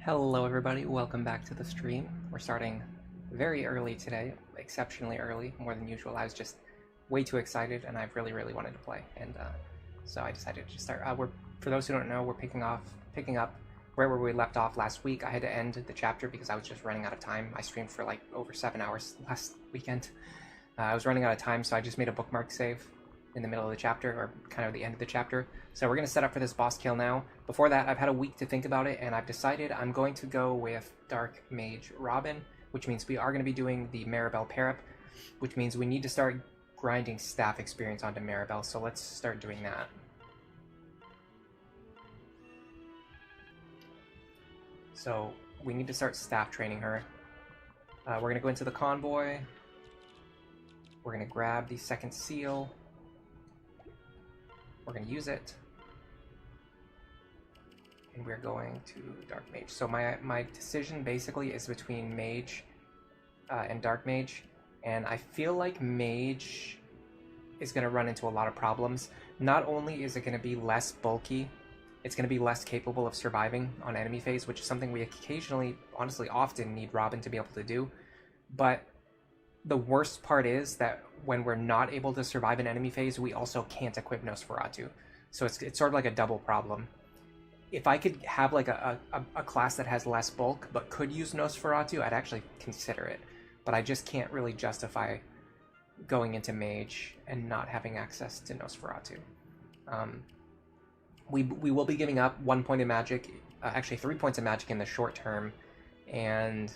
Hello everybody, welcome back to the stream. We're starting very early today, exceptionally early, more than usual. I was just way too excited and I really wanted to play, and so I decided to start. For those who don't know, we're picking up right where we left off last week. I had to end the chapter because I was just running out of time. I streamed for like over 7 hours last weekend. I was running out of time, so I just made a bookmark save in the middle of the chapter, or kind of the end of the chapter. So we're going to set up for this boss kill now. Before that, I've had a week to think about it, and I've decided I'm going to go with Dark Mage Robin, which means we are going to be doing the Maribel pair-up, which means we need to start grinding staff experience onto Maribel, so let's start doing that. So we need to start staff training her. We're going to go into the convoy. We're going to grab the second seal. We're going to use it. And we're going to Dark Mage. So my decision basically is between Mage and Dark Mage. And I feel like Mage is going to run into a lot of problems. Not only is it going to be less bulky, it's going to be less capable of surviving on enemy phase, which is something we occasionally, honestly often, need Robin to be able to do. But the worst part is that when we're not able to survive an enemy phase, we also can't equip Nosferatu. So it's sort of like a double problem. If I could have like a class that has less bulk but could use Nosferatu, I'd actually consider it. But I just can't really justify going into Mage and not having access to Nosferatu. We will be giving up 1 point of magic, actually 3 points of magic in the short term, and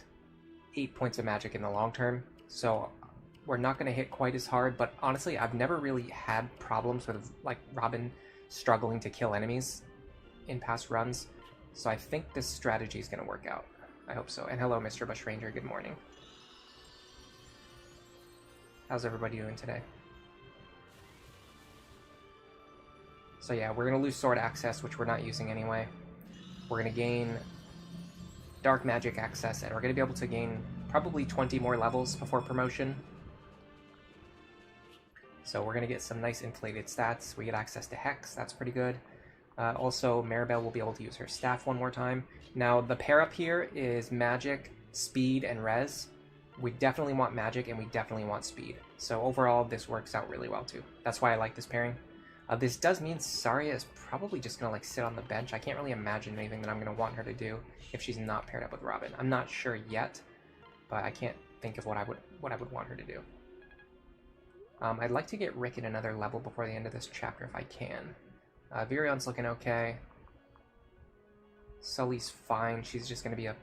8 points of magic in the long term. So we're not going to hit quite as hard, but honestly, I've never really had problems with like Robin struggling to kill enemies in past runs. So I think this strategy is going to work out. I hope so. And hello, Mr. Bushranger. Good morning. How's everybody doing today? So yeah, we're going to lose sword access, which we're not using anyway. We're going to gain dark magic access, and we're going to be able to gain probably 20 more levels before promotion. So we're going to get some nice inflated stats. We get access to Hex, that's pretty good. Also, Maribel will be able to use her staff one more time. Now, the pair-up here is magic, speed, and res. We definitely want magic, and we definitely want speed. So overall, this works out really well too. That's why I like this pairing. This does mean Saria is probably just going to like sit on the bench. I can't really imagine anything that I'm going to want her to do if she's not paired up with Robin. I'm not sure yet, but I can't think of what I would want her to do. I'd like to get Rick at another level before the end of this chapter if I can. Virion's looking okay. Sully's fine. She's just going to be a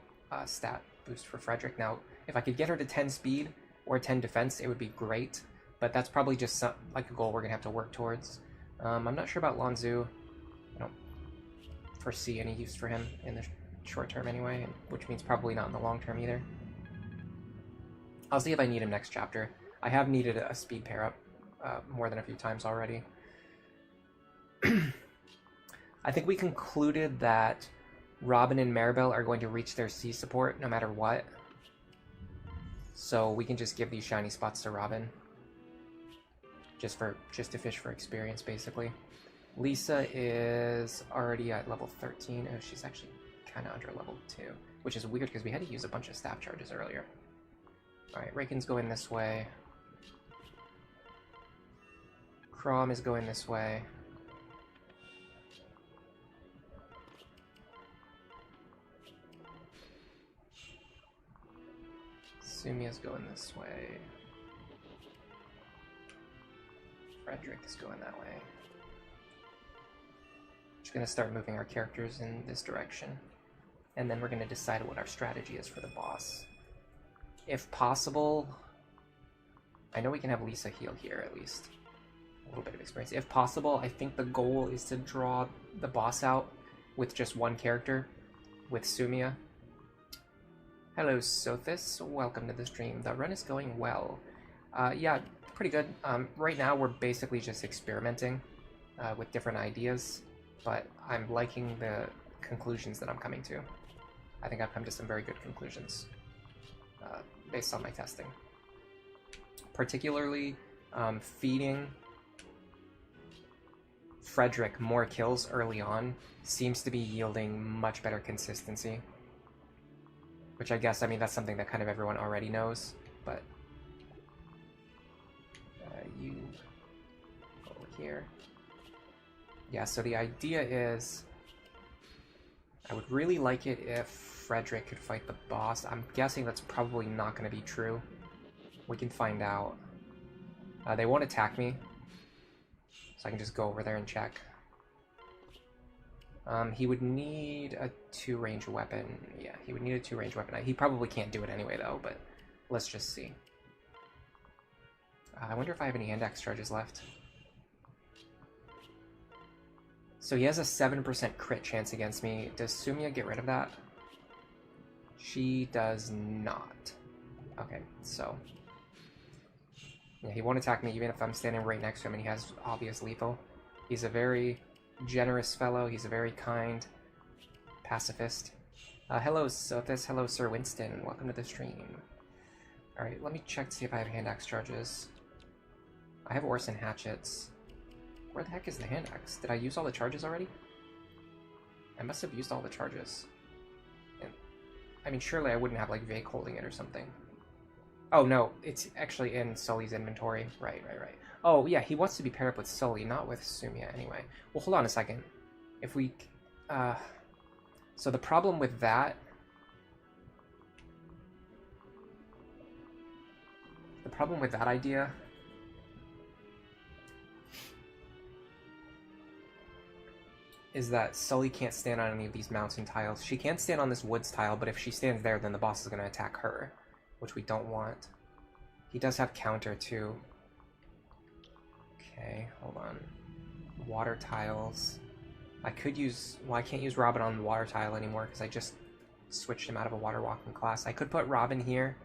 stat boost for Frederick. Now, if I could get her to 10 speed or 10 defense, it would be great, but that's probably just like a goal we're going to have to work towards. I'm not sure about Lanzu. I don't foresee any use for him in the short term anyway, which means probably not in the long term either. I'll see if I need him next chapter. I have needed a speed pair up more than a few times already. I think we concluded that Robin and Maribel are going to reach their C support no matter what. So we can just give these shiny spots to Robin. Just to fish for experience, basically. Lisa is already at level 13. Oh, she's actually kind of under level 2, which is weird because we had to use a bunch of staff charges earlier. Alright, Raken's going this way. Chrom is going this way. Sumia's going this way. Frederick is going that way. Just going to start moving our characters in this direction. And then we're going to decide what our strategy is for the boss. If possible, I know we can have Lisa heal here at least. A little bit of experience. If possible, I think the goal is to draw the boss out with just one character, with Sumia. Hello, Sothis. Welcome to the stream. The run is going well. Yeah, pretty good. Right now, we're basically just experimenting with different ideas, but I'm liking the conclusions that I'm coming to. I think I've come to some very good conclusions based on my testing. Particularly, feeding Frederick more kills early on seems to be yielding much better consistency. Which I guess, I mean, that's something that kind of everyone already knows, but... you go over here. Yeah, so the idea is... I would really like it if Frederick could fight the boss. I'm guessing that's probably not going to be true. We can find out. They won't attack me, so I can just go over there and check. He would need a 2-range weapon. Yeah, he would need a 2-range weapon. He probably can't do it anyway, though, but let's just see. I wonder if I have any hand axe charges left. So he has a 7% crit chance against me. Does Sumia get rid of that? She does not. Okay, so... yeah, he won't attack me even if I'm standing right next to him and he has obvious lethal. He's a very generous fellow. He's a very kind pacifist. Hello, Sothis. Hello, Sir Winston. Welcome to the stream. Alright, let me check to see if I have hand axe charges. I have Orson hatchets. Where the heck is the hand axe? Did I use all the charges already? I must have used all the charges. And, I mean, surely I wouldn't have, like, Vake holding it or something. Oh, no, it's actually in Sully's inventory. Right. Oh, yeah, he wants to be paired up with Sully, not with Sumia, anyway. Well, hold on a second. If we... so the problem with that... the problem with that idea... is that Sully can't stand on any of these mountain tiles. She can stand on this woods tile, but if she stands there, then the boss is going to attack her, which we don't want. He does have counter, too. Okay, hold on. Water tiles. I could use... well, I can't use Robin on the water tile anymore, because I just switched him out of a water walking class. I could put Robin here,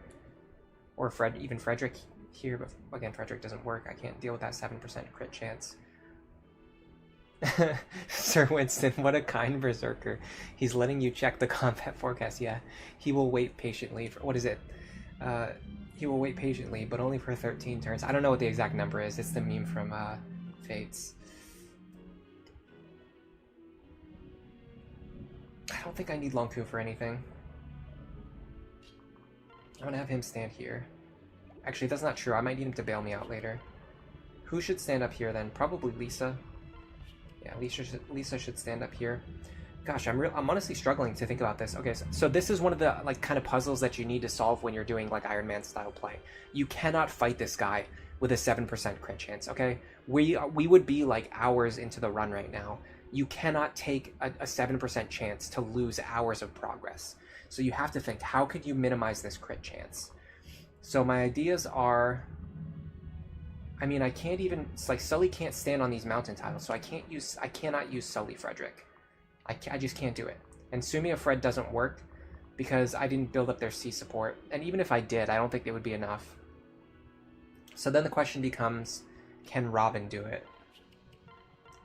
or even Frederick here, but again, Frederick doesn't work. I can't deal with that 7% crit chance. Sir Winston, what a kind berserker. He's letting you check the combat forecast. Yeah, he will wait patiently for... what is it? He will wait patiently, but only for 13 turns. I don't know what the exact number is. It's the meme from Fates. I don't think I need Longku for anything. I'm gonna have him stand here. Actually, that's not true. I might need him to bail me out later. Who should stand up here then? Probably Lisa. Yeah, Lisa should stand up here. Gosh, I'm honestly struggling to think about this. Okay, so this is one of the like kind of puzzles that you need to solve when you're doing like Iron Man style play. You cannot fight this guy with a 7% crit chance. Okay, we would be like hours into the run right now. You cannot take a 7% chance to lose hours of progress. So you have to think, how could you minimize this crit chance? So my ideas are... I mean, I can't even... it's like Sully can't stand on these mountain tiles, so I cannot use Sully Frederick. I just can't do it. And Sumia Fred doesn't work because I didn't build up their C support. And even if I did, I don't think it would be enough. So then the question becomes, can Robin do it?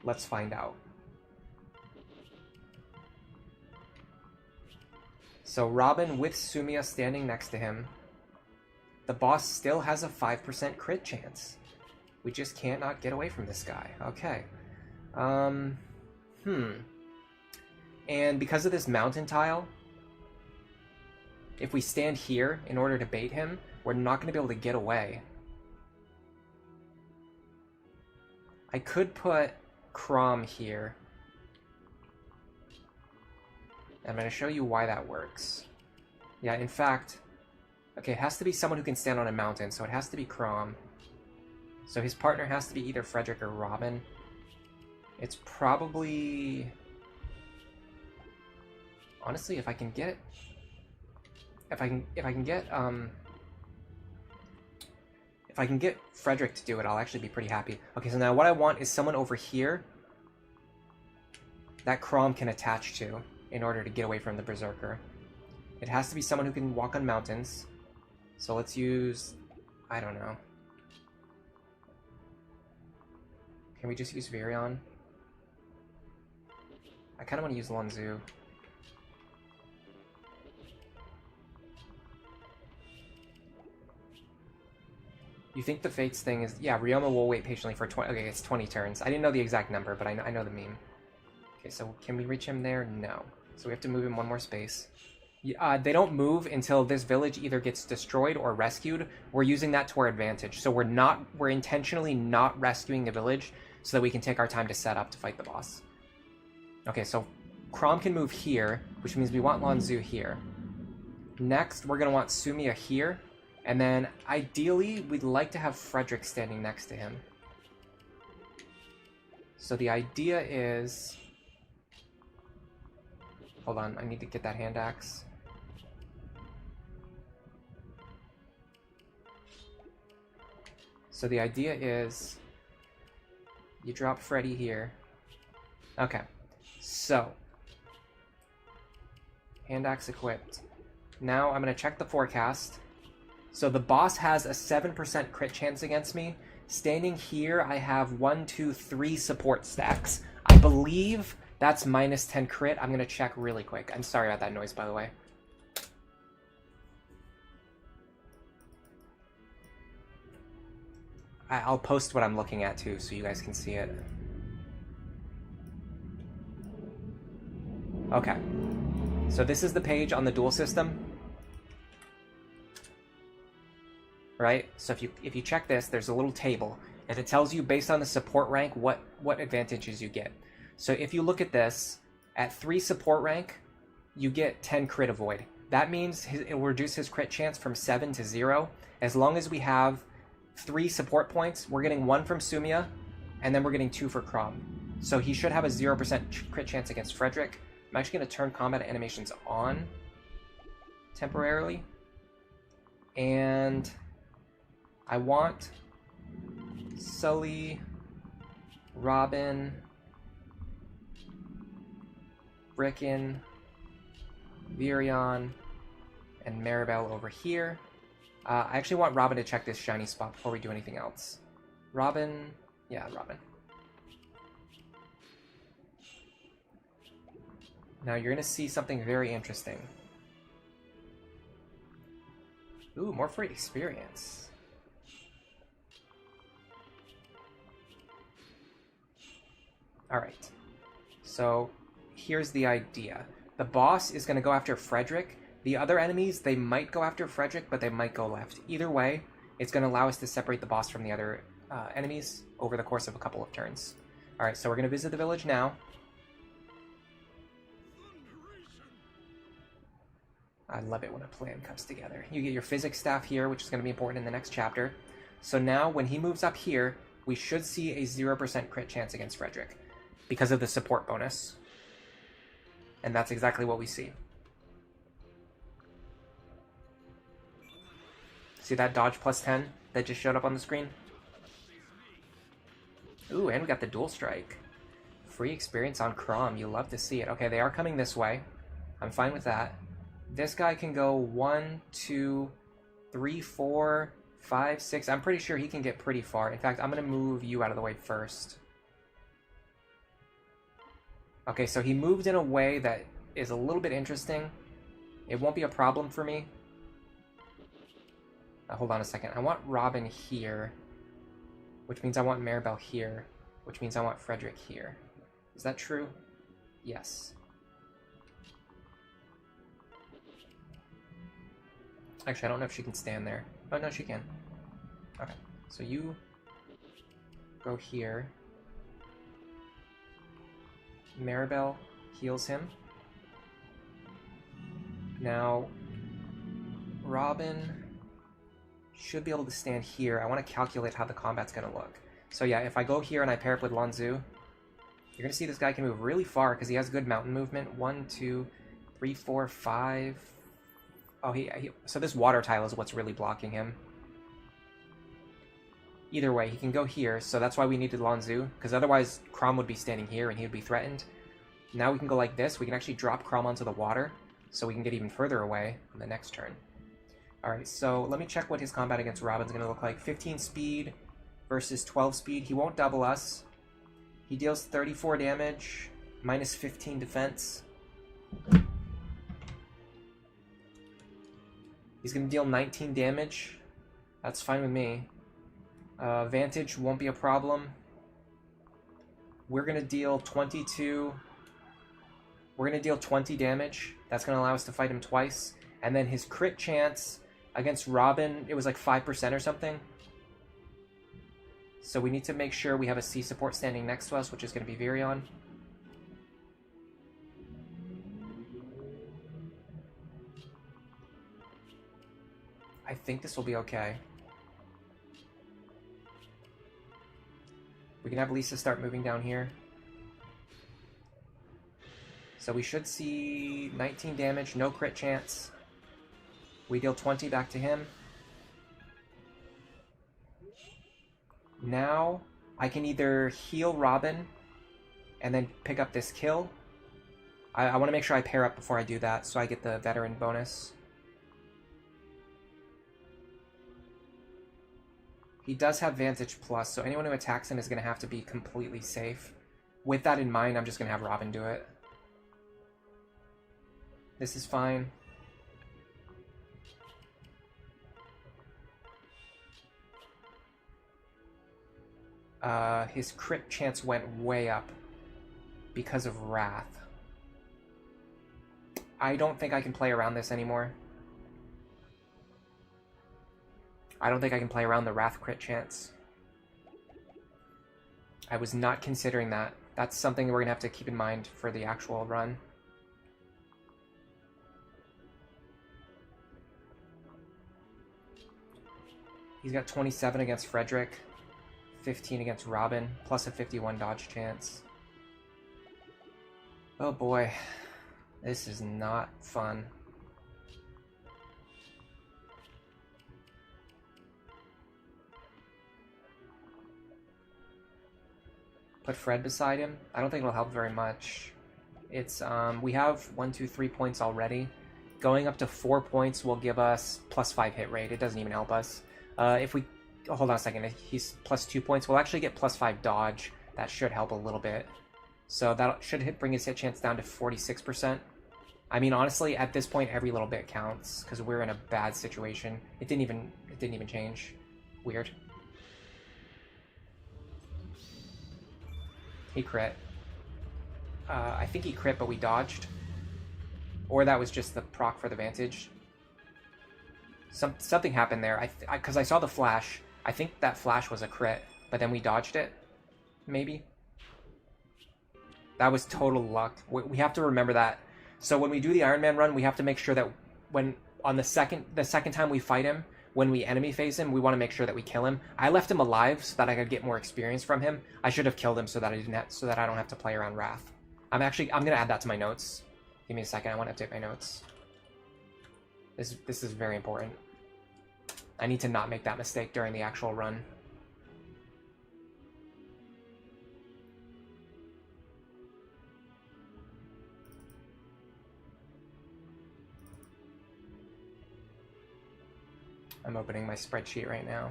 Let's find out. So Robin with Sumia standing next to him. The boss still has a 5% crit chance. We just can't not get away from this guy. Okay. And because of this mountain tile, if we stand here in order to bait him, we're not going to be able to get away. I could put Chrom here. I'm going to show you why that works. Yeah, in fact... okay, it has to be someone who can stand on a mountain, so it has to be Chrom. So his partner has to be either Frederick or Robin. It's probably... honestly, if I can get... If I can get Frederick to do it, I'll actually be pretty happy. Okay, so now what I want is someone over here that Chrom can attach to in order to get away from the Berserker. It has to be someone who can walk on mountains. So let's use... I don't know. Can we just use Virion? I kind of want to use Lonzu. You think the Fates thing is... yeah, Ryoma will wait patiently for 20... okay, it's 20 turns. I didn't know the exact number, but I know the meme. Okay, so can we reach him there? No. So we have to move him one more space. They don't move until this village either gets destroyed or rescued. We're using that to our advantage. So we're intentionally not rescuing the village so that we can take our time to set up to fight the boss. Okay, so Chrom can move here, which means we want Lanzu here. Next, we're going to want Sumia here. And then, ideally, we'd like to have Frederick standing next to him. So the idea is... Hold on, I need to get that hand axe. So the idea is... You drop Freddy here. Okay, so... Hand axe equipped. Now I'm going to check the forecast. So the boss has a 7% crit chance against me. Standing here, I have 1, 2, 3 support stacks. I believe that's minus 10 crit. I'm going to check really quick. I'm sorry about that noise, by the way. I'll post what I'm looking at, too, so you guys can see it. Okay. So this is the page on the duel system. Right? So if you check this, there's a little table, and it tells you based on the support rank what advantages you get. So if you look at this, at 3 support rank, you get 10 crit avoid. That means it will reduce his crit chance from 7 to 0. As long as we have 3 support points, we're getting 1 from Sumia, and then we're getting 2 for Chrom. So he should have a 0% crit chance against Frederick. I'm actually going to turn combat animations on temporarily. And I want Sully, Robin, Rickon, Virion, and Maribel over here. I actually want Robin to check this shiny spot before we do anything else. Robin, yeah, Robin. Now you're going to see something very interesting. Ooh, more free experience. Alright, so here's the idea. The boss is going to go after Frederick. The other enemies, they might go after Frederick, but they might go left. Either way, it's going to allow us to separate the boss from the other enemies over the course of a couple of turns. Alright, so we're going to visit the village now. I love it when a plan comes together. You get your physics staff here, which is going to be important in the next chapter. So now, when he moves up here, we should see a 0% crit chance against Frederick because of the support bonus. And that's exactly what we see. See that dodge plus 10 that just showed up on the screen? Ooh, and we got the dual strike. Free experience on Chrom. You love to see it. Okay, they are coming this way. I'm fine with that. This guy can go 1, 2, 3, 4, 5, 6. I'm pretty sure he can get pretty far. In fact, I'm going to move you out of the way first. Okay, so he moved in a way that is a little bit interesting. It won't be a problem for me. Hold on a second. I want Robin here, which means I want Maribel here, which means I want Frederick here. Is that true? Yes. Actually, I don't know if she can stand there. Oh, no, she can. Okay, so you go here. Maribel heals him. Now, Robin should be able to stand here. I want to calculate how the combat's going to look. So yeah, if I go here and I pair up with Lanzu, you're going to see this guy can move really far because he has good mountain movement. 1, 2, 3, 4, 5... Oh, so this water tile is what's really blocking him. Either way, he can go here, so that's why we needed Lanzu, because otherwise Chrom would be standing here and he would be threatened. Now we can go like this. We can actually drop Chrom onto the water, so we can get even further away on the next turn. Alright, so let me check what his combat against Robin's going to look like. 15 speed versus 12 speed. He won't double us. He deals 34 damage, minus 15 defense. He's going to deal 19 damage. That's fine with me. Vantage won't be a problem. We're going to deal 22. We're going to deal 20 damage. That's going to allow us to fight him twice. And then his crit chance against Robin, it was like 5% or something. So we need to make sure we have a C support standing next to us, which is going to be Virion. I think this will be okay. We can have Lisa start moving down here. So we should see 19 damage, no crit chance. We deal 20 back to him. Now I can either heal Robin and then pick up this kill. I want to make sure I pair up before I do that so I get the veteran bonus. He does have Vantage Plus, so anyone who attacks him is going to have to be completely safe. With that in mind, I'm just going to have Robin do it. This is fine. His crit chance went way up because of Wrath. I don't think I can play around this anymore. I don't think I can play around the Wrath crit chance. I was not considering that. That's something we're going to have to keep in mind for the actual run. He's got 27 against Frederick, 15 against Robin, plus a 51 dodge chance. Oh boy, this is not fun. Put Fred beside him. I don't think it'll help very much. It's we have 1, 2, 3 points already. Going up to 4 points will give us +5 hit rate. It doesn't even help us. If we hold on a second, he's +2 points. We'll actually get +5 dodge. That should help a little bit. So that should bring his hit chance down to 46%. I mean, honestly, at this point, every little bit counts because we're in a bad situation. It didn't even change. Weird. He crit. I think he crit, but we dodged. Or that was just the proc for the Vantage. Something happened there. Because I saw the flash. I think that flash was a crit, but then we dodged it. Maybe. That was total luck. We have to remember that. So when we do the Ironman run, we have to make sure that when on the second time we fight him, when we enemy phase him, we want to make sure that we kill him. I left him alive so that I could get more experience from him. I should have killed him so that I don't have to play around Wrath. I'm gonna add that to my notes. Give me a second. I want to update my notes. This is very important. I need to not make that mistake during the actual run. I'm opening my spreadsheet right now.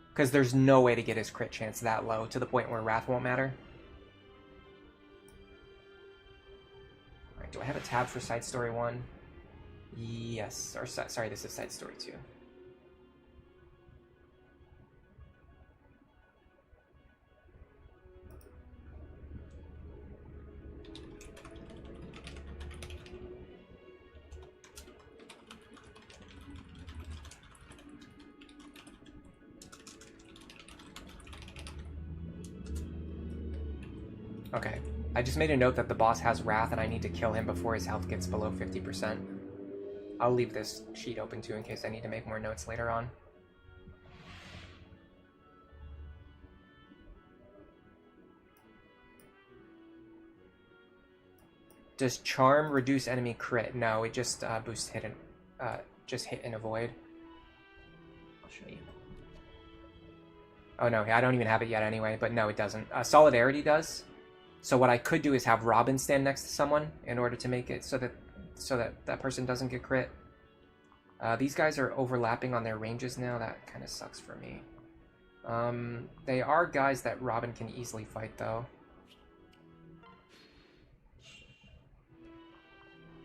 Because there's no way to get his crit chance that low to the point where Wrath won't matter. Alright, do I have a tab for Side Story 1? Yes. Or sorry, this is Side Story 2. Okay, I just made a note that the boss has Wrath and I need to kill him before his health gets below 50%. I'll leave this sheet open too in case I need to make more notes later on. Does Charm reduce enemy crit? No, it just boosts hit and avoid. I'll show you. Oh no, I don't even have it yet anyway, but no, it doesn't. Solidarity does. So what I could do is have Robin stand next to someone in order to make it so that person doesn't get crit. These guys are overlapping on their ranges now. That kind of sucks for me. They are guys that Robin can easily fight, though.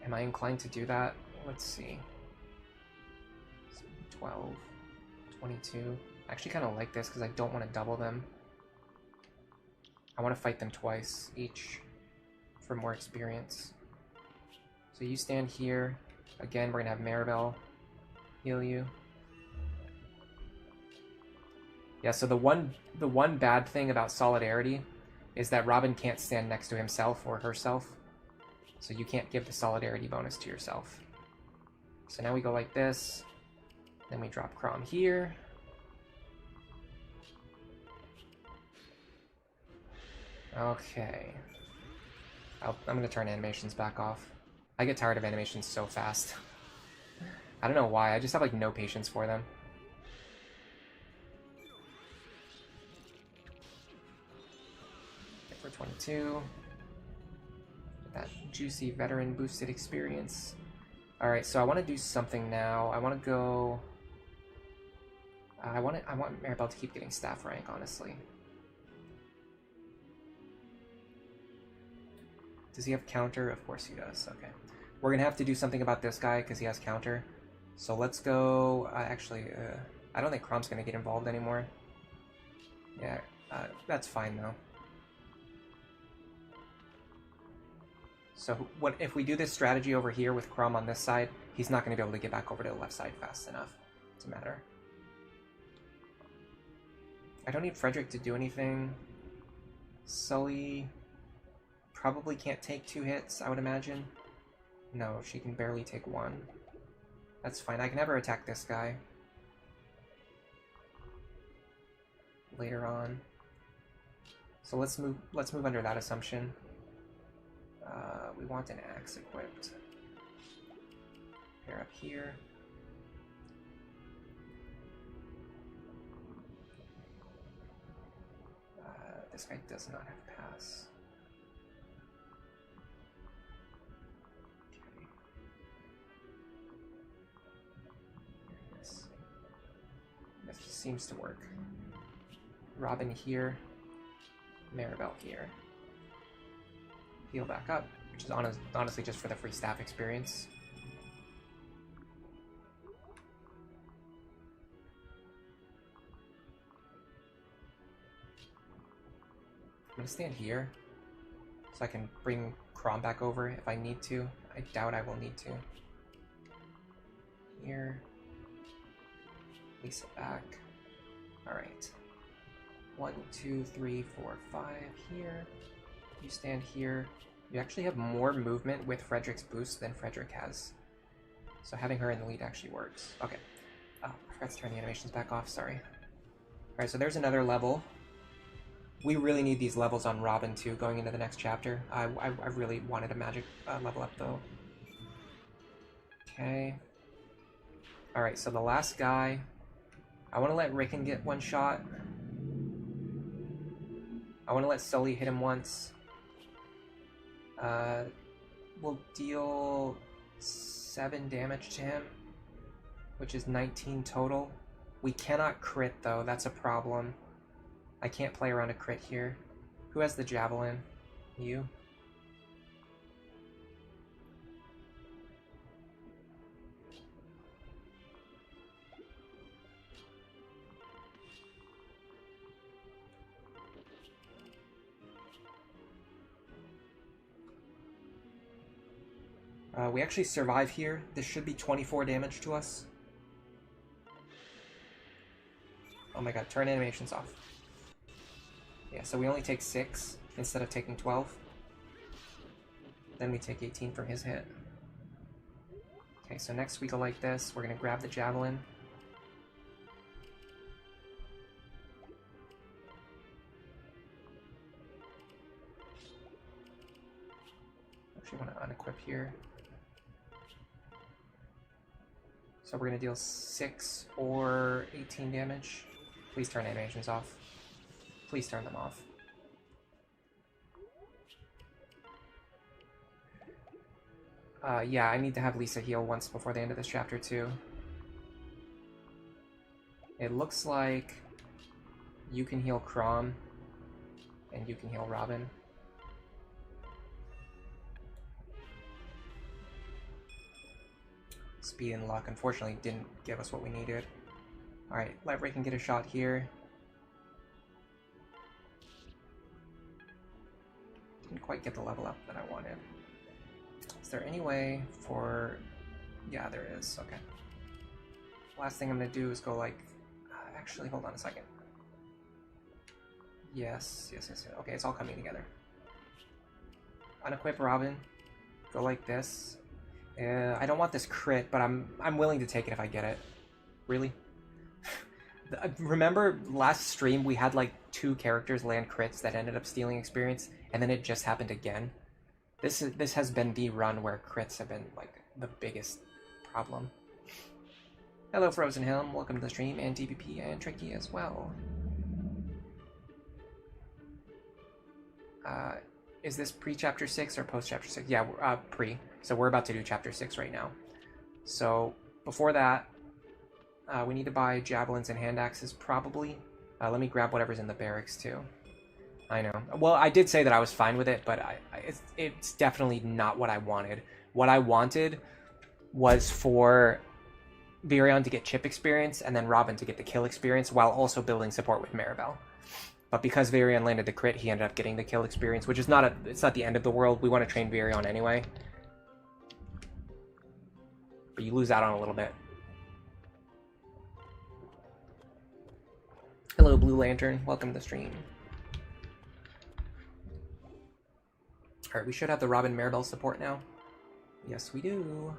Am I inclined to do that? Let's see. 12, 22. I actually kind of like this because I don't want to double them. I want to fight them twice each for more experience. So you stand here. Again, we're going to have Maribel heal you. Yeah, so the one bad thing about Solidarity is that Robin can't stand next to himself or herself. So you can't give the Solidarity bonus to yourself. So now we go like this. Then we drop Chrom here. Okay. I'm going to turn animations back off. I get tired of animations so fast. I don't know why, I just have like no patience for them. Hit for 22. Get that juicy veteran boosted experience. Alright, so I want to do something now. I want to go... I want Maribel to keep getting staff rank, honestly. Does he have counter? Of course he does. Okay. We're going to have to do something about this guy because he has counter. So let's go... I don't think Chrom's going to get involved anymore. Yeah, that's fine though. So what if we do this strategy over here with Chrom on this side, he's not going to be able to get back over to the left side fast enough to matter. I don't need Frederick to do anything. Sully probably can't take 2 hits, I would imagine. No, she can barely take 1. That's fine. I can have her attack this guy later on. So let's move under that assumption. We want an axe equipped. Pair up here. This guy does not have pass. Okay. This seems to work. Robin here. Maribel here. Heal back up, which is honestly just for the free staff experience. I'm gonna stand here so I can bring Chrom back over if I need to. I doubt I will need to. Here. Lisa back. Alright. 1, 2, 3, 4, 5 here. You stand here. You actually have more movement with Frederick's boost than Frederick has. So having her in the lead actually works. Okay. Oh, I forgot to turn the animations back off, sorry. Alright, so there's another level. We really need these levels on Robin too going into the next chapter. I really wanted a magic level up though. Okay. Alright, so the last guy. I want to let Rickon get 1 shot. I want to let Sully hit him once. We'll deal 7 damage to him, which is 19 total. We cannot crit though, that's a problem. I can't play around a crit here. Who has the javelin? You? We actually survive here. This should be 24 damage to us. Oh my god, turn animations off. Yeah, so we only take 6 instead of taking 12. Then we take 18 from his hit. Okay, so next we go like this. We're going to grab the javelin. Actually want to unequip here. So we're going to deal 6 or 18 damage. Please turn animations off. Please turn them off. Yeah, I need to have Lisa heal once before the end of this chapter too. It looks like you can heal Chrom and you can heal Robin. Speed and luck, unfortunately, didn't give us what we needed. Alright, let Rickon get a shot here. Didn't quite get the level up that I wanted. Is there any way for... Yeah, there is. Okay. Last thing I'm going to do is go like... actually, hold on a second. Yes. Okay, it's all coming together. Unequip Robin. Go like this. I don't want this crit, but I'm willing to take it if I get it. Really? Remember last stream we had like 2 characters land crits that ended up stealing experience, and then it just happened again? This has been the run where crits have been like the biggest problem. Hello Frozen Helm, welcome to the stream, and TPP and Tricky as well. Is this pre-chapter 6 or post-chapter 6? Yeah, pre. So we're about to do chapter 6 right now. So before that, we need to buy javelins and hand axes probably. Let me grab whatever's in the barracks too. I know. Well, I did say that I was fine with it, but it's definitely not what I wanted. What I wanted was for Virion to get chip experience and then Robin to get the kill experience while also building support with Maribel. But because Virion landed the crit, he ended up getting the kill experience, which is it's not the end of the world. We want to train Virion anyway. But you lose out on a little bit. Hello, Blue Lantern. Welcome to the stream. Alright, we should have the Robin Maribel support now. Yes, we do.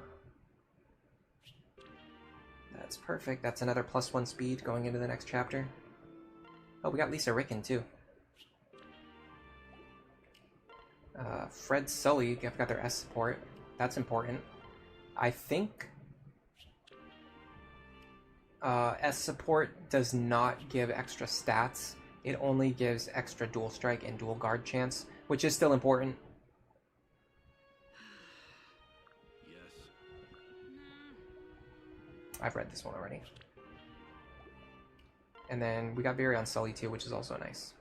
That's perfect. That's another +1 speed going into the next chapter. Oh, we got Lisa Ricken, too. Fred Sully, I've got their S support. That's important. I think S support does not give extra stats. It only gives extra dual strike and dual guard chance, which is still important. Yes. I've read this one already. And then we got Virion Sully too, which is also nice.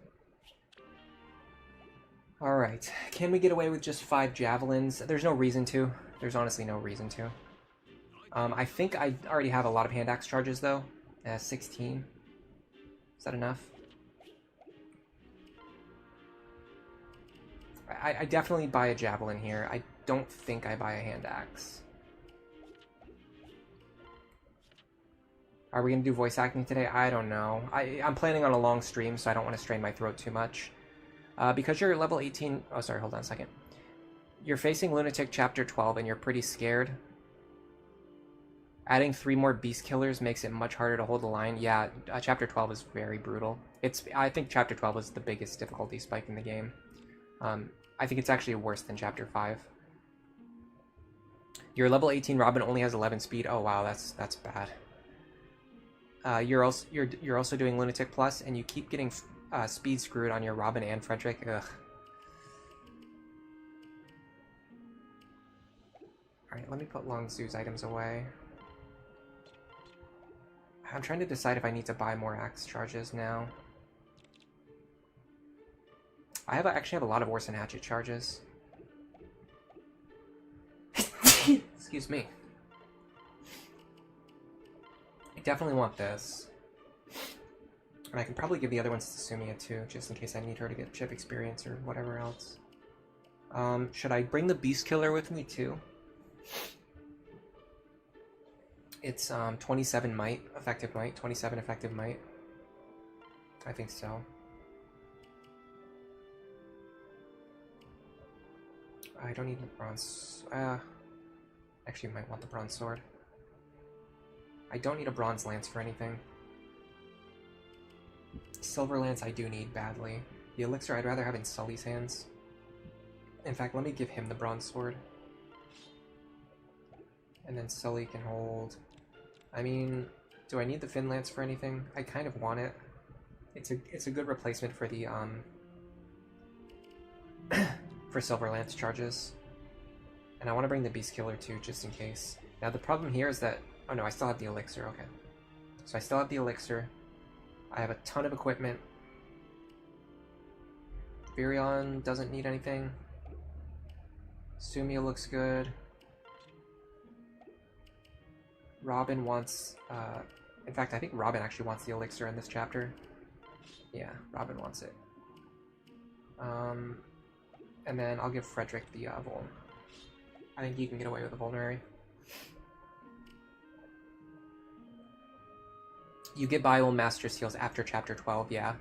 Alright, can we get away with just 5 javelins? There's no reason to. There's honestly no reason to. I think I already have a lot of hand axe charges though. 16. Is that enough? I definitely buy a javelin here. I don't think I buy a hand axe. Are we going to do voice acting today? I don't know. I'm planning on a long stream, so I don't want to strain my throat too much. Because you're level 18... Oh, sorry, hold on a second. You're facing Lunatic Chapter 12, and you're pretty scared. Adding 3 more Beast Killers makes it much harder to hold the line. Yeah, Chapter 12 is very brutal. I think Chapter 12 is the biggest difficulty spike in the game. I think it's actually worse than Chapter 5. Your level 18 Robin only has 11 speed. Oh, wow, that's bad. You're also doing Lunatic Plus, and you keep getting speed screwed on your Robin and Frederick. Ugh. Alright, let me put Long Zoo's items away. I'm trying to decide if I need to buy more axe charges now. I actually have a lot of Orson Hatchet charges. Excuse me. I definitely want this. And I can probably give the other ones to Sumia too, just in case I need her to get chip experience or whatever else. Should I bring the Beast Killer with me too? It's 27 might, effective might, 27 effective might. I think so. I don't need the bronze... actually, might want the bronze sword. I don't need a bronze lance for anything. Silver lance I do need badly. The elixir I'd rather have in Sully's hands. In fact, let me give him the bronze sword. And then Sully can hold... I mean, do I need the Fin Lance for anything? I kind of want it. It's a good replacement for the for Silver Lance charges. And I want to bring the Beast Killer too, just in case. Now the problem here is that... Oh no, I still have the elixir, okay. So I still have the elixir. I have a ton of equipment. Virion doesn't need anything. Sumia looks good. Robin wants... in fact, I think Robin actually wants the elixir in this chapter. Yeah, Robin wants it. And then I'll give Frederick the Vuln. I think you can get away with a Vulnerary. You get Bible Master Seals after Chapter 12, yeah.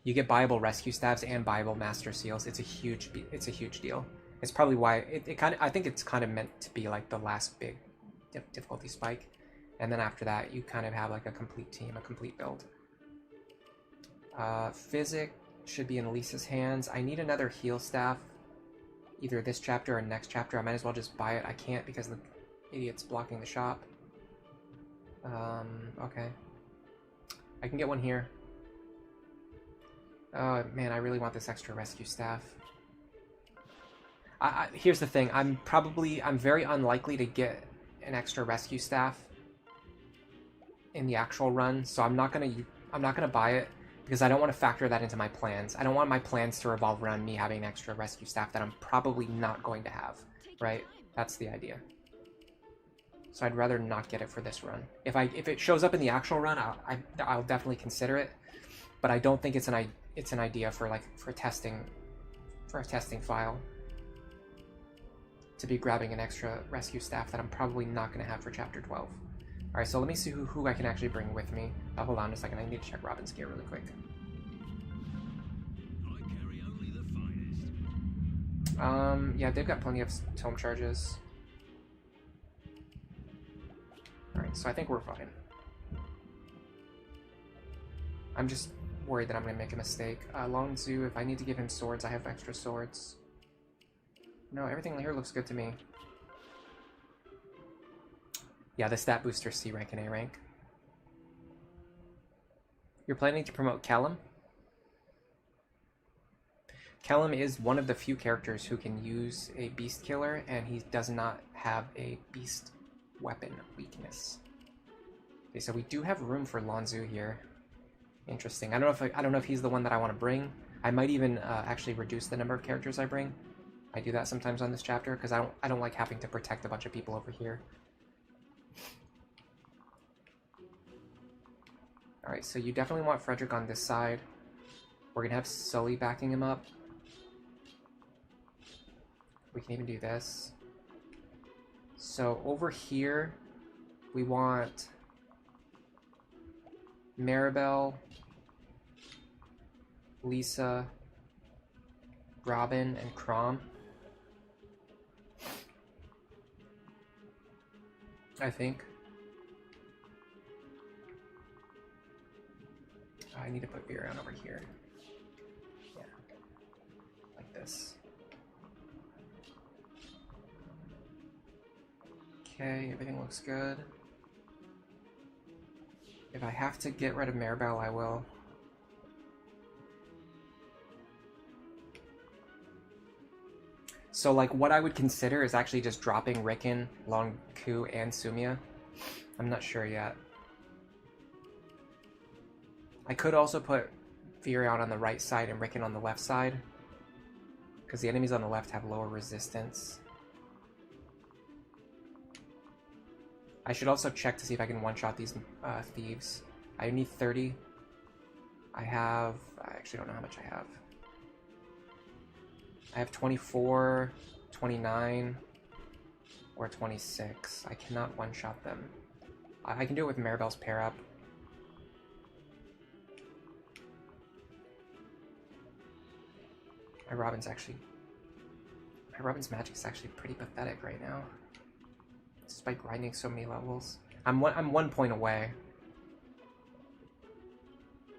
You get Bible Rescue Staffs and Bible Master Seals. It's a huge deal. It's probably why it kind of, I think it's kind of meant to be like the last big difficulty spike. And then after that, you kind of have like a complete team, a complete build. Physic should be in Lisa's hands. I need another heal staff, either this chapter or next chapter. I might as well just buy it. I can't because the idiot's blocking the shop. Okay. I can get one here. Oh man, I really want this extra rescue staff. Here's the thing. I'm very unlikely to get an extra rescue staff in the actual run, so I'm not gonna buy it because I don't want to factor that into my plans. I don't want my plans to revolve around me having an extra rescue staff that I'm probably not going to have, right? That's the idea. So I'd rather not get it for this run. If it shows up in the actual run, I'll definitely consider it, but I don't think it's an idea for a testing file to be grabbing an extra rescue staff that I'm probably not going to have for Chapter 12. Alright, so let me see who I can actually bring with me. Hold on a second, I need to check Robin's gear really quick. I carry only the finest. Yeah, they've got plenty of tome charges. Alright, so I think we're fine. I'm just worried that I'm going to make a mistake. Long Zoo, if I need to give him swords, I have extra swords. No, everything here looks good to me. Yeah, the stat booster C rank and A rank. You're planning to promote Callum? Callum is one of the few characters who can use a beast killer, and he does not have a beast weapon weakness. Okay, so we do have room for Lonzu here. Interesting. I don't know if he's the one that I want to bring. I might even actually reduce the number of characters I bring. I do that sometimes on this chapter because I don't like having to protect a bunch of people over here. Alright, so you definitely want Frederick on this side. We're gonna have Sully backing him up. We can even do this. So over here, we want Maribel, Lisa, Robin, and Chrom. I think. I need to put Vyrion over here. Yeah. Like this. Okay, everything looks good. If I have to get rid of Maribel, I will. So, like, what I would consider is actually just dropping Rickon, Long Ku, and Sumia. I'm not sure yet. I could also put Vyrion on the right side and Rickon on the left side, because the enemies on the left have lower resistance. I should also check to see if I can one-shot these thieves. I need 30. I actually don't know how much I have. I have 24, 29, or 26. I cannot one-shot them. I can do it with Maribel's pair-up. My Robin's magic is actually pretty pathetic right now, despite grinding so many levels. I'm 1 point away,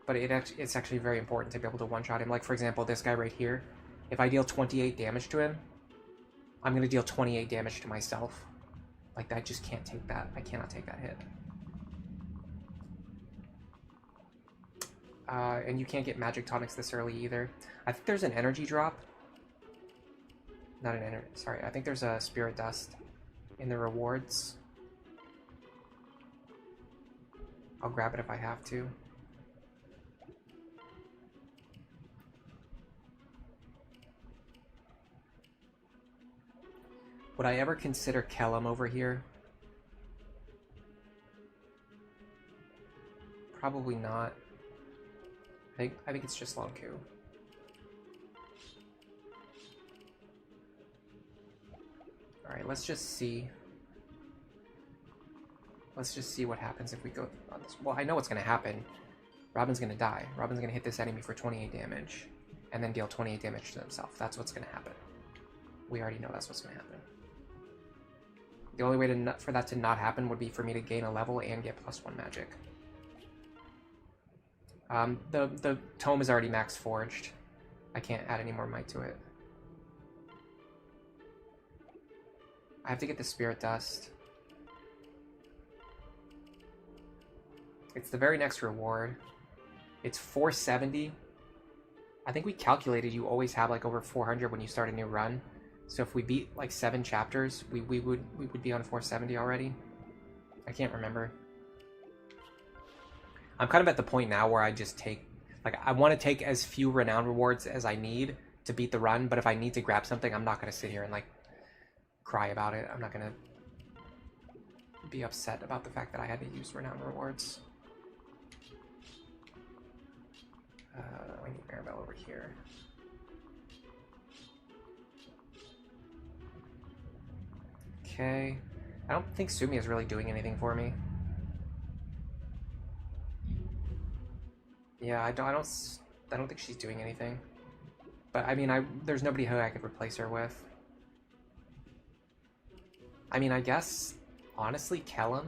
but it's actually very important to be able to one-shot him. Like, for example, this guy right here. If I deal 28 damage to him, I'm going to deal 28 damage to myself. Like, I just can't take that. I cannot take that hit. And you can't get magic tonics this early either. I think there's an energy drop. Not an energy, sorry. I think there's a spirit dust in the rewards. I'll grab it if I have to. Would I ever consider Kellum over here? Probably not. I think it's just Long Ku. Alright, let's just see. Let's just see what happens if we go on this. Well, I know what's going to happen. Robin's going to die. Robin's going to hit this enemy for 28 damage. And then deal 28 damage to himself. That's what's going to happen. We already know that's what's going to happen. The only way to for that to not happen would be for me to gain a level and get +1 magic. The tome is already max forged. I can't add any more might to it. I have to get the spirit dust. It's the very next reward. It's 470. I think we calculated you always have like over 400 when you start a new run. So if we beat like 7 chapters, we would be on 470 already. I can't remember. I'm kind of at the point now where I just take, like, I want to take as few renown rewards as I need to beat the run, but if I need to grab something, I'm not going to sit here and like cry about it. I'm not going to be upset about the fact that I had to use renown rewards. I need Maribel over here. Okay. I don't think Sumi is really doing anything for me. Yeah, I don't think she's doing anything. But I mean, there's nobody who I could replace her with. I mean, I guess honestly, Chrom.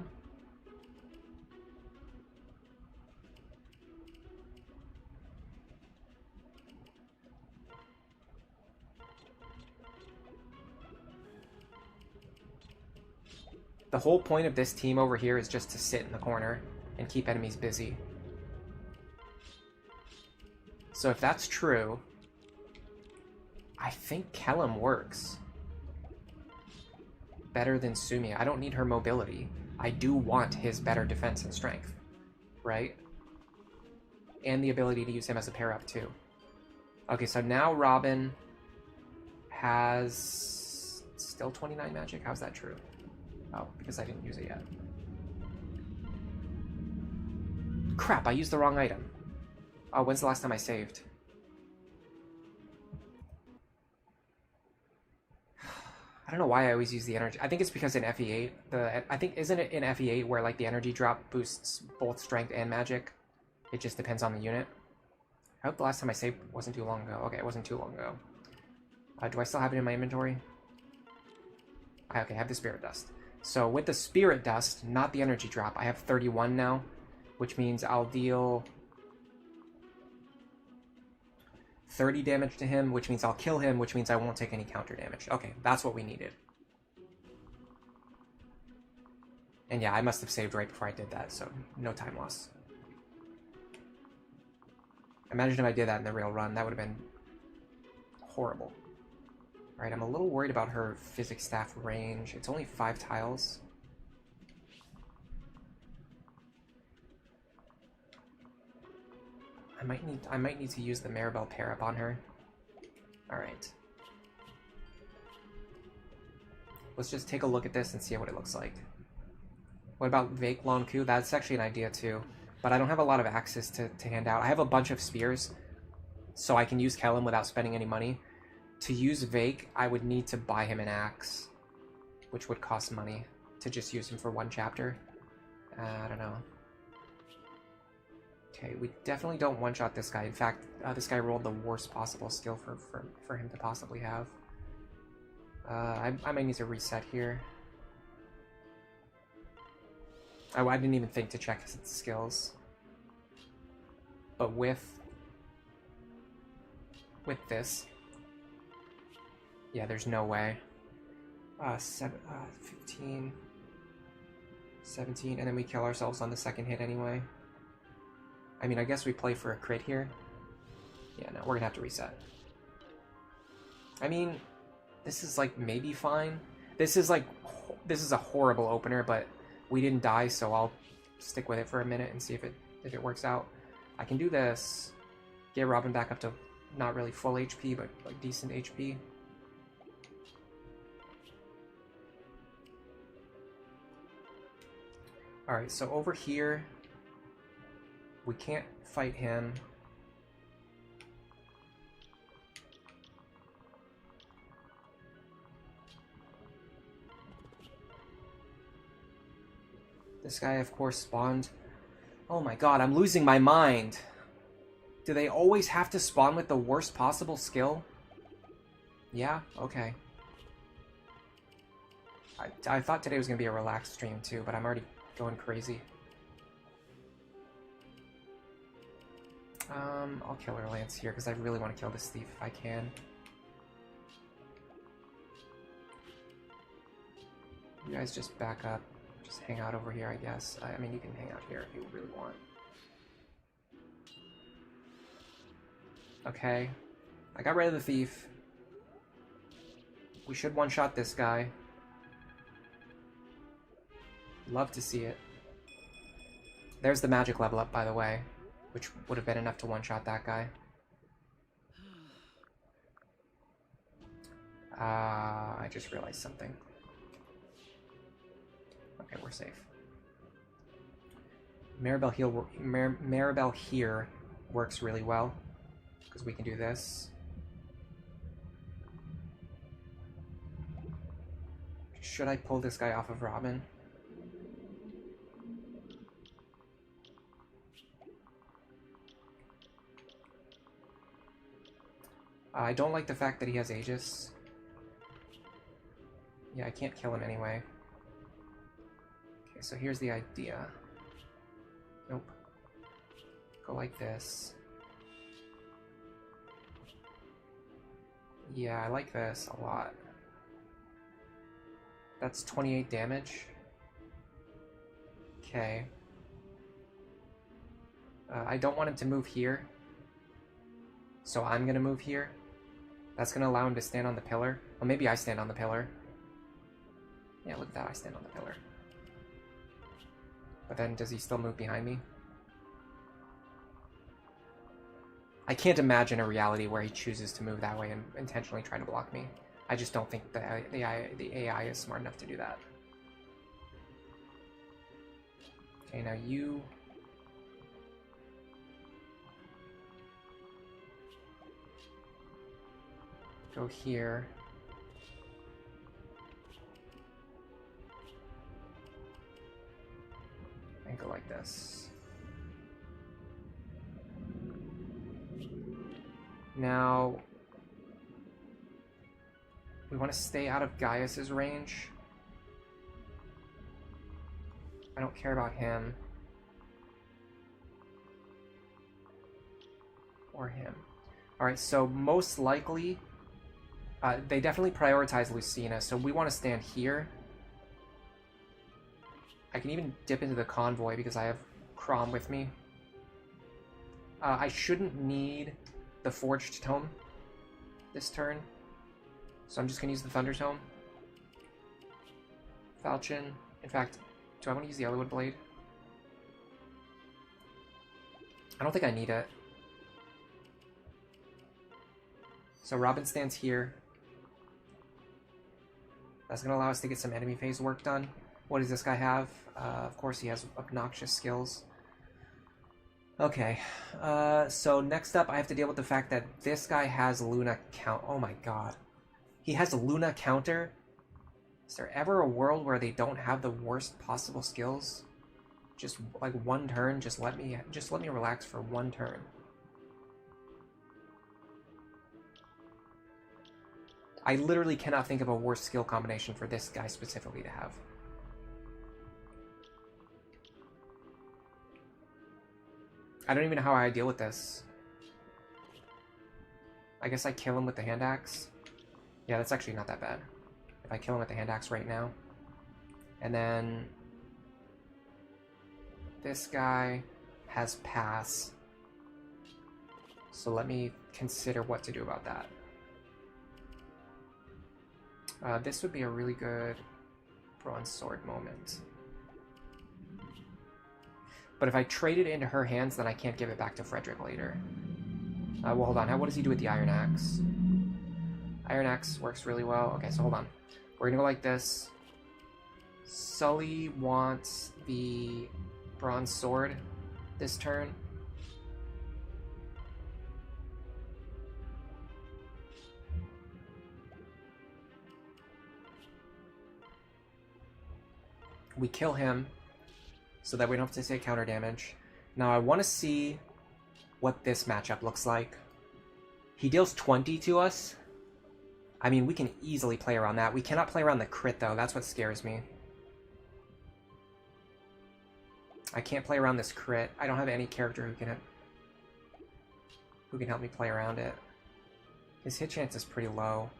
The whole point of this team over here is just to sit in the corner and keep enemies busy. So if that's true, I think Chrom works better than Sumi. I don't need her mobility. I do want his better defense and strength, right? And the ability to use him as a pair-up too. Okay, so now Robin has still 29 magic. How's that true? Oh, because I didn't use it yet. Crap, I used the wrong item. Oh, when's the last time I saved? I don't know why I always use the energy. I think it's because in FE8, I think, isn't it in FE8 where like the energy drop boosts both strength and magic? It just depends on the unit. I hope the last time I saved wasn't too long ago. Okay, it wasn't too long ago. Do I still have it in my inventory? Okay, I have the spirit dust. So with the spirit dust, not the energy drop, I have 31 now, which means I'll deal 30 damage to him, which means I'll kill him, which means I won't take any counter damage. Okay, that's what we needed. And yeah, I must have saved right before I did that, so no time loss. Imagine if I did that in the real run, that would have been horrible. Alright, I'm a little worried about her physics staff range. It's only 5 tiles. I might need to use the Maribel pair-up on her. Alright. Let's just take a look at this and see what it looks like. What about Vake Lonku? That's actually an idea too. But I don't have a lot of axes to hand out. I have a bunch of spears, so I can use Chrom without spending any money. To use Vake, I would need to buy him an axe, which would cost money to just use him for 1 chapter. I don't know. Okay, we definitely don't one-shot this guy. In fact, this guy rolled the worst possible skill for him to possibly have. I might need to reset here. I didn't even think to check his skills. But with this, yeah, there's no way. 15, 17, and then we kill ourselves on the second hit anyway. I mean, I guess we play for a crit here. Yeah, no, we're gonna have to reset. I mean, this is like maybe fine. This is a horrible opener, but we didn't die, so I'll stick with it for a minute and see if it works out. I can do this, get Robin back up to not really full HP, but like decent HP. Alright, so over here, we can't fight him. This guy, of course, spawned. Oh my god, I'm losing my mind. Do they always have to spawn with the worst possible skill? Yeah? Okay. I thought today was going to be a relaxed stream too, but I'm already going crazy. I'll kill her Lance here because I really want to kill this thief if I can. You guys just back up. Just hang out over here, I guess. I mean, you can hang out here if you really want. Okay. I got rid of the thief. We should one-shot this guy. Love to see it. There's the magic level up, by the way, which would have been enough to one-shot that guy. I just realized something. Okay, we're safe. Maribel here works really well, because we can do this. Should I pull this guy off of Robin? I don't like the fact that he has Aegis. Yeah, I can't kill him anyway. Okay, so here's the idea. Nope. Go like this. Yeah, I like this a lot. That's 28 damage. Okay. I don't want him to move here. So I'm gonna move here. That's gonna allow him to stand on the pillar. Well, maybe I stand on the pillar. Yeah, look at that, I stand on the pillar. But then, does he still move behind me? I can't imagine a reality where he chooses to move that way and intentionally try to block me. I just don't think the AI is smart enough to do that. Okay, now you... go here. And go like this. Now, we want to stay out of Gaius's range. I don't care about him. Or him. Alright, so most likely, they definitely prioritize Lucina, so we want to stand here. I can even dip into the convoy because I have Chrom with me. I shouldn't need the Forged Tome this turn, so I'm just going to use the Thunder Tome. Falchion. In fact, do I want to use the Eliwood Blade? I don't think I need it. So Robin stands here. That's going to allow us to get some enemy phase work done. What does this guy have? Of course he has obnoxious skills. Okay, so next up I have to deal with the fact that this guy has Luna count. Oh my god. He has a Luna counter? Is there ever a world where they don't have the worst possible skills? Just like one turn, just let me relax for one turn. I literally cannot think of a worse skill combination for this guy specifically to have. I don't even know how I deal with this. I guess I kill him with the hand axe. Yeah, that's actually not that bad. If I kill him with the hand axe right now. And then... this guy has pass. So let me consider what to do about that. This would be a really good bronze sword moment. But if I trade it into her hands, then I can't give it back to Frederick later. Well, hold on. What does he do with the Iron Axe? Iron Axe works really well. Okay, so hold on. We're gonna go like this. Sully wants the bronze sword this turn. We kill him. so that we don't have to take counter damage. Now I want to see what this matchup looks like. He deals 20 to us. I mean, we can easily play around that. We cannot play around the crit, though. That's what scares me. I can't play around this crit. I don't have any character who can help me play around it. His hit chance is pretty low.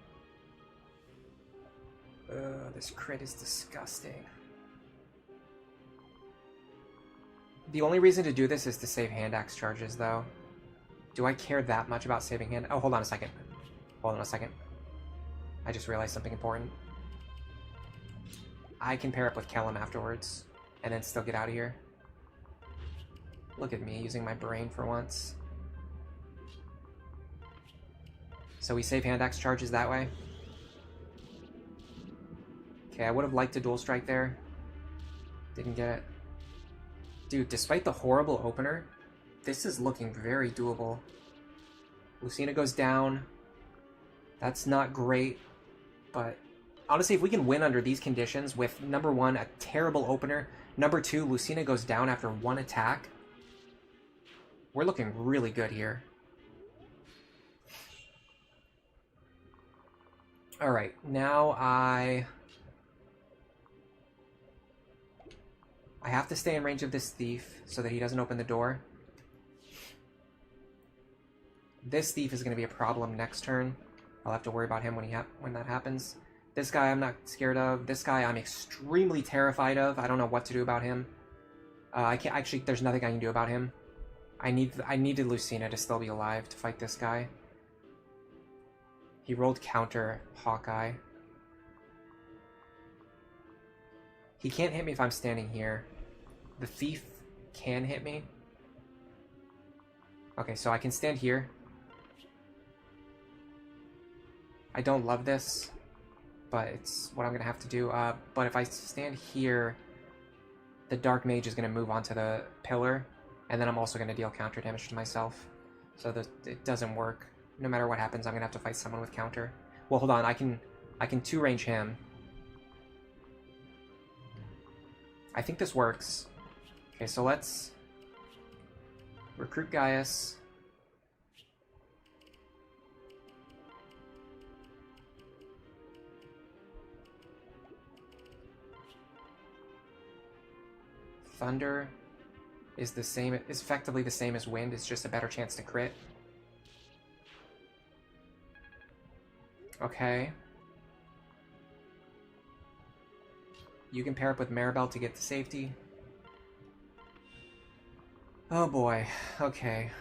This crit is disgusting. The only reason to do this is to save hand axe charges, though. Do I care that much about saving hand? Oh, hold on a second. Hold on a second. I just realized something important. I can pair up with Chrom afterwards, and then still get out of here. Look at me, using my brain for once. So we save hand axe charges that way. Okay, I would have liked to dual strike there. Didn't get it. Dude, despite the horrible opener, this is looking very doable. Lucina goes down. That's not great, but honestly, if we can win under these conditions with, number one, a terrible opener, number two, Lucina goes down after one attack, we're looking really good here. Alright, now I have to stay in range of this thief so that he doesn't open the door. This thief is going to be a problem next turn. I'll have to worry about him when that happens. This guy I'm not scared of. This guy I'm extremely terrified of. I don't know what to do about him. I can't actually. There's nothing I can do about him. I needed Lucina to still be alive to fight this guy. He rolled counter Hawkeye. He can't hit me if I'm standing here. The thief can hit me. Okay, so I can stand here. I don't love this, but it's what I'm going to have to do. But if I stand here, the Dark Mage is going to move onto the pillar, and then I'm also going to deal counter damage to myself. So it doesn't work. No matter what happens, I'm going to have to fight someone with counter. Well, hold on. I can 2-range him. I think this works. Okay, so let's recruit Gaius. Thunder is effectively the same as wind. It's just a better chance to crit. Okay. You can pair up with Maribel to get to safety. Oh boy. Okay.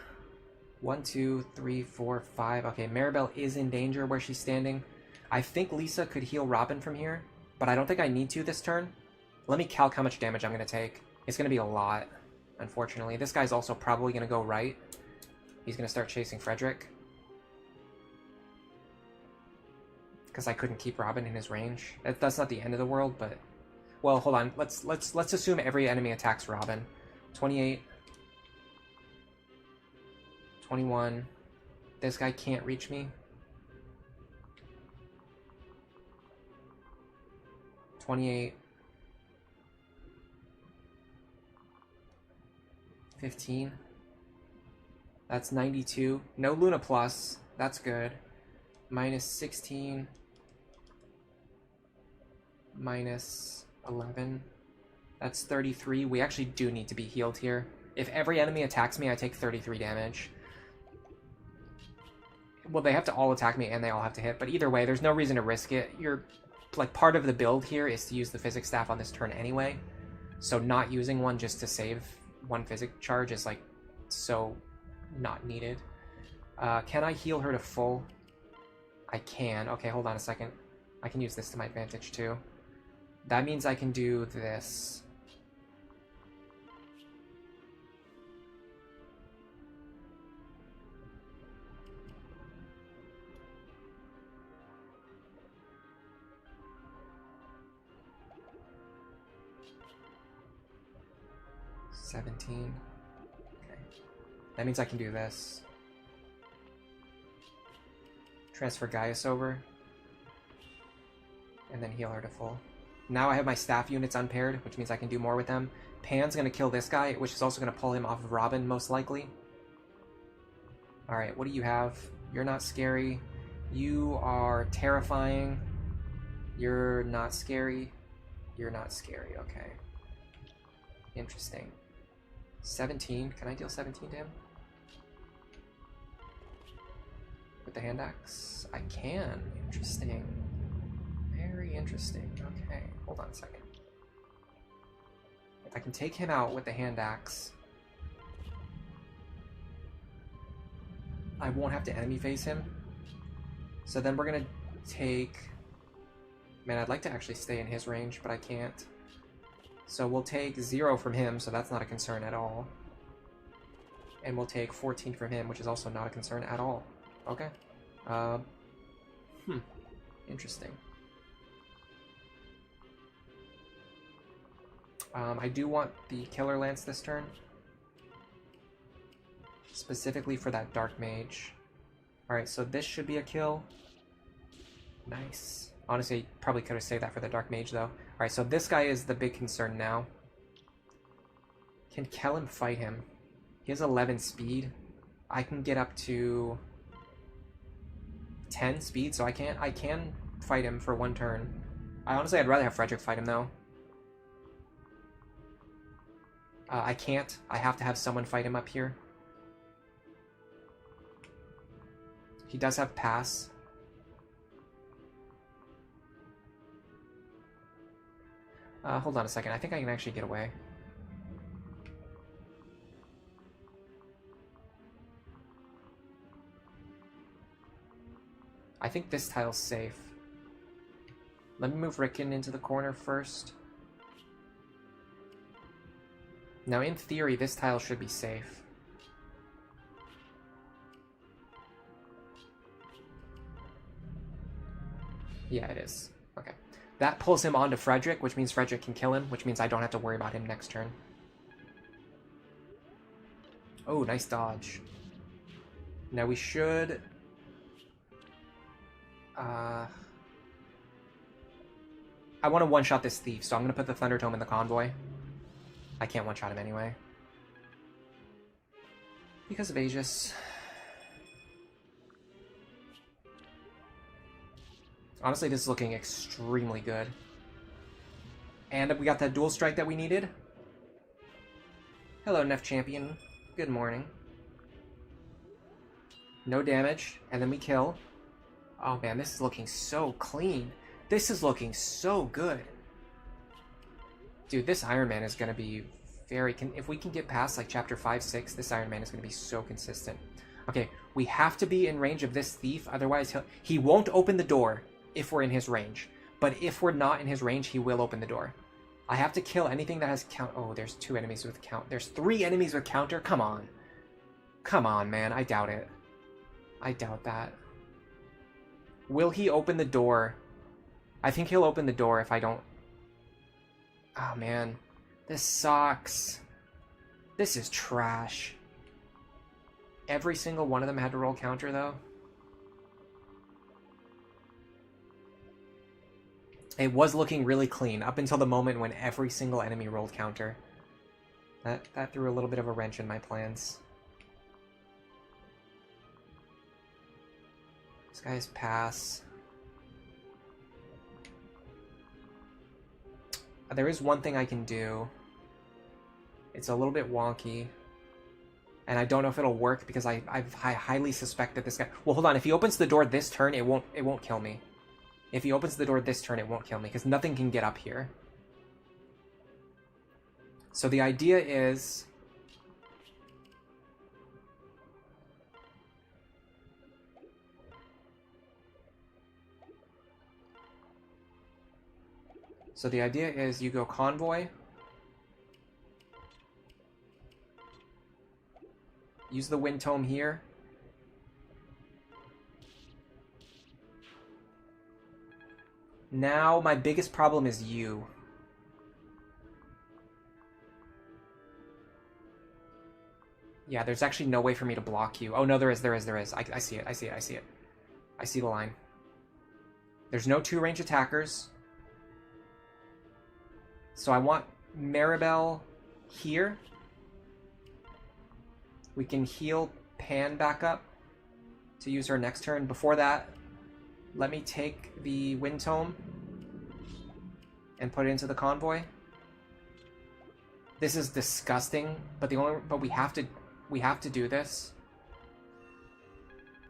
1, 2, 3, 4, 5. Okay, Maribel is in danger where she's standing. I think Lisa could heal Robin from here, but I don't think I need to this turn. Let me calc how much damage I'm going to take. It's going to be a lot, unfortunately. This guy's also probably going to go right. He's going to start chasing Frederick. Because I couldn't keep Robin in his range. That's not the end of the world, but... Well, hold on. Let's assume every enemy attacks Robin. 28. 21. This guy can't reach me. 28. 15. That's 92. No Luna Plus. That's good. Minus 16. Minus 11. That's 33. We actually do need to be healed here. If every enemy attacks me, I take 33 damage. Well, they have to all attack me and they all have to hit, but either way, there's no reason to risk it. Part of the build here is to use the physics staff on this turn anyway. So not using one just to save one physic charge is so not needed. Can I heal her to full? I can. Okay, hold on a second. I can use this to my advantage too. That means I can do this. Okay. That means I can do this. Transfer Gaius over. And then heal her to full. Now I have my staff units unpaired, which means I can do more with them. Pan's gonna kill this guy, which is also gonna pull him off of Robin, most likely. Alright, what do you have? You're not scary. You are terrifying. You're not scary. You're not scary, okay. Interesting. 17. Can I deal 17 to him? With the hand axe? I can. Interesting. Very interesting. Okay, hold on a second. If I can take him out with the hand axe, I won't have to enemy phase him. So then we're gonna take... Man, I'd like to actually stay in his range, but I can't. So we'll take 0 from him, so that's not a concern at all. And we'll take 14 from him, which is also not a concern at all. Okay. Interesting. I do want the Killer Lance this turn. Specifically for that Dark Mage. Alright, so this should be a kill. Nice. Honestly, probably could have saved that for the Dark Mage, though. Alright, so this guy is the big concern now. Can Kellum fight him? He has 11 speed. I can get up to 10 speed, so I can fight him for 1 turn. Honestly, I'd rather have Frederick fight him, though. I can't. I have to have someone fight him up here. He does have pass. Hold on a second. I think I can actually get away. I think this tile's safe. Let me move Rickon into the corner first. Now, in theory, this tile should be safe. Yeah, it is. Okay. That pulls him onto Frederick, which means Frederick can kill him, which means I don't have to worry about him next turn. Oh, nice dodge. Now we should... I want to one-shot this thief, so I'm going to put the Thunder Tome in the convoy. I can't one-shot him anyway. Because of Aegis. Honestly, this is looking extremely good. And we got that dual strike that we needed. Hello, Neff Champion. Good morning. No damage, and then we kill. Oh man, this is looking so clean. This is looking so good. Dude, this Iron Man is going to be very... If we can get past like chapter 5, 6, this Iron Man is going to be so consistent. Okay, we have to be in range of this thief, otherwise he won't open the door if we're in his range. But if we're not in his range, he will open the door. I have to kill anything that has count... Oh, there's 2 enemies with count... There's 3 enemies with counter? Come on. Come on, man. I doubt it. I doubt that. Will he open the door? I think he'll open the door if I don't... Oh, man. This sucks. This is trash. Every single one of them had to roll counter, though. It was looking really clean up until the moment when every single enemy rolled counter. That threw a little bit of a wrench in my plans. This guy's pass. There is one thing I can do. It's a little bit wonky. And I don't know if it'll work because I highly suspect that this guy... Well, hold on. If he opens the door this turn, it won't kill me. If he opens the door this turn, it won't kill me because nothing can get up here. So the idea is... So the idea is you go convoy. Use the wind tome here. Now my biggest problem is you. Yeah, there's actually no way for me to block you. Oh no, there is. I see it. I see it. I see the line. There's no 2 range attackers. So I want Maribel here. We can heal Pan back up to use her next turn. Before that, let me take the Wind Tome and put it into the convoy. This is disgusting, but we have to do this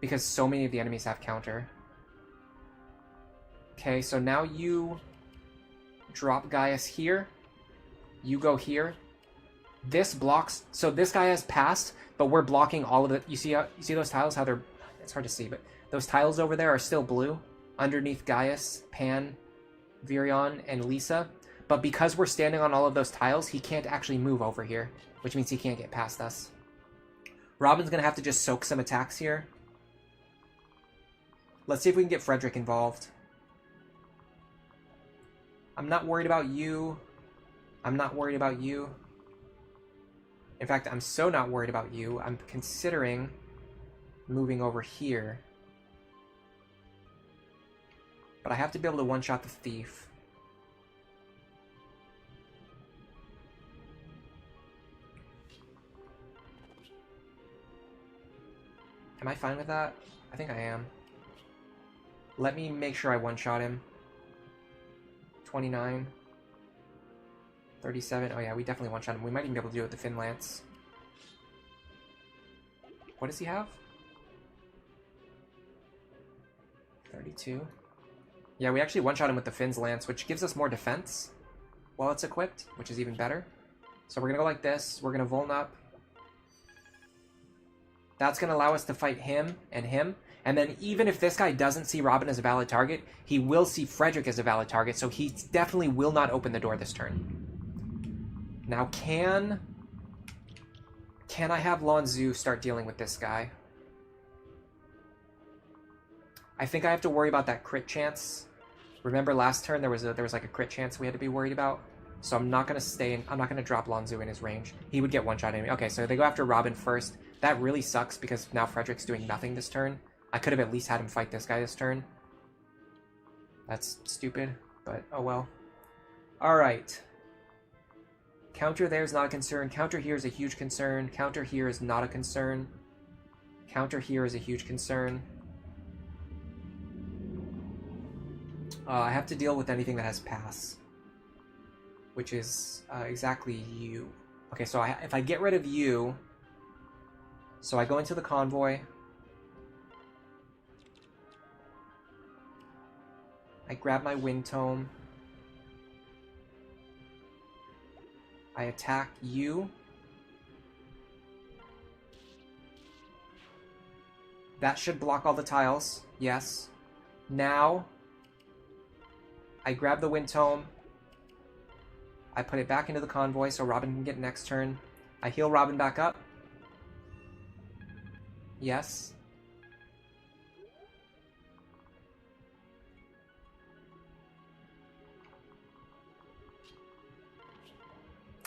because so many of the enemies have counter. Okay, so now you drop Gaius here. You go here. This blocks. So this guy has passed, but we're blocking all of it. You see those tiles? How they're. It's hard to see, but those tiles over there are still blue underneath Gaius, Pan, Virion, and Lisa. But because we're standing on all of those tiles, he can't actually move over here, which means he can't get past us. Robin's gonna have to just soak some attacks here. Let's see if we can get Frederick involved. I'm not worried about you. I'm not worried about you. In fact, I'm so not worried about you, I'm considering moving over here. But I have to be able to one-shot the thief. Am I fine with that? I think I am. Let me make sure I one-shot him. 29. 37. Oh yeah, we definitely one-shot him. We might even be able to do it with the Fin Lance. What does he have? 32. Yeah, we actually one-shot him with the Fin's Lance, which gives us more defense while it's equipped, which is even better. So we're going to go like this. We're going to Vuln up. That's going to allow us to fight him. And then even if this guy doesn't see Robin as a valid target, he will see Frederick as a valid target, so he definitely will not open the door this turn. Now, can I have Lanzu start dealing with this guy? I think I have to worry about that crit chance. Remember last turn there was like a crit chance we had to be worried about? So I'm not going to I'm not going to drop Lanzu in his range. He would get one-shot enemy. Okay, so they go after Robin first. That really sucks because now Frederick's doing nothing this turn. I could have at least had him fight this guy this turn. That's stupid, but oh well. Alright. Counter there is not a concern. Counter here is a huge concern. Counter here is not a concern. Counter here is a huge concern. I have to deal with anything that has pass. Which is exactly you. Okay, so if I get rid of you... So I go into the convoy. I grab my Wind Tome. I attack you. That should block all the tiles. Yes. Now, I grab the Wind Tome. I put it back into the convoy so Robin can get next turn. I heal Robin back up. Yes.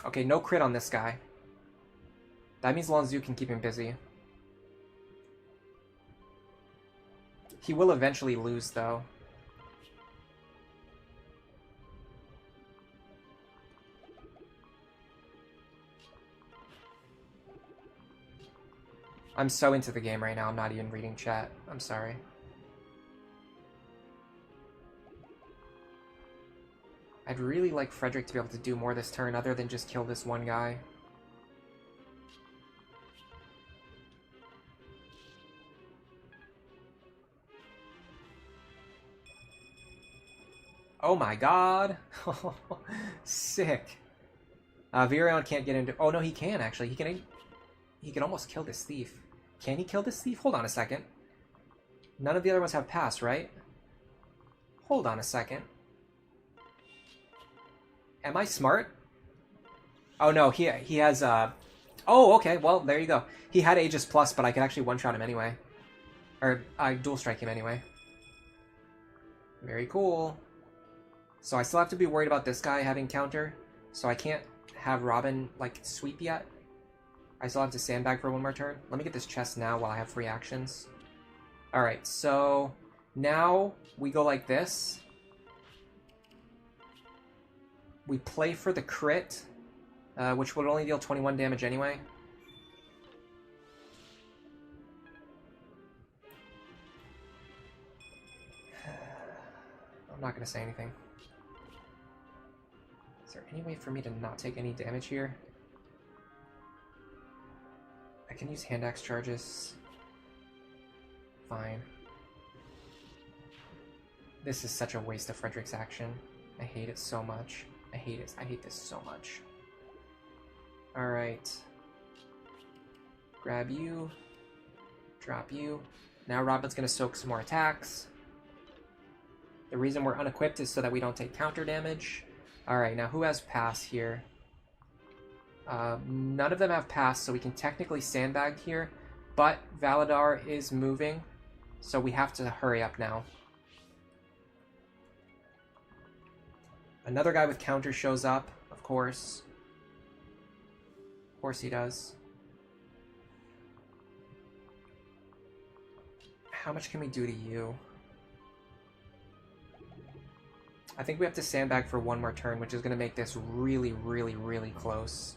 Okay, no crit on this guy. That means Lanzu can keep him busy. He will eventually lose, though. I'm so into the game right now, I'm not even reading chat. I'm sorry. I'd really like Frederick to be able to do more this turn other than just kill this one guy. Oh my god! Sick. Virion can't get into... Oh no, he can actually. He can almost kill this thief. Can he kill this thief? Hold on a second. None of the other ones have pass, right? Hold on a second. Am I smart? Oh no, he has Oh, okay, well, there you go. He had Aegis Plus, but I could actually one-shot him anyway. Or, I dual strike him anyway. Very cool. So I still have to be worried about this guy having counter. So I can't have Robin, like, sweep yet. I still have to sandbag for one more turn. Let me get this chest now while I have free actions. Alright, so now we go like this. We play for the crit. which would only deal 21 damage anyway. I'm not going to say anything. Is there any way for me to not take any damage here? I can use hand axe charges. Fine. This is such a waste of Frederick's action. I hate it so much. I hate it. I hate this so much. Alright. Grab you. Drop you. Now Robin's going to soak some more attacks. The reason we're unequipped is so that we don't take counter damage. Alright, now who has pass here? None of them have pass, so we can technically sandbag here. But Valadar is moving, so we have to hurry up now. Another guy with counter shows up, of course. Of course he does. How much can we do to you? I think we have to sandbag for one more turn, which is going to make this really, really, really close.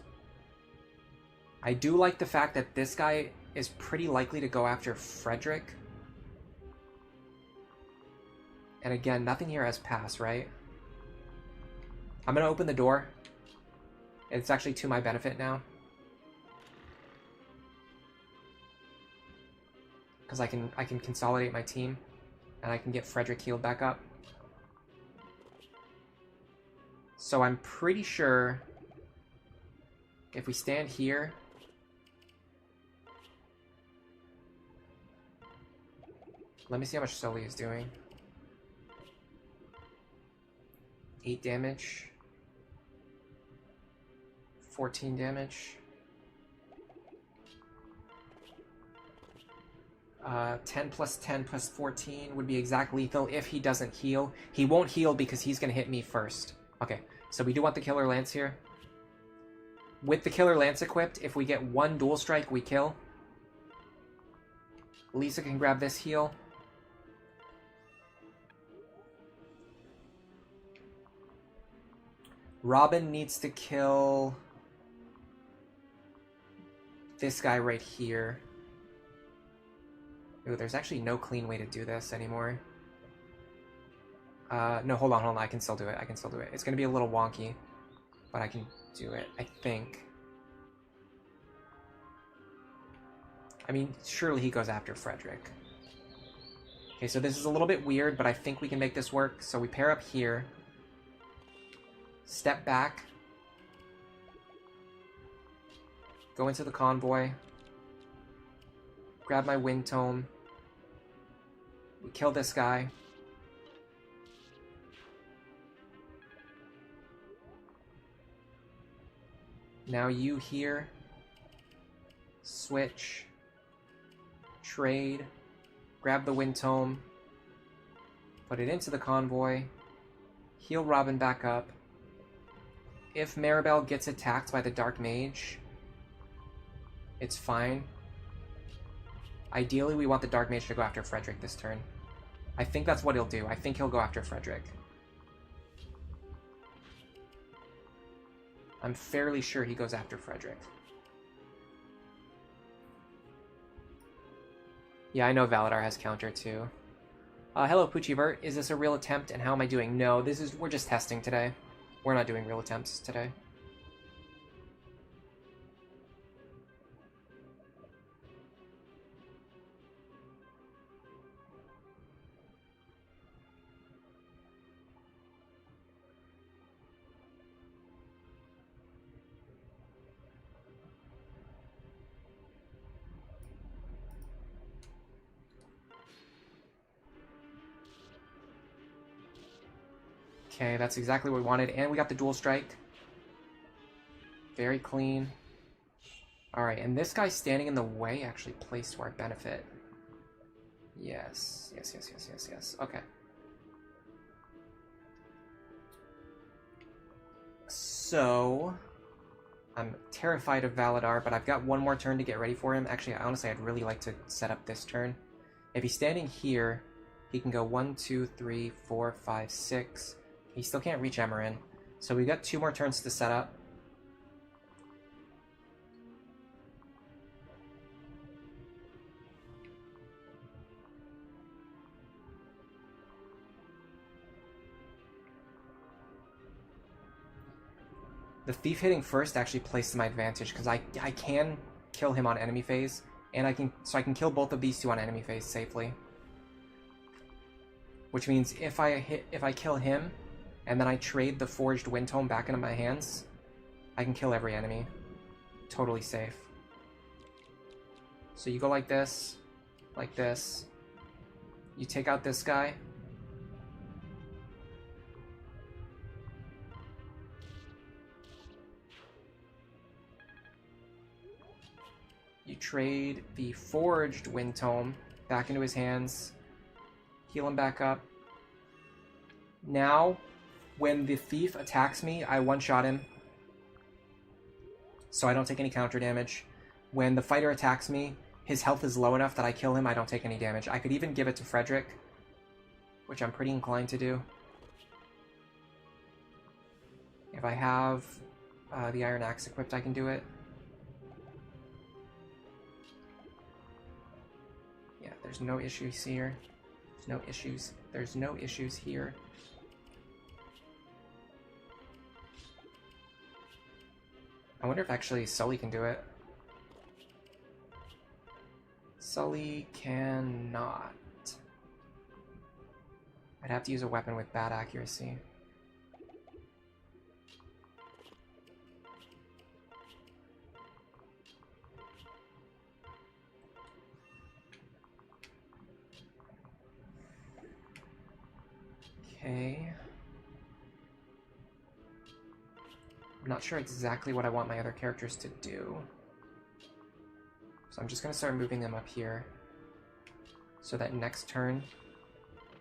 I do like the fact that this guy is pretty likely to go after Frederick. And again, nothing here has pass, right? I'm going to open the door. It's actually to my benefit now. Because I can consolidate my team. And I can get Frederick healed back up. So I'm pretty sure if we stand here, let me see how much Sully is doing. 8 damage. 14 damage. 10 plus 10 plus 14 would be exact lethal if he doesn't heal. He won't heal because he's going to hit me first. Okay, so we do want the Killer Lance here. With the Killer Lance equipped, if we get one dual strike, we kill. Lisa can grab this heal. Robin needs to kill this guy right here. Ooh, there's actually no clean way to do this anymore. No, hold on, I can still do it. It's going to be a little wonky, but I can do it, I think. I mean, surely he goes after Frederick. Okay, so this is a little bit weird, but I think we can make this work. So we pair up here. Step back. Go into the convoy. Grab my wind tome. We kill this guy. Now you here. Switch. Trade. Grab the wind tome. Put it into the convoy. Heal Robin back up. If Maribel gets attacked by the Dark Mage, it's fine. Ideally, we want the Dark Mage to go after Frederick this turn. I think that's what he'll do. I think he'll go after Frederick. I'm fairly sure he goes after Frederick. Yeah, I know Valadar has counter too. Hello, Poochievert. Is this a real attempt and how am I doing? No, we're just testing today. We're not doing real attempts today. Okay, that's exactly what we wanted. And we got the dual strike. Very clean. Alright, and this guy standing in the way actually plays to our benefit. Yes. Yes. Okay. So, I'm terrified of Valadar, but I've got one more turn to get ready for him. Actually, honestly, I'd really like to set up this turn. If he's standing here, he can go 1, 2, 3, 4, 5, 6... He still can't reach Emerin. So we've got 2 more turns to set up. The Thief hitting first actually plays to my advantage because I can kill him on enemy phase, and I can kill both of these two on enemy phase safely. Which means if I kill him, and then I trade the Forged Wind Tome back into my hands, I can kill every enemy. Totally safe. So you go like this, like this. You take out this guy. You trade the Forged Wind Tome back into his hands. Heal him back up. Now, when the Thief attacks me, I one-shot him, so I don't take any counter damage. When the Fighter attacks me, his health is low enough that I kill him, I don't take any damage. I could even give it to Frederick, which I'm pretty inclined to do. If I have the Iron Axe equipped, I can do it. Yeah, there's no issues here. There's no issues. There's no issues here. I wonder if actually Sully can do it. Sully cannot. I'd have to use a weapon with bad accuracy. Okay. I'm not sure exactly what I want my other characters to do. So I'm just going to start moving them up here. So that next turn,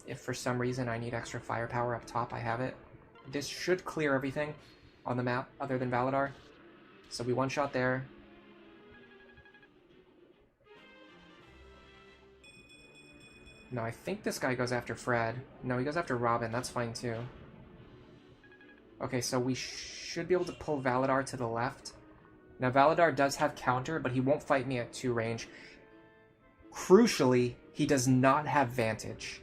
if for some reason I need extra firepower up top, I have it. This should clear everything on the map other than Valadar. So we one-shot there. No, I think this guy goes after Fred. No, he goes after Robin. That's fine too. Okay, so we should be able to pull Valadar to the left. Now, Valadar does have counter, but he won't fight me at 2 range. Crucially, he does not have Vantage.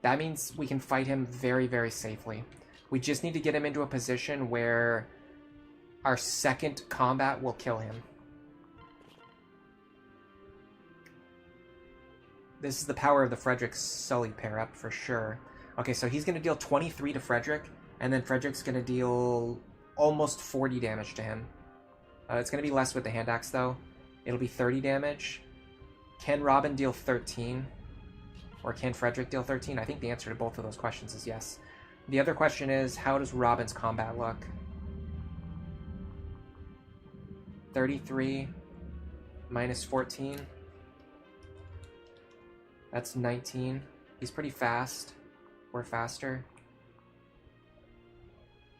That means we can fight him very, very safely. We just need to get him into a position where our second combat will kill him. This is the power of the Frederick-Sully pair-up, for sure. Okay, so he's going to deal 23 to Frederick, and then Frederick's going to deal almost 40 damage to him. It's going to be less with the hand axe, though. It'll be 30 damage. Can Robin deal 13? Or can Frederick deal 13? I think the answer to both of those questions is yes. The other question is, how does Robin's combat look? 33 minus 14. That's 19. He's pretty fast. We're faster.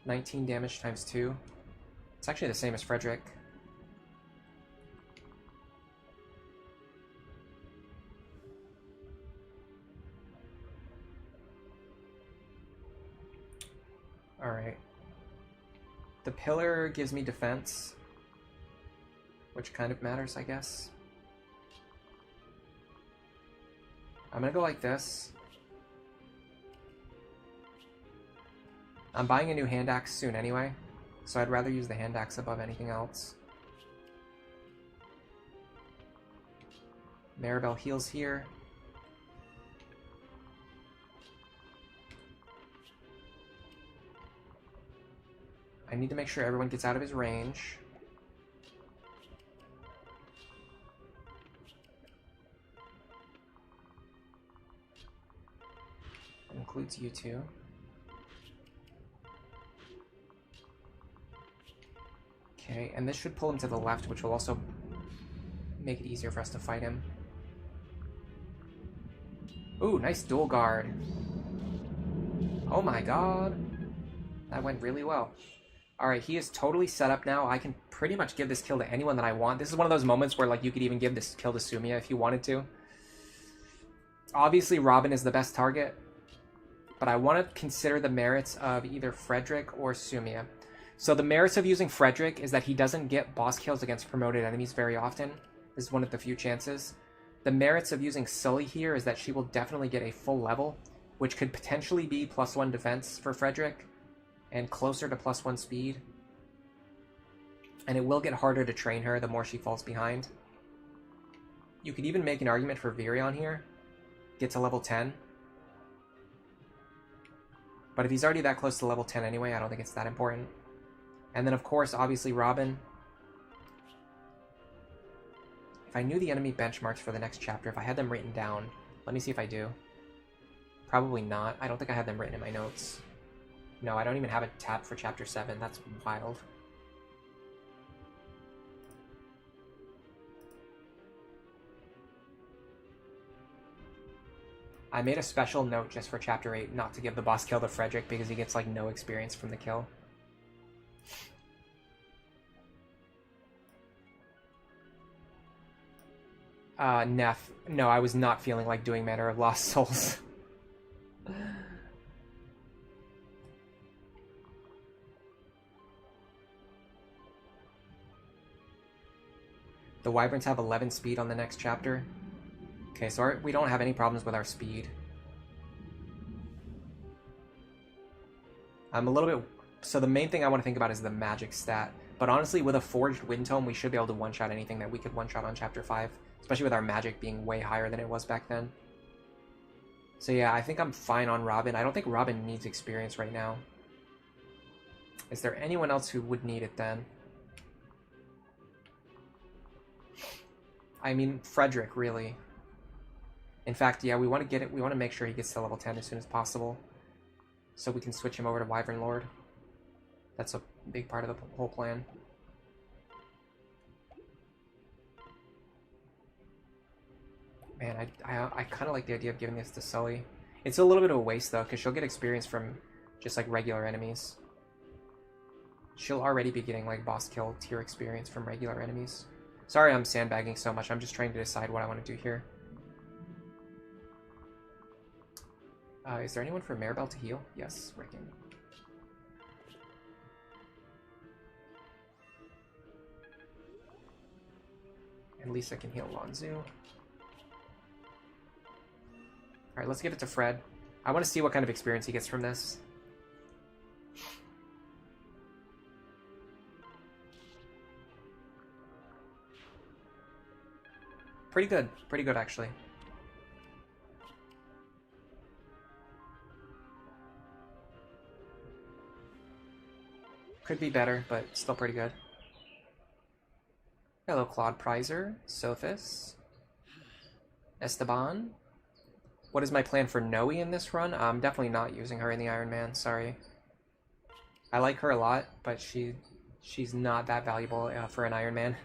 19 damage times 2. It's actually the same as Frederick. Alright. The pillar gives me defense, which kind of matters, I guess. I'm gonna go like this. I'm buying a new hand axe soon anyway, so I'd rather use the hand axe above anything else. Maribel heals here. I need to make sure everyone gets out of his range. That includes you two. Okay, and this should pull him to the left, which will also make it easier for us to fight him. Ooh, nice dual guard. Oh my god. That went really well. Alright, he is totally set up now. I can pretty much give this kill to anyone that I want. This is one of those moments where like you could even give this kill to Sumia if you wanted to. Obviously, Robin is the best target, but I want to consider the merits of either Frederick or Sumia. So the merits of using Frederick is that he doesn't get boss kills against promoted enemies very often. This is one of the few chances. The merits of using Sully here is that she will definitely get a full level, which could potentially be +1 defense for Frederick, and closer to +1 speed. And it will get harder to train her the more she falls behind. You could even make an argument for Virion here. Get to level 10. But if he's already that close to level 10 anyway, I don't think it's that important. And then, of course, obviously Robin. If I knew the enemy benchmarks for the next chapter, if I had them written down... Let me see if I do. Probably not. I don't think I had them written in my notes. No, I don't even have a tab for Chapter 7. That's wild. I made a special note just for Chapter 8 not to give the boss kill to Frederick because he gets, like, no experience from the kill. Neff. No, I was not feeling like doing Manor of Lost Souls. The Wyverns have 11 speed on the next chapter. Okay, so we don't have any problems with our speed. I'm a little bit... So the main thing I want to think about is the magic stat. But honestly, with a Forged Wind Tome, we should be able to one-shot anything that we could one-shot on Chapter 5. Especially with our magic being way higher than it was back then. So yeah, I think I'm fine on Robin. I don't think Robin needs experience right now. Is there anyone else who would need it then? I mean, Frederick, really. In fact, yeah, we want to get it. We want to make sure he gets to level 10 as soon as possible. So we can switch him over to Wyvern Lord. That's a big part of the whole plan. Man, I kind of like the idea of giving this to Sully. It's a little bit of a waste, though, because she'll get experience from just, like, regular enemies. She'll already be getting, like, boss kill tier experience from regular enemies. Sorry I'm sandbagging so much. I'm just trying to decide what I want to do here. Is there anyone for Maribel to heal? Yes, Rickon. And Lisa can heal Lonzu. Alright, let's give it to Fred. I want to see what kind of experience he gets from this. Pretty good actually. Could be better, but still pretty good. Hello, Claude Prizer, Sophis, Esteban. What is my plan for Noe in this run? I'm definitely not using her in the Ironman, sorry. I like her a lot, but she's not that valuable for an Ironman.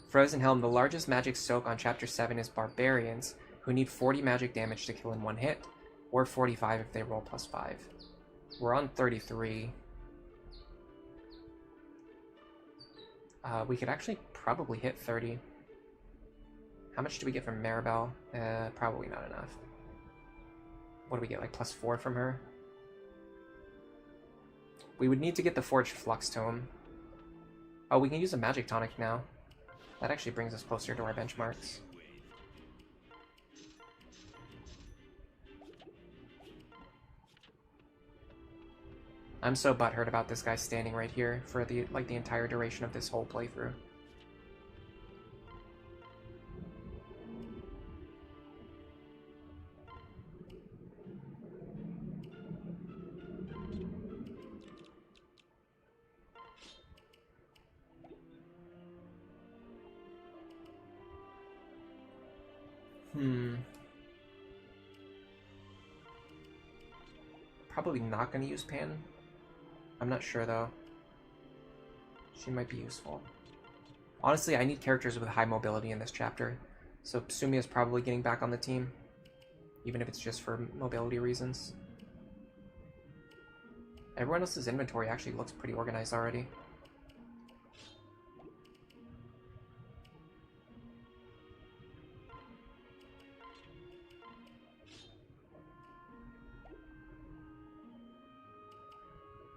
Frozen Helm, the largest magic soak on Chapter 7 is Barbarians, who need 40 magic damage to kill in one hit, or 45 if they roll +5. We're on 33. We could actually probably hit 30. How much do we get from Maribel? Probably not enough. What do we get, like +4 from her? We would need to get the Forged Flux Tome. Oh, we can use a Magic Tonic now. That actually brings us closer to our benchmarks. I'm so butthurt about this guy standing right here for the entire duration of this whole playthrough. Probably not going to use Pan. I'm not sure, though. She might be useful. Honestly, I need characters with high mobility in this chapter, so Sumia's probably getting back on the team, even if it's just for mobility reasons. Everyone else's inventory actually looks pretty organized already.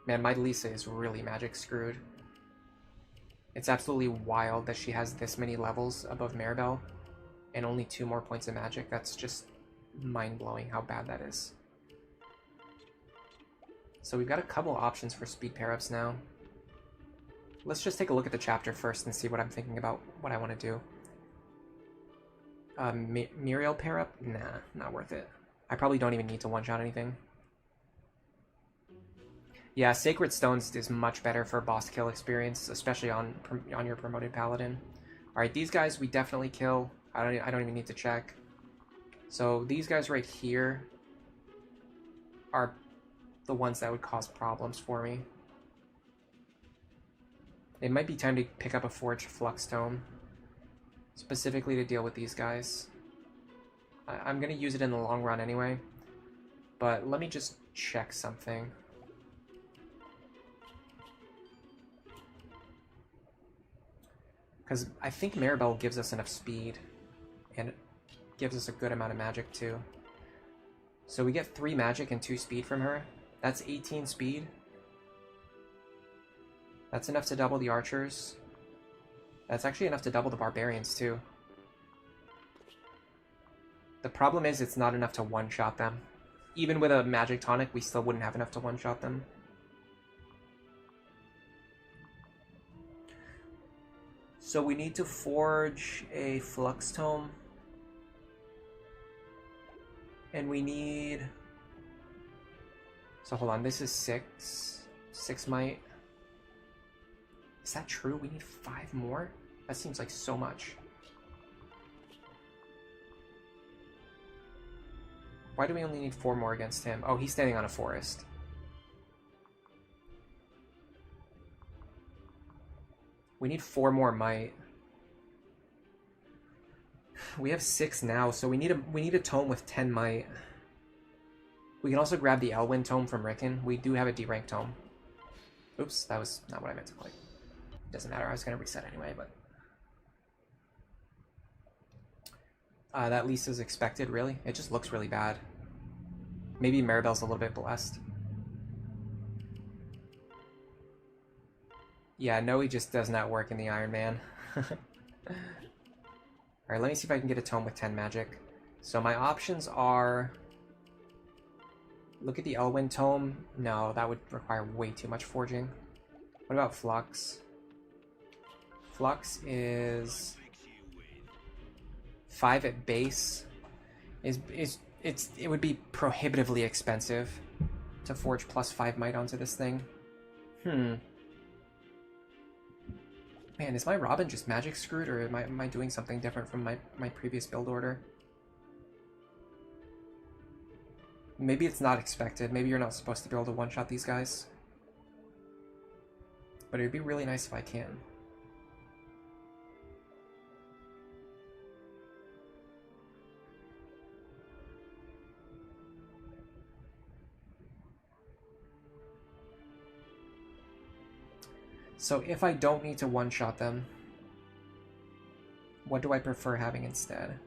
Man, my Lisa is really magic screwed. It's absolutely wild that she has this many levels above Maribel and only 2 more points of magic. That's just mind-blowing how bad that is. So we've got a couple options for speed pair-ups now. Let's just take a look at the chapter first and see what I'm thinking about what I want to do. Muriel pair up? Nah, not worth it. I probably don't even need to one-shot anything. Yeah, Sacred Stones is much better for boss kill experience, especially on your promoted paladin. All right, these guys we definitely kill. I don't even need to check. So these guys right here are the ones that would cause problems for me. It might be time to pick up a Forged Flux Tome, specifically to deal with these guys. I'm going to use it in the long run anyway, but let me just check something. Because I think Maribel gives us enough speed, and it gives us a good amount of magic too. So we get 3 magic and 2 speed from her. That's 18 speed. That's enough to double the archers. That's actually enough to double the barbarians too. The problem is it's not enough to one-shot them. Even with a magic tonic, we still wouldn't have enough to one-shot them. So we need to forge a Flux Tome. And we need... So hold on, this is 6. 6 might. Is that true? We need 5 more? That seems like so much. Why do we only need 4 more against him? Oh, he's standing on a forest. We need 4 more might. We have 6 now, so we need a tome with 10 might. We can also grab the Elwyn tome from Rickon. We do have a D-rank tome. Oops, that was not what I meant to click. Doesn't matter, I was going to reset anyway, but... that least is expected, really? It just looks really bad. Maybe Maribel's a little bit blessed. Yeah, no, he just does not work in the Ironman. Alright, let me see if I can get a tome with 10 magic. So my options are... Look at the Elwyn tome. No, that would require way too much forging. What about Flux? Flux is 5 at base. It would be prohibitively expensive to forge plus 5 might onto this thing. Man, is my Robin just magic screwed, or am I doing something different from my previous build order? Maybe it's not expected. Maybe you're not supposed to be able to one-shot these guys. But it would be really nice if I can. So if I don't need to one-shot them, what do I prefer having instead?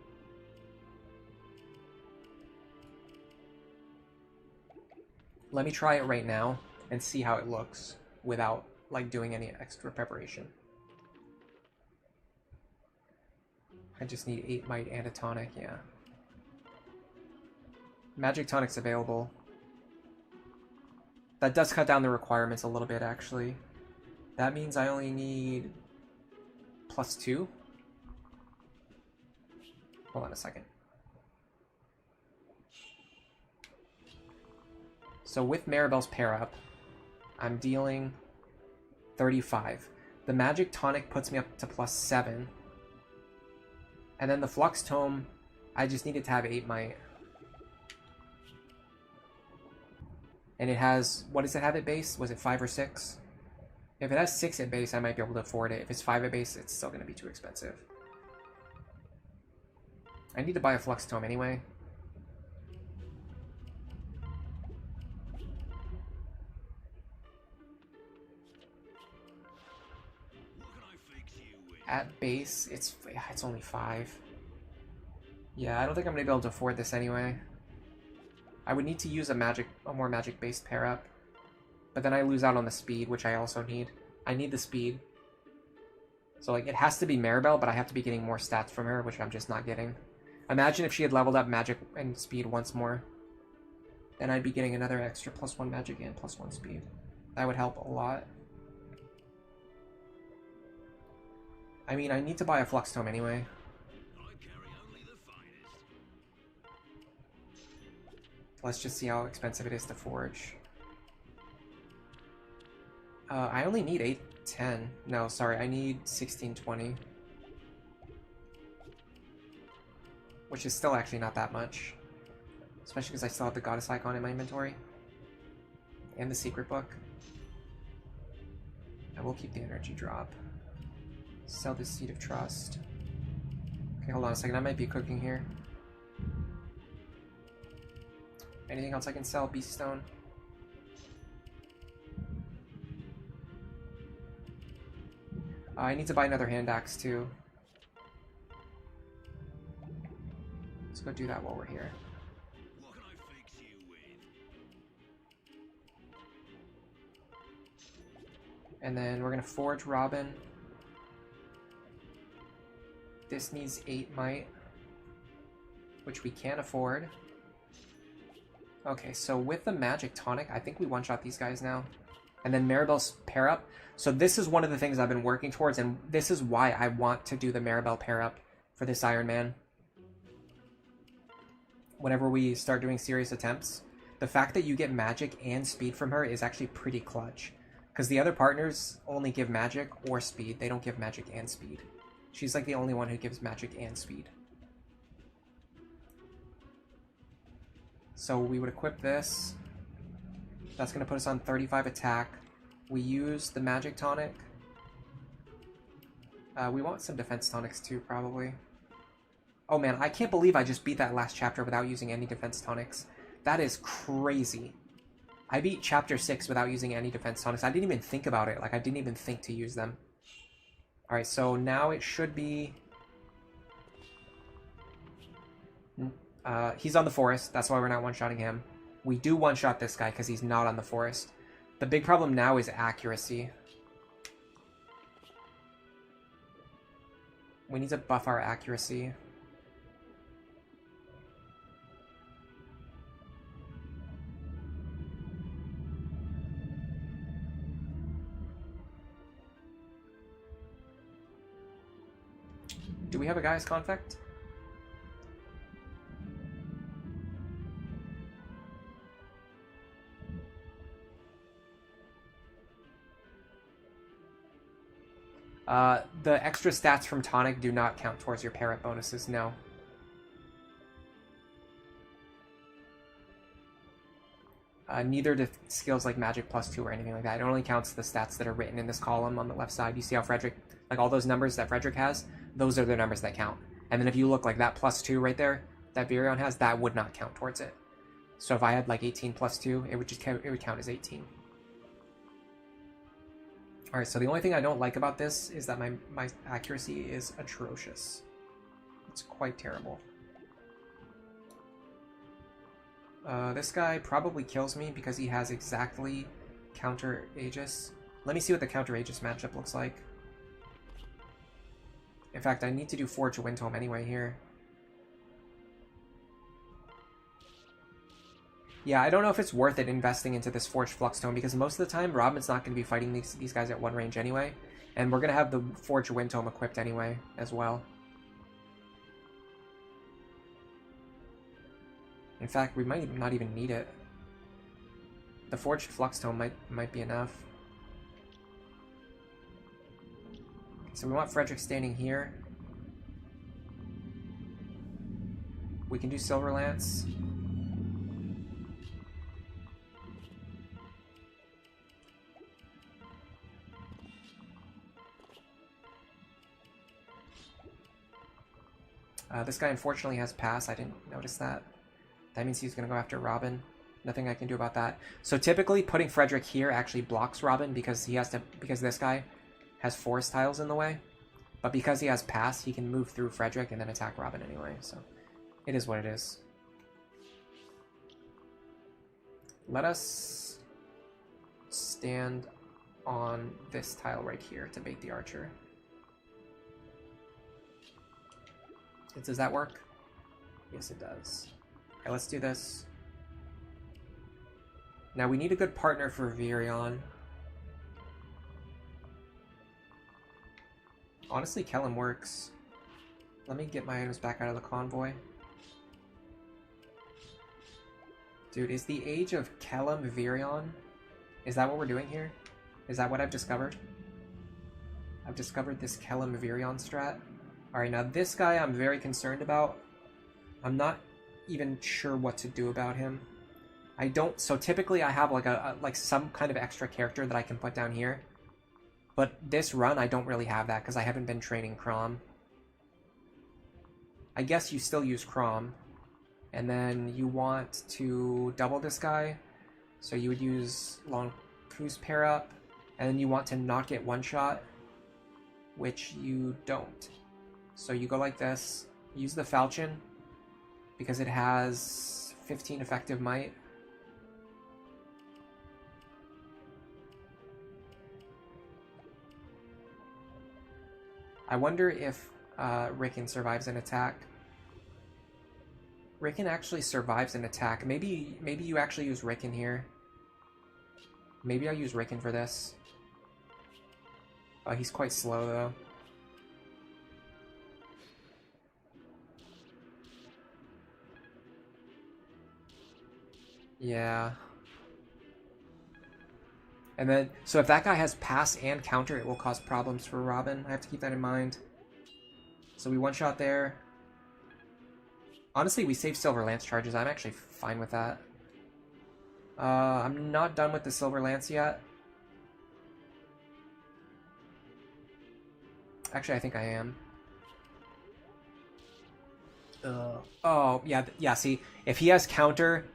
Let me try it right now and see how it looks without like doing any extra preparation. I just need 8 might and a tonic, yeah. Magic tonic's available. That does cut down the requirements a little bit, actually. That means I only need +2. Hold on a second. So with Maribel's pair up, I'm dealing 35. The magic tonic puts me up to +7. And then the Flux Tome, I just needed to have 8 might. And it has, what does it have at base? Was it 5 or 6? If it has 6 at base, I might be able to afford it. If it's 5 at base, it's still going to be too expensive. I need to buy a Flux Tome anyway. At base, it's only 5. Yeah, I don't think I'm going to be able to afford this anyway. I would need to use a more magic-based pair-up. But then I lose out on the speed, which I also need. I need the speed. So, like, it has to be Maribel, but I have to be getting more stats from her, which I'm just not getting. Imagine if she had leveled up magic and speed once more. Then I'd be getting another extra +1 magic and +1 speed. That would help a lot. I mean, I need to buy a Flux Tome anyway. I carry only the finest. Let's just see how expensive it is to forge. I only need 810. No, sorry, I need 1620. Which is still actually not that much. Especially because I still have the Goddess icon in my inventory. And the secret book. I will keep the energy drop. Sell the Seed of Trust. Okay, hold on a second. I might be cooking here. Anything else I can sell? Beast Stone. I need to buy another hand axe too. Let's go do that while we're here. What can I fix you with? And then we're gonna forge Robin. This needs 8 might, which we can't afford. Okay, so with the magic tonic, I think we one-shot these guys now. And then Maribel's pair up. So this is one of the things I've been working towards, and this is why I want to do the Maribel pair up for this Iron Man. Whenever we start doing serious attempts, the fact that you get magic and speed from her is actually pretty clutch. Because the other partners only give magic or speed. They don't give magic and speed. She's like the only one who gives magic and speed. So we would equip this. That's going to put us on 35 attack. We use the magic tonic. We want some defense tonics too, probably. Oh man, I can't believe I just beat that last chapter without using any defense tonics. That is crazy. I beat chapter 6 without using any defense tonics. I didn't even think about it. Like, I didn't even think to use them. Alright, so now it should be... he's on the forest. That's why we're not one-shotting him. We do one-shot this guy because he's not on the forest. The big problem now is accuracy. We need to buff our accuracy. Do we have a guy's conflict? The extra stats from Tonic do not count towards your parent bonuses, no. Neither do skills like Magic +2 or anything like that. It only counts the stats that are written in this column on the left side. You see how Frederick, like all those numbers that Frederick has, those are the numbers that count. And then if you look like that +2 right there, that Virion has, that would not count towards it. So if I had like 18 +2, it would just count, it would count as 18. Alright, so the only thing I don't like about this is that my accuracy is atrocious. It's quite terrible. This guy probably kills me because he has exactly counter Aegis. Let me see what the counter Aegis matchup looks like. In fact, I need to do Forge a Windtome anyway here. Yeah, I don't know if it's worth it investing into this Forged Flux Tome because most of the time Robin's not going to be fighting these guys at one range anyway. And we're going to have the Forged Wind Tome equipped anyway as well. In fact, we might not even need it. The Forged Flux Tome might be enough. So we want Frederick standing here. We can do Silver Lance. This guy unfortunately has pass. I didn't notice that. That means he's going to go after Robin. Nothing I can do about that. So typically putting Frederick here actually blocks Robin because he has to, because this guy has forest tiles in the way. But because he has pass, he can move through Frederick and then attack Robin anyway. So it is what it is. Let us stand on this tile right here to bait the archer. Does that work? Yes, it does. Okay, let's do this. Now we need a good partner for Virion. Honestly, Kellum works. Let me get my items back out of the convoy. Dude, is the age of Kellum Virion? Is that what we're doing here? Is that what I've discovered? I've discovered this Kellum Virion strat. Alright, now this guy I'm very concerned about. I'm not even sure what to do about him. I don't... So typically I have like some kind of extra character that I can put down here. But this run I don't really have that because I haven't been training Chrom. I guess you still use Chrom. And then you want to double this guy. So you would use Long Cruise pair up. And then you want to not get one shot, which you don't. So you go like this. Use the Falchion because it has 15 effective might. I wonder if Rickon survives an attack. Rickon actually survives an attack. Maybe you actually use Rickon here. Maybe I'll use Rickon for this. He's quite slow though. Yeah. And then, so if that guy has pass and counter, it will cause problems for Robin. I have to keep that in mind. So we one-shot there. Honestly, we save Silver Lance charges. I'm actually fine with that. I'm not done with the Silver Lance yet. Actually, I think I am. Oh, yeah, see, if he has counter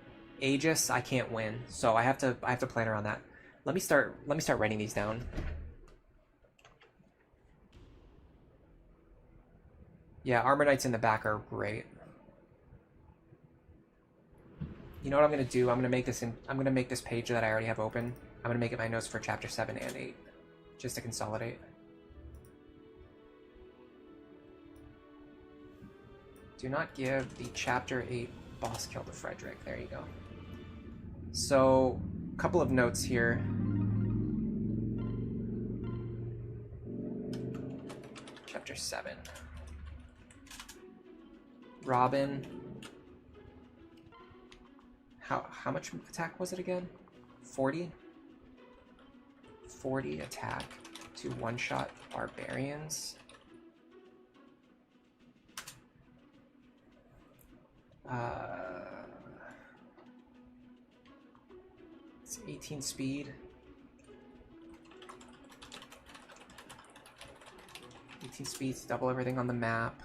Aegis, I can't win. So I have to plan around that. Let me start writing these down. Yeah, Armor Knights in the back are great. You know what I'm gonna do? I'm gonna make this page that I already have open. I'm gonna make it my notes for chapter 7 and 8. Just to consolidate. Do not give the chapter 8 boss kill to Frederick. There you go. So, a couple of notes here. Chapter 7. Robin. How much attack was it again? 40? 40 attack to one-shot barbarians. It's 18 speed. 18 speed to double everything on the map.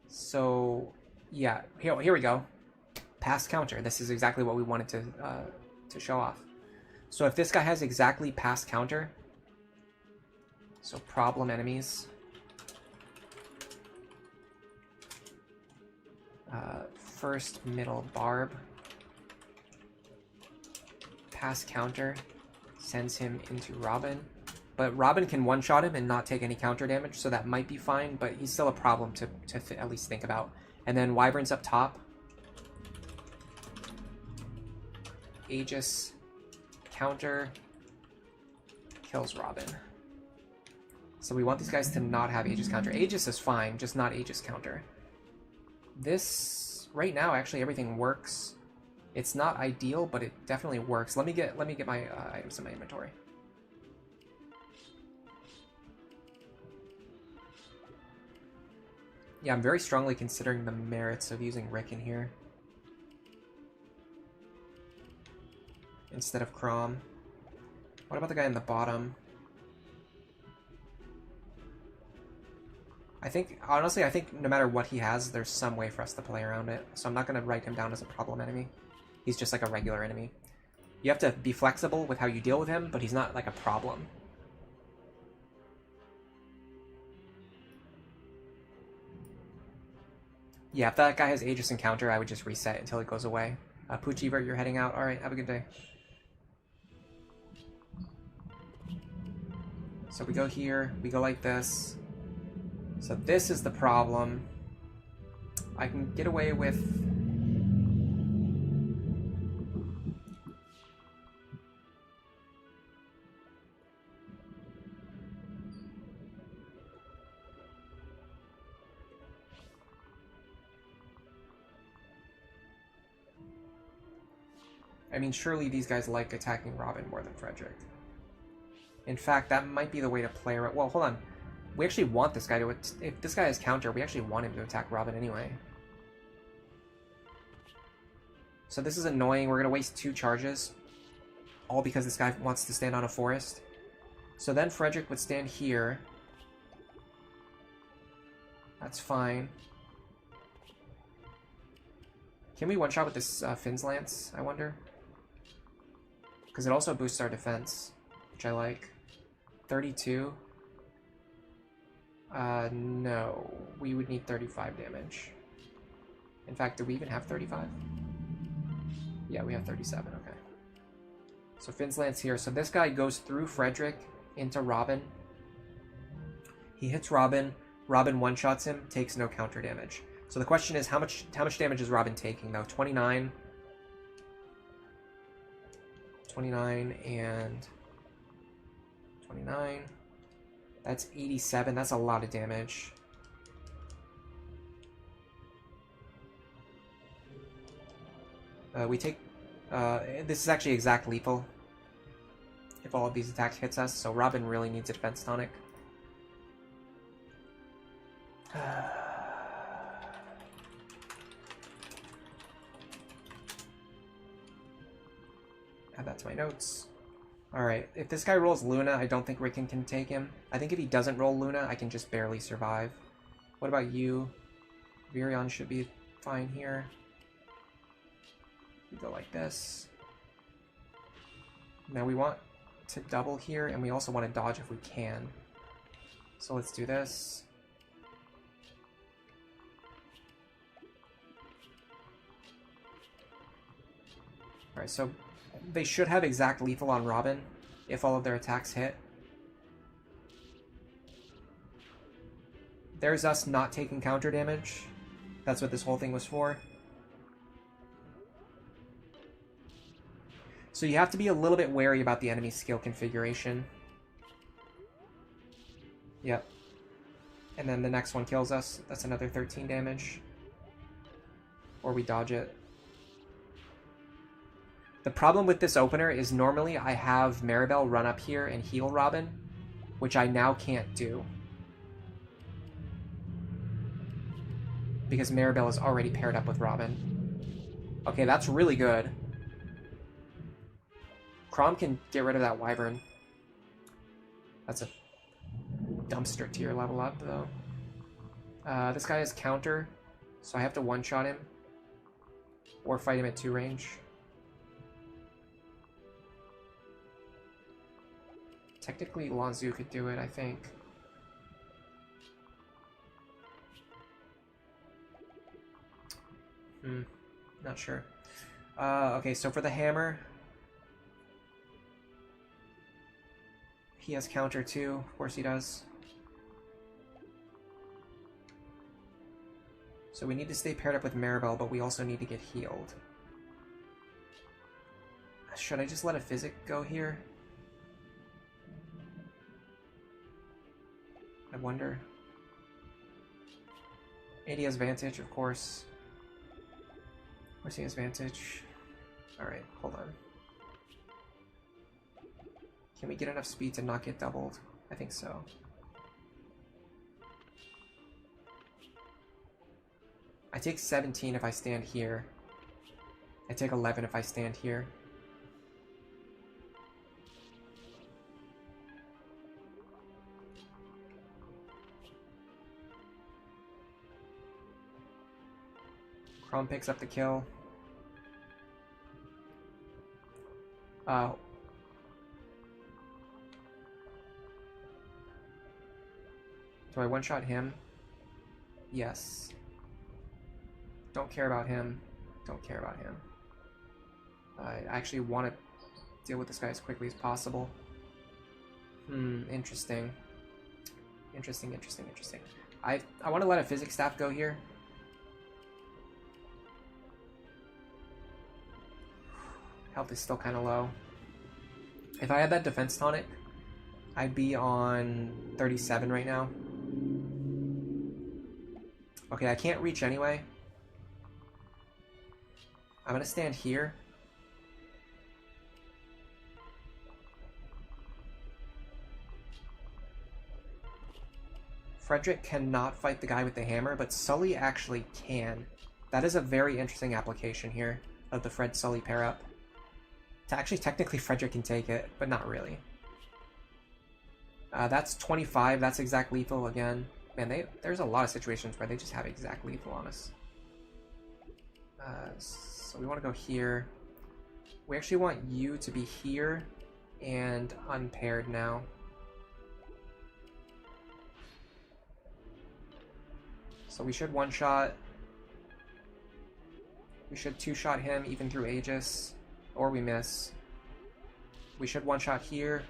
So, yeah, here we go. Pass counter. This is exactly what we wanted to show off. So if this guy has exactly pass counter, so problem enemies. First middle barb. Pass counter sends him into Robin. But Robin can one-shot him and not take any counter damage, so that might be fine, but he's still a problem to at least think about. And then Wyvern's up top. Aegis counter kills Robin. So we want these guys to not have Aegis counter. Aegis is fine, just not Aegis counter. This, right now, actually everything works. It's not ideal, but it definitely works. Let me get my items in my inventory. Yeah, I'm very strongly considering the merits of using Rickon here instead of Chrom. What about the guy in the bottom? Honestly, I think no matter what he has, there's some way for us to play around it. So I'm not going to write him down as a problem enemy. He's just like a regular enemy. You have to be flexible with how you deal with him, but he's not like a problem. Yeah, if that guy has Aegis encounter, I would just reset until it goes away. Poochiever, you're heading out. Alright, have a good day. So we go here, we go like this. So this is the problem. I can get away with... I mean, surely these guys like attacking Robin more than Frederick. In fact, that might be the way to play around. Well, hold on. We actually want this guy to... If this guy has counter, we actually want him to attack Robin anyway. So this is annoying. We're going to waste 2 charges. All because this guy wants to stand on a forest. So then Frederick would stand here. That's fine. Can we one-shot with this Finn's Lance, I wonder? Because it also boosts our defense, which I like. 32. No. We would need 35 damage. In fact, do we even have 35? Yeah, we have 37, okay. So Finn's Lance here. So this guy goes through Frederick into Robin. He hits Robin. Robin one-shots him, takes no counter damage. So the question is, how much damage is Robin taking, though? 29. 29 and 29. That's 87. That's a lot of damage. We take... this is actually exact lethal. If all of these attacks hits us, so Robin really needs a defense tonic. Add that to my notes. Alright, if this guy rolls Luna, I don't think Rickon can take him. I think if he doesn't roll Luna, I can just barely survive. What about you? Virion should be fine here. We go like this. Now we want to double here, and we also want to dodge if we can. So let's do this. Alright, so they should have exact lethal on Robin if all of their attacks hit. There's us not taking counter damage. That's what this whole thing was for. So you have to be a little bit wary about the enemy skill configuration. Yep. And then the next one kills us. That's another 13 damage. Or we dodge it. The problem with this opener is normally I have Maribel run up here and heal Robin, which I now can't do. Because Maribel is already paired up with Robin. Okay, that's really good. Chrom can get rid of that Wyvern. That's a dumpster tier level up, though. This guy has counter, so I have to one-shot him. Or fight him at 2 range. Technically, Lanzu could do it, I think. Not sure. Okay, so for the hammer... He has counter too, of course he does. So we need to stay paired up with Maribel, but we also need to get healed. Should I just let a Physic go here? I wonder. AD has Vantage, of course. Of course he has Vantage. Alright, hold on. Can we get enough speed to not get doubled? I think so. I take 17 if I stand here. I take 11 if I stand here. Chrom picks up the kill. Do I one-shot him? Yes. Don't care about him. Don't care about him. I actually want to deal with this guy as quickly as possible. Interesting. Interesting. I want to let a Physic Staff go here. Health is still kind of low. If I had that defense tonic, I'd be on 37 right now. Okay, I can't reach anyway. I'm gonna stand here. Frederick cannot fight the guy with the hammer, but Sully actually can. That is a very interesting application here of the Fred-Sully pair-up. Actually, technically, Frederick can take it, but not really. That's 25. That's exact lethal again. Man, there's a lot of situations where they just have exact lethal on us. So we want to go here. We actually want you to be here and unpaired now. So we should one-shot. We should two-shot him even through Aegis. Or we miss. We should one-shot here.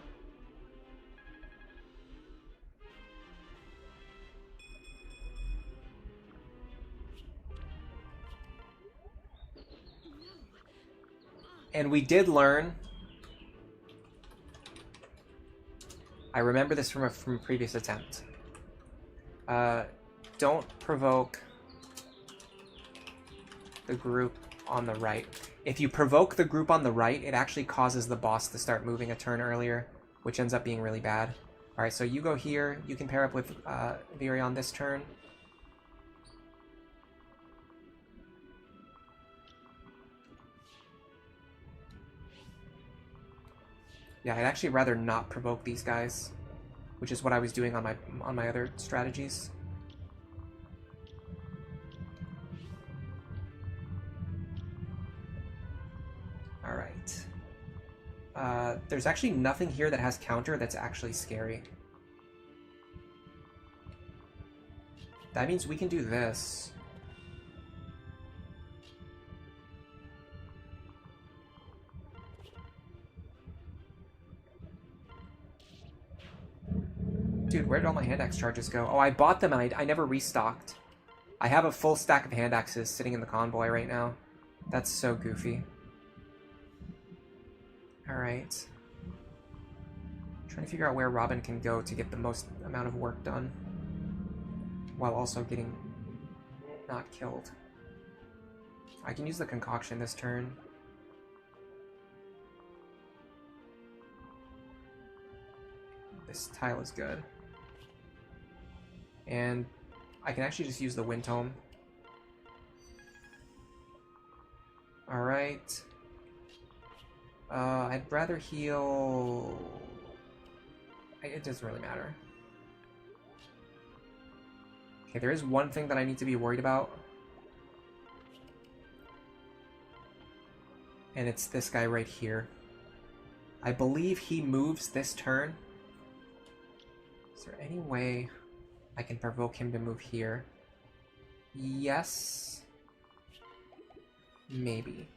And we did learn. I remember this from a previous attempt. Don't provoke the group on the right. If you provoke the group on the right, it actually causes the boss to start moving a turn earlier, which ends up being really bad. Alright, so you go here. You can pair up with Virion this turn. Yeah, I'd actually rather not provoke these guys, which is what I was doing on my other strategies. All right. There's actually nothing here that has counter that's actually scary. That means we can do this. Dude, where did all my hand axe charges go? Oh, I bought them and I never restocked. I have a full stack of hand axes sitting in the convoy right now. That's so goofy. Alright. Trying to figure out where Robin can go to get the most amount of work done. While also getting not killed. I can use the concoction this turn. This tile is good. And I can actually just use the Wind Tome. Alright. I'd rather heal... It doesn't really matter. Okay, there is one thing that I need to be worried about. And it's this guy right here. I believe he moves this turn. Is there any way I can provoke him to move here? Yes. Maybe.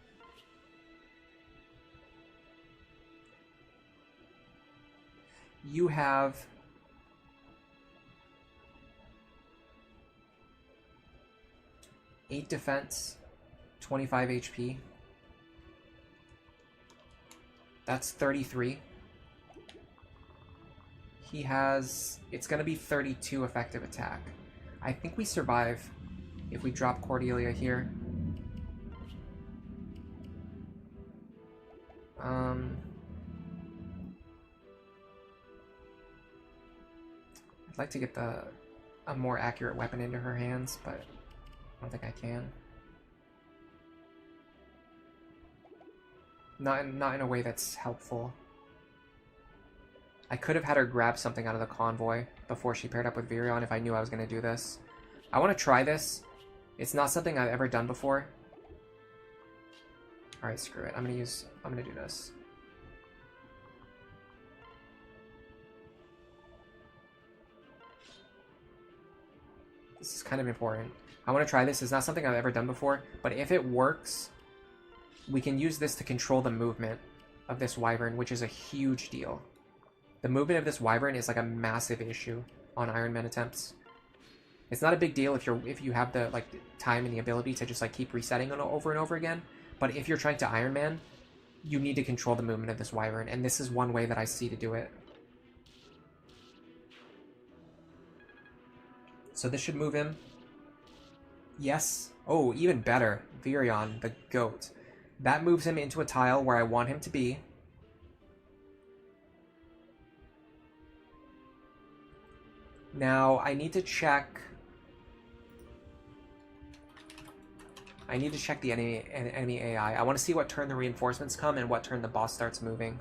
You have... eight defense, 25 HP. That's 33. He has... it's going to be 32 effective attack. I think we survive if we drop Cordelia here. I'd like to get a more accurate weapon into her hands, but I don't think I can. Not in a way that's helpful. I could have had her grab something out of the convoy before she paired up with Virion if I knew I was going to do this. I want to try this. It's not something I've ever done before. Alright, screw it. I'm going to do this. This is kind of important. I want to try this. It's not something I've ever done before, but if it works, we can use this to control the movement of this Wyvern, which is a huge deal. The movement of this Wyvern is like a massive issue on Ironman attempts. It's not a big deal if you have the time and the ability to just keep resetting it over and over again, but if you're trying to Ironman, you need to control the movement of this Wyvern, and this is one way that I see to do it. So this should move him. Yes. Oh, even better. Virion, the goat. That moves him into a tile where I want him to be. Now, I need to check... the enemy AI. I want to see what turn the reinforcements come and what turn the boss starts moving.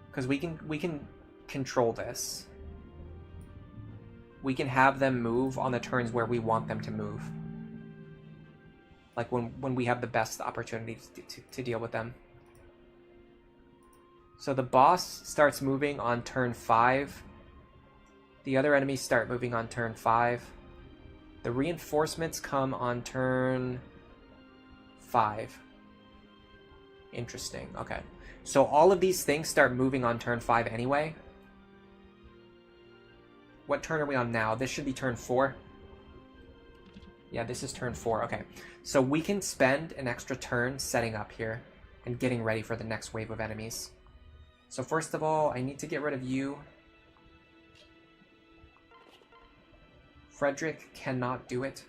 Because we can control this. We can have them move on the turns where we want them to move. Like when we have the best opportunity to deal with them. So the boss starts moving on turn 5. The other enemies start moving on turn 5. The reinforcements come on turn 5. Interesting. Okay. So all of these things start moving on turn 5 anyway. What turn are we on now? This should be turn 4. Yeah, this is turn 4. Okay. So we can spend an extra turn setting up here and getting ready for the next wave of enemies. So first of all, I need to get rid of you. Frederick cannot do it.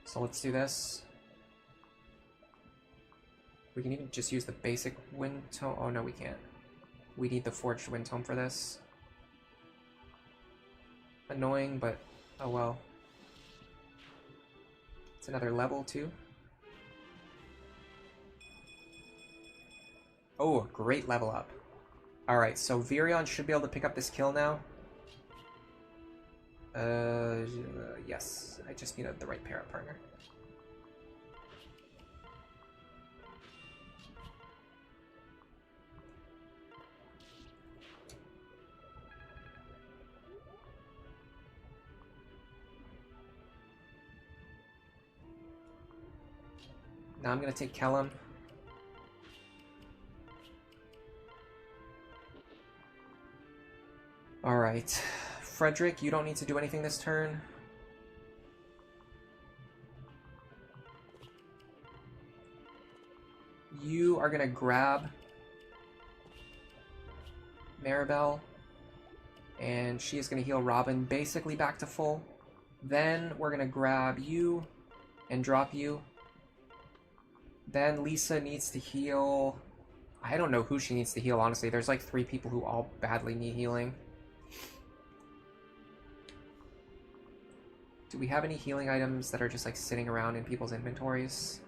So let's do this. We can even just use the basic wind tome. Oh no, we can't. We need the forged wind tome for this. Annoying, but oh well. It's another level too. Oh, great level up. Alright, so Virion should be able to pick up this kill now. Yes. I just need the right pair of partner. Now I'm going to take Chrom. Alright. Frederick, you don't need to do anything this turn. You are going to grab Maribel, and she is going to heal Robin basically back to full. Then we're going to grab you and drop you. Then Lisa needs to heal... I don't know who she needs to heal, honestly. There's like 3 people who all badly need healing. Do we have any healing items that are just like sitting around in people's inventories?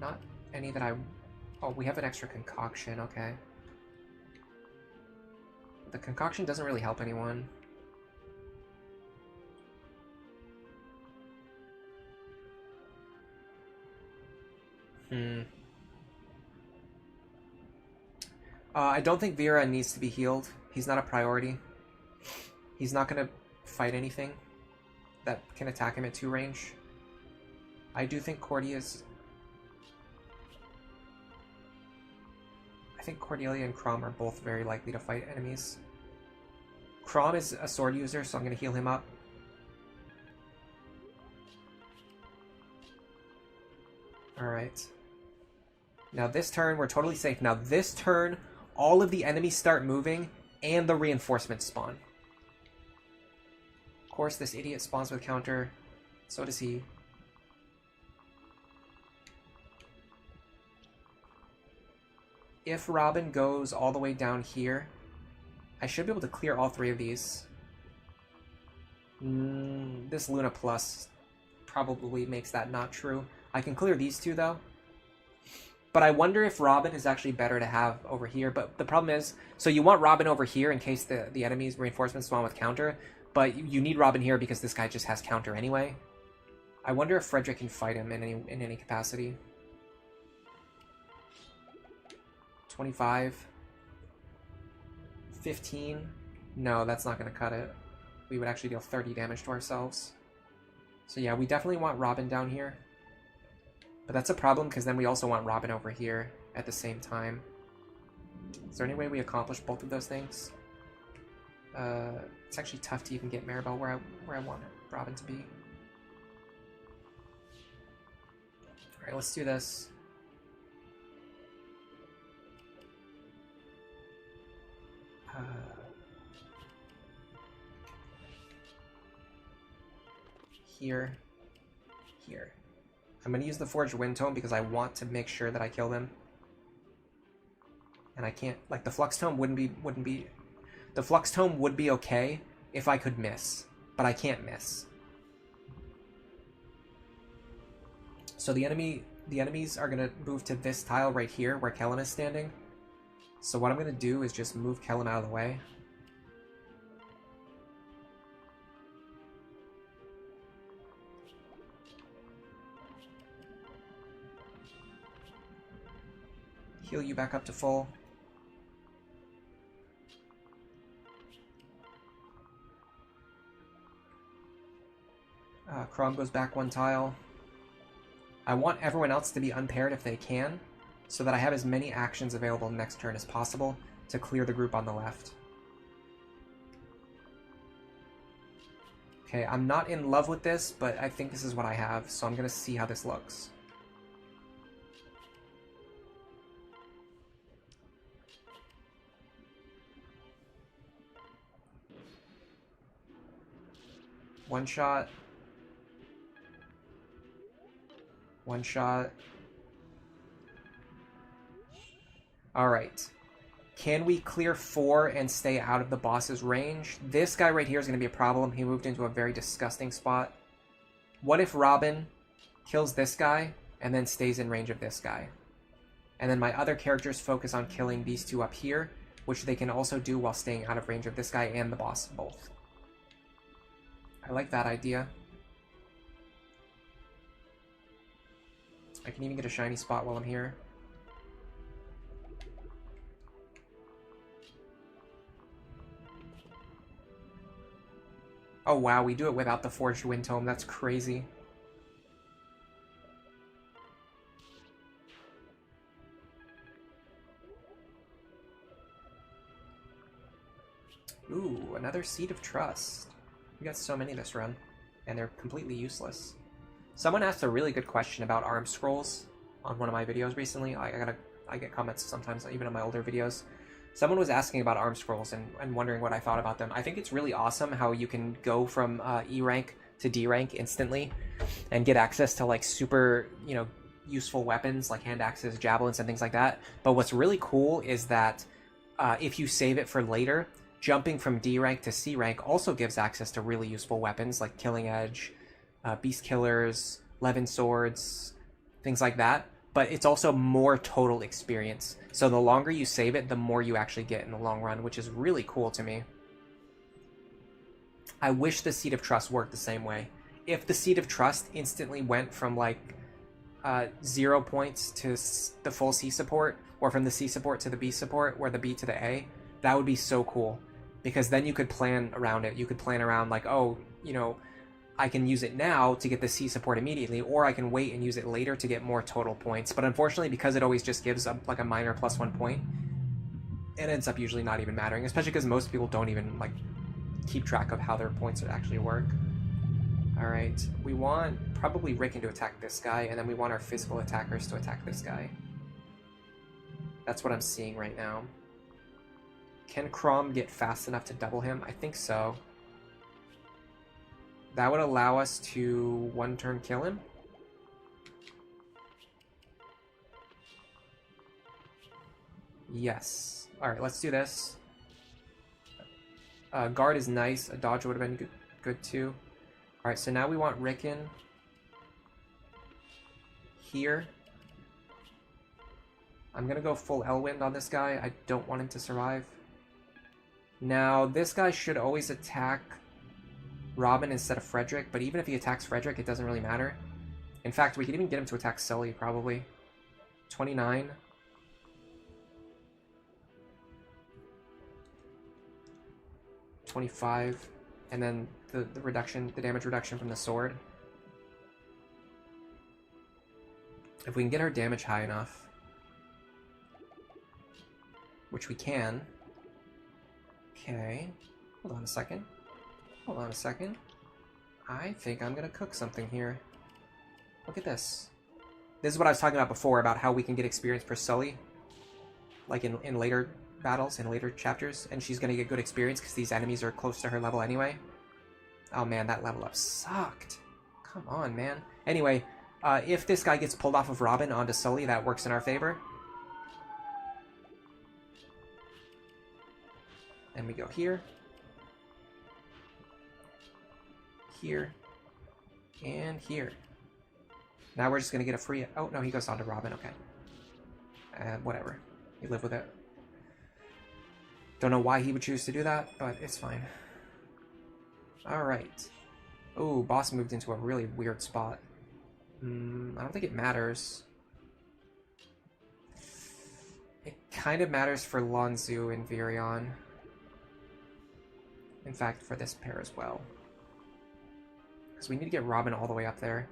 Not any that I... Oh, we have an extra concoction, okay. The concoction doesn't really help anyone. I don't think Vera needs to be healed. He's not a priority. He's not going to fight anything that can attack him at 2 range. I do think Cordia's... I think Cordelia and Chrom are both very likely to fight enemies. Chrom is a sword user, so I'm going to heal him up. Alright. Now this turn, we're totally safe. Now this turn, all of the enemies start moving, and the reinforcements spawn. Of course, this idiot spawns with counter. So does he. If Robin goes all the way down here, I should be able to clear all 3 of these. This Luna Plus probably makes that not true. I can clear these 2, though. But I wonder if Robin is actually better to have over here. But the problem is, so you want Robin over here in case the enemy's reinforcements spawn with counter. But you need Robin here because this guy just has counter anyway. I wonder if Frederick can fight him in any capacity. 25. 15. No, that's not going to cut it. We would actually deal 30 damage to ourselves. So yeah, we definitely want Robin down here. But that's a problem because then we also want Robin over here at the same time. Is there any way we accomplish both of those things? It's actually tough to even get Maribel where I want Robin to be. Alright, let's do this. Here. I'm going to use the Forged Wind Tome because I want to make sure that I kill them. And I can't, like, the Flux Tome wouldn't be, the Flux Tome would be okay if I could miss, but I can't miss. So the enemies are gonna move to this tile right here where Kellum is standing. So what I'm gonna do is just move Kellum out of the way. Heal you back up to full. Chrom goes back one tile. I want everyone else to be unpaired if they can, so that I have as many actions available next turn as possible to clear the group on the left. Okay, I'm not in love with this, but I think this is what I have, so I'm going to see how this looks. One shot. One shot. Alright. Can we clear 4 and stay out of the boss's range? This guy right here is going to be a problem. He moved into a very disgusting spot. What if Robin kills this guy and then stays in range of this guy? And then my other characters focus on killing these two up here, which they can also do while staying out of range of this guy and the boss both. I like that idea. I can even get a shiny spot while I'm here. Oh wow, we do it without the Forged Wind Tome. That's crazy. Ooh, another Seed of Trust. We got so many this run, and they're completely useless. Someone asked a really good question about arm scrolls on one of my videos recently. I get comments sometimes, even on my older videos. Someone was asking about arm scrolls and wondering what I thought about them. I think it's really awesome how you can go from E rank to D rank instantly and get access to like super, useful weapons like hand axes, javelins, and things like that. But what's really cool is that if you save it for later, jumping from D rank to C rank also gives access to really useful weapons like Killing Edge, Beast Killers, Levin Swords, things like that. But it's also more total experience. So the longer you save it, the more you actually get in the long run, which is really cool to me. I wish the Seed of Trust worked the same way. If the Seed of Trust instantly went from like 0 points to the full C support, or from the C support to the B support, or the B to the A, that would be so cool. Because then you could plan around it. You could plan around like, oh, I can use it now to get the C support immediately, or I can wait and use it later to get more total points. But unfortunately, because it always just gives like a minor +1 point, it ends up usually not even mattering, especially because most people don't even like keep track of how their points actually work. All right, we want probably Rickon to attack this guy, and then we want our physical attackers to attack this guy. That's what I'm seeing right now. Can Chrom get fast enough to double him? I think so. That would allow us to one-turn kill him. Yes. Alright, let's do this. Guard is nice. A dodge would have been good too. Alright, so now we want Rickon here. I'm going to go full Elwind on this guy. I don't want him to survive. Now, this guy should always attack Robin instead of Frederick, but even if he attacks Frederick, it doesn't really matter. In fact, we could even get him to attack Sully, probably. 29. $25. And then the damage reduction from the sword. If we can get our damage high enough, which we can. Okay. Hold on a second. Hold on a second. I think I'm gonna cook something here. Look at this. This is what I was talking about before, about how we can get experience for Sully. Like in later battles, in later chapters. And she's gonna get good experience because these enemies are close to her level anyway. Oh man, that level up sucked. Come on, man. Anyway, if this guy gets pulled off of Robin onto Sully, that works in our favor. Then we go here. Here. And here. Now we're just going to get a free... Oh, no, he goes on to Robin. Okay. Whatever. You live with it. Don't know why he would choose to do that, but it's fine. Alright. Oh, boss moved into a really weird spot. I don't think it matters. It kind of matters for Lonzu and Virion. In fact, for this pair as well. Because we need to get Robin all the way up there.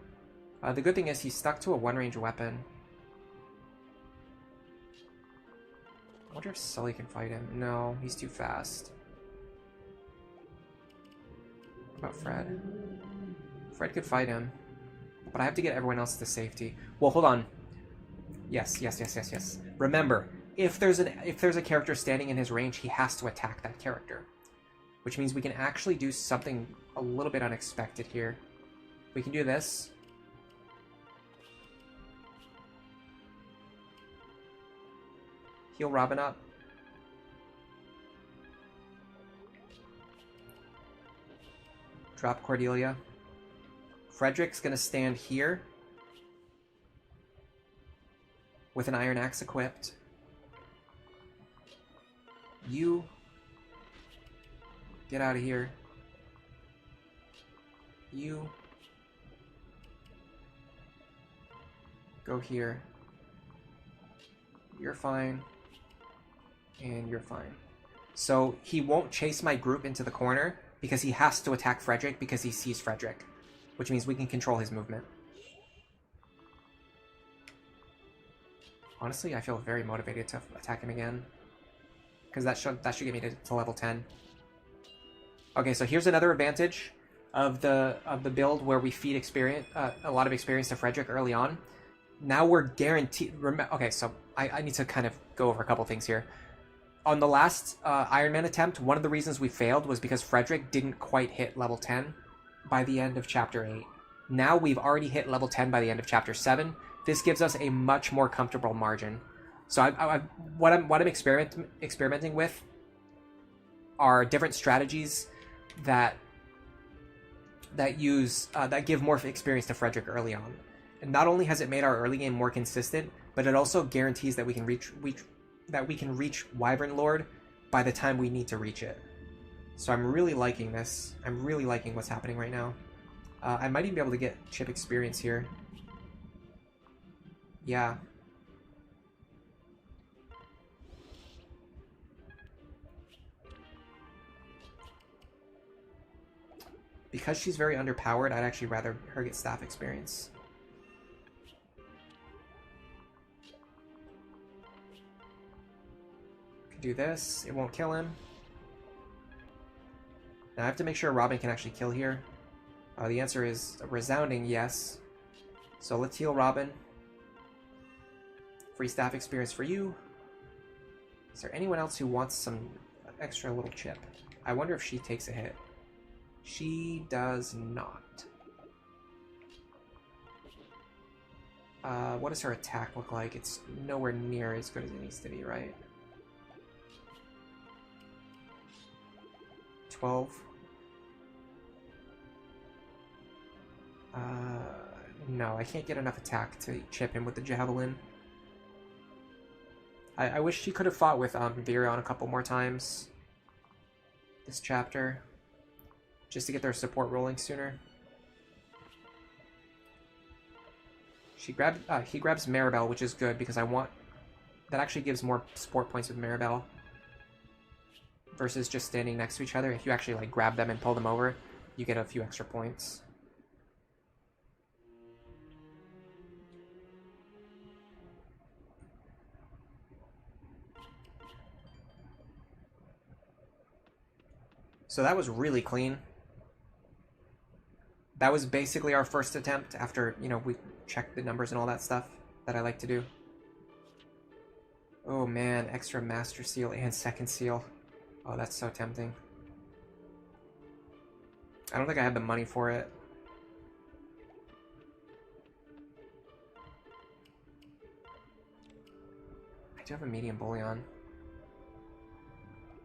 The good thing is he's stuck to a one-range weapon. I wonder if Sully can fight him. No, he's too fast. What about Fred? Fred could fight him. But I have to get everyone else to safety. Well, hold on. Yes. Remember, if there's a character standing in his range, he has to attack that character. Which means we can actually do something a little bit unexpected here. We can do this. Heal Robin up. Drop Cordelia. Frederick's gonna stand here with an Iron Axe equipped. You get out of here. You go here. You're fine. And you're fine. So he won't chase my group into the corner because he has to attack Frederick because he sees Frederick. Which means we can control his movement. Honestly, I feel very motivated to attack him again. Because that should get me to level 10. Okay, so here's another advantage of the build where we feed experience, a lot of experience to Frederick early on. Now we're guaranteed... Okay, so I need to kind of go over a couple things here. On the last Ironman attempt, one of the reasons we failed was because Frederick didn't quite hit level 10 by the end of Chapter 8. Now we've already hit level 10 by the end of Chapter 7. This gives us a much more comfortable margin. So what I'm experimenting with are different strategies that give more experience to Frederick early on. And not only has it made our early game more consistent, but it also guarantees that we can reach Wyvern Lord by the time we need to reach it. So I'm really liking this. I'm really liking what's happening right now. I might even be able to get chip experience here. Yeah. Because she's very underpowered, I'd actually rather her get staff experience. Could do this. It won't kill him. Now I have to make sure Robin can actually kill here. The answer is a resounding yes. So let's heal Robin. Free staff experience for you. Is there anyone else who wants some extra little chip? I wonder if she takes a hit. She does not. What does her attack look like? It's nowhere near as good as it needs to be, right? 12. No, I can't get enough attack to chip him with the javelin. I wish she could have fought with Virion a couple more times this chapter, just to get their support rolling sooner. He grabs Maribel, which is good because that actually gives more support points with Maribel versus just standing next to each other. If you actually like grab them and pull them over, you get a few extra points. So that was really clean. That was basically our first attempt after, we checked the numbers and all that stuff that I like to do. Oh man, extra Master Seal and Second Seal. Oh, that's so tempting. I don't think I have the money for it. I do have a medium bullion.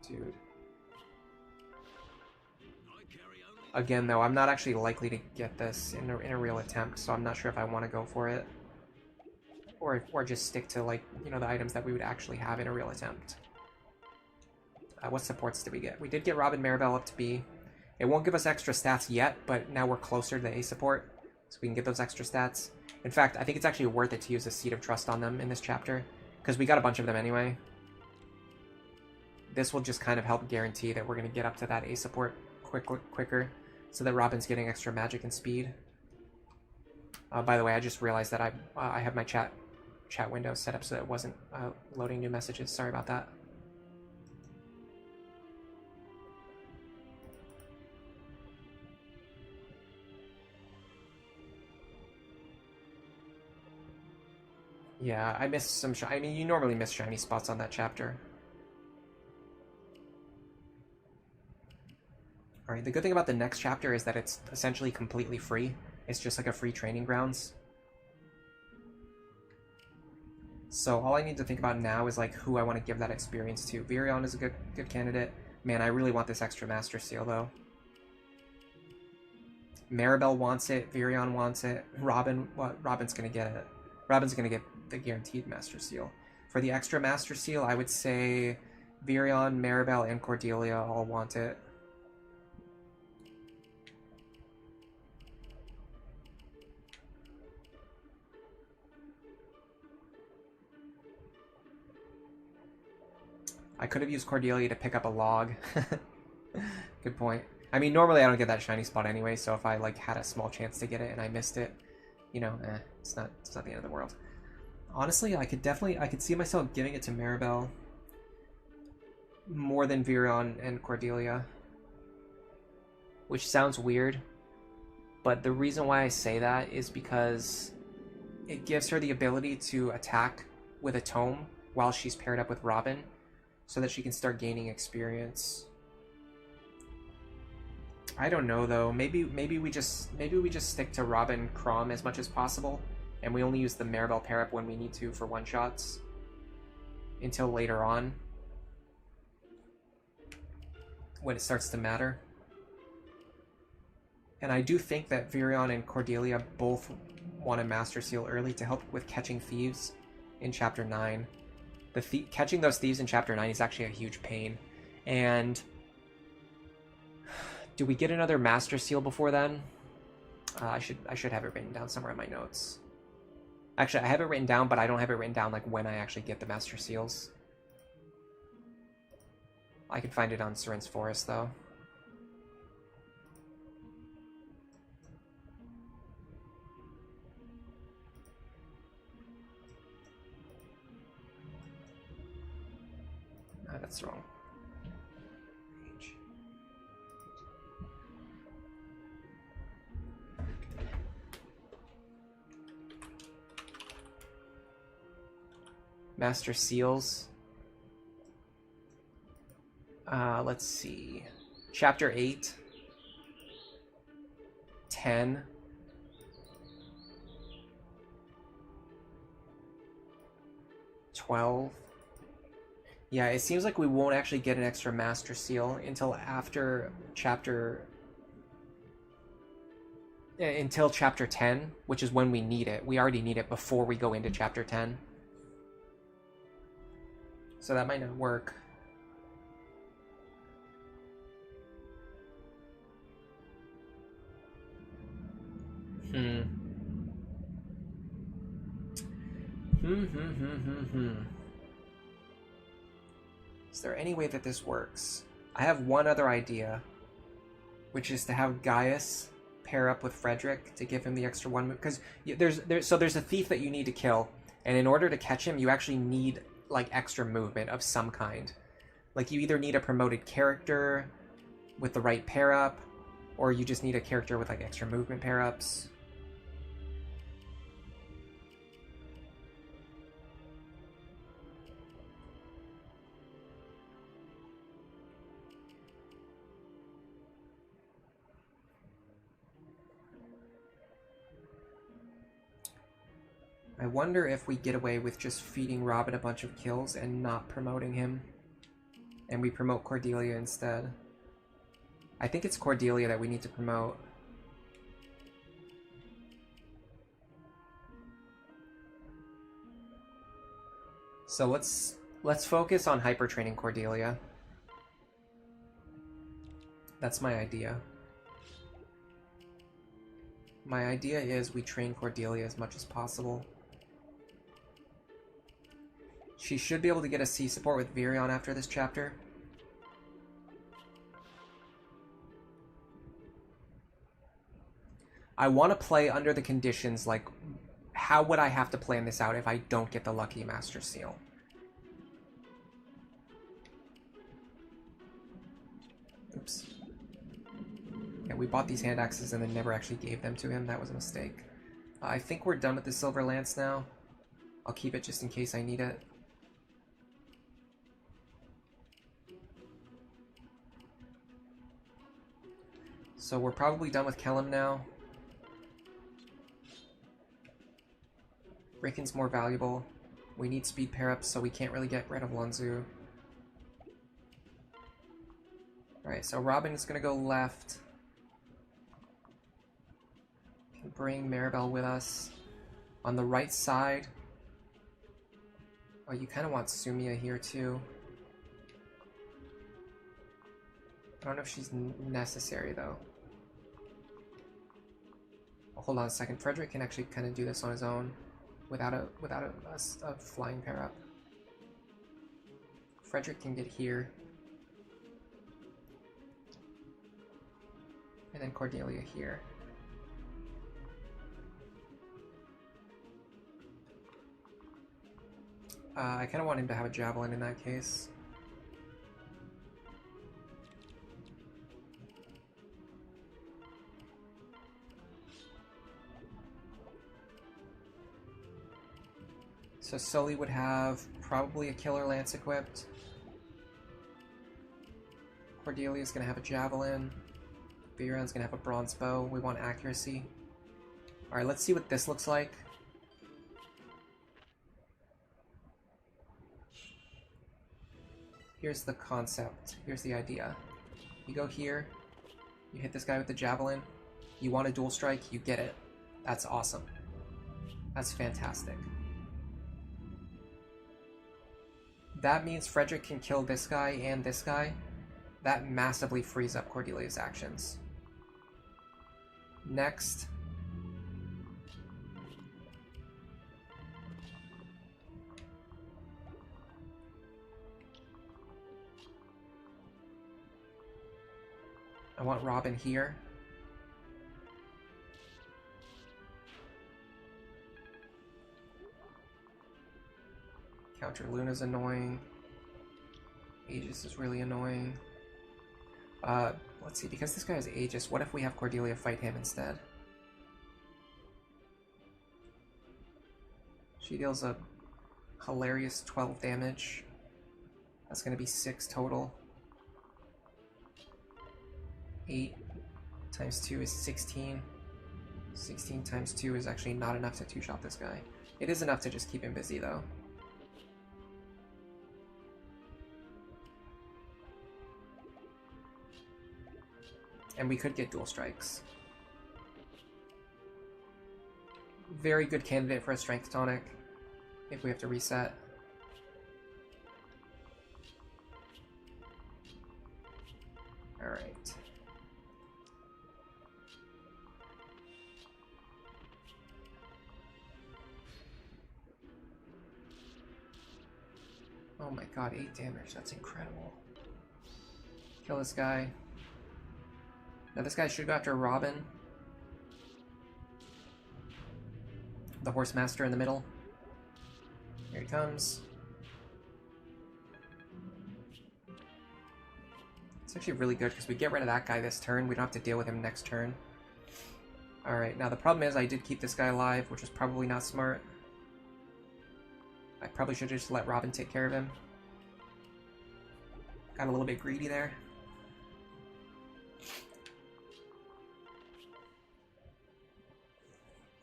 Dude. Again, though, I'm not actually likely to get this in a real attempt, so I'm not sure if I want to go for it. Or just stick to, like, you know, the items that we would actually have in a real attempt. What supports did we get? We did get Robin Maribel up to B. It won't give us extra stats yet, but now we're closer to the A support, so we can get those extra stats. In fact, I think it's actually worth it to use a Seed of Trust on them in this chapter, because we got a bunch of them anyway. This will just kind of help guarantee that we're going to get up to that A support quicker, so that Robin's getting extra magic and speed. By the way, I just realized that I have my chat window set up so that it wasn't loading new messages. Sorry about that. Yeah, I missed some I mean, you normally miss shiny spots on that chapter. Alright, the good thing about the next chapter is that it's essentially completely free. It's just like a free training grounds. So all I need to think about now is like who I want to give that experience to. Virion is a good candidate. Man, I really want this extra Master Seal though. Maribel wants it, Virion wants it, Robin's gonna get it. Robin's gonna get the guaranteed Master Seal. For the extra Master Seal, I would say Virion, Maribel, and Cordelia all want it. I could have used Cordelia to pick up a log. Good point. I mean, normally I don't get that shiny spot anyway, so if I like had a small chance to get it and I missed it, you know, it's not the end of the world. Honestly, I could see myself giving it to Maribel more than Virion and Cordelia, which sounds weird, but the reason why I say that is because it gives her the ability to attack with a tome while she's paired up with Robin, so that she can start gaining experience. I don't know though. Maybe we just stick to Robin Chrom as much as possible, and we only use the Maribel pair up when we need to for one shots until later on when it starts to matter. And I do think that Virion and Cordelia both want a Master Seal early to help with catching thieves in Chapter 9. Catching those thieves in Chapter 9 is actually a huge pain. And do we get another Master Seal before then? I should have it written down somewhere in my notes. Actually, I have it written down, but I don't have it written down like when I actually get the Master Seals. I can find it on Seren's Forest, though. That's wrong. Master Seals. Let's see. Chapter 8. 10. 12. Yeah, it seems like we won't actually get an extra Master Seal until after until Chapter 10, which is when we need it. We already need it before we go into Chapter 10. So that might not work. Is there any way that this works? I have one other idea, which is to have Gaius pair up with Frederick to give him the extra one move. Because there's a thief that you need to kill, and in order to catch him, you actually need like extra movement of some kind. Like you either need a promoted character with the right pair up, or you just need a character with like extra movement pair ups. I wonder if we get away with just feeding Robin a bunch of kills and not promoting him, and we promote Cordelia instead. I think it's Cordelia that we need to promote. So let's focus on hyper training Cordelia. That's my idea. My idea is we train Cordelia as much as possible. She should be able to get a C support with Virion after this chapter. I want to play under the conditions, like, how would I have to plan this out if I don't get the Lucky Master Seal? Oops. Yeah, we bought these hand axes and then never actually gave them to him. That was a mistake. I think we're done with the Silver Lance now. I'll keep it just in case I need it. So we're probably done with Kellum now. Ricken's more valuable. We need speed pair-ups, so we can't really get rid of Lunzu. Alright, so Robin is going to go left. Can bring Maribel with us. On the right side... Oh, you kind of want Sumia here, too. I don't know if she's necessary, though. Oh, hold on a second. Frederick can actually kind of do this on his own. Without a flying pair up. Frederick can get here. And then Cordelia here. I kind of want him to have a javelin in that case. So Sully would have probably a killer lance equipped. Cordelia's gonna have a javelin. Virion's gonna have a bronze bow. We want accuracy. Alright, let's see what this looks like. Here's the concept. Here's the idea. You go here. You hit this guy with the javelin. You want a dual strike, you get it. That's awesome. That's fantastic. That means Frederick can kill this guy and this guy. That massively frees up Cordelia's actions. Next. I want Robin here. Counter Luna's annoying. Aegis is really annoying. Let's see, because this guy has Aegis, what if we have Cordelia fight him instead? She deals a hilarious 12 damage. That's going to be 6 total. 8 times 2 is 16. 16 times 2 is actually not enough to two-shot this guy. It is enough to just keep him busy, though. And we could get dual strikes. Very good candidate for a strength tonic if we have to reset. Alright. Oh my god, 8 damage, that's incredible. Kill this guy. Now this guy should go after Robin. The Horse Master in the middle. Here he comes. It's actually really good because we get rid of that guy this turn. We don't have to deal with him next turn. Alright, now the problem is I did keep this guy alive, which was probably not smart. I probably should have just let Robin take care of him. Got a little bit greedy there.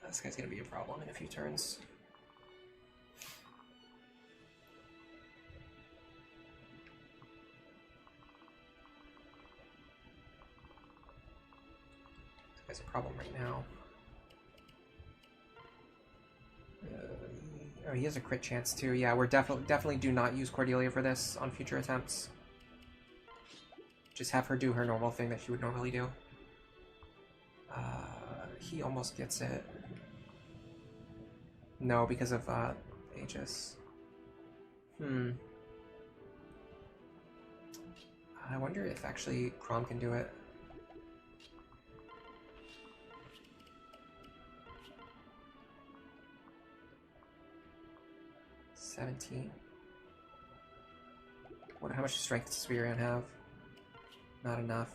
This guy's gonna be a problem in a few turns. has a problem right now. Oh, he has a crit chance too. Yeah, we're definitely do not use Cordelia for this on future attempts. Just have her do her normal thing that she would normally do. He almost gets it. No, because of Aegis. I wonder if actually Chrom can do it. $17. How much strength does Wyvern have? Not enough.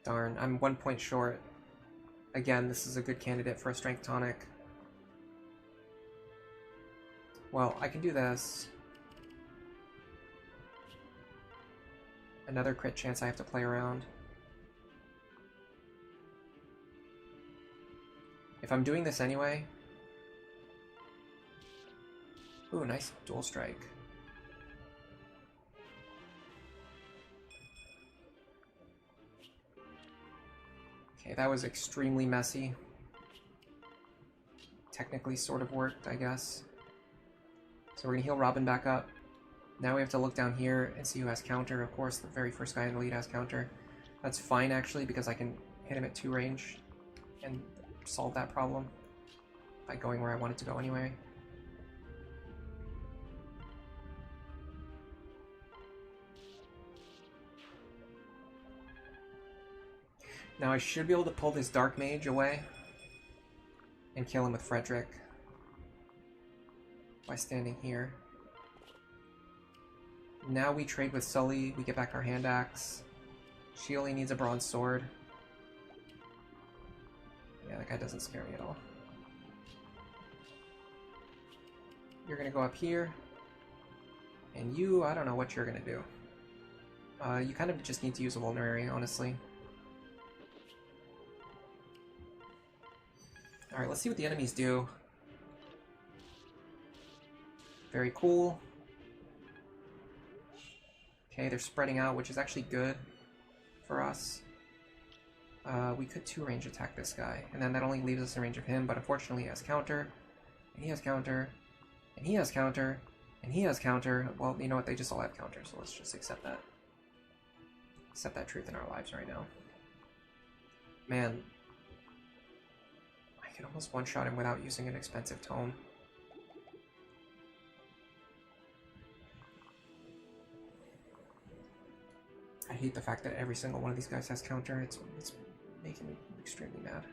Darn, I'm 1 point short. Again, this is a good candidate for a strength tonic. Well, I can do this. Another crit chance I have to play around. If I'm doing this anyway... Ooh, nice dual strike. Okay, that was extremely messy. Technically sort of worked, I guess. So we're gonna heal Robin back up. Now we have to look down here and see who has counter. Of course, the very first guy in the lead has counter. That's fine, actually, because I can hit him at 2 range and solve that problem by going where I wanted to go anyway. Now I should be able to pull this Dark Mage away and kill him with Frederick by standing here. Now we trade with Sully, we get back our hand axe. She only needs a bronze sword. Yeah, that guy doesn't scare me at all. You're gonna go up here. And you, I don't know what you're gonna do. You kind of just need to use a vulnerary, honestly. Alright, let's see what the enemies do. Very cool. Okay, they're spreading out, which is actually good for us. We could 2-range attack this guy, and then that only leaves us in range of him, but unfortunately he has counter, and he has counter, and he has counter, and he has counter. Well, you know what, they just all have counter, so let's just accept that. Accept that truth in our lives right now. Man, I could almost one-shot him without using an expensive tome. I hate the fact that every single one of these guys has counter. It's making me extremely mad.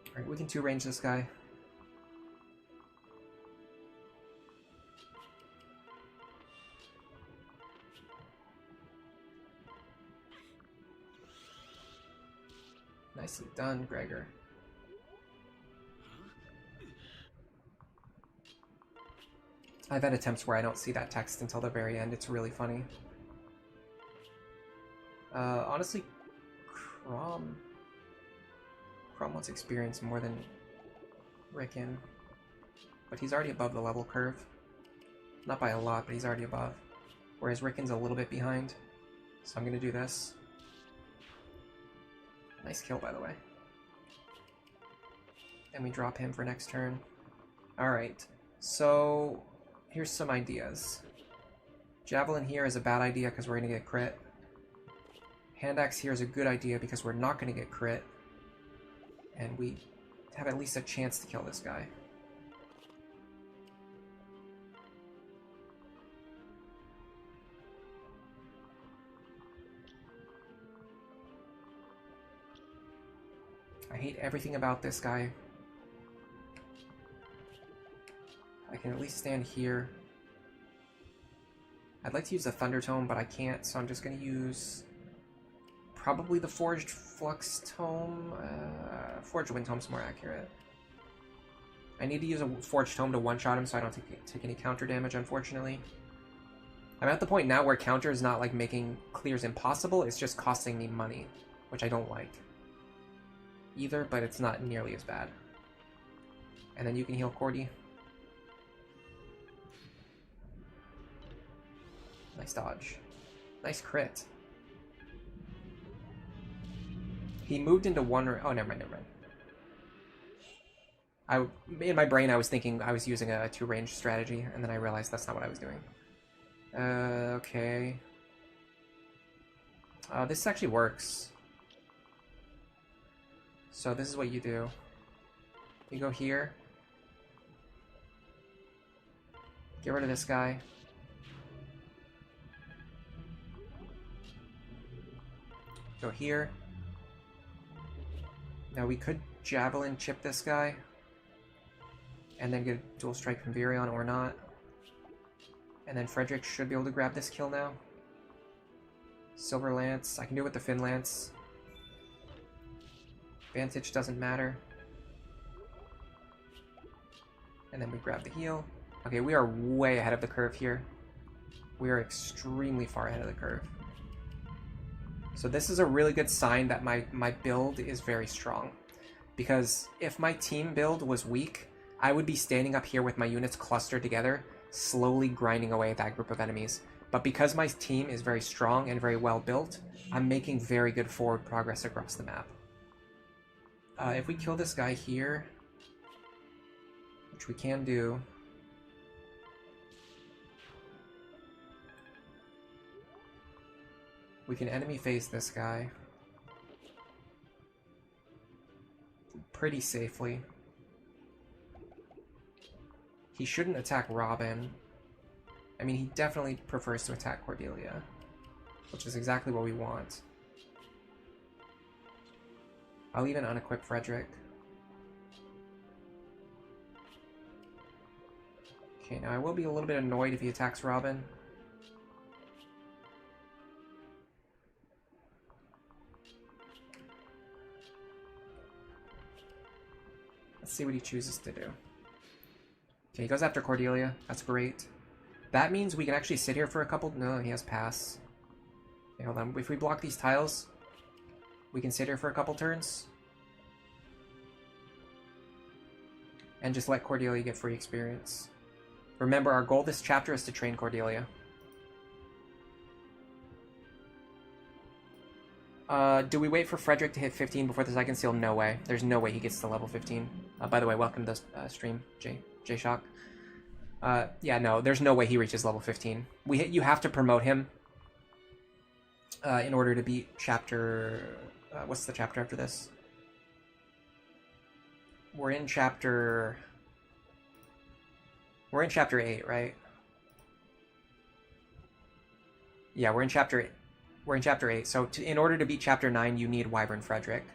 Alright, we can 2-range this guy. Nicely done, Gregor. I've had attempts where I don't see that text until the very end. It's really funny. Honestly, Chrom wants experience more than Rickon, but he's already above the level curve. Not by a lot, but he's already above. Whereas Rickon's a little bit behind, so I'm gonna do this. Nice kill, by the way. And we drop him for next turn. Alright, so here's some ideas. Javelin here is a bad idea because we're gonna get crit. Hand axe here is a good idea because we're not going to get crit. And we have at least a chance to kill this guy. I hate everything about this guy. I can at least stand here. I'd like to use the Thunder Tome, but I can't, so I'm just going to use... probably the Forged Flux Tome. Forged Wind Tome's more accurate. I need to use a Forged Tome to one-shot him so I don't take any counter damage, unfortunately. I'm at the point now where counter is not like making clears impossible, it's just costing me money, which I don't like either, but it's not nearly as bad. And then you can heal Cordy. Nice dodge. Nice crit. He moved into one... Oh, never mind, never mind. In my brain, I was thinking I was using a two-range strategy, and then I realized that's not what I was doing. Okay. This actually works. So this is what you do. You go here. Get rid of this guy. Go here. Now we could Javelin chip this guy. And then get a dual strike from Virion or not. And then Frederick should be able to grab this kill now. Silver Lance. I can do it with the Fin Lance. Vantage doesn't matter. And then we grab the heal. Okay, we are way ahead of the curve here. We are extremely far ahead of the curve. So this is a really good sign that my build is very strong. Because if my team build was weak, I would be standing up here with my units clustered together, slowly grinding away at that group of enemies. But because my team is very strong and very well built, I'm making very good forward progress across the map. If we kill this guy here, which we can do, we can enemy phase this guy pretty safely. He shouldn't attack Robin. I mean, he definitely prefers to attack Cordelia, which is exactly what we want. I'll even unequip Frederick. Okay, now I will be a little bit annoyed if he attacks Robin. Let's see what he chooses to do. Okay, he goes after Cordelia. That's great. That means we can actually sit here for a couple... No, he has pass. Okay, hold on. If we block these tiles, we can sit here for a couple turns. And just let Cordelia get free experience. Remember, our goal this chapter is to train Cordelia. Do we wait for Frederick to hit 15 before the second seal? No way. There's no way he gets to level 15. By the way, welcome to the stream, J-Shock. Yeah, no, there's no way he reaches level 15. You have to promote him in order to beat chapter... what's the chapter after this? We're in chapter 8, right? Yeah, we're in chapter 8. So in order to beat chapter 9, you need Wyvern Frederick.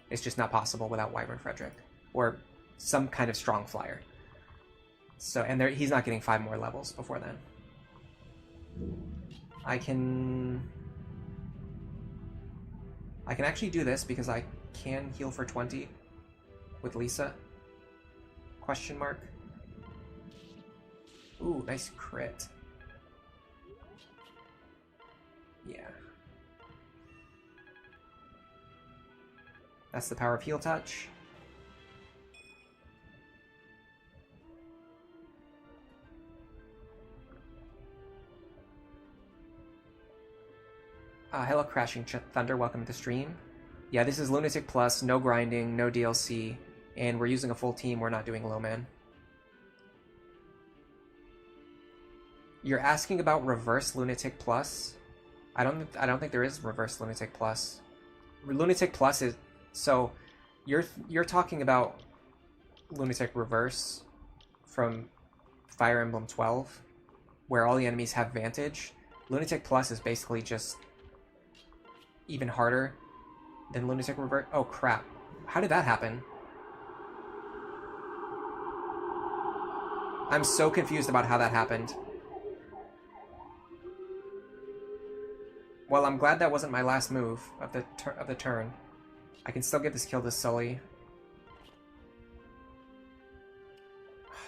It's just not possible without Wyvern Frederick or some kind of strong flyer. So, and he's not getting 5 more levels before then. I can actually do this because I can heal for 20 with Lisa. Question mark. Ooh, nice crit. Yeah. That's the power of heal touch. Hello, Crashing Thunder. Welcome to the stream. Yeah, this is Lunatic Plus, no grinding, no DLC, and we're using a full team. We're not doing low man. You're asking about reverse Lunatic Plus? I don't think there is reverse Lunatic Plus. Lunatic Plus is... So, you're talking about Lunatic Reverse from Fire Emblem 12, where all the enemies have Vantage. Lunatic Plus is basically just even harder than Lunatic Reverse. Oh crap. How did that happen? I'm so confused about how that happened. Well, I'm glad that wasn't my last move of the turn. I can still get this kill to Sully.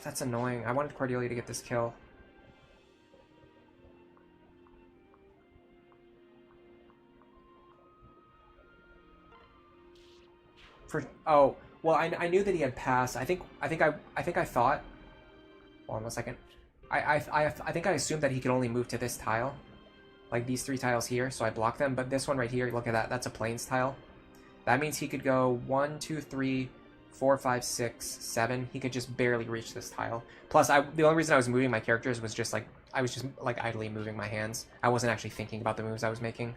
That's annoying. I wanted Cordelia to get this kill. Oh, well, I knew that he had passed. I think I thought. Hold on 1 second. I think I assumed that he could only move to this tile, like these 3 tiles here. So I blocked them. But this one right here, look at that. That's a plains tile. That means he could go 1, 2, 3, 4, 5, 6, 7. He could just barely reach this tile. Plus, the only reason I was moving my characters was just like, I was just like idly moving my hands. I wasn't actually thinking about the moves I was making.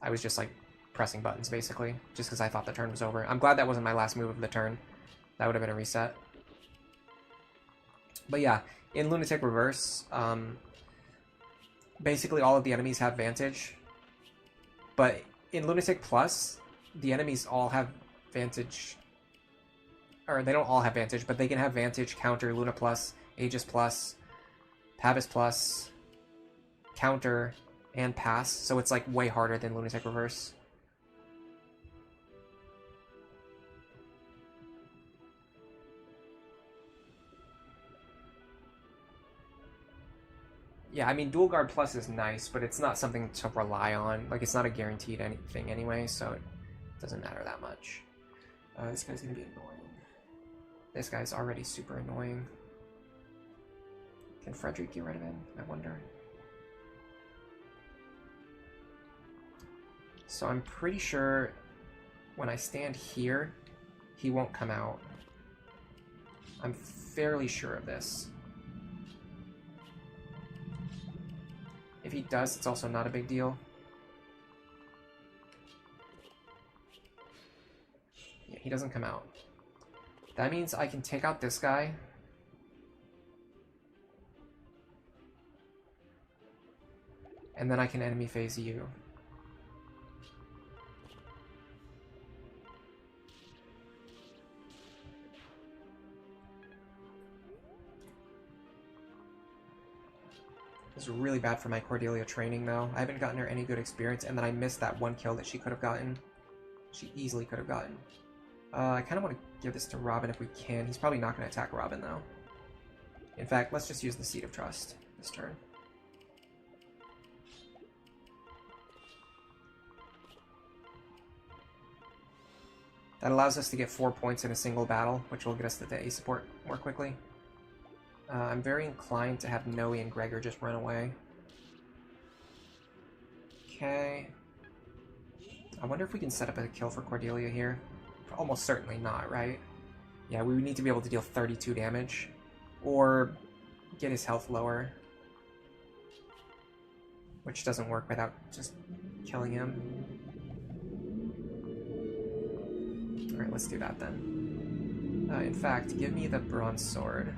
I was just like pressing buttons basically, just because I thought the turn was over. I'm glad that wasn't my last move of the turn. That would have been a reset. But yeah, in Lunatic Reverse, basically all of the enemies have Vantage. But in Lunatic Plus, the enemies all have Vantage. Or they don't all have Vantage, but they can have Vantage, Counter, Luna Plus, Aegis Plus, Pavis Plus, Counter, and Pass. So it's like way harder than Lunatic Reverse. Yeah, I mean, Dual Guard Plus is nice, but it's not something to rely on. Like, it's not a guaranteed anything anyway, so it doesn't matter that much. This guy's gonna be annoying. This guy's already super annoying. Can Frederick get rid of him? I wonder. So I'm pretty sure when I stand here, he won't come out. I'm fairly sure of this. If he does, it's also not a big deal. Yeah, he doesn't come out. That means I can take out this guy. And then I can enemy phase you. This is really bad for my Cordelia training, though. I haven't gotten her any good experience, and then I missed that one kill that she could have gotten. She easily could have gotten. I kind of want to give this to Robin if we can. He's probably not going to attack Robin, though. In fact, let's just use the Seed of Trust this turn. That allows us to get 4 points in a single battle, which will get us the A support more quickly. I'm very inclined to have Noe and Gregor just run away. Okay. I wonder if we can set up a kill for Cordelia here. Almost certainly not, right? Yeah, we would need to be able to deal 32 damage. Or get his health lower. Which doesn't work without just killing him. Alright, let's do that then. In fact, give me the Bronze Sword.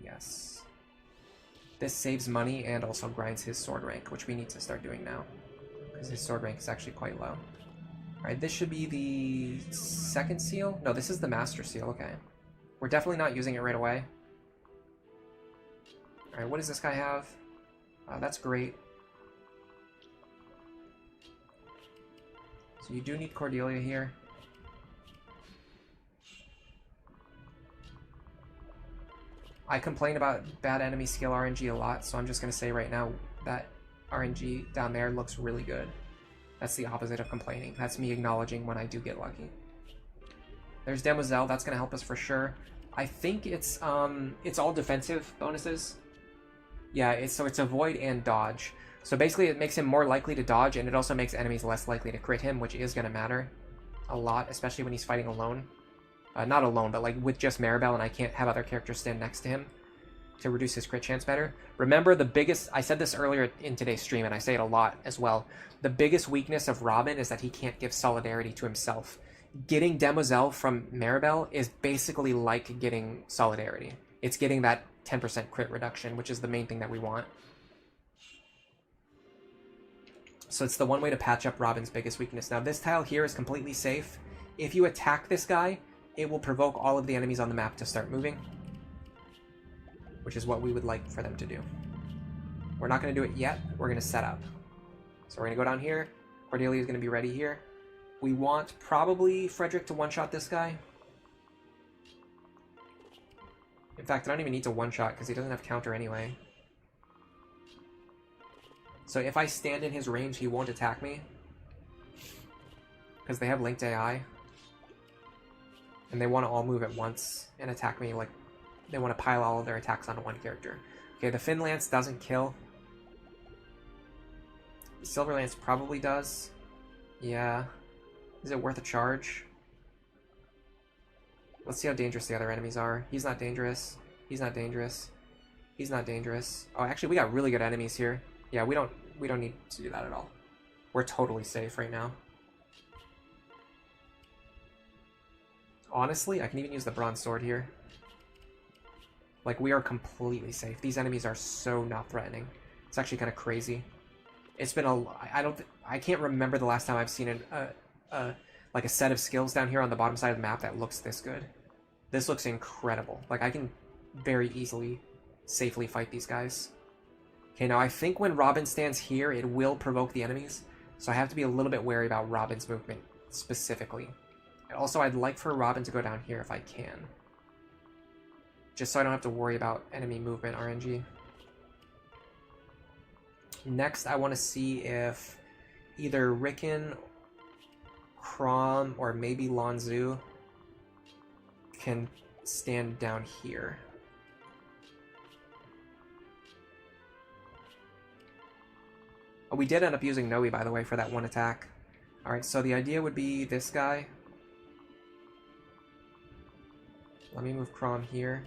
Yes. This saves money and also grinds his sword rank, which we need to start doing now. Because his sword rank is actually quite low. Alright, this should be the second seal? No, this is the Master Seal, okay. We're definitely not using it right away. Alright, what does this guy have? That's great. So you do need Cordelia here. I complain about bad enemy skill RNG a lot, so I'm just going to say right now that RNG down there looks really good. That's the opposite of complaining. That's me acknowledging when I do get lucky. There's Demoiselle, that's going to help us for sure. I think it's all defensive bonuses. Yeah, so it's avoid and dodge. So basically it makes him more likely to dodge, and it also makes enemies less likely to crit him, which is going to matter a lot, especially when he's fighting alone. Not alone, but like with just Maribel, and I can't have other characters stand next to him to reduce his crit chance better. Remember, the biggest, I said this earlier in today's stream, and I say it a lot as well, the biggest weakness of Robin is that he can't give solidarity to himself. Getting Demoiselle from Maribel is basically like getting solidarity. It's getting that 10% crit reduction, which is the main thing that we want. So it's the one way to patch up Robin's biggest weakness. Now this tile here is completely safe. If you attack this guy, it will provoke all of the enemies on the map to start moving, which is what we would like for them to do. We're not going to do it yet. We're going to set up. So we're going to go down here. Cordelia is going to be ready here. We want probably Frederick to one-shot this guy. In fact, I don't even need to one-shot because he doesn't have counter anyway. So if I stand in his range, he won't attack me, because they have linked AI. And they want to all move at once and attack me like they want to pile all of their attacks onto one character. Okay, the Fin Lance doesn't kill. The Silver Lance probably does. Yeah. Is it worth a charge? Let's see how dangerous the other enemies are. He's not dangerous. He's not dangerous. He's not dangerous. Oh, actually, we got really good enemies here. Yeah, we don't need to do that at all. We're totally safe right now. Honestly, I can even use the Bronze Sword here. Like, we are completely safe. These enemies are so not threatening. It's actually kind of crazy. It's been I can't remember the last time I've seen like a set of skills down here on the bottom side of the map that looks this good. This looks incredible. Like, I can very easily, safely fight these guys. Okay, now I think when Robin stands here, it will provoke the enemies. So I have to be a little bit wary about Robin's movement, specifically. Also, I'd like for Robin to go down here if I can. Just so I don't have to worry about enemy movement RNG. Next, I want to see if either Rickon, Chrom, or maybe Lonzu can stand down here. Oh, we did end up using Noe, by the way, for that one attack. Alright, so the idea would be this guy. Let me move Chrom here.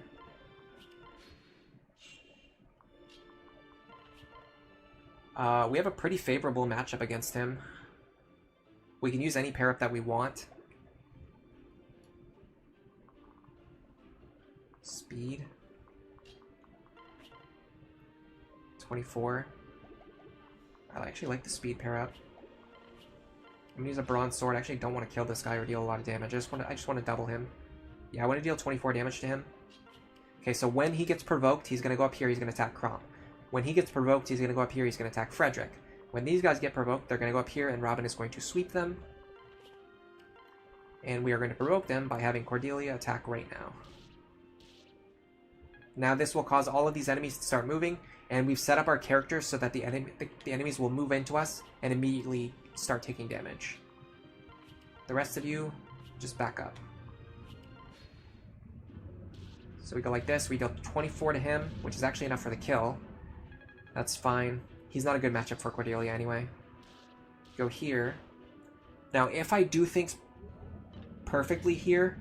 We have a pretty favorable matchup against him. We can use any pair up that we want. Speed. 24. I actually like the speed pair up. I'm gonna use a Bronze Sword. I actually don't want to kill this guy or deal a lot of damage. I just want to double him. Yeah, I want to deal 24 damage to him. Okay, so when he gets provoked, he's gonna go up here. He's gonna attack Chrom. When he gets provoked, he's gonna go up here. He's gonna attack Frederick. When these guys get provoked, they're gonna go up here, and Robin is going to sweep them. And we are going to provoke them by having Cordelia attack right now. Now this will cause all of these enemies to start moving, and we've set up our characters so that the enemies will move into us and immediately start taking damage. The rest of you, just back up. So we go like this, we deal 24 to him, which is actually enough for the kill. That's fine. He's not a good matchup for Cordelia anyway. Go here. Now, if I do things perfectly here,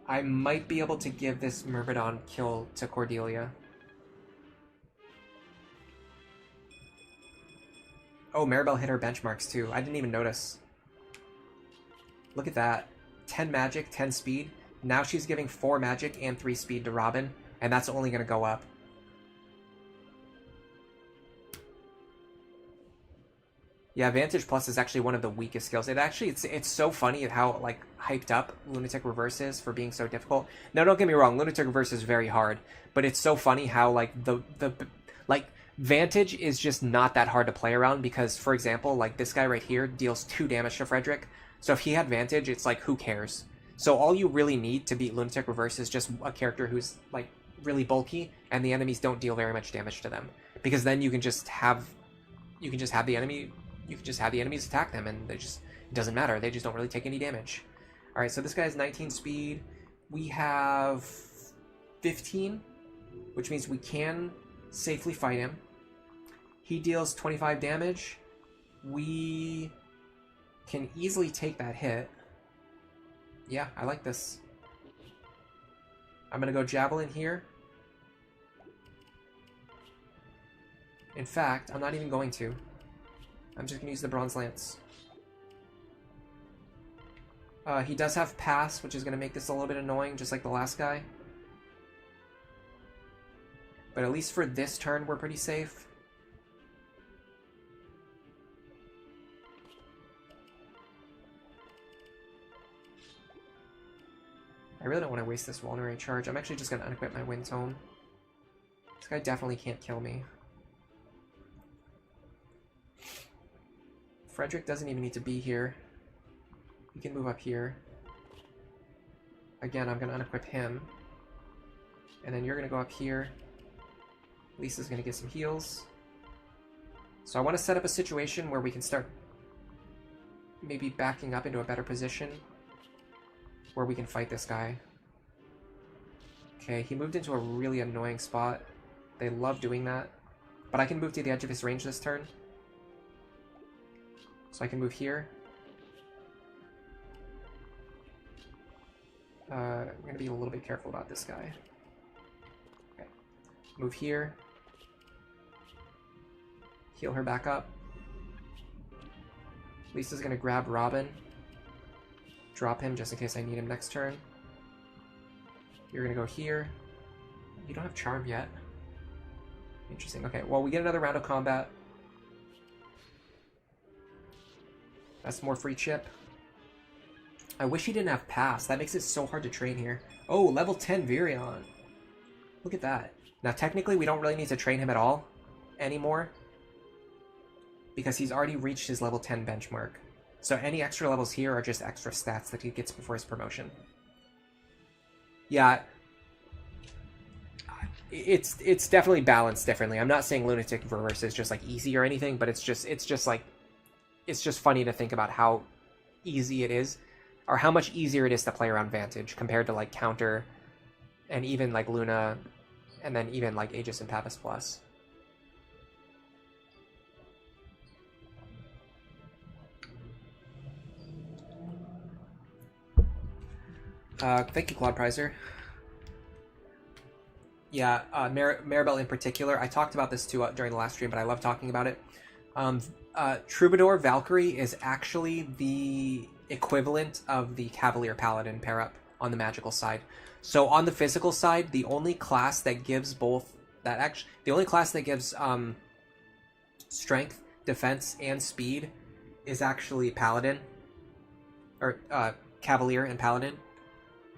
I might be able to give this Myrmidon kill to Cordelia. Oh, Maribel hit her benchmarks too. I didn't even notice. Look at that. 10 magic, 10 speed. Now she's giving 4 magic and 3 speed to Robin, and that's only going to go up. Yeah, Vantage Plus is actually one of the weakest skills. It's so funny at how like hyped up Lunatic Reverse is for being so difficult. Now, don't get me wrong, Lunatic Reverse is very hard, but it's so funny how like like Vantage is just not that hard to play around because, for example, like this guy right here deals 2 damage to Frederick. So if he had Vantage, it's like, who cares? So all you really need to beat Lunatic Reverse is just a character who's like really bulky, and the enemies don't deal very much damage to them, because then you can just have the enemies attack them, and it doesn't matter. They just don't really take any damage. All right, so this guy has 19 speed. We have 15, which means we can safely fight him. He deals 25 damage. We can easily take that hit. Yeah, I like this. I'm gonna go Javelin here. In fact, I'm not even going to. I'm just gonna use the Bronze Lance. He does have Pass, which is gonna make this a little bit annoying, just like the last guy. But at least for this turn, we're pretty safe. I really don't want to waste this vulnerary charge. I'm actually just going to unequip my Wind Tome. This guy definitely can't kill me. Frederick doesn't even need to be here. He can move up here. Again, I'm going to unequip him. And then you're going to go up here. Lisa's going to get some heals. So I want to set up a situation where we can start maybe backing up into a better position where we can fight this guy. Okay, he moved into a really annoying spot. They love doing that. But I can move to the edge of his range this turn. So I can move here. I'm going to be a little bit careful about this guy. Okay. Move here. Heal her back up. Lisa's going to grab Robin. Drop him just in case I need him next turn. You're going to go here. You don't have Charm yet. Interesting. Okay, well, we get another round of combat. That's more free chip. I wish he didn't have Pass. That makes it so hard to train here. Oh, level 10 Virion. Look at that. Now, technically, we don't really need to train him at all anymore, because he's already reached his level 10 benchmark. So any extra levels here are just extra stats that he gets before his promotion. Yeah, it's definitely balanced differently. I'm not saying Lunatic Reverse is just like easy or anything, but it's just funny to think about how easy it is, or how much easier it is to play around Vantage compared to like Counter, and even like Luna, and then even like Aegis and Pappas Plus. Thank you, Claude Prizer. Yeah, Maribel in particular. I talked about this too during the last stream, but I love talking about it. Troubadour Valkyrie is actually the equivalent of the Cavalier Paladin pair-up on the magical side. So on the physical side, the only class that gives strength, defense, and speed is actually Paladin, or Cavalier and Paladin.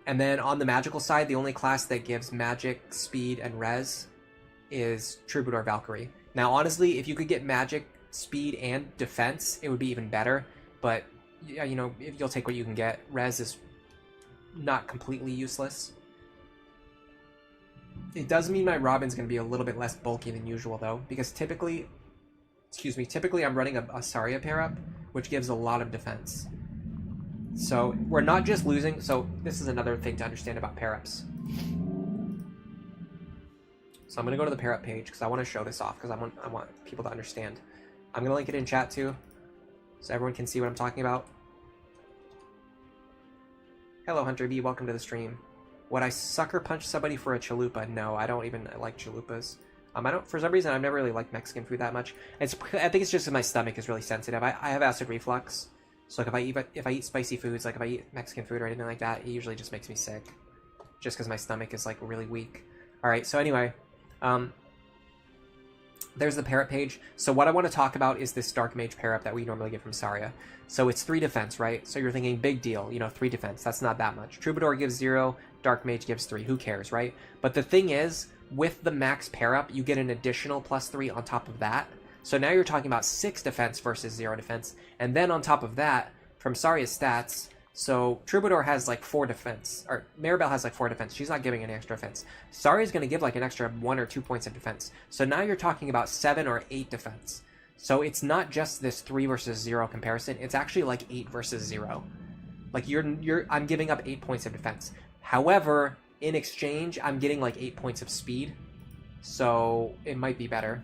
And then on the magical side, the only class that gives magic, speed, and res is Troubadour Valkyrie. Now, honestly, if you could get magic, speed, and defense, it would be even better. But, you know, you'll take what you can get. Res is not completely useless. It does mean my Robin's going to be a little bit less bulky than usual, though, because typically I'm running a Saria pair-up, which gives a lot of defense. So we're not just losing. So this is another thing to understand about pair-ups. So I'm going to go to the pair-up page because I want to show this off, because I want people to understand. I'm going to link it in chat too, so everyone can see what I'm talking about. Hello, Hunter B. Welcome to the stream. Would I sucker punch somebody for a chalupa? No, I don't even like chalupas. For some reason, I've never really liked Mexican food that much. I think it's just that my stomach is really sensitive. I have acid reflux. So like if I eat spicy foods, like if I eat Mexican food or anything like that, it usually just makes me sick, just because my stomach is like really weak. All right, so anyway, there's the pair-up page. So what I want to talk about is this Dark Mage pair-up that we normally get from Saria. So it's 3 defense, right? So you're thinking big deal, 3 defense. That's not that much. Troubadour gives 0, Dark Mage gives 3. Who cares, right? But the thing is, with the max pair-up, you get an additional +3 on top of that. So now you're talking about 6 defense versus 0 defense. And then on top of that, from Saria's stats, so Troubadour has like 4 defense, or Maribel has like 4 defense. She's not giving any extra defense. Saria's going to give like an extra 1 or 2 points of defense. So now you're talking about 7 or 8 defense. So it's not just this 3 versus 0 comparison. It's actually like 8 versus 0. Like I'm giving up 8 points of defense. However, in exchange, I'm getting like 8 points of speed. So it might be better.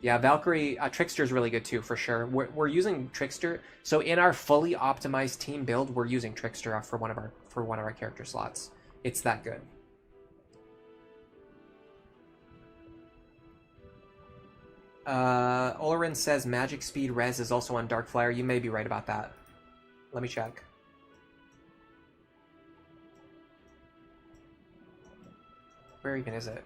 Yeah, Valkyrie, Trickster is really good too, for sure. We're using Trickster. So in our fully optimized team build, we're using Trickster for one of our character slots. It's that good. Olorin says magic speed res is also on Darkflyer. You may be right about that. Let me check. Where even is it?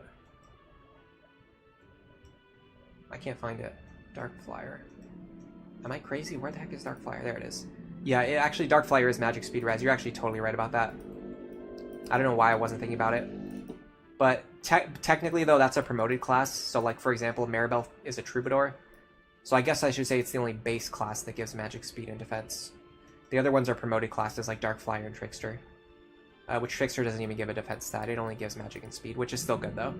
I can't find it. Darkflyer. Am I crazy? Where the heck is Darkflyer? There it is. Yeah, actually Darkflyer is magic speed res. You're actually totally right about that. I don't know why I wasn't thinking about it. But technically, though, that's a promoted class. So, like, for example, Maribel is a Troubadour. So I guess I should say it's the only base class that gives magic speed and defense. The other ones are promoted classes like Darkflyer and Trickster. Which Trickster doesn't even give a defense stat. It only gives magic and speed, which is still good, though.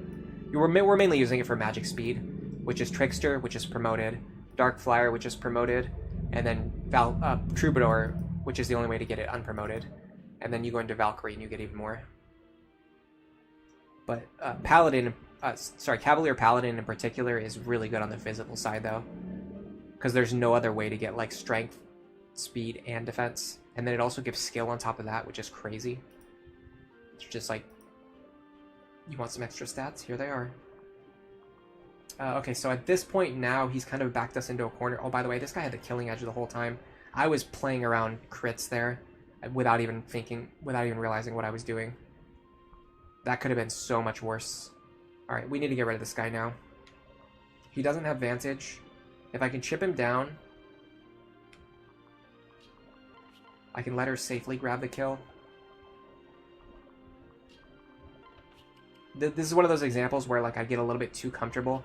We're mainly using it for magic speed, which is Trickster, which is promoted, Darkflyer, which is promoted, and then Troubadour, which is the only way to get it unpromoted. And then you go into Valkyrie and you get even more. But Cavalier Paladin in particular is really good on the physical side though, because there's no other way to get like strength, speed, and defense, and then it also gives skill on top of that, which is crazy. It's just like, you want some extra stats? Here they are. Okay, so at this point now, he's kind of backed us into a corner. Oh, by the way, this guy had the killing edge the whole time. I was playing around crits there without even realizing what I was doing. That could have been so much worse. Alright, we need to get rid of this guy now. He doesn't have Vantage. If I can chip him down, I can let her safely grab the kill. This is one of those examples where like I get a little bit too comfortable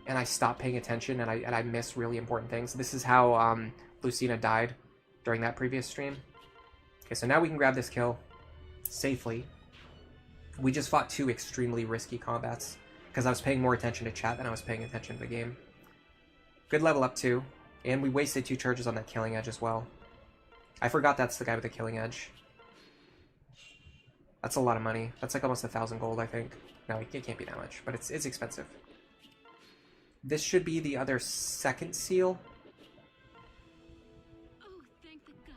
and I stop paying attention and I miss really important things. This is how Lucina died during that previous stream. Okay, so now we can grab this kill safely. We just fought 2 extremely risky combats because I was paying more attention to chat than I was paying attention to the game. Good level up too, and we wasted 2 charges on that killing edge as well. I forgot that's the guy with the killing edge. That's a lot of money. That's like almost 1,000 gold, I think. No, it can't be that much, but it's expensive. This should be the other second seal. Oh, thank the gods.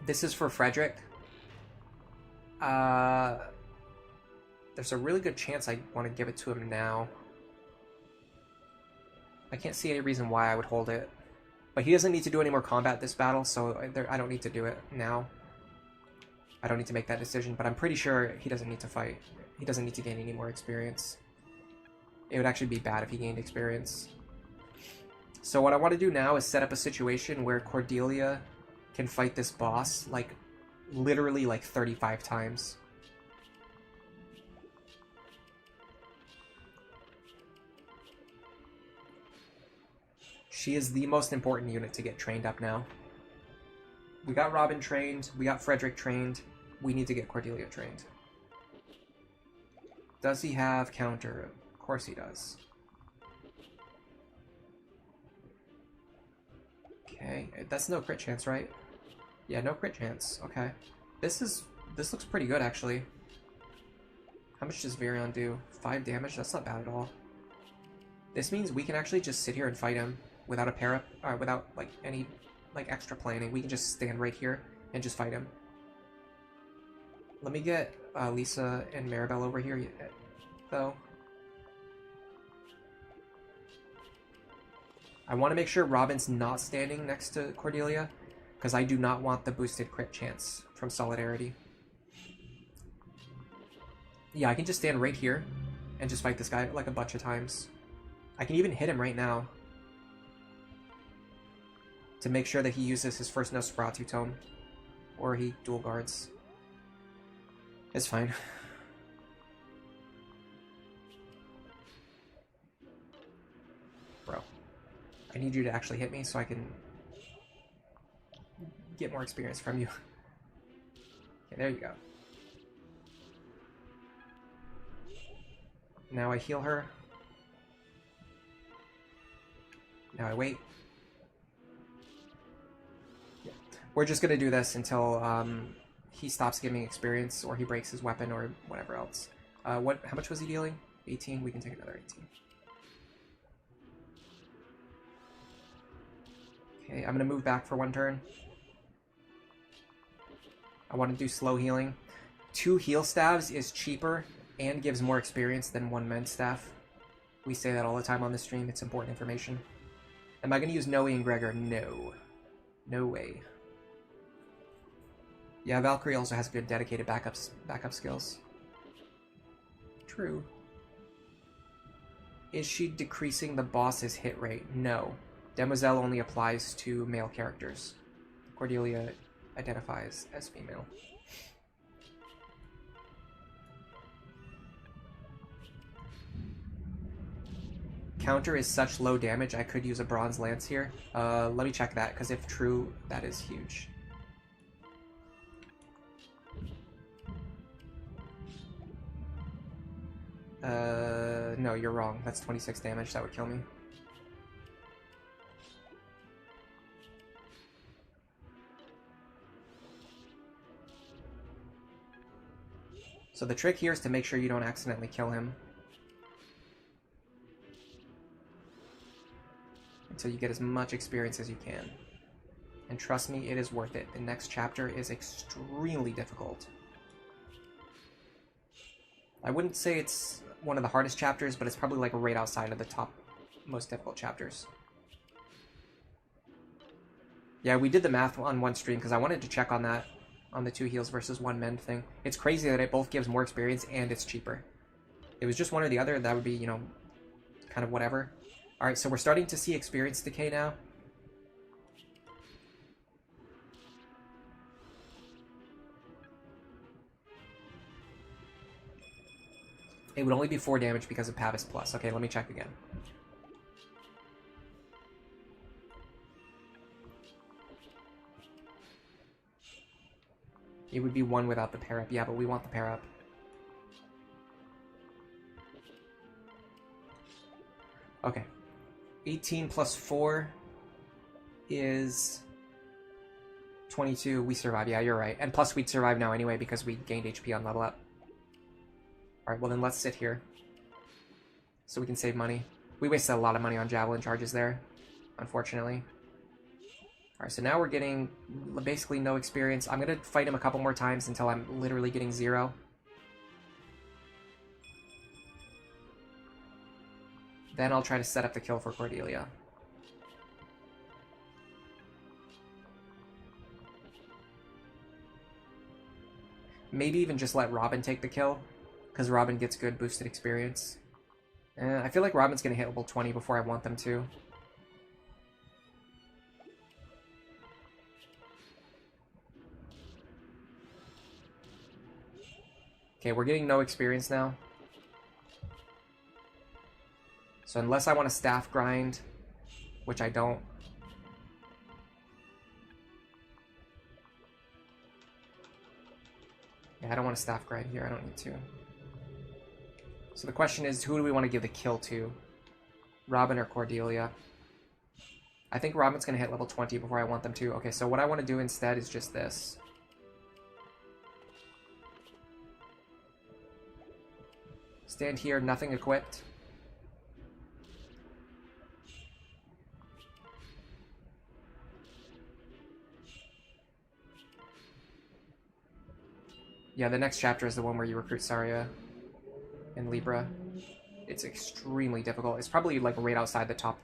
This is for Frederick. There's a really good chance I want to give it to him now. I can't see any reason why I would hold it. But he doesn't need to do any more combat this battle, so I don't need to do it now. I don't need to make that decision, but I'm pretty sure he doesn't need to fight. He doesn't need to gain any more experience. It would actually be bad if he gained experience. So what I want to do now is set up a situation where Cordelia can fight this boss, like, literally like 35 times. She is the most important unit to get trained up now. We got Robin trained, we got Frederick trained, we need to get Cordelia trained. Does he have counter? Of course he does. Okay, that's no crit chance, right? Yeah, no crit chance. Okay. This looks pretty good, actually. How much does Virion do? 5 damage? That's not bad at all. This means we can actually just sit here and fight him without a pair up, without like any like extra planning. We can just stand right here and just fight him. Let me get Lisa and Maribel over here, though. I want to make sure Robin's not standing next to Cordelia, because I do not want the boosted crit chance from Solidarity. Yeah, I can just stand right here and just fight this guy like a bunch of times. I can even hit him right now to make sure that he uses his first Nosferatu tome, or he dual guards. It's fine. Bro, I need you to actually hit me so I can get more experience from you. Okay, there you go. Now I heal her. Now I wait. Yeah. We're just gonna do this until he stops giving experience, or he breaks his weapon, or whatever else. How much was he dealing? 18? We can take another 18. Okay, I'm gonna move back for 1 turn. I want to do slow healing. 2 heal staves is cheaper and gives more experience than 1 mend staff. We say that all the time on the stream. It's important information. Am I going to use Noe and Gregor? No. No way. Yeah, Valkyrie also has good dedicated backup skills. True. Is she decreasing the boss's hit rate? No. Demoiselle only applies to male characters. Cordelia identifies as female. Counter is such low damage, I could use a bronze lance here. Let me check that, because if true, that is huge. No, you're wrong. That's 26 damage. That would kill me. So the trick here is to make sure you don't accidentally kill him. Until you get as much experience as you can. And trust me, it is worth it. The next chapter is extremely difficult. I wouldn't say it's one of the hardest chapters, but it's probably like right outside of the top most difficult chapters. Yeah, we did the math on one stream because I wanted to check on that, on the 2 heals versus 1 mend thing. It's crazy that it both gives more experience and it's cheaper. If it was just one or the other, that would be, you know, kind of whatever. Alright, so we're starting to see experience decay now. It would only be 4 damage because of Pavis Plus. Okay, let me check again. It would be 1 without the pair up. Yeah, but we want the pair up. Okay. 18 plus 4 is 22. We survive. Yeah, you're right. And plus we'd survive now anyway because we gained HP on level up. Alright, well then let's sit here. So we can save money. We wasted a lot of money on javelin charges there, unfortunately. Alright, so now we're getting basically no experience. I'm going to fight him a couple more times until I'm literally getting 0. Then I'll try to set up the kill for Cordelia. Maybe even just let Robin take the kill, because Robin gets good boosted experience. I feel like Robin's going to hit level 20 before I want them to. Okay, we're getting no experience now. So unless I want to staff grind, which I don't. Yeah, I don't want to staff grind here. I don't need to. So the question is, who do we want to give the kill to? Robin or Cordelia? I think Robin's going to hit level 20 before I want them to. Okay, so what I want to do instead is just this. Stand here, nothing equipped. Yeah, the next chapter is the one where you recruit Saria and Libra. It's extremely difficult. It's probably like right outside the top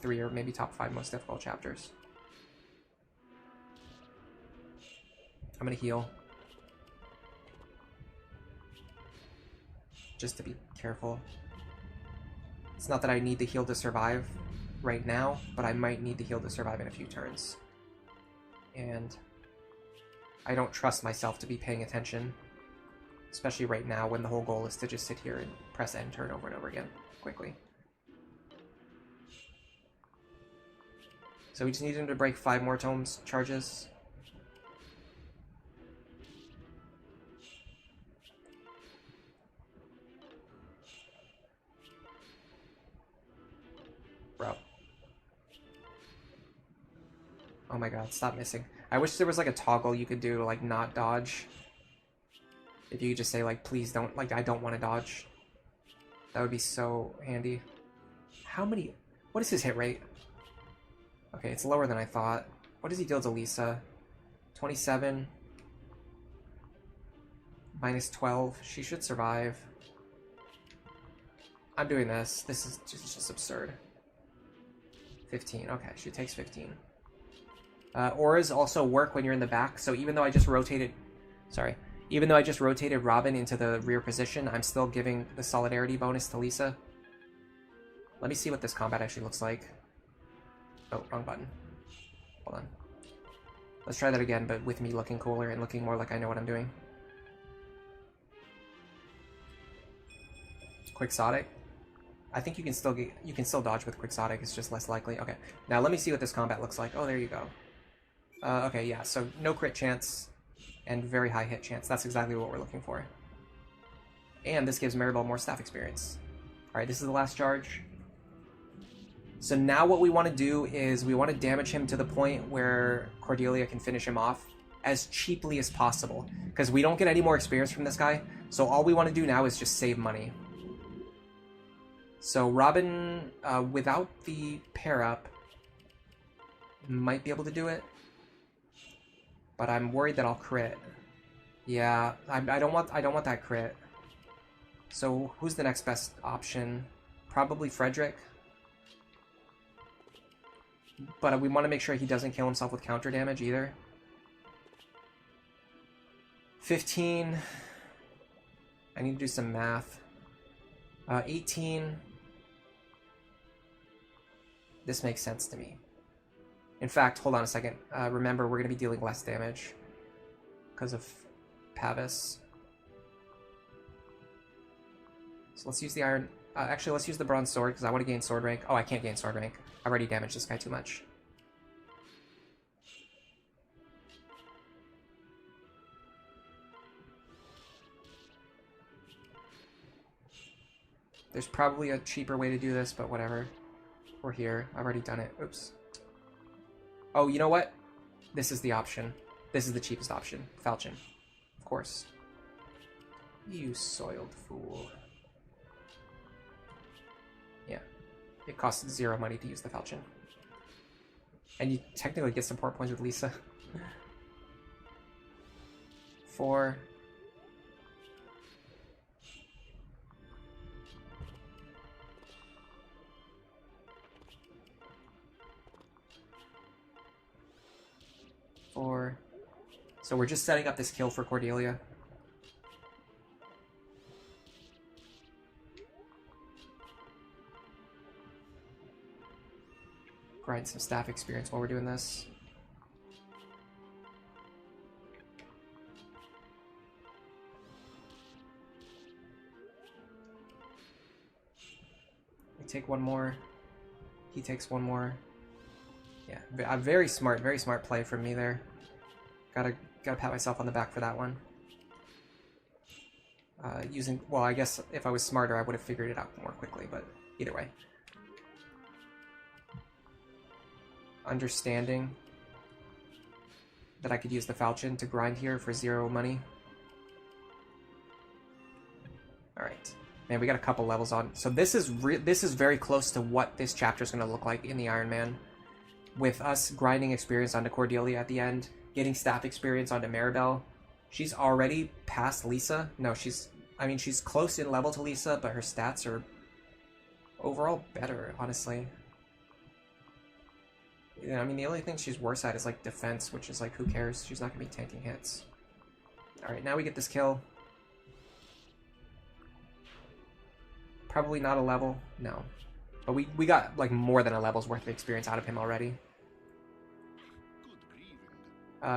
3 or maybe top 5 most difficult chapters. I'm gonna heal. Just to be careful. It's not that I need the heal to survive right now, but I might need the heal to survive in a few turns. And I don't trust myself to be paying attention, especially right now when the whole goal is to just sit here and press end turn over and over again quickly. So we just need him to break 5 more tomes charges. Bro. Oh my god, stop missing. I wish there was like a toggle you could do to like not dodge. If you could just say like, please don't, like I don't want to dodge. That would be so handy. How many, what is his hit rate? Okay, it's lower than I thought. What does he deal to Lisa? 27. Minus 12. She should survive. I'm doing this. This is just absurd. 15. Okay, she takes 15. Auras also work when you're in the back, so even though I just rotated... Sorry. Even though I just rotated Robin into the rear position, I'm still giving the solidarity bonus to Lisa. Let me see what this combat actually looks like. Oh, wrong button. Hold on. Let's try that again, but with me looking cooler and looking more like I know what I'm doing. Quixotic. I think you can still dodge with Quixotic, it's just less likely. Okay, now let me see what this combat looks like. Oh, there you go. Okay, yeah, so no crit chance and very high hit chance. That's exactly what we're looking for. And this gives Maribel more staff experience. Alright, this is the last charge. So now what we want to do is we want to damage him to the point where Cordelia can finish him off as cheaply as possible. Because we don't get any more experience from this guy, So all we want to do now is just save money. So Robin, without the pair up, might be able to do it. But I'm worried that I'll crit. Yeah, I don't want that crit. So who's the next best option? Probably Frederick. But we want to make sure he doesn't kill himself with counter damage either. 15. I need to do some math. 18. This makes sense to me. In fact, hold on a second. Remember, we're going to be dealing less damage because of Pavis. So let's use the iron... actually, let's use the bronze sword because I want to gain sword rank. Oh, I can't gain sword rank. I've already damaged this guy too much. There's probably a cheaper way to do this, but whatever. We're here. I've already done it. Oops. Oh, you know what? This is the option. This is the cheapest option. Falchion. Of course. You soiled fool. Yeah. It costs 0 money to use the Falchion. And you technically get support points with Lisa. 4. So we're just setting up this kill for Cordelia. Grind some staff experience while we're doing this. We take one more. He takes one more. Yeah, a very smart play from me there. Gotta pat myself on the back for that one. Well, I guess if I was smarter, I would have figured it out more quickly, but either way. Understanding that I could use the Falchion to grind here for 0 money. Alright. Man, we got a couple levels on. So this is very close to what this chapter is going to look like in the Iron Man. With us grinding experience onto Cordelia at the end, getting staff experience onto Maribel. She's already past Lisa. No, she's close in level to Lisa, but her stats are overall better, honestly. Yeah, I mean, the only thing she's worse at is, like, defense, which is, like, who cares? She's not going to be tanking hits. Alright, now we get this kill. Probably not a level. No. But we got, like, more than a level's worth of experience out of him already.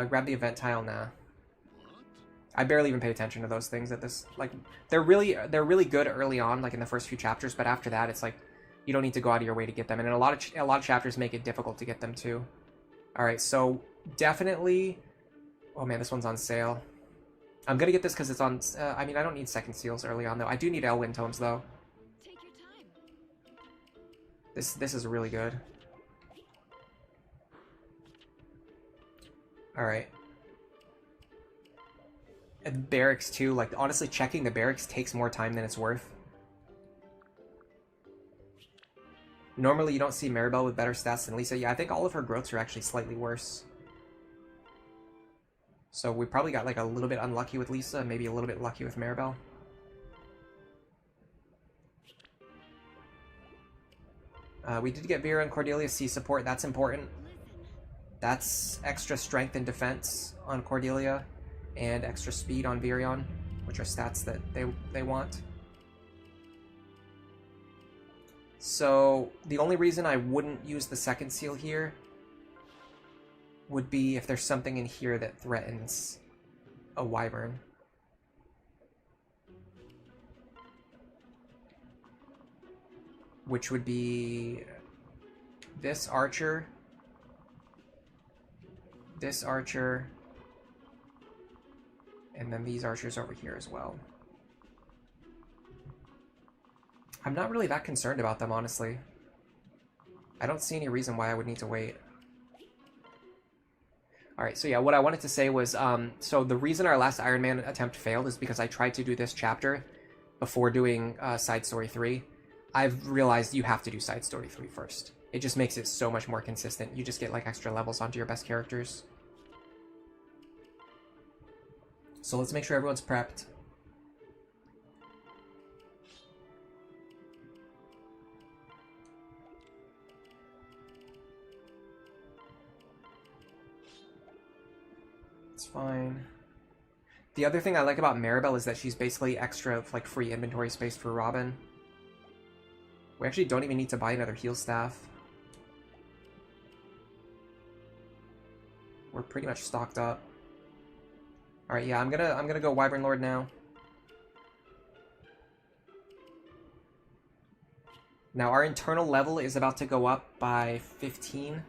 Grab the event tile, nah. I barely even pay attention to those things at this. Like, they're really good early on, like in the first few chapters, but after that, it's like you don't need to go out of your way to get them, and a lot of chapters make it difficult to get them too. All right, so definitely. Oh man, this one's on sale. I'm gonna get this because it's on. I mean, I don't need second seals early on though. I do need Elwyn tomes though. Take your time. This is really good. Alright. And barracks too, like honestly checking the barracks takes more time than it's worth. Normally you don't see Maribel with better stats than Lisa. Yeah, I think all of her growths are actually slightly worse. So we probably got like a little bit unlucky with Lisa, maybe a little bit lucky with Maribel. We did get Vera and Cordelia C support, that's important. That's extra strength and defense on Cordelia, and extra speed on Virion, which are stats that they want. So the only reason I wouldn't use the second seal here would be if there's something in here that threatens a Wyvern. Which would be this archer, and then these archers over here as well. I'm not really that concerned about them, honestly. I don't see any reason why I would need to wait. All right, so yeah, what I wanted to say was, so the reason our last Iron Man attempt failed is because I tried to do this chapter before doing Side Story 3. I've realized you have to do Side Story 3 first. It just makes it so much more consistent. You just get like extra levels onto your best characters. So let's make sure everyone's prepped. It's fine. The other thing I like about Maribel is that she's basically extra, like, free inventory space for Robin. We actually don't even need to buy another heal staff. We're pretty much stocked up. All right, yeah, I'm gonna go Wyvern Lord now. Now our internal level is about to go up by 15.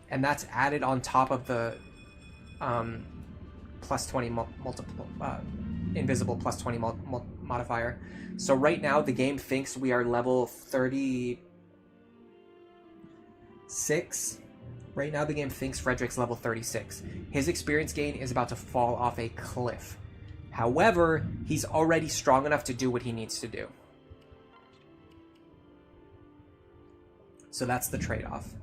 And that's added on top of the plus 20 multiple invisible plus 20 modifier. So right now the game thinks we are level 36. Right now the game thinks Frederick's level 36. His experience gain is about to fall off a cliff. However, he's already strong enough to do what he needs to do. So that's the trade-off.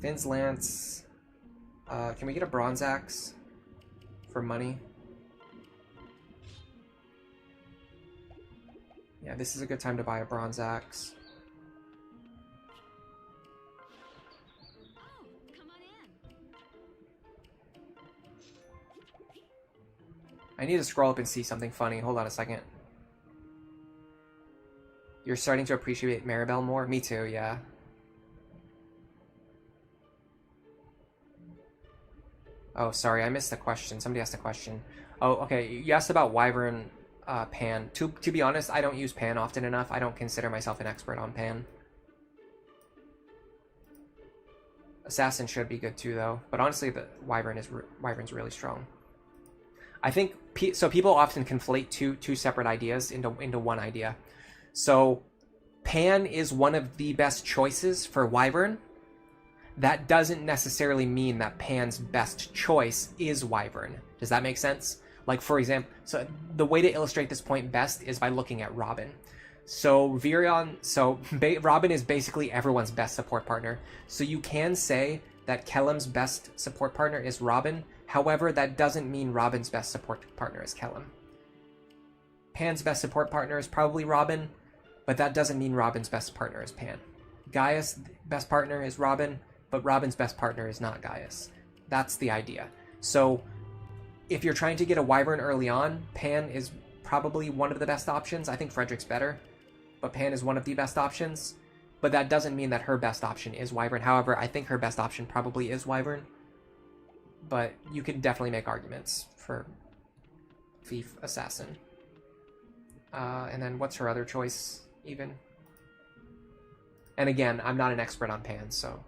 Finn's Lance. Can we get a Bronze Axe for money? Yeah, this is a good time to buy a Bronze Axe. Oh, come on in. I need to scroll up and see something funny. Hold on a second. You're starting to appreciate Maribel more? Me too, yeah. Oh, sorry, I missed the question. Somebody asked a question. Oh, okay, you asked about Wyvern Pan. To be honest, I don't use Pan often enough. I don't consider myself an expert on Pan. Assassin should be good too, though. But honestly, the Wyvern's really strong. I think so. People often conflate two separate ideas into one idea. So Pan is one of the best choices for Wyvern. That doesn't necessarily mean that Pan's best choice is Wyvern. Does that make sense? Like, for example, so the way to illustrate this point best is by looking at Robin. So Robin is basically everyone's best support partner. So you can say that Kellem's best support partner is Robin. However, that doesn't mean Robin's best support partner is Chrom. Pan's best support partner is probably Robin, but that doesn't mean Robin's best partner is Pan. Gaius' best partner is Robin, but Robin's best partner is not Gaius. That's the idea. So if you're trying to get a Wyvern early on, Pan is probably one of the best options. I think Frederick's better, but Pan is one of the best options. But that doesn't mean that her best option is Wyvern. However, I think her best option probably is Wyvern. But you can definitely make arguments for Thief Assassin. And then what's her other choice, even? And again, I'm not an expert on Pan, so...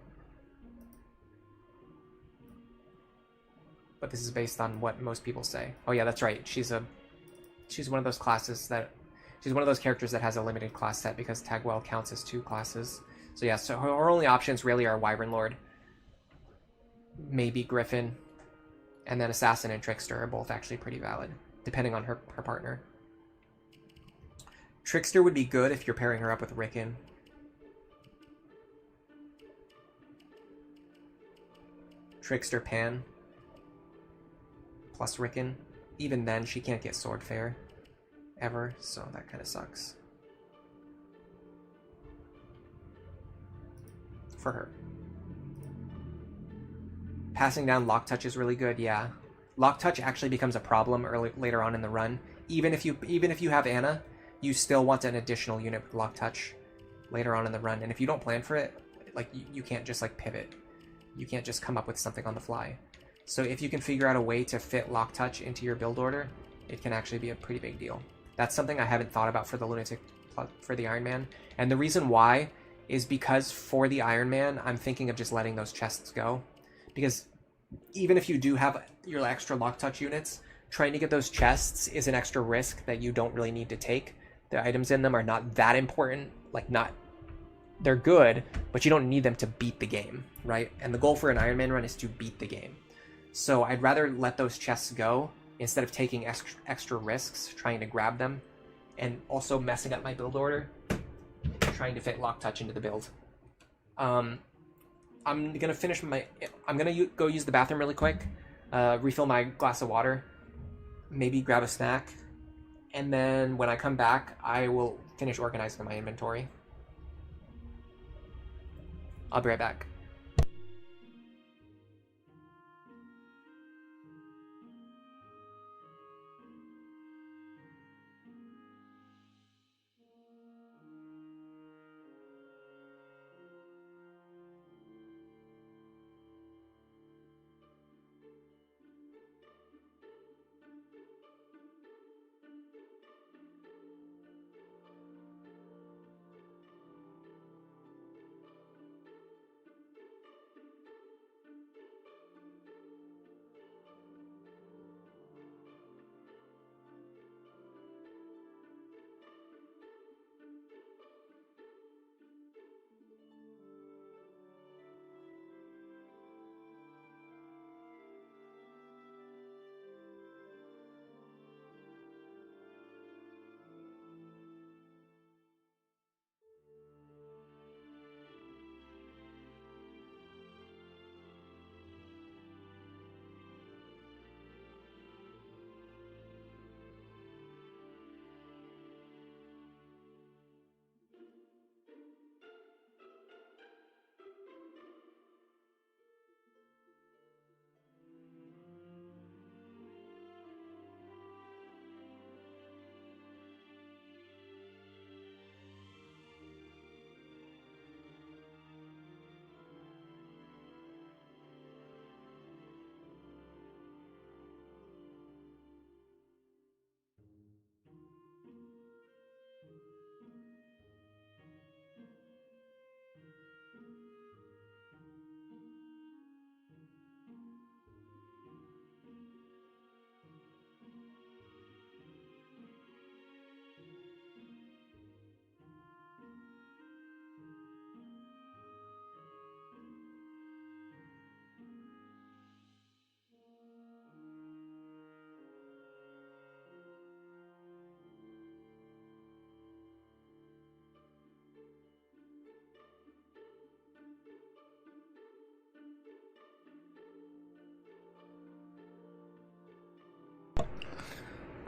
But this is based on what most people say. Oh yeah, that's right. She's one of those classes that... She's one of those characters that has a limited class set because Tagwell counts as 2 classes. So yeah, so her only options really are Wyvern Lord. Maybe Griffin. And then Assassin and Trickster are both actually pretty valid, depending on her partner. Trickster would be good if you're pairing her up with Rickon. Trickster Pan plus Rickon. Even then, she can't get Sword Fair ever, so that kind of sucks for her. Passing down Lock Touch is really good, yeah. Lock Touch actually becomes a problem later on in the run. Even if you have Anna, you still want an additional unit with Lock Touch later on in the run. And if you don't plan for it, like you can't just like pivot. You can't just come up with something on the fly. So if you can figure out a way to fit Lock Touch into your build order, it can actually be a pretty big deal. That's something I haven't thought about for the Ironman. And the reason why is because for the Ironman, I'm thinking of just letting those chests go. Because even if you do have your extra lock touch units, trying to get those chests is an extra risk that you don't really need to take. The items in them are not that important, like not, they're good, but you don't need them to beat the game, right? And the goal for an Iron Man run is to beat the game. So I'd rather let those chests go instead of taking extra risks trying to grab them and also messing up my build order, trying to fit lock touch into the build. I'm gonna finish I'm gonna go use the bathroom really quick, refill my glass of water, maybe grab a snack, and then when I come back, I will finish organizing my inventory. I'll be right back.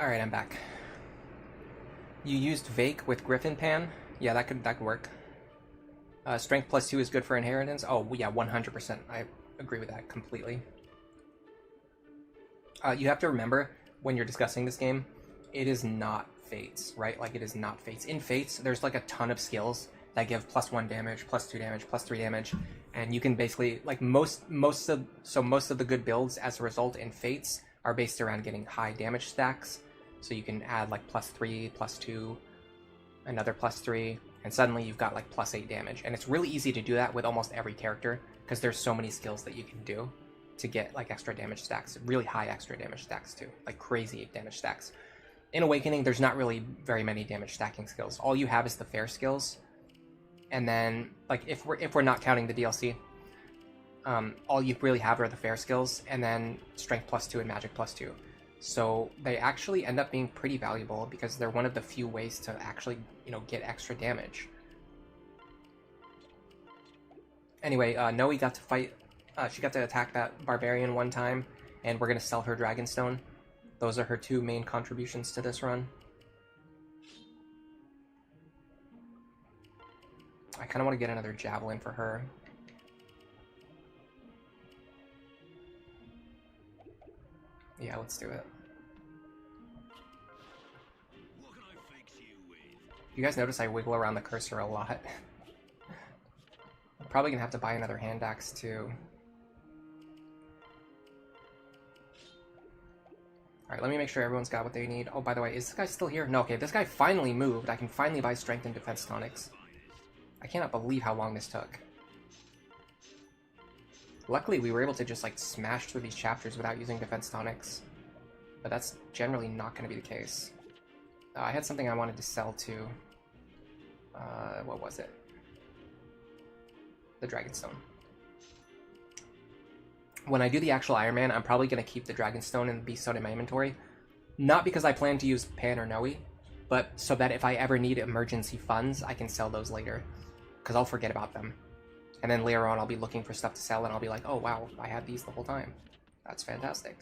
Alright, I'm back. You used Vake with Griffin Pan? Yeah, that could work. Strength plus 2 is good for inheritance? Oh, yeah, 100%. I agree with that completely. You have to remember, when you're discussing this game, it is not Fates, right? Like, it is not Fates. In Fates, there's like a ton of skills that give +1 damage, +2 damage, +3 damage, and you can basically, like, most of the good builds, as a result, in Fates, are based around getting high damage stacks. So you can add like +3, +2, another +3, and suddenly you've got like +8 damage. And it's really easy to do that with almost every character, because there's so many skills that you can do to get like extra damage stacks, really high extra damage stacks too, like crazy damage stacks. In Awakening, there's not really very many damage stacking skills. All you have is the fair skills, and then like if we're not counting the DLC, all you really have are the fair skills, and then strength +2 and magic +2. So they actually end up being pretty valuable because they're one of the few ways to actually, get extra damage. Anyway, Noe got to fight, she got to attack that barbarian one time, and we're going to sell her Dragonstone. Those are her 2 main contributions to this run. I kind of want to get another Javelin for her. Yeah, let's do it. What can I fix you with? You guys notice I wiggle around the cursor a lot? I'm probably gonna have to buy another hand axe too. Alright, let me make sure everyone's got what they need. Oh, by the way, is this guy still here? No, okay, this guy finally moved. I can finally buy strength and defense tonics. I cannot believe how long this took. Luckily, we were able to just like smash through these chapters without using defense tonics. But that's generally not going to be the case. I had something I wanted to sell too. What was it? The Dragonstone. When I do the actual Ironman, I'm probably going to keep the Dragonstone and the Beaststone in my inventory. Not because I plan to use Pan or Noe, but so that if I ever need emergency funds, I can sell those later. Because I'll forget about them. And then later on, I'll be looking for stuff to sell, and I'll be like, oh wow, I had these the whole time. That's fantastic.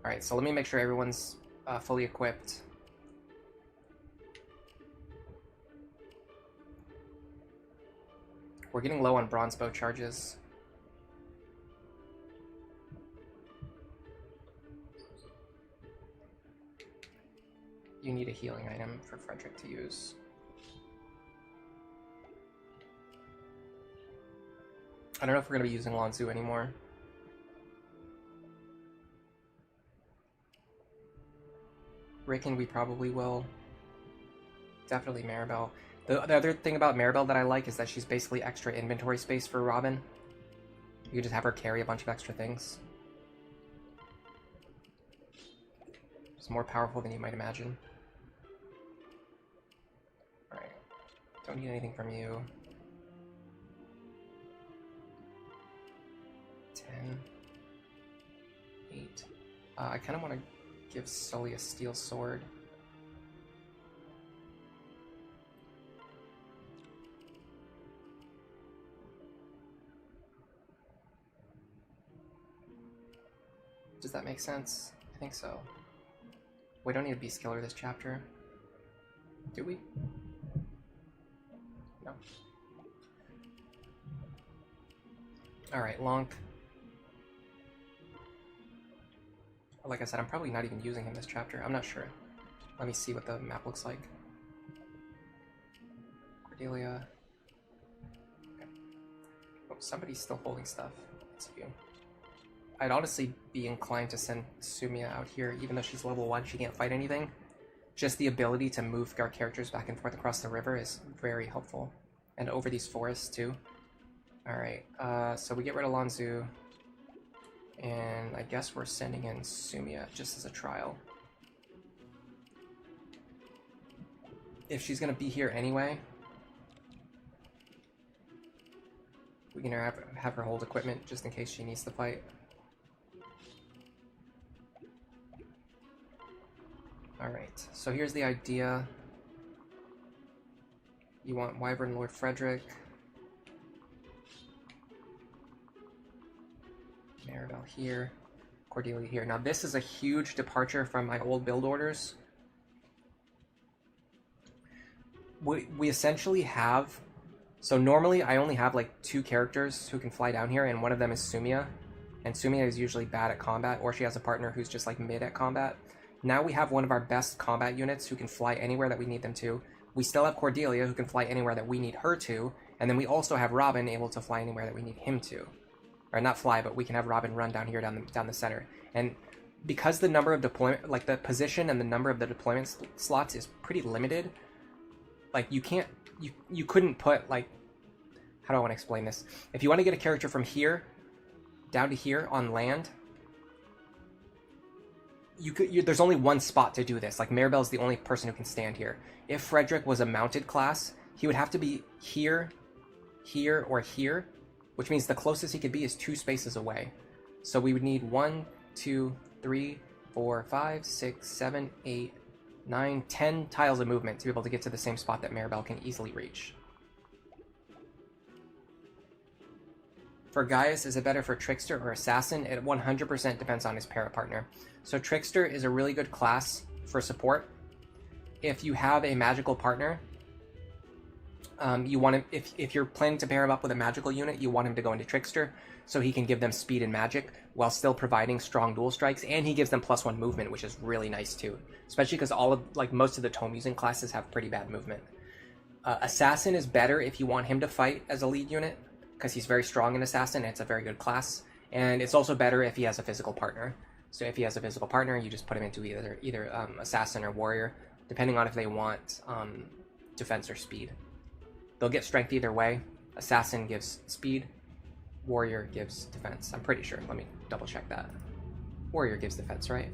Alright, so let me make sure everyone's fully equipped. We're getting low on bronze bow charges. You need a healing item for Frederick to use. I don't know if we're going to be using Lanzu anymore. Rickon, we probably will. Definitely Maribel. The other thing about Maribel that I like is that she's basically extra inventory space for Robin. You can just have her carry a bunch of extra things. It's more powerful than you might imagine. Alright. Don't need anything from you. 10. 8. I kind of want to give Sully a steel sword. Does that make sense? I think so. We don't need a beast killer this chapter. Do we? No. Alright, Lonk. Like I said, I'm probably not even using him this chapter. I'm not sure. Let me see what the map looks like. Cordelia. Okay. Oh, somebody's still holding stuff. That's you. I'd honestly be inclined to send Sumia out here, even though she's level 1, she can't fight anything. Just the ability to move our characters back and forth across the river is very helpful. And over these forests, too. Alright, so we get rid of Lanzu. And I guess we're sending in Sumia just as a trial. If she's gonna be here anyway, we can have her hold equipment just in case she needs to fight. Alright, so here's the idea. You want Wyvern Lord Frederick. Maribel here. Cordelia here. Now this is a huge departure from my old build orders. We essentially have... So normally I only have like 2 characters who can fly down here, and one of them is Sumia. And Sumia is usually bad at combat, or she has a partner who's just like mid at combat. Now we have one of our best combat units who can fly anywhere that we need them to. We still have Cordelia who can fly anywhere that we need her to. And then we also have Robin able to fly anywhere that we need him to. Or not fly, but we can have Robin run down here, down the center. And because the number of deployment, like the position and the number of the deployment slots is pretty limited, like you can't, you couldn't put like, how do I want to explain this? If you want to get a character from here down to here on land, there's only one spot to do this. Like Maribel is the only person who can stand here. If Frederick was a mounted class, he would have to be here, here, or here, which means the closest he could be is 2 spaces away. So we would need 1, 2, 3, 4, 5, 6, 7, 8, 9, 10 tiles of movement to be able to get to the same spot that Maribel can easily reach. For Gaius, is it better for Trickster or Assassin? It 100% depends on his para partner. So Trickster is a really good class for support. If you have a magical partner, you want him, if you're planning to pair him up with a magical unit, you want him to go into Trickster so he can give them speed and magic while still providing strong dual strikes, and he gives them +1 movement, which is really nice too. Especially because most of the tome using classes have pretty bad movement. Assassin is better if you want him to fight as a lead unit, because he's very strong in Assassin and it's a very good class. And it's also better if he has a physical partner. So if he has a physical partner, you just put him into either Assassin or Warrior, depending on if they want defense or speed. They'll get strength either way. Assassin gives speed. Warrior gives defense. I'm pretty sure. Let me double check that. Warrior gives defense, right?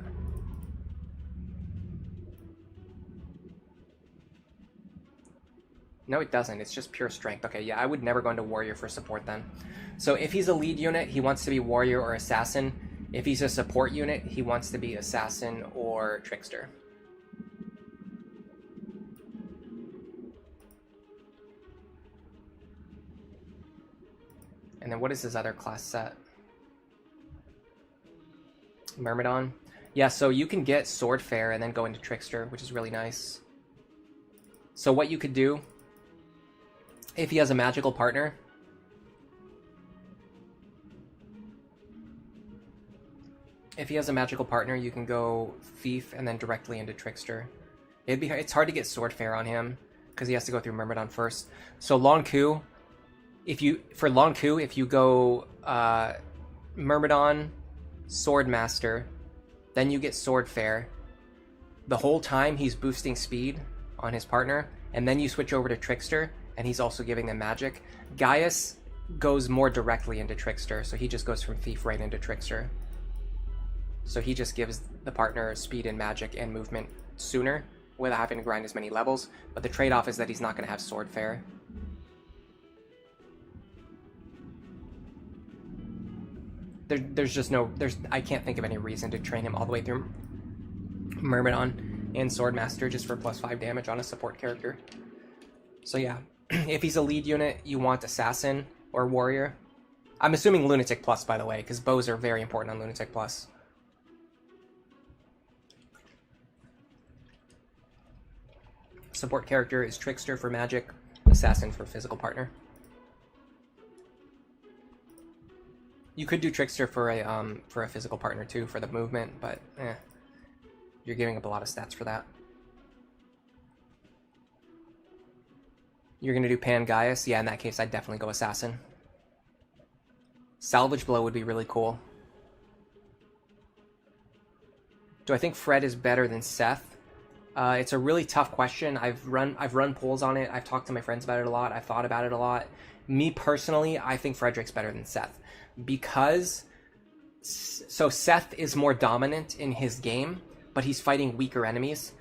No, it doesn't. It's just pure strength. Okay, yeah, I would never go into Warrior for support then. So if he's a lead unit, he wants to be Warrior or Assassin. If he's a support unit, he wants to be Assassin or Trickster. And then what is his other class set? Myrmidon. Yeah, so you can get Sword Fair and then go into Trickster, which is really nice. So what you could do, if he has a magical partner, you can go Thief and then directly into Trickster. It's hard to get Sword Fair on him because he has to go through Myrmidon first. So Long Coup, if you go Myrmidon, Swordmaster, then you get Sword Fair. The whole time he's boosting speed on his partner, and then you switch over to Trickster, and he's also giving them magic. Gaius goes more directly into Trickster, so he just goes from Thief right into Trickster. So he just gives the partner speed and magic and movement sooner without having to grind as many levels, but the trade-off is that he's not going to have Sword Fair. I can't think of any reason to train him all the way through Myrmidon and Swordmaster just for +5 damage on a support character. So yeah, if he's a lead unit, you want Assassin or Warrior. I'm assuming Lunatic Plus, by the way, because bows are very important on Lunatic Plus. Support character is Trickster for magic, Assassin for physical partner. You could do Trickster for a physical partner too, for the movement, but you're giving up a lot of stats for that. You're going to do Pangaius? Yeah, in that case, I'd definitely go Assassin. Salvage Blow would be really cool. Do I think Fred is better than Seth? It's a really tough question. I've run polls on it. I've talked to my friends about it a lot. I've thought about it a lot. Me personally, I think Frederick's better than Seth. Because Seth is more dominant in his game, but he's fighting weaker enemies,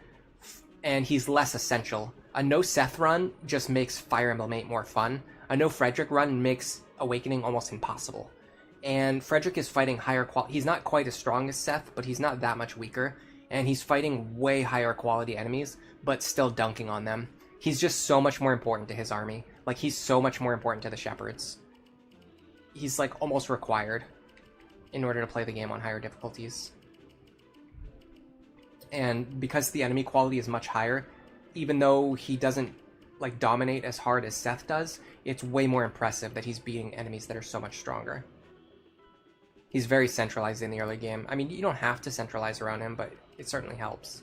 and he's less essential. A no Seth run just makes Fire Emblem 8 more fun. A no Frederick run makes Awakening almost impossible. And Frederick is fighting higher quality. He's not quite as strong as Seth, but he's not that much weaker. And he's fighting way higher quality enemies, but still dunking on them. He's just so much more important to his army. Like, he's so much more important to the Shepherds. He's, like, almost required in order to play the game on higher difficulties. And because the enemy quality is much higher, even though he doesn't, like, dominate as hard as Seth does, it's way more impressive that he's beating enemies that are so much stronger. He's very centralized in the early game. I mean, you don't have to centralize around him, but it certainly helps.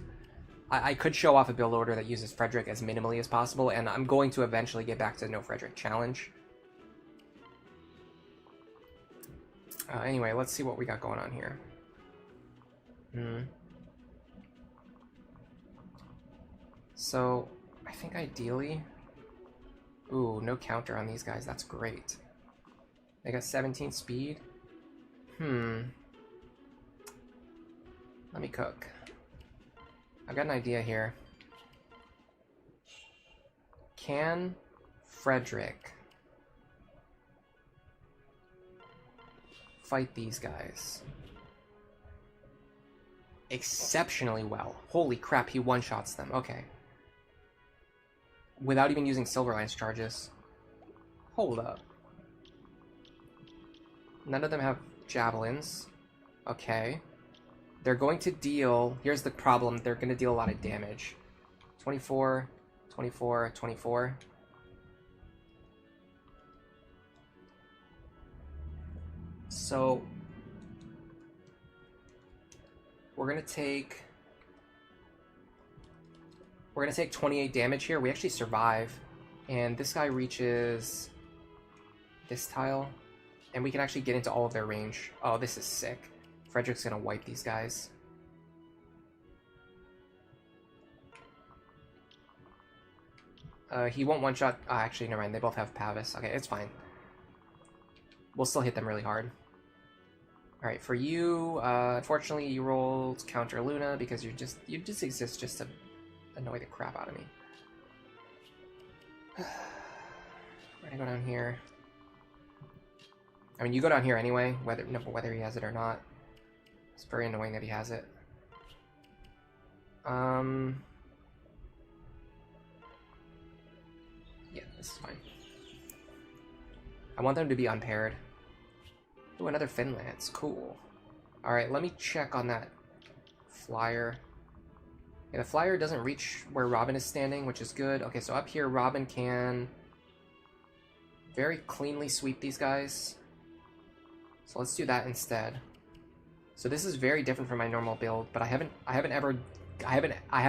I could show off a build order that uses Frederick as minimally as possible, and I'm going to eventually get back to the No Frederick challenge. Anyway, let's see what we got going on here. So, I think ideally... Ooh, no counter on these guys. That's great. They got 17 speed. Let me cook. I've got an idea here. Can Frederick fight these guys exceptionally well? Holy crap, he one-shots them. Okay. Without even using Silverline's charges. Hold up. None of them have javelins. Okay. They're going to deal... Here's the problem. They're going to deal a lot of damage. 24, 24, 24. So... We're going to take 28 damage here. We actually survive. And this guy reaches this tile. And we can actually get into all of their range. Oh, this is sick. Frederick's gonna wipe these guys. He won't one-shot... actually, never mind. They both have Pavis. Okay, it's fine. We'll still hit them really hard. Alright, for you, unfortunately, you rolled counter Luna because you just exist just to annoy the crap out of me. We're gonna go down here. I mean, you go down here anyway, whether he has it or not. It's very annoying that he has it. Yeah, this is fine. I want them to be unpaired. Ooh, another Fin Lance. Cool. Alright, let me check on that flyer. Yeah, the flyer doesn't reach where Robin is standing, which is good. Okay, so up here, Robin can very cleanly sweep these guys. So let's do that instead. So this is very different from my normal build, but I have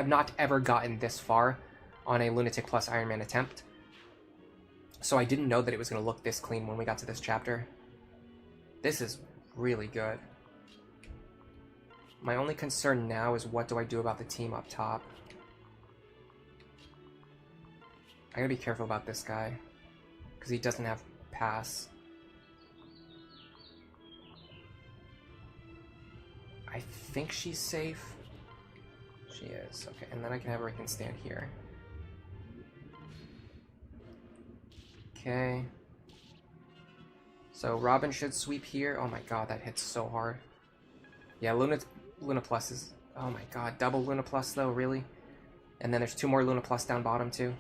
not ever gotten this far on a Lunatic plus Ironman attempt. So I didn't know that it was going to look this clean when we got to this chapter. This is really good. My only concern now is what do I do about the team up top. I gotta be careful about this guy, because he doesn't have pass. I think she's safe. She is. Okay, and then I can have her stand here. Okay. So Robin should sweep here. Oh my god, that hits so hard. Yeah, Luna Plus is... Oh my god, double Luna Plus though, really? And then there's 2 more Luna Plus down bottom too.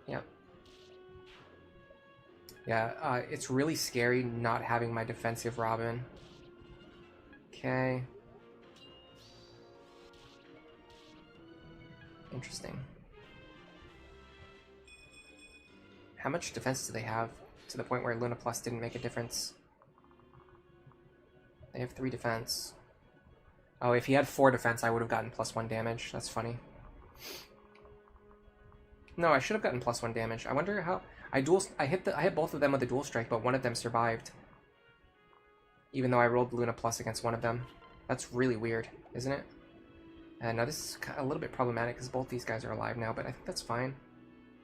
Yep. Yeah, it's really scary not having my defensive Robin. Okay. Interesting. How much defense do they have to the point where Luna Plus didn't make a difference? They have 3 defense. Oh, if he had 4 defense, I would have gotten +1 damage. That's funny. No, I should have gotten +1 damage. I wonder how... I hit both of them with a dual strike, but one of them survived. Even though I rolled Luna Plus against one of them. That's really weird, isn't it? Now this is a little bit problematic because both these guys are alive now, but I think that's fine.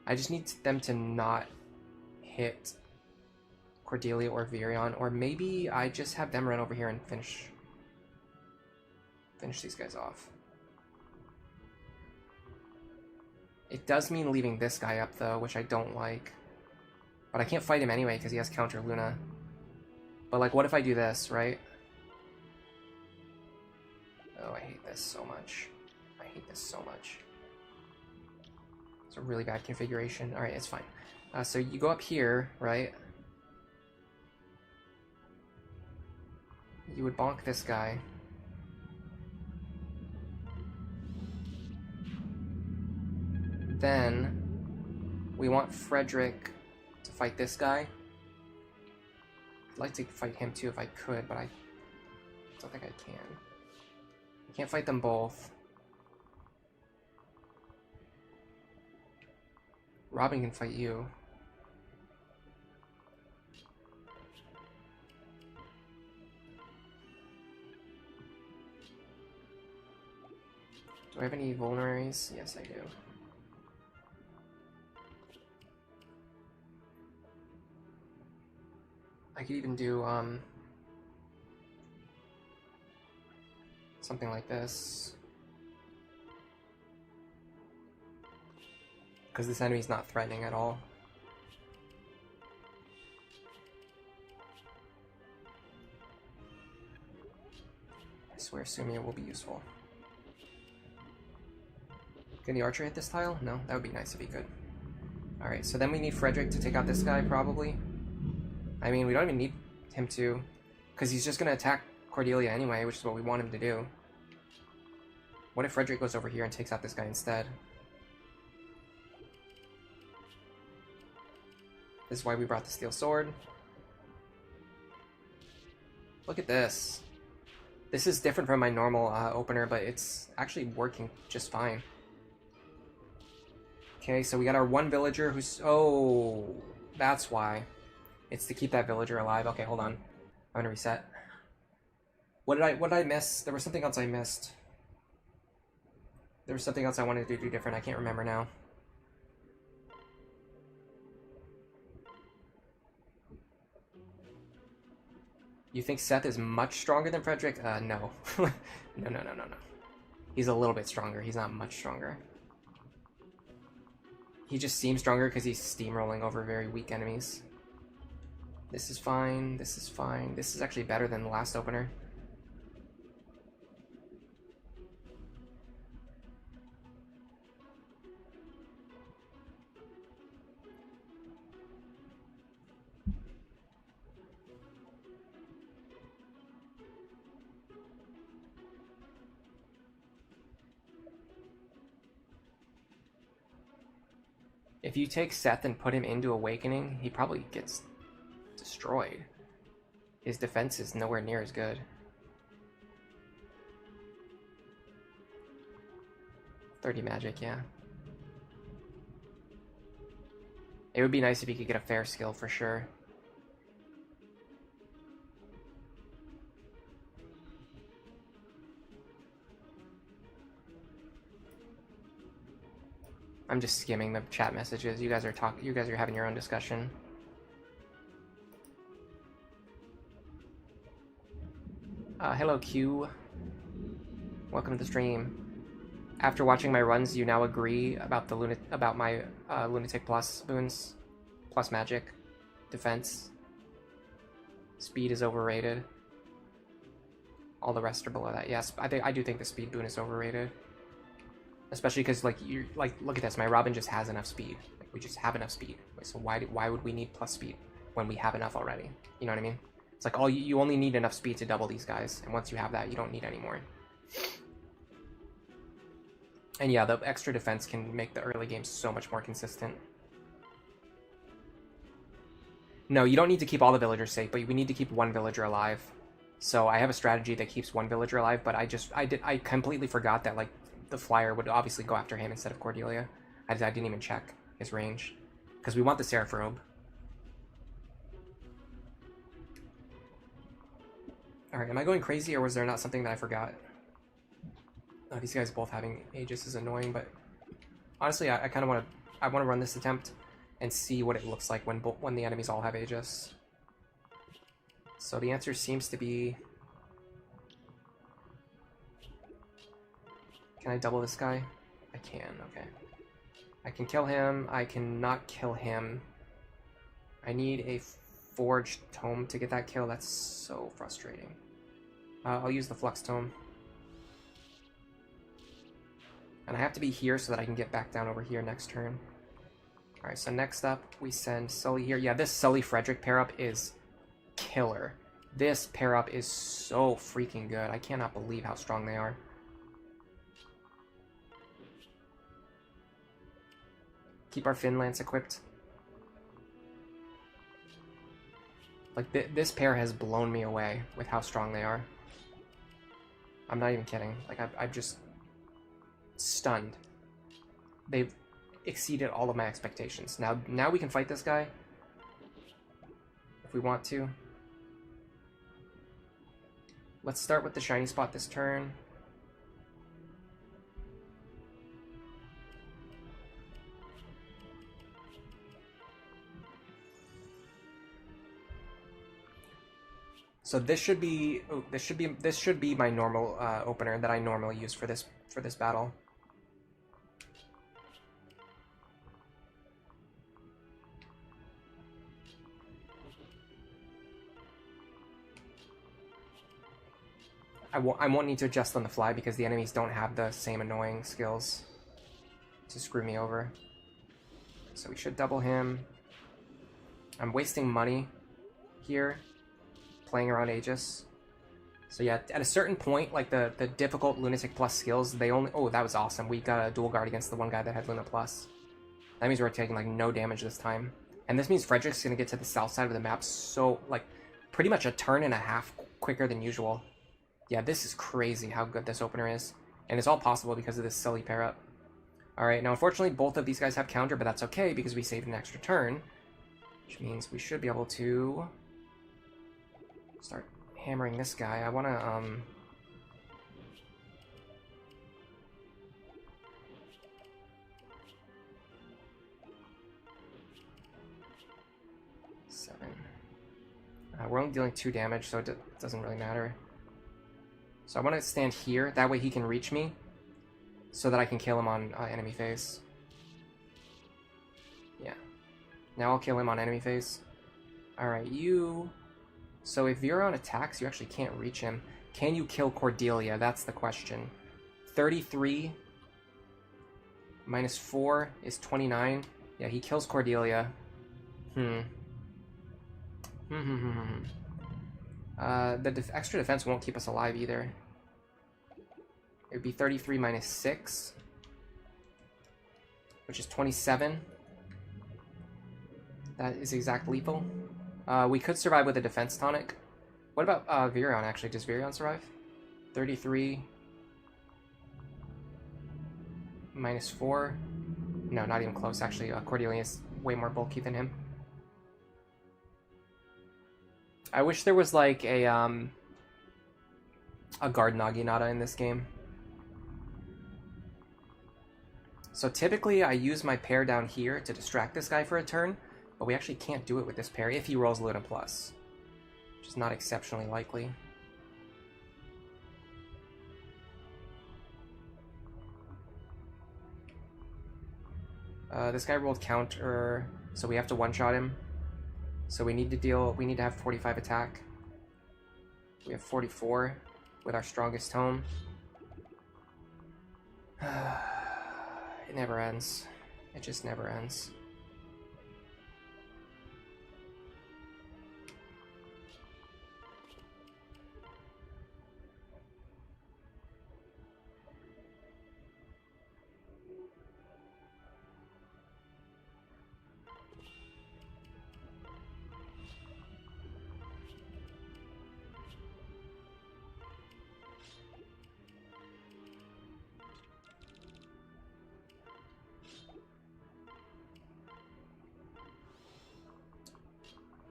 I just need them to not hit Cordelia or Virion, or maybe I just have them run over here and finish these guys off. It does mean leaving this guy up though, which I don't like. But I can't fight him anyway because he has counter Luna. But like, what if I do this, right? Oh, I hate this so much. I hate this so much. It's a really bad configuration. Alright, it's fine. So you go up here, right? You would bonk this guy. Then we want Frederick to fight this guy. I'd like to fight him too if I could, but I don't think I can. I can't fight them both. Robin can fight you. Do I have any vulneraries? Yes, I do. I could even do, something like this. Because this enemy's not threatening at all. I swear Sumia will be useful. Can the archer hit this tile? No, that would be nice if he could. Alright, so then we need Frederick to take out this guy, probably. I mean, we don't even need him to, because he's just going to attack Cordelia anyway, which is what we want him to do. What if Frederick goes over here and takes out this guy instead? This is why we brought the steel sword. Look at this. This is different from my normal opener, but it's actually working just fine. Okay, so we got our one villager who's... Oh, that's why. It's to keep that villager alive. Okay, hold on. I'm gonna reset. What did I miss? There was something else I missed. There was something else I wanted to do different. I can't remember now. You think Seth is much stronger than Frederick? No. No. He's a little bit stronger. He's not much stronger. He just seems stronger because he's steamrolling over very weak enemies. This is fine. This is fine. This is actually better than the last opener. If you take Seth and put him into Awakening, he probably gets destroyed. His defense is nowhere near as good. $30 magic, yeah. It would be nice if he could get a fair skill for sure. I'm just skimming the chat messages. You guys are having your own discussion. Hello Q. Welcome to the stream. After watching my runs, you now agree about my Lunatic Plus boons, plus magic, defense. Speed is overrated. All the rest are below that. Yes, I do think the speed boon is overrated. Especially because look at this, my Robin just has enough speed. Like, we just have enough speed. So why would we need plus speed when we have enough already? You know what I mean? It's like you only need enough speed to double these guys, and once you have that, you don't need any more. And yeah, the extra defense can make the early game so much more consistent. No, you don't need to keep all the villagers safe, but we need to keep one villager alive. So I have a strategy that keeps one villager alive, but I completely forgot that the flyer would obviously go after him instead of Cordelia. I didn't even check his range because we want the Seraph Robe. Alright, am I going crazy or was there not something that I forgot? Oh, these guys both having Aegis is annoying, but honestly, I kind of want to run this attempt and see what it looks like when the enemies all have Aegis. So the answer seems to be... Can I double this guy? I can, okay. I can kill him, I cannot kill him. I need a Forged Tome to get that kill, that's so frustrating. I'll use the Flux Tome. And I have to be here so that I can get back down over here next turn. Alright, so next up, we send Sully here. Yeah, this Sully-Frederick pair-up is killer. This pair-up is so freaking good. I cannot believe how strong they are. Keep our Fin Lance equipped. Like, this pair has blown me away with how strong they are. I'm not even kidding. Like, I'm just stunned. They've exceeded all of my expectations. Now we can fight this guy. If we want to. Let's start with the shiny spot this turn. So this should be my normal opener that I normally use for this battle. I won't need to adjust on the fly because the enemies don't have the same annoying skills to screw me over. So we should double him. I'm wasting money here, playing around Aegis. So yeah, at a certain point, like the difficult Lunatic Plus skills, they only... Oh, that was awesome. We got a dual guard against the one guy that had Luna Plus. That means we're taking like no damage this time. And this means Frederick's gonna get to the south side of the map so, like, pretty much a turn and a half quicker than usual. Yeah, this is crazy how good this opener is. And it's all possible because of this silly pair-up. Alright, now unfortunately both of these guys have counter, but that's okay because we saved an extra turn. Which means we should be able to start hammering this guy. I want to, 7. We're only dealing 2 damage, so it doesn't really matter. So I want to stand here. That way he can reach me, so that I can kill him on enemy phase. Yeah. Now I'll kill him on enemy phase. Alright, you... So if Viron attacks, you actually can't reach him. Can you kill Cordelia? That's the question. 33 minus 4 is 29. Yeah, he kills Cordelia. The extra defense won't keep us alive either. It would be 33 minus 6, which is 27. That is exact lethal. We could survive with a defense tonic. What about Viron, actually? Does Viron survive? 33 minus 4. No, not even close, actually. Cordelia is way more bulky than him. I wish there was like a guard Naginata in this game. So typically I use my pair down here to distract this guy for a turn, but we actually can't do it with this pair if he rolls Luna Plus, which is not exceptionally likely. This guy rolled counter, so we have to one-shot him. So we need to have 45 attack. We have 44 with our strongest tome. It never ends. It just never ends.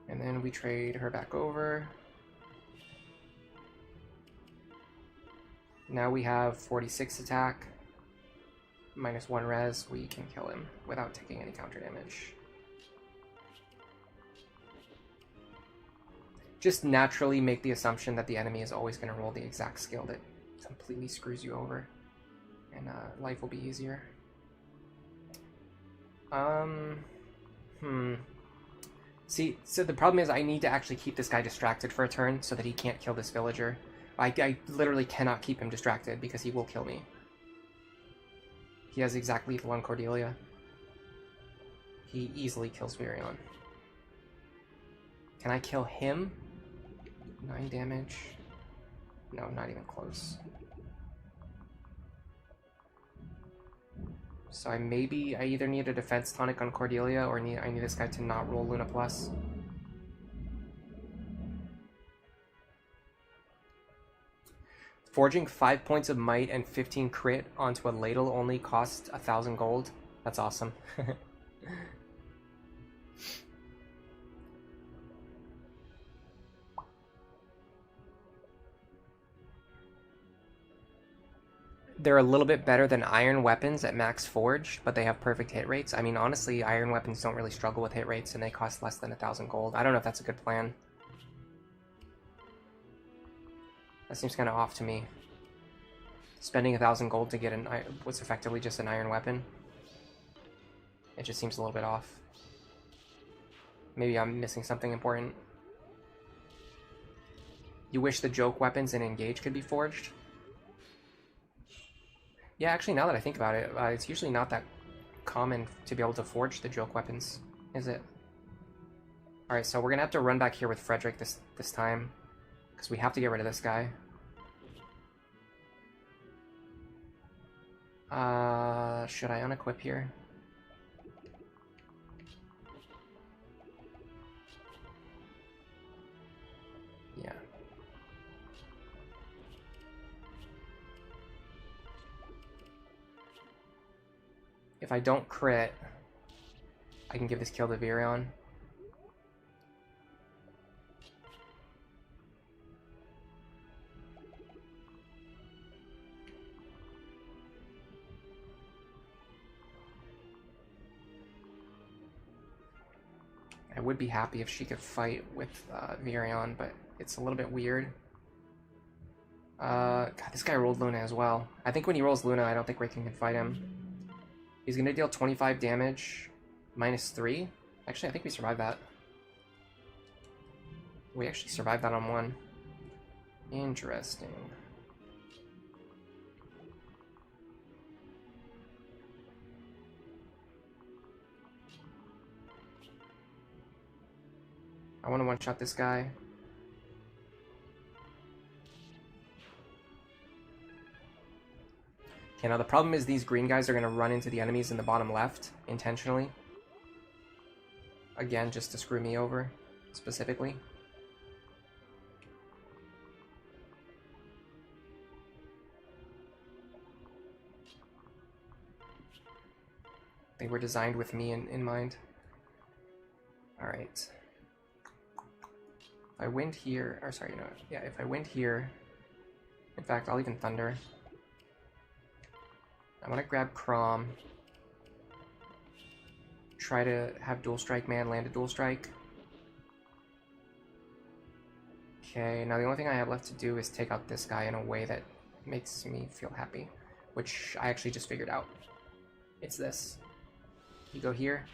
And then we trade her back over. Now we have 46 attack. Minus 1 res, we can kill him without taking any counter damage. Just naturally make the assumption that the enemy is always going to roll the exact skill that completely screws you over. And life will be easier. See, so the problem is I need to actually keep this guy distracted for a turn so that he can't kill this villager. I literally cannot keep him distracted because he will kill me. He has exact lethal on Cordelia. He easily kills Virion. Can I kill him? 9 damage. No, not even close. So I either need a defense tonic on Cordelia or I need this guy to not roll Luna Plus. Forging 5 points of might and 15 crit onto a ladle only costs 1,000 gold. That's awesome. They're a little bit better than iron weapons at max forge, but they have perfect hit rates. I mean, honestly, iron weapons don't really struggle with hit rates, and they cost less than 1,000 gold. I don't know if that's a good plan. That seems kind of off to me. Spending 1,000 gold to get what's effectively just an iron weapon. It just seems a little bit off. Maybe I'm missing something important. You wish the joke weapons in Engage could be forged? Yeah, actually, now that I think about it, it's usually not that common to be able to forge the joke weapons, is it? Alright, so we're gonna have to run back here with Frederick this time, because we have to get rid of this guy. Should I unequip here? Yeah. If I don't crit, I can give this kill to Virion. I would be happy if she could fight with Virion, but it's a little bit weird. God, this guy rolled Luna as well. I think when he rolls Luna, I don't think Raken can fight him. He's going to deal 25 damage, -3. Actually, I think we survived that. We actually survived that on 1. Interesting. I want to one-shot this guy. Okay, now the problem is these green guys are going to run into the enemies in the bottom left, intentionally. Again, just to screw me over, specifically. They were designed with me in mind. Alright. If I wind here, or sorry, no, yeah, if I wind here, in fact, I'll even thunder. I want to grab Chrom. Try to have dual strike man land a dual strike. Okay, now the only thing I have left to do is take out this guy in a way that makes me feel happy, which I actually just figured out. It's this. You go here,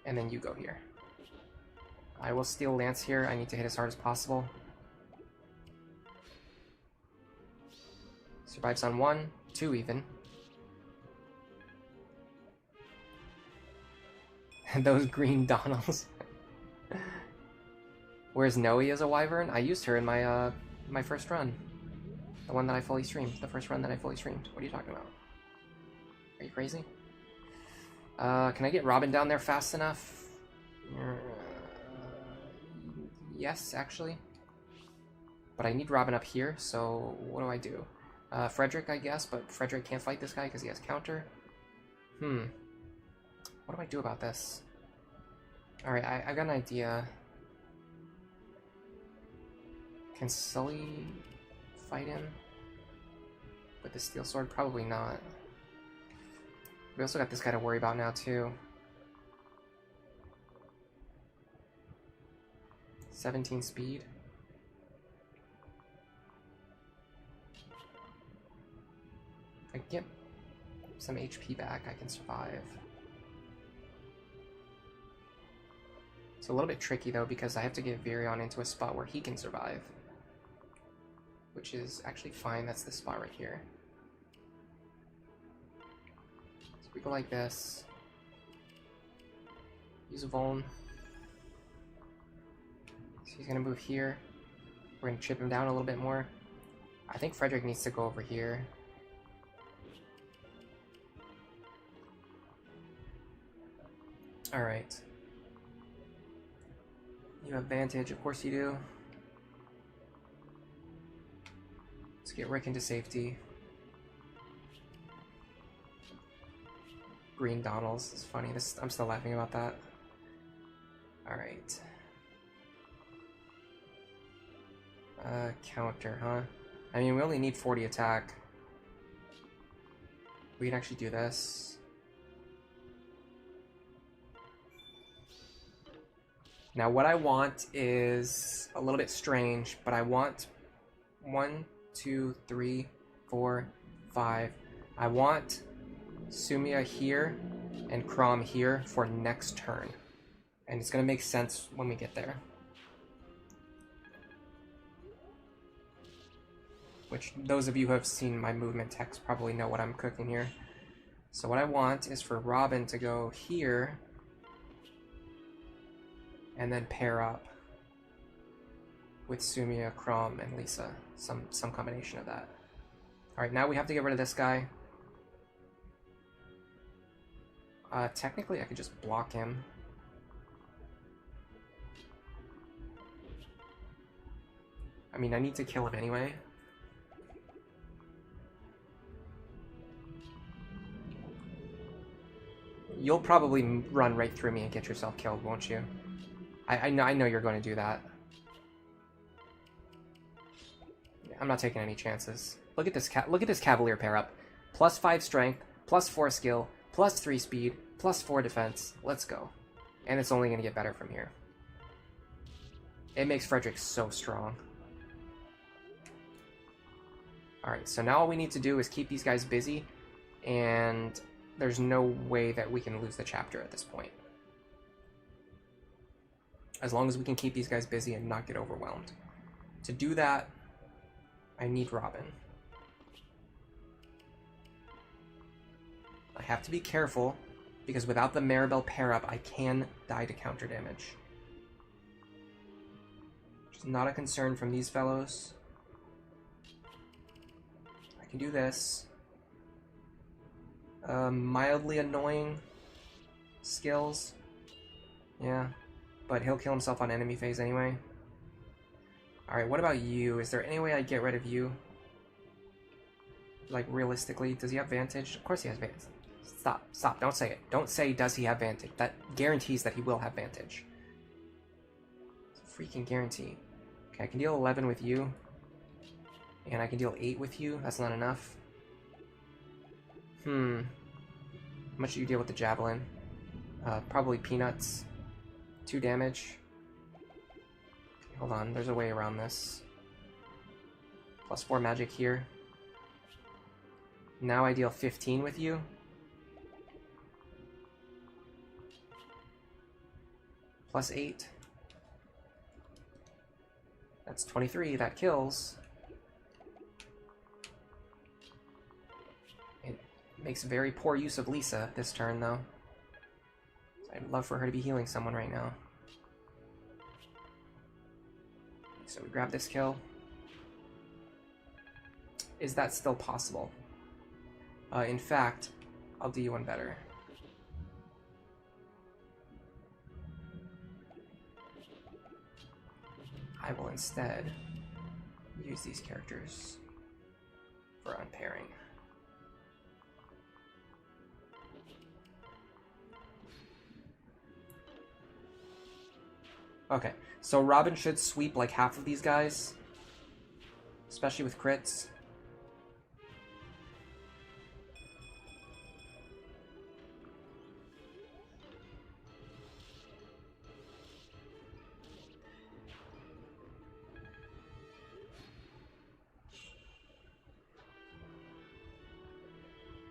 and then you go here. I will steal Lance here. I need to hit as hard as possible. Survives on 1, 2 even. And those green Donalds. Where's Noe as a Wyvern? I used her in my my first run. The one that I fully streamed. The first run that I fully streamed. What are you talking about? Are you crazy? Can I get Robin down there fast enough? Yes, actually. But I need Robin up here, so what do? Frederick, I guess, but Frederick can't fight this guy because he has counter. What do I do about this? Alright, I got an idea. Can Sully fight him with the steel sword? Probably not. We also got this guy to worry about now, too. 17 speed. If I get some HP back, I can survive. It's a little bit tricky, though, because I have to get Virion into a spot where he can survive. Which is actually fine. That's this spot right here. So we go like this. Use a Vuln. So he's going to move here. We're going to chip him down a little bit more. I think Frederick needs to go over here. Alright. You have advantage, of course you do. Let's get Rick into safety. Green Donalds, it's funny. I'm still laughing about that. Alright. Counter, huh? I mean, we only need 40 attack. We can actually do this. Now what I want is a little bit strange, but I want 1, 2, 3, 4, 5. I want Sumia here and Chrom here for next turn. And it's going to make sense when we get there. Which those of you who have seen my movement text probably know what I'm cooking here. So what I want is for Robin to go here and then pair up with Sumia, Chrom, and Lisa. Some combination of that. Alright, now we have to get rid of this guy. Technically, I could just block him. I mean, I need to kill him anyway. You'll probably run right through me and get yourself killed, won't you? I know you're going to do that. I'm not taking any chances. Look at this Cavalier pair up. +5 strength, +4 skill, plus 3 speed, plus 4 defense. Let's go. And it's only going to get better from here. It makes Frederick so strong. Alright, so now all we need to do is keep these guys busy, and there's no way that we can lose the chapter at this point. As long as we can keep these guys busy and not get overwhelmed. To do that, I need Robin. I have to be careful, because without the Maribel pair-up, I can die to counter damage. Which is not a concern from these fellows. I can do this. Mildly annoying skills. Yeah, but he'll kill himself on enemy phase anyway. Alright, what about you? Is there any way I get rid of you? Like, realistically, does he have Vantage? Of course he has Vantage. Stop, don't say it. Don't say, does he have Vantage? That guarantees that he will have Vantage. It's a freaking guarantee. Okay, I can deal 11 with you. And I can deal 8 with you. That's not enough. How much do you deal with the Javelin? Probably peanuts. 2 damage. Hold on, there's a way around this. Plus 4 magic here. Now I deal 15 with you. Plus 8. That's 23, that kills. It makes very poor use of Lisa this turn, though. I'd love for her to be healing someone right now. So we grab this kill. Is that still possible? In fact, I'll do you one better. I will instead use these characters for unpairing. Okay, so Robin should sweep like half of these guys, especially with crits.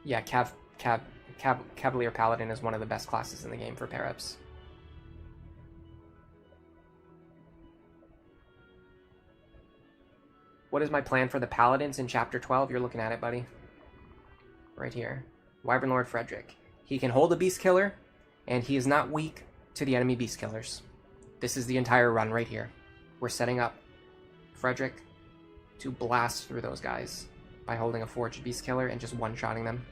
Yeah, Cavalier Paladin is one of the best classes in the game for pair-ups. What is my plan for the Paladins in Chapter 12? You're looking at it, buddy. Right here. Wyvern Lord Frederick. He can hold a Beast Killer, and he is not weak to the enemy Beast Killers. This is the entire run right here. We're setting up Frederick to blast through those guys by holding a Forged Beast Killer and just one-shotting them.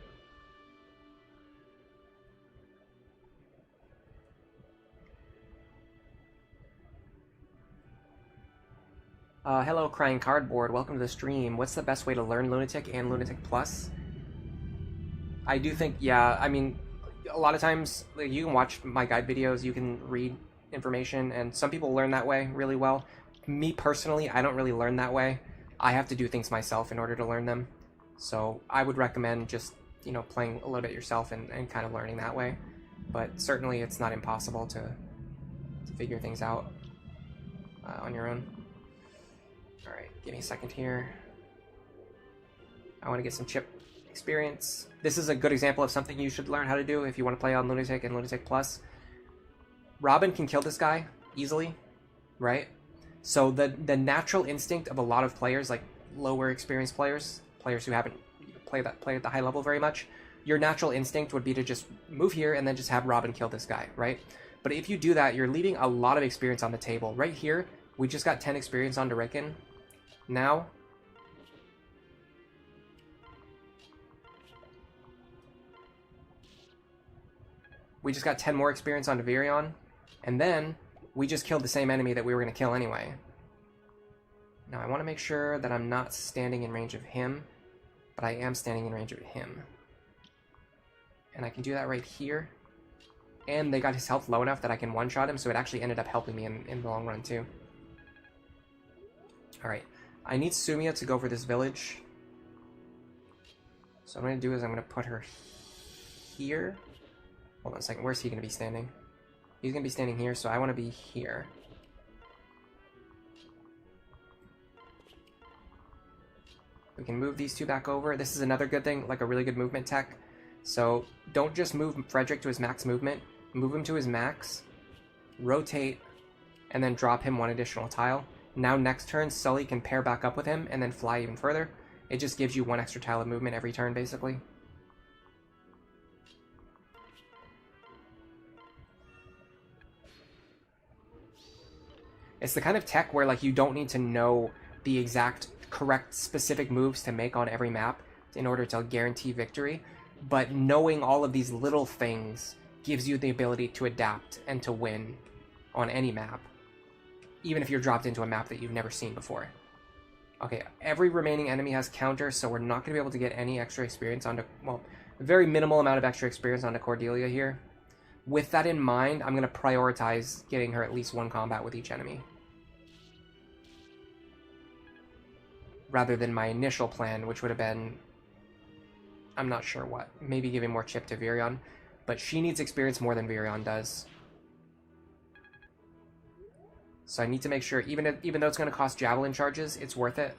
Hello, Crying Cardboard. Welcome to the stream. What's the best way to learn Lunatic and Lunatic Plus? I do think, yeah, I mean, a lot of times like, you can watch my guide videos, you can read information, and some people learn that way really well. Me personally, I don't really learn that way. I have to do things myself in order to learn them. So I would recommend just, you know, playing a little bit yourself and kind of learning that way. But certainly it's not impossible to figure things out on your own. Alright, give me a second here. I want to get some chip experience. This is a good example of something you should learn how to do if you want to play on Lunatic and Lunatic Plus. Robin can kill this guy easily, right? So the natural instinct of a lot of players, like lower experienced players who haven't played at the high level very much, your natural instinct would be to just move here and then just have Robin kill this guy, right? But if you do that, you're leaving a lot of experience on the table. Right here, we just got 10 experience on Rickon. Now, we just got 10 more experience on Virion, and then we just killed the same enemy that we were going to kill anyway. Now, I want to make sure that I'm not standing in range of him, but I am standing in range of him. And I can do that right here. And they got his health low enough that I can one-shot him, so it actually ended up helping me in the long run, too. Alright. I need Sumia to go for this village. So what I'm going to do is I'm going to put her here. Hold on a second. Where's he going to be standing? He's going to be standing here, so I want to be here. We can move these two back over. This is another good thing, like a really good movement tech. So don't just move Frederick to his max movement. Move him to his max, rotate, and then drop him one additional tile. Now next turn, Sully can pair back up with him and then fly even further. It just gives you one extra tile of movement every turn, basically. It's the kind of tech where like you don't need to know the exact correct specific moves to make on every map in order to guarantee victory, but knowing all of these little things gives you the ability to adapt and to win on any map, even if you're dropped into a map that you've never seen before. Okay, every remaining enemy has counter, so we're not going to be able to get any extra experience onto, well, a very minimal amount of extra experience onto Cordelia here. With that in mind, I'm going to prioritize getting her at least one combat with each enemy, rather than my initial plan, which would have been, I'm not sure what, maybe giving more chip to Virion, but she needs experience more than Virion does. So I need to make sure, even though it's going to cost javelin charges, it's worth it,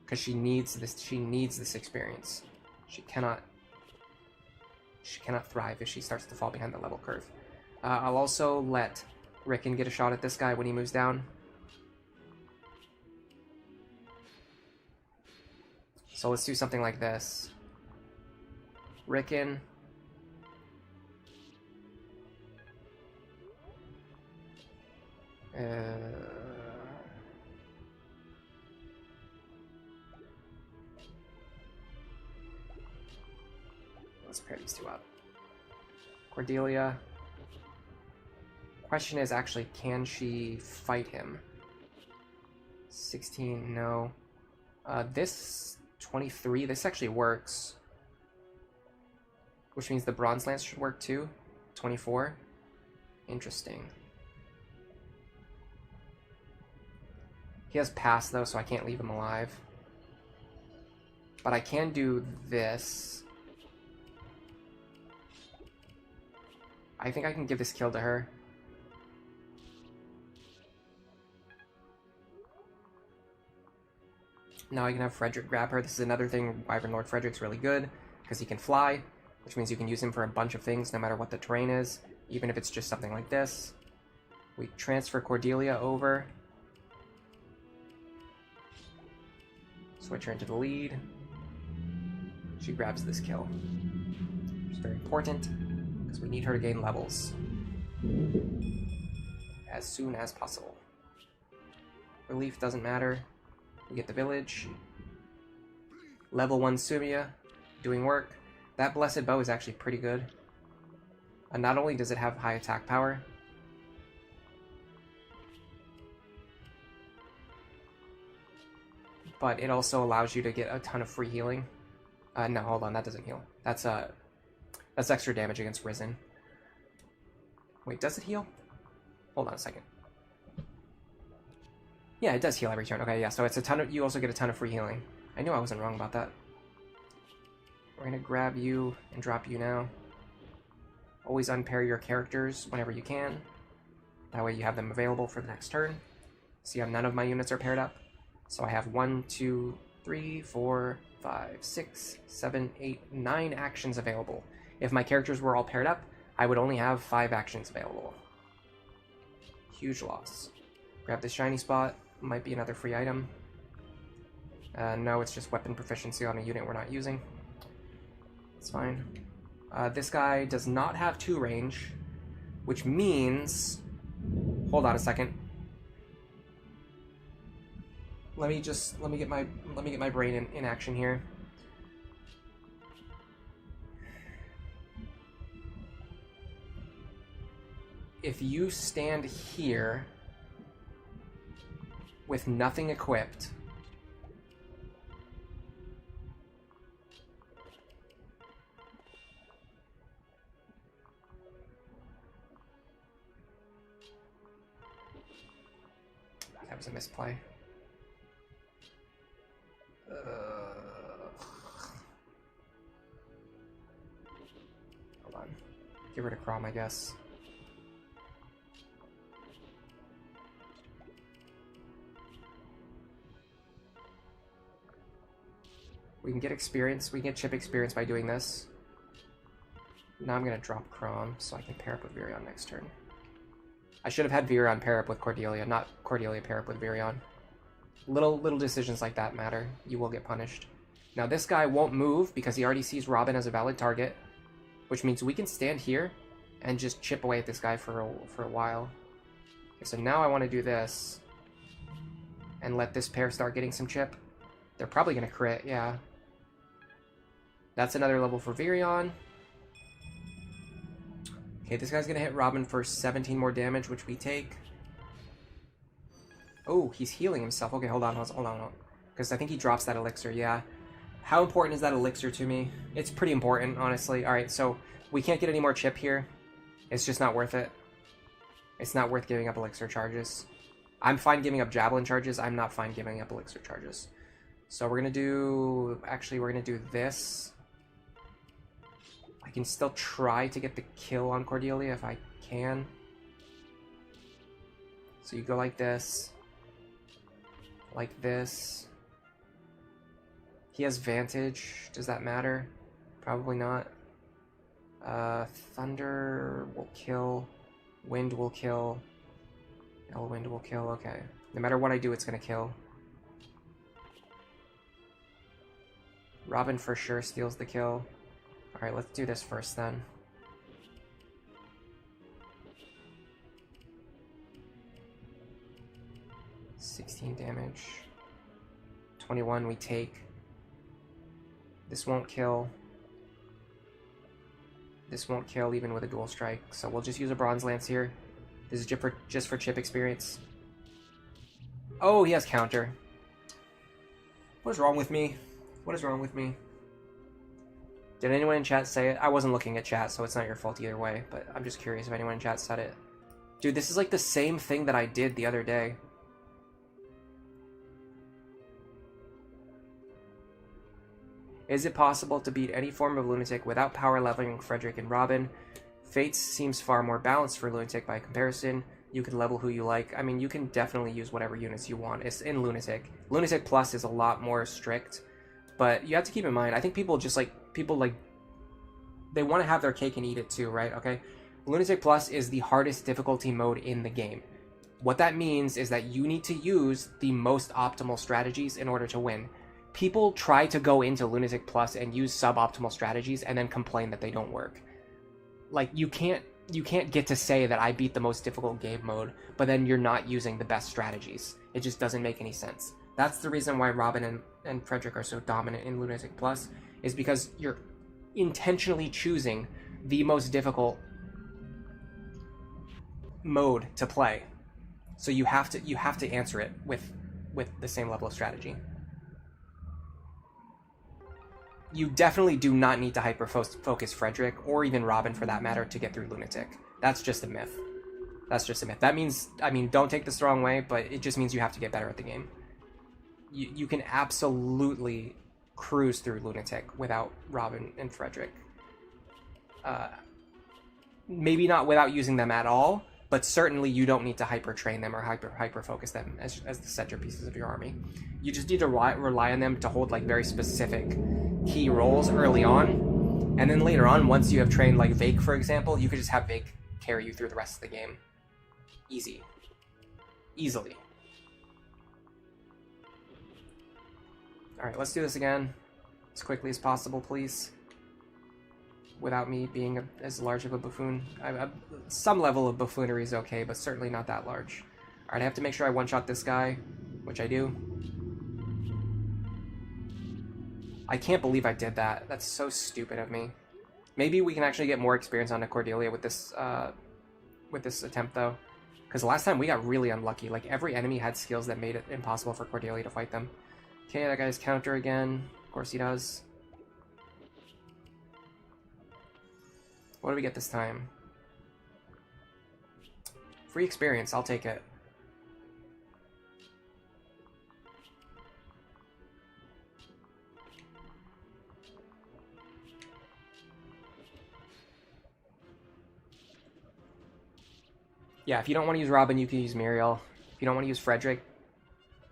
because she needs this experience. She cannot thrive if she starts to fall behind the level curve. I'll also let Rickon get a shot at this guy when he moves down. So let's do something like this. Rickon. Let's pair these two up. Cordelia. Question is actually, can she fight him? 16, no. This 23, this actually works. Which means the Bronze Lance should work too. 24. Interesting. He has pass though, so I can't leave him alive. But I can do this. I think I can give this kill to her. Now I can have Frederick grab her. This is another thing, Wyvern Lord Frederick's really good, because he can fly, which means you can use him for a bunch of things, no matter what the terrain is, even if it's just something like this. We transfer Cordelia over. Switch her into the lead. She grabs this kill. It's very important, because we need her to gain levels as soon as possible. Relief doesn't matter. We get the village. Level 1 Sumia, doing work. That Blessed Bow is actually pretty good. And not only does it have high attack power, but it also allows you to get a ton of free healing. No, hold on, that doesn't heal. That's extra damage against Risen. Wait, does it heal? Hold on a second. Yeah, it does heal every turn. Okay, yeah, so it's a ton of, you also get a ton of free healing. I knew I wasn't wrong about that. We're gonna grab you and drop you now. Always unpair your characters whenever you can. That way you have them available for the next turn. See how none of my units are paired up? So I have 1, 2, 3, 4, 5, 6, 7, 8, 9 actions available. If my characters were all paired up, I would only have 5 actions available. Huge loss. Grab this shiny spot. Might be another free item. No, it's just weapon proficiency on a unit we're not using. It's fine. This guy does not have 2 range, which means... Hold on a second. Let me get my brain in action here. If you stand here with nothing equipped, that was a misplay. Get rid of Chrom, I guess. We can get experience. We can get chip experience by doing this. Now I'm going to drop Chrom so I can pair up with Virion next turn. I should have had Virion pair up with Cordelia, not Cordelia pair up with Virion. Little decisions like that matter. You will get punished. Now this guy won't move because he already sees Robin as a valid target, which means we can stand here and just chip away at this guy for a while. Okay, so now I want to do this and let this pair start getting some chip. They're probably going to crit, yeah. That's another level for Virion. Okay, this guy's going to hit Robin for 17 more damage, which we take. Oh, he's healing himself. Okay, hold on. Because I think he drops that elixir, yeah. How important is that elixir to me? It's pretty important, honestly. Alright, so we can't get any more chip here. It's just not worth it. It's not worth giving up elixir charges. I'm fine giving up javelin charges. I'm not fine giving up elixir charges. So we're going to do... Actually, we're going to do this. I can still try to get the kill on Cordelia if I can. So you go like this. Like this. He has Vantage. Does that matter? Probably not. Thunder will kill. Wind will kill. Wind will kill. Okay. No matter what I do, it's going to kill. Robin for sure steals the kill. Alright, let's do this first then. $16 damage. 21 we take. This won't kill. This won't kill even with a dual strike, so we'll just use a Bronze Lance here. This is just for chip experience. Oh, he has counter. What is wrong with me? What is wrong with me? Did anyone in chat say it? I wasn't looking at chat, so it's not your fault either way, but I'm just curious if anyone in chat said it. Dude, this is like the same thing that I did the other day. Is it possible to beat any form of Lunatic without power leveling Frederick and Robin? Fates seems far more balanced for Lunatic by comparison. You can level who you like. I mean, you can definitely use whatever units you want. It's in Lunatic. Lunatic Plus is a lot more strict, but you have to keep in mind, I think people just like, they want to have their cake and eat it too, right? Okay. Lunatic Plus is the hardest difficulty mode in the game. What that means is that you need to use the most optimal strategies in order to win. People try to go into Lunatic Plus and use suboptimal strategies and then complain that they don't work. Like, you can't get to say that I beat the most difficult game mode, but then you're not using the best strategies. It just doesn't make any sense. That's the reason why Robin and Frederick are so dominant in Lunatic Plus, is because you're intentionally choosing the most difficult mode to play. So you have to answer it with the same level of strategy. You definitely do not need to hyper-focus Frederick, or even Robin for that matter, to get through Lunatic. That's just a myth. That's just a myth. That means, I mean, don't take this the wrong way, but it just means you have to get better at the game. You can absolutely cruise through Lunatic without Robin and Frederick. Maybe not without using them at all, but certainly you don't need to hyper-train them or hyper-focus them as the centerpieces of your army. You just need to rely on them to hold like very specific key roles early on, and then later on, once you have trained like Vake, for example, you could just have Vake carry you through the rest of the game. Easily. Alright, let's do this again as quickly as possible, please. Without me being as large of a buffoon. Some level of buffoonery is okay, but certainly not that large. Alright, I have to make sure I one-shot this guy, which I do. I can't believe I did that. That's so stupid of me. Maybe we can actually get more experience on Cordelia with this attempt, though. Because last time we got really unlucky. Like, every enemy had skills that made it impossible for Cordelia to fight them. Okay, that guy's counter again. Of course he does. What do we get this time? Free experience, I'll take it. Yeah, if you don't want to use Robin, you can use Muriel. If you don't want to use Frederick,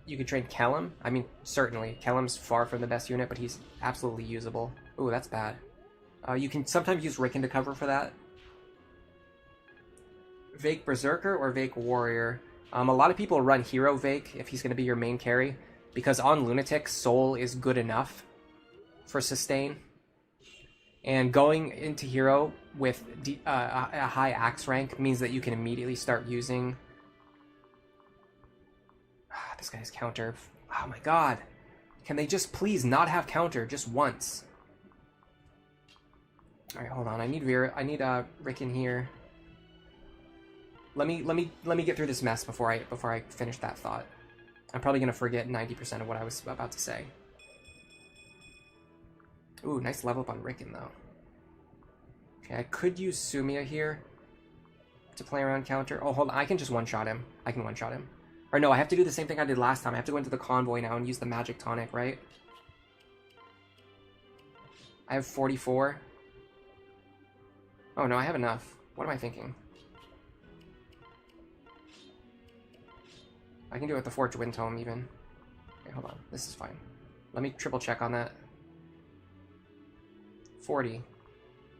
you can train Kellum. I mean, certainly. Kellum's far from the best unit, but he's absolutely usable. Ooh, that's bad. You can sometimes use Rickon to cover for that. Vake Berserker or Vake Warrior. A lot of people run Hero Vake if he's going to be your main carry, because on Lunatic, Soul is good enough for sustain. And going into Hero with a high Axe rank means that you can immediately start using... this guy's counter. Oh my god. Can they just please not have counter just once? Alright, hold on. I need Rick in here. Let me get through this mess before I finish that thought. I'm probably gonna forget 90% of what I was about to say. Ooh, nice level up on Rickon though. Okay, I could use Sumia here to play around counter. Oh, hold on, I can just one-shot him. I can one-shot him. Or no, I have to do the same thing I did last time. I have to go into the convoy now and use the magic tonic, right? I have 44. Oh no, I have enough. What am I thinking? I can do it with the Forge Wind Tome even. Okay, hold on. This is fine. Let me triple check on that. 40.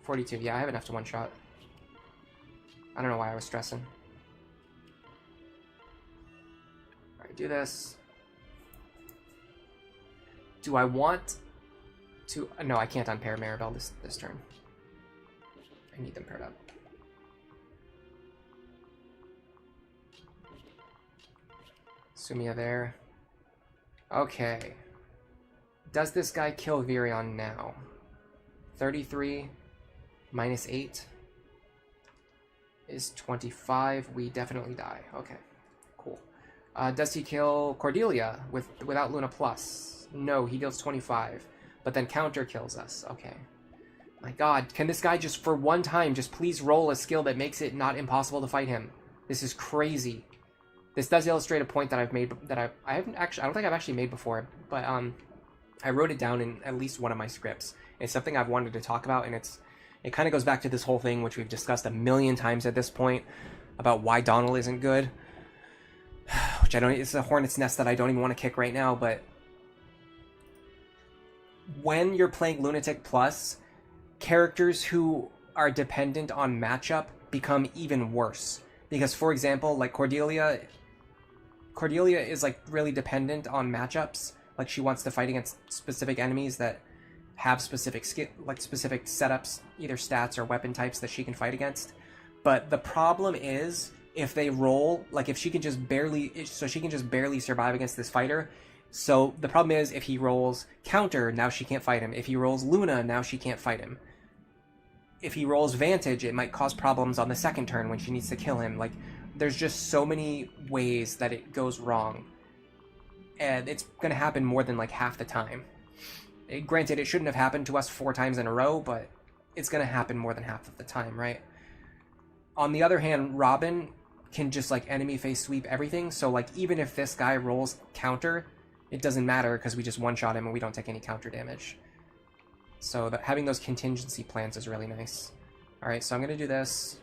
42. Yeah, I have enough to one-shot. I don't know why I was stressing. Alright, do this. Do I want to... No, I can't unpair Maribel this turn. I need them paired up. Sumia there. Okay. Does this guy kill Virion now? 33 minus 8 is 25. We definitely die. Okay, cool. Does he kill Cordelia without Luna Plus? No, he deals 25. But then counter kills us. Okay. My god, can this guy just for one time just please roll a skill that makes it not impossible to fight him? This is crazy. This does illustrate a point that I've made that I haven't actually, I don't think I've actually made before, but I wrote it down in at least one of my scripts. It's something I've wanted to talk about, and it kind of goes back to this whole thing which we've discussed a million times at this point about why Donald isn't good. Which it's a hornet's nest that I don't even want to kick right now, but when you're playing Lunatic Plus, characters who are dependent on matchup become even worse. Because, for example, like Cordelia is like really dependent on matchups. Like she wants to fight against specific enemies that have specific specific setups, either stats or weapon types that she can fight against. But the problem is if they roll, like if she can just barely survive against this fighter. So the problem is if he rolls counter, now she can't fight him. If he rolls Luna, now she can't fight him. If he rolls Vantage, it might cause problems on the second turn when she needs to kill him. Like, there's just so many ways that it goes wrong. And it's going to happen more than, like, half the time. Granted, it shouldn't have happened to us 4 times in a row, but it's going to happen more than half of the time, right? On the other hand, Robin can just, like, enemy face sweep everything. So, like, even if this guy rolls counter, it doesn't matter because we just one-shot him and we don't take any counter damage. So having those contingency plans is really nice. Alright, so I'm going to do this.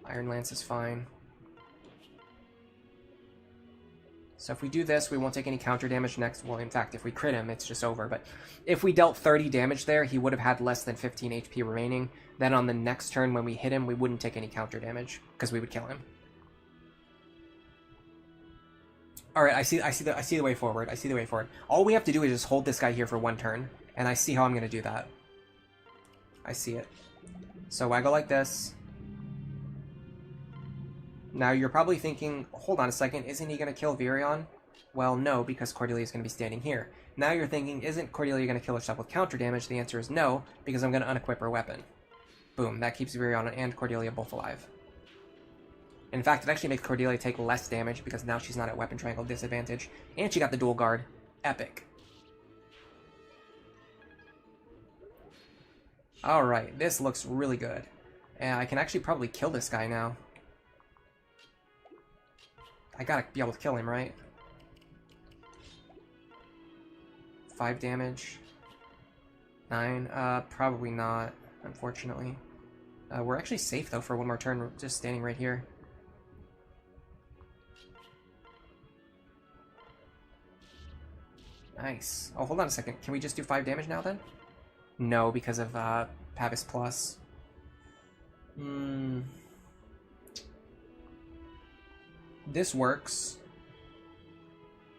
Iron Lance is fine. So if we do this, we won't take any counter damage next. Well, in fact, if we crit him, it's just over. But if we dealt 30 damage there, he would have had less than 15 HP remaining. Then on the next turn when we hit him, we wouldn't take any counter damage because we would kill him. All right, I see the way forward. I see the way forward. All we have to do is just hold this guy here for 1 turn, and I see how I'm going to do that. I see it. So I go like this. Now you're probably thinking, hold on a second, isn't he going to kill Virion? Well, no, because Cordelia is going to be standing here. Now you're thinking, isn't Cordelia going to kill herself with counter damage? The answer is no, because I'm going to unequip her weapon. Boom, that keeps Virion and Cordelia both alive. In fact, it actually makes Cordelia take less damage because now she's not at weapon triangle disadvantage. And she got the dual guard. Epic. Alright, this looks really good. And I can actually probably kill this guy now. I gotta be able to kill him, right? 5 damage. 9. Probably not, unfortunately. We're actually safe, though, for one more turn. We're just standing right here. Nice. Oh, hold on a second. Can we just do 5 damage now, then? No, because of Pavis Plus. This works.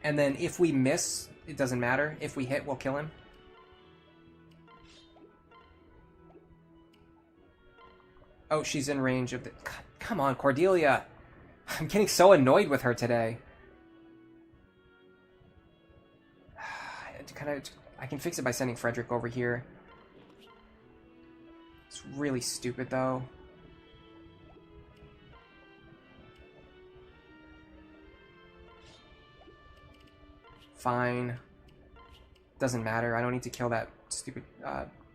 And then if we miss, it doesn't matter. If we hit, we'll kill him. Oh, she's in range of the... Come on, Cordelia! I'm getting so annoyed with her today. I can fix it by sending Frederick over here. It's really stupid, though. Fine. Doesn't matter. I don't need to kill that stupid...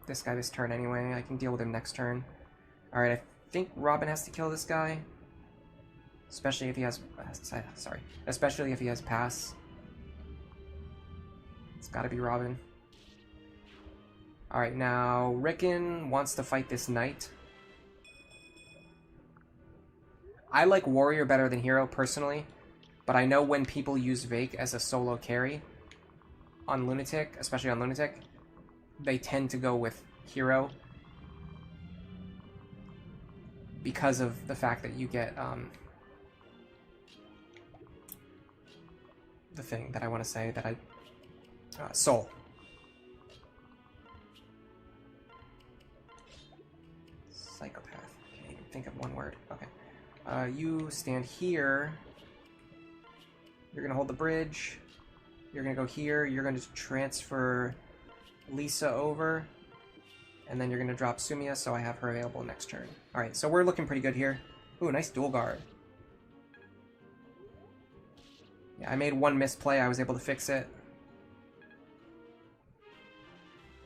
this guy this turn anyway. I can deal with him next turn. Alright, I think Robin has to kill this guy. Especially if he has... sorry. Especially if he has pass. It's gotta be Robin. Alright, now Rickon wants to fight this knight. I like warrior better than hero, personally. But I know when people use Vake as a solo carry on Lunatic, especially on Lunatic, they tend to go with hero. Because of the fact that you get the thing that I want to say that I soul. Psychopath. Can't even think of one word. Okay. You stand here. You're gonna hold the bridge. You're gonna go here. You're gonna transfer Lisa over. And then you're going to drop Sumia, so I have her available next turn. Alright, so we're looking pretty good here. Ooh, nice dual guard. Yeah, I made one misplay. I was able to fix it.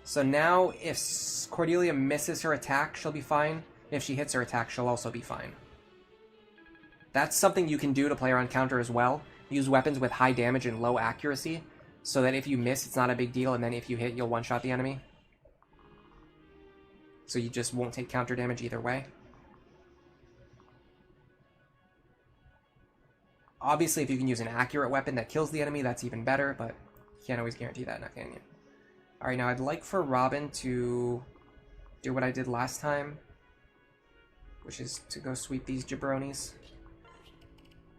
So now, if Cordelia misses her attack, she'll be fine. If she hits her attack, she'll also be fine. That's something you can do to play around counter as well. Use weapons with high damage and low accuracy, so that if you miss, it's not a big deal, and then if you hit, you'll one-shot the enemy. So you just won't take counter damage either way. Obviously, if you can use an accurate weapon that kills the enemy, that's even better, but you can't always guarantee that, not can you? Alright, now I'd like for Robin to do what I did last time, which is to go sweep these jabronis.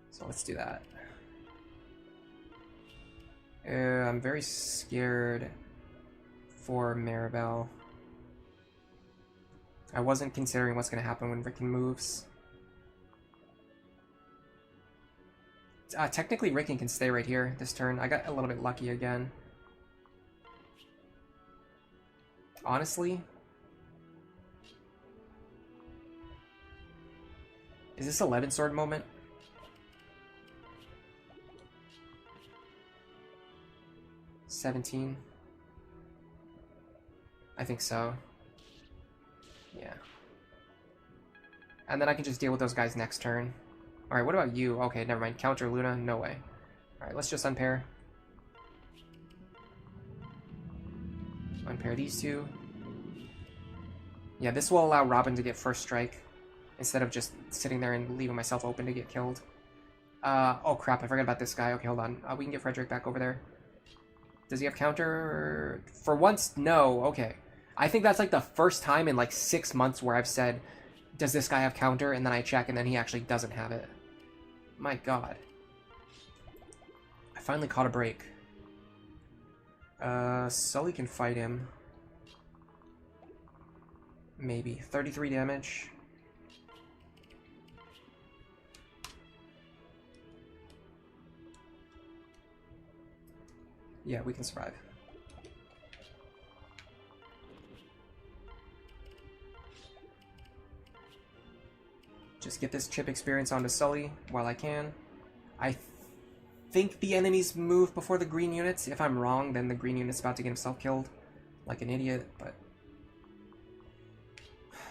So let's do that. I'm very scared for Maribel. I wasn't considering what's going to happen when Rickon moves. Technically, Rickon can stay right here this turn. I got a little bit lucky again. Honestly, is this 11 sword moment? $17. I think so. Yeah. And then I can just deal with those guys next turn. Alright, what about you? Okay, never mind. Counter Luna? No way. Alright, let's just unpair. Unpair these two. Yeah, this will allow Robin to get first strike, instead of just sitting there and leaving myself open to get killed. Oh crap, I forgot about this guy. Okay, hold on. We can get Frederick back over there. Does he have counter? For once, no. Okay. I think that's like the first time in like 6 months where I've said, does this guy have counter? And then I check and then he actually doesn't have it. My god. I finally caught a break. Sully can fight him. Maybe. 33 damage. Yeah, we can survive. Just get this chip experience onto Sully while I can. I think the enemies move before the green units. If I'm wrong, then the green unit's about to get himself killed. Like an idiot, but...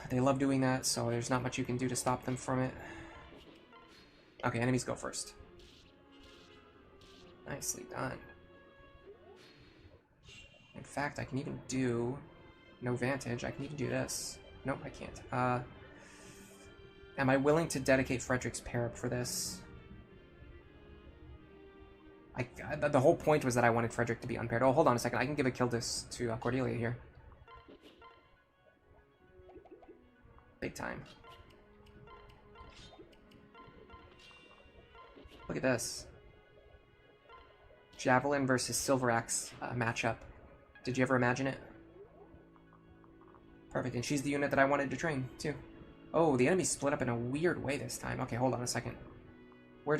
they love doing that, so there's not much you can do to stop them from it. Okay, enemies go first. Nicely done. In fact, I can even do... no vantage, I can even do this. Nope, I can't. Am I willing to dedicate Frederick's Parap for this? The whole point was that I wanted Frederick to be unpaired. Oh, hold on a second. I can give a kill to Cordelia here. Big time. Look at this. Javelin versus Silver Axe matchup. Did you ever imagine it? Perfect, and she's the unit that I wanted to train, too. Oh, the enemy split up in a weird way this time. Okay, hold on a second.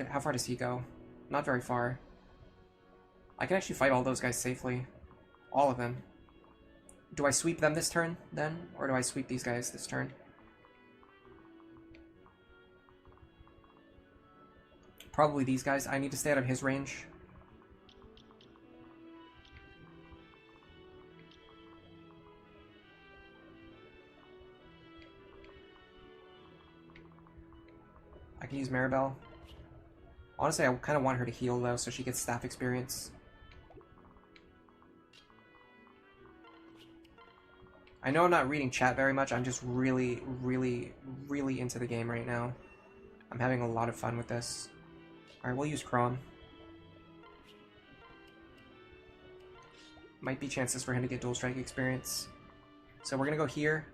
How far does he go? Not very far. I can actually fight all those guys safely. All of them. Do I sweep them this turn, then? Or do I sweep these guys this turn? Probably these guys. I need to stay out of his range. I can use Maribel. Honestly, I kind of want her to heal, though, so she gets staff experience. I know I'm not reading chat very much. I'm just really, really, really into the game right now. I'm having a lot of fun with this. Alright, we'll use Chrom. Might be chances for him to get dual strike experience. So we're going to go here.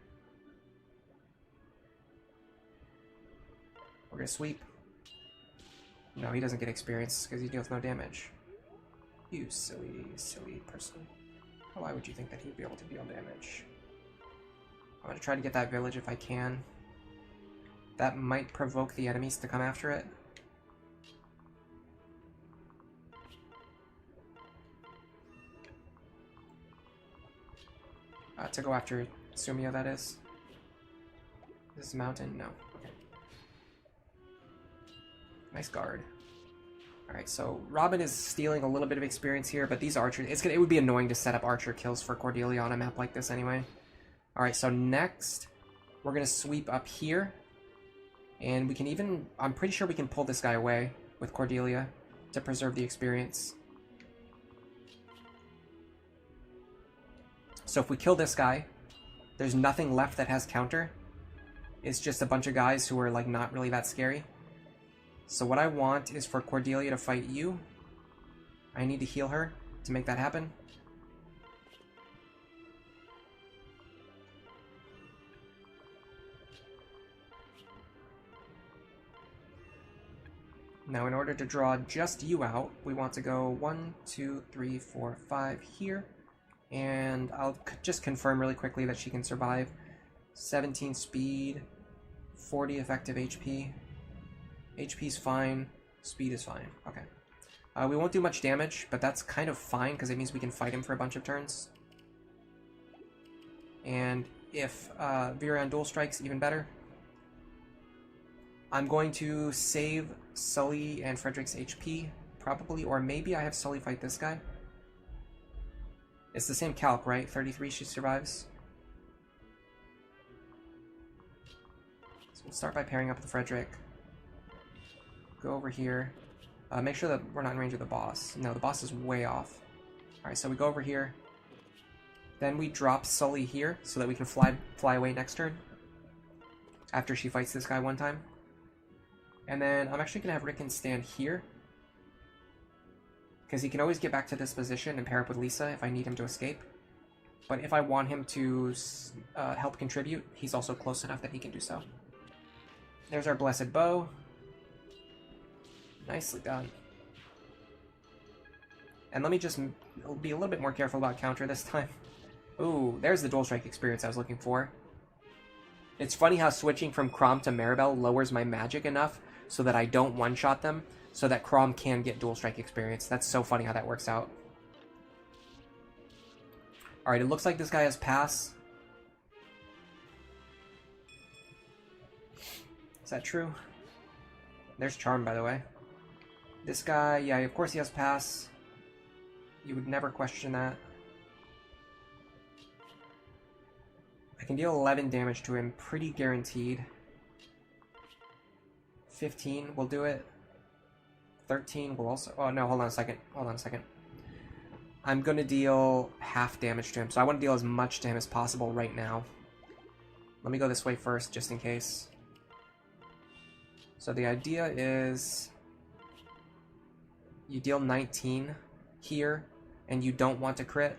We're going to sweep. No, he doesn't get experience because he deals no damage. You silly, silly person. Why would you think that he would be able to deal damage? I'm going to try to get that village if I can. That might provoke the enemies to come after it. To go after Sumia, that is. This is mountain? No. Okay. Nice guard. Alright, so Robin is stealing a little bit of experience here, but these archers... It would be annoying to set up archer kills for Cordelia on a map like this anyway. Alright, so next, we're going to sweep up here. And we can even... I'm pretty sure we can pull this guy away with Cordelia to preserve the experience. So if we kill this guy, there's nothing left that has counter. It's just a bunch of guys who are like not really that scary. So what I want is for Cordelia to fight you. I need to heal her to make that happen. Now in order to draw just you out, we want to go 1, 2, 3, 4, 5 here. And I'll just confirm really quickly that she can survive. 17 speed, 40 effective HP. HP's fine, speed is fine. Okay. We won't do much damage, but that's kind of fine because it means we can fight him for a bunch of turns. And if Vera on dual strikes, even better. I'm going to save Sully and Frederick's HP, probably, or maybe I have Sully fight this guy. It's the same calc, right? 33 she survives. So we'll start by pairing up with Frederick. Go over here. Make sure that we're not in range of the boss. No, the boss is way off. Alright, so we go over here. Then we drop Sully here so that we can fly away next turn. After she fights this guy one time. And then I'm actually going to have Rickon stand here. Because he can always get back to this position and pair up with Lisa if I need him to escape. But if I want him to help contribute, he's also close enough that he can do so. There's our Blessed Bow. Nicely done. And let me just be a little bit more careful about counter this time. Ooh, there's the dual strike experience I was looking for. It's funny how switching from Chrom to Maribel lowers my magic enough so that I don't one-shot them, so that Chrom can get dual strike experience. That's so funny how that works out. Alright, it looks like this guy has pass. Is that true? There's Charm, by the way. This guy, yeah, of course he has pass. You would never question that. I can deal 11 damage to him, pretty guaranteed. 15 will do it. 13 will also... Oh, no, hold on a second. Hold on a second. I'm going to deal half damage to him, so I want to deal as much to him as possible right now. Let me go this way first, just in case. So the idea is you deal 19 here, and you don't want to crit.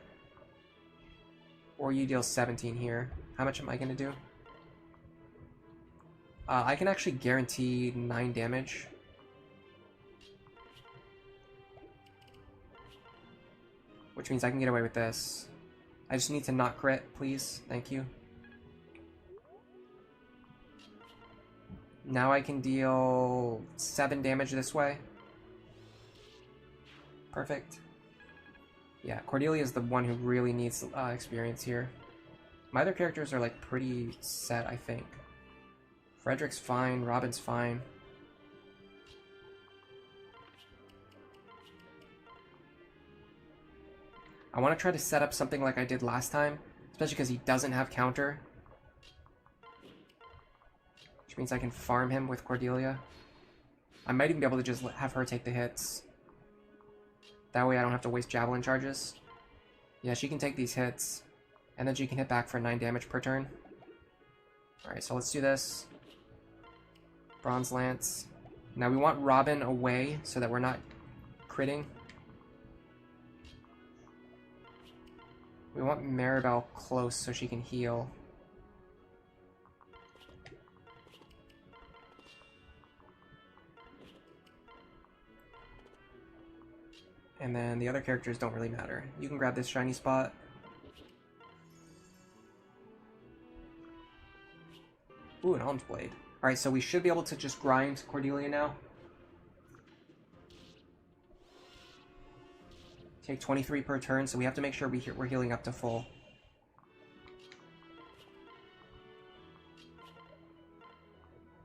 Or you deal 17 here. How much am I going to do? I can actually guarantee 9 damage. Which means I can get away with this. I just need to not crit, please. Thank you. Now I can deal 7 damage this way. Perfect. Yeah, Cordelia is the one who really needs experience here. My other characters are like pretty set, I think. Frederick's fine, Robin's fine. I want to try to set up something like I did last time, especially because he doesn't have counter. Which means I can farm him with Cordelia. I might even be able to just have her take the hits. That way I don't have to waste javelin charges. Yeah, she can take these hits, and then she can hit back for 9 damage per turn. Alright, so let's do this. Bronze Lance. Now we want Robin away so that we're not critting. We want Maribel close so she can heal. And then the other characters don't really matter. You can grab this shiny spot. Ooh, an Alms Blade. Alright, so we should be able to just grind Cordelia now. Take 23 per turn, so we have to make sure we're healing up to full.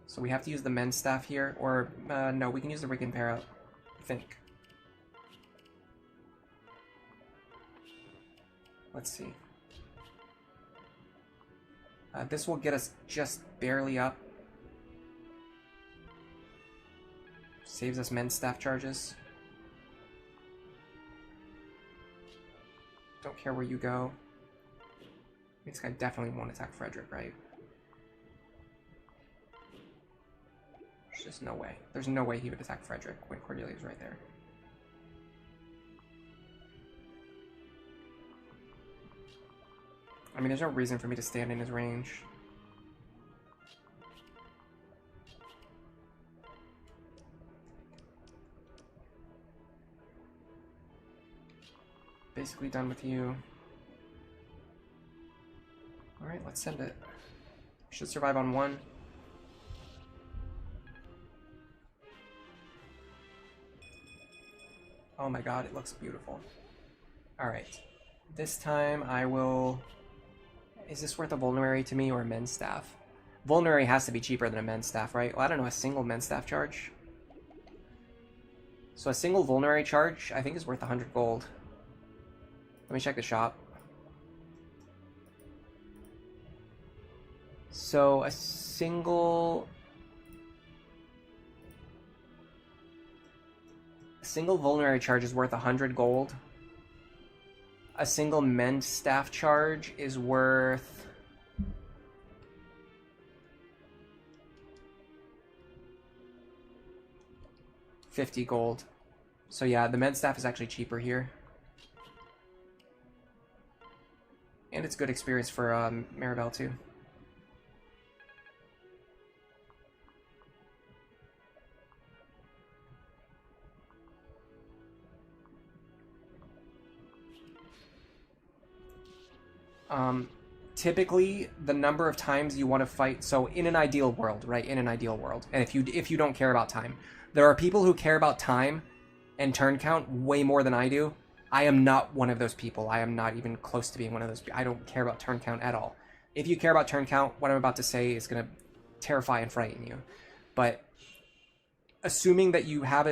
So we have to use the Men's Staff here, or no, we can use the Rig and Pair out, I think. Let's see. This will get us just barely up. Saves us Men's Staff charges. Don't care where you go. This guy definitely won't attack Frederick, right? There's just no way. There's no way he would attack Frederick when Cordelia's right there. I mean, there's no reason for me to stand in his range. Basically done with you. Alright, let's send it. Should survive on 1. Oh my god, it looks beautiful. Alright. This time I will... Is this worth a Vulnerary to me or a Men's Staff? Vulnerary has to be cheaper than a Men's Staff, right? Well, I don't know, a single Men's Staff charge? So a single Vulnerary charge, I think, is worth 100 gold. Let me check the shop. So a single Vulnerary charge is worth 100 gold. A single Men's Staff charge is worth... $50 gold. So yeah, the Men's Staff is actually cheaper here. And it's good experience for Maribel too. Typically, the number of times you want to fight... So in an ideal world, right? In an ideal world. And if you don't care about time. There are people who care about time and turn count way more than I do. I am not one of those people. I am not even close to being one of those people. I don't care about turn count at all. If you care about turn count, what I'm about to say is going to terrify and frighten you. But assuming that you have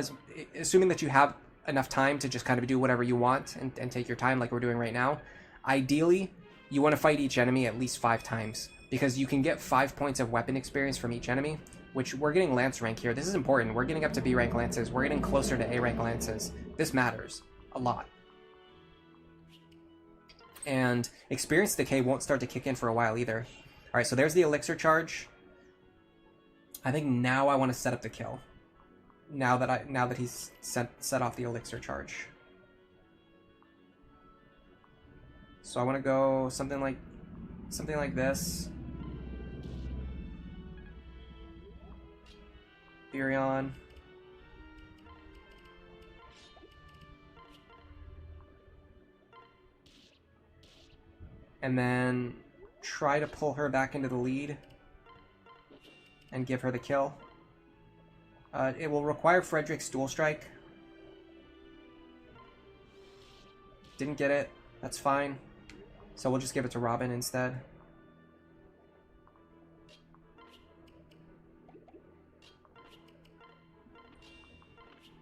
enough time to just kind of do whatever you want and take your time like we're doing right now, ideally, you want to fight each enemy at least 5 times. Because you can get 5 points of weapon experience from each enemy, which we're getting Lance rank here. This is important. We're getting up to B rank Lances. We're getting closer to A rank Lances. This matters a lot. And experience decay won't start to kick in for a while either. Alright, so there's the elixir charge. I think now I want to set up the kill. Now that he's set off the elixir charge. So I want to go something like this. Furion. And then try to pull her back into the lead and give her the kill. It will require Frederick's dual strike. Didn't get it. That's fine. So we'll just give it to Robin instead.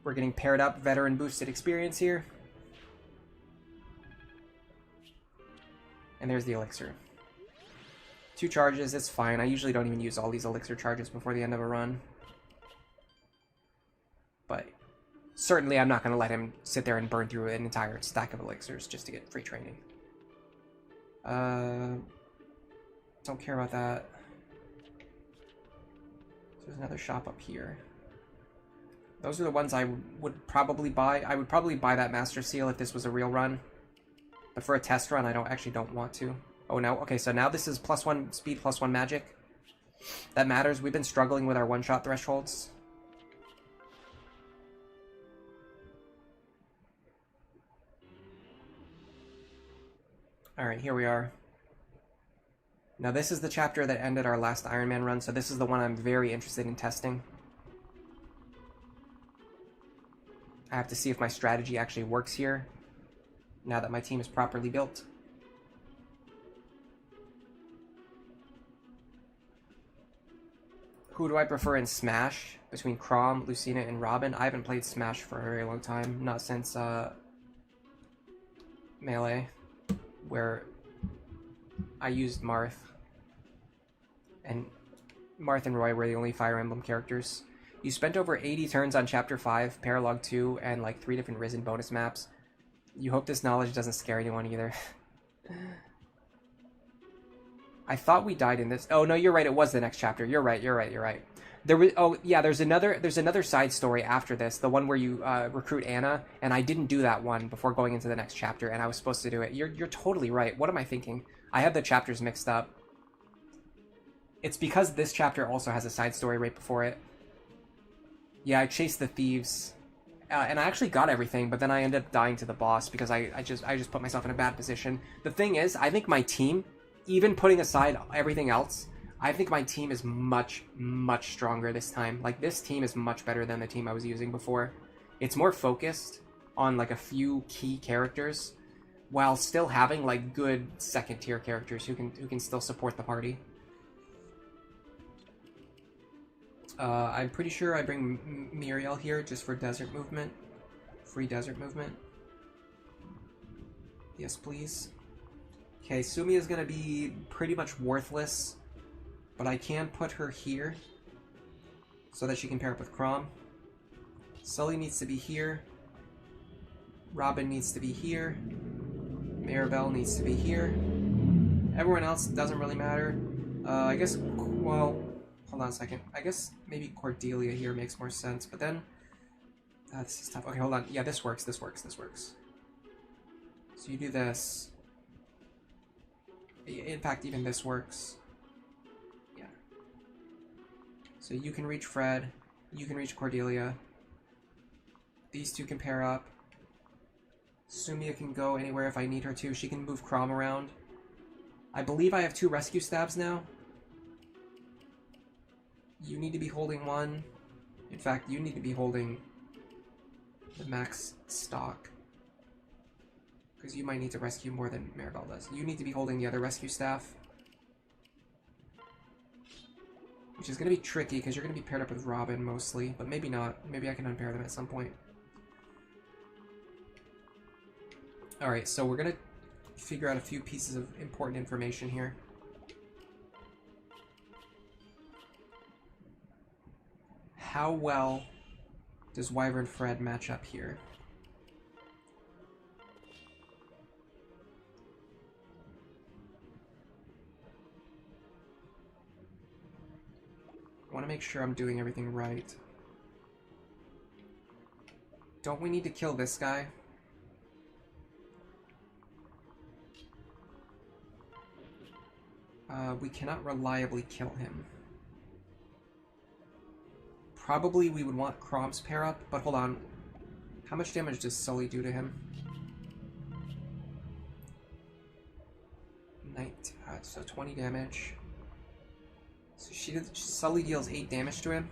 We're getting paired up, veteran boosted experience here. And there's the elixir. 2 charges, it's fine. I usually don't even use all these elixir charges before the end of a run. But certainly I'm not going to let him sit there and burn through an entire stack of elixirs just to get free training. Don't care about that. There's another shop up here. Those are the ones I would probably buy. I would probably buy that Master Seal if this was a real run. But for a test run, I actually don't want to. Oh, no. Okay, so now this is +1 speed, +1 magic. That matters. We've been struggling with our one-shot thresholds. Alright, here we are. Now this is the chapter that ended our last Ironman run, so this is the one I'm very interested in testing. I have to see if my strategy actually works here, now that my team is properly built. Who do I prefer in Smash? Between Chrom, Lucina, and Robin? I haven't played Smash for a very long time, not since Melee, where I used Marth. And Marth and Roy were the only Fire Emblem characters. You spent over 80 turns on Chapter 5, Paralog 2, and like 3 different Risen bonus maps. You hope this knowledge doesn't scare anyone either. I thought we died in this. Oh no, you're right. It was the next chapter. You're right. There was. Oh yeah, there's another side story after this. The one where you recruit Anna, and I didn't do that one before going into the next chapter, and I was supposed to do it. You're totally right. What am I thinking? I have the chapters mixed up. It's because this chapter also has a side story right before it. Yeah, I chased the thieves, and I actually got everything, but then I ended up dying to the boss because I just put myself in a bad position. The thing is, I think my team, even putting aside everything else, I think my team is much, much stronger this time. Like, this team is much better than the team I was using before. It's more focused on, like, a few key characters, while still having, like, good second-tier characters who can still support the party. I'm pretty sure I bring Muriel here just for desert movement. Free desert movement. Yes, please. Okay, Sumi is going to be pretty much worthless, but I can put her here so that she can pair up with Chrom. Sully needs to be here. Robin needs to be here. Maribel needs to be here. Everyone else doesn't really matter. I guess, well, hold on a second. I guess maybe Cordelia here makes more sense, but then... this is tough. Okay, hold on. Yeah, this works. So you do this. In fact, even this works. Yeah. So you can reach Fred. You can reach Cordelia. These two can pair up. Sumia can go anywhere if I need her to. She can move Chrom around. I believe I have 2 rescue stabs now. You need to be holding one. In fact, you need to be holding the max stock, because you might need to rescue more than Maribel does. You need to be holding the other rescue staff, which is going to be tricky because you're going to be paired up with Robin mostly, but maybe not. Maybe I can unpair them at some point. Alright, so we're going to figure out a few pieces of important information here. How well does Wyvern Fred match up here? I want to make sure I'm doing everything right. Don't we need to kill this guy? We cannot reliably kill him. Probably we would want Chrom's pair up, but hold on. How much damage does Sully do to him? So 20 damage. So Sully deals 8 damage to him.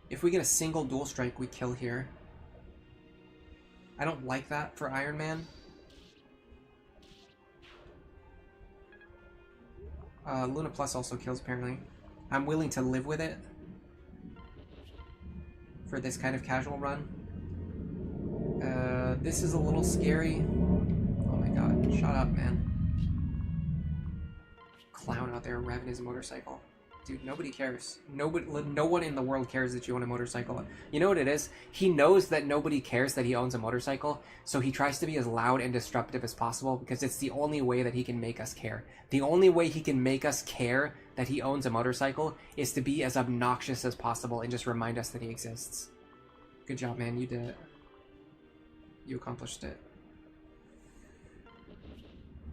If we get a single dual strike, we kill here. I don't like that for Iron Man. Luna Plus also kills, apparently. I'm willing to live with it for this kind of casual run. This is a little scary. Oh my god, shut up, man. Clown out there revving his motorcycle. Dude, nobody cares. No one in the world cares that you own a motorcycle. You know what it is? He knows that nobody cares that he owns a motorcycle, so he tries to be as loud and disruptive as possible because it's the only way that he can make us care. The only way he can make us care that he owns a motorcycle is to be as obnoxious as possible and just remind us that he exists. Good job, man. You did it. You accomplished it.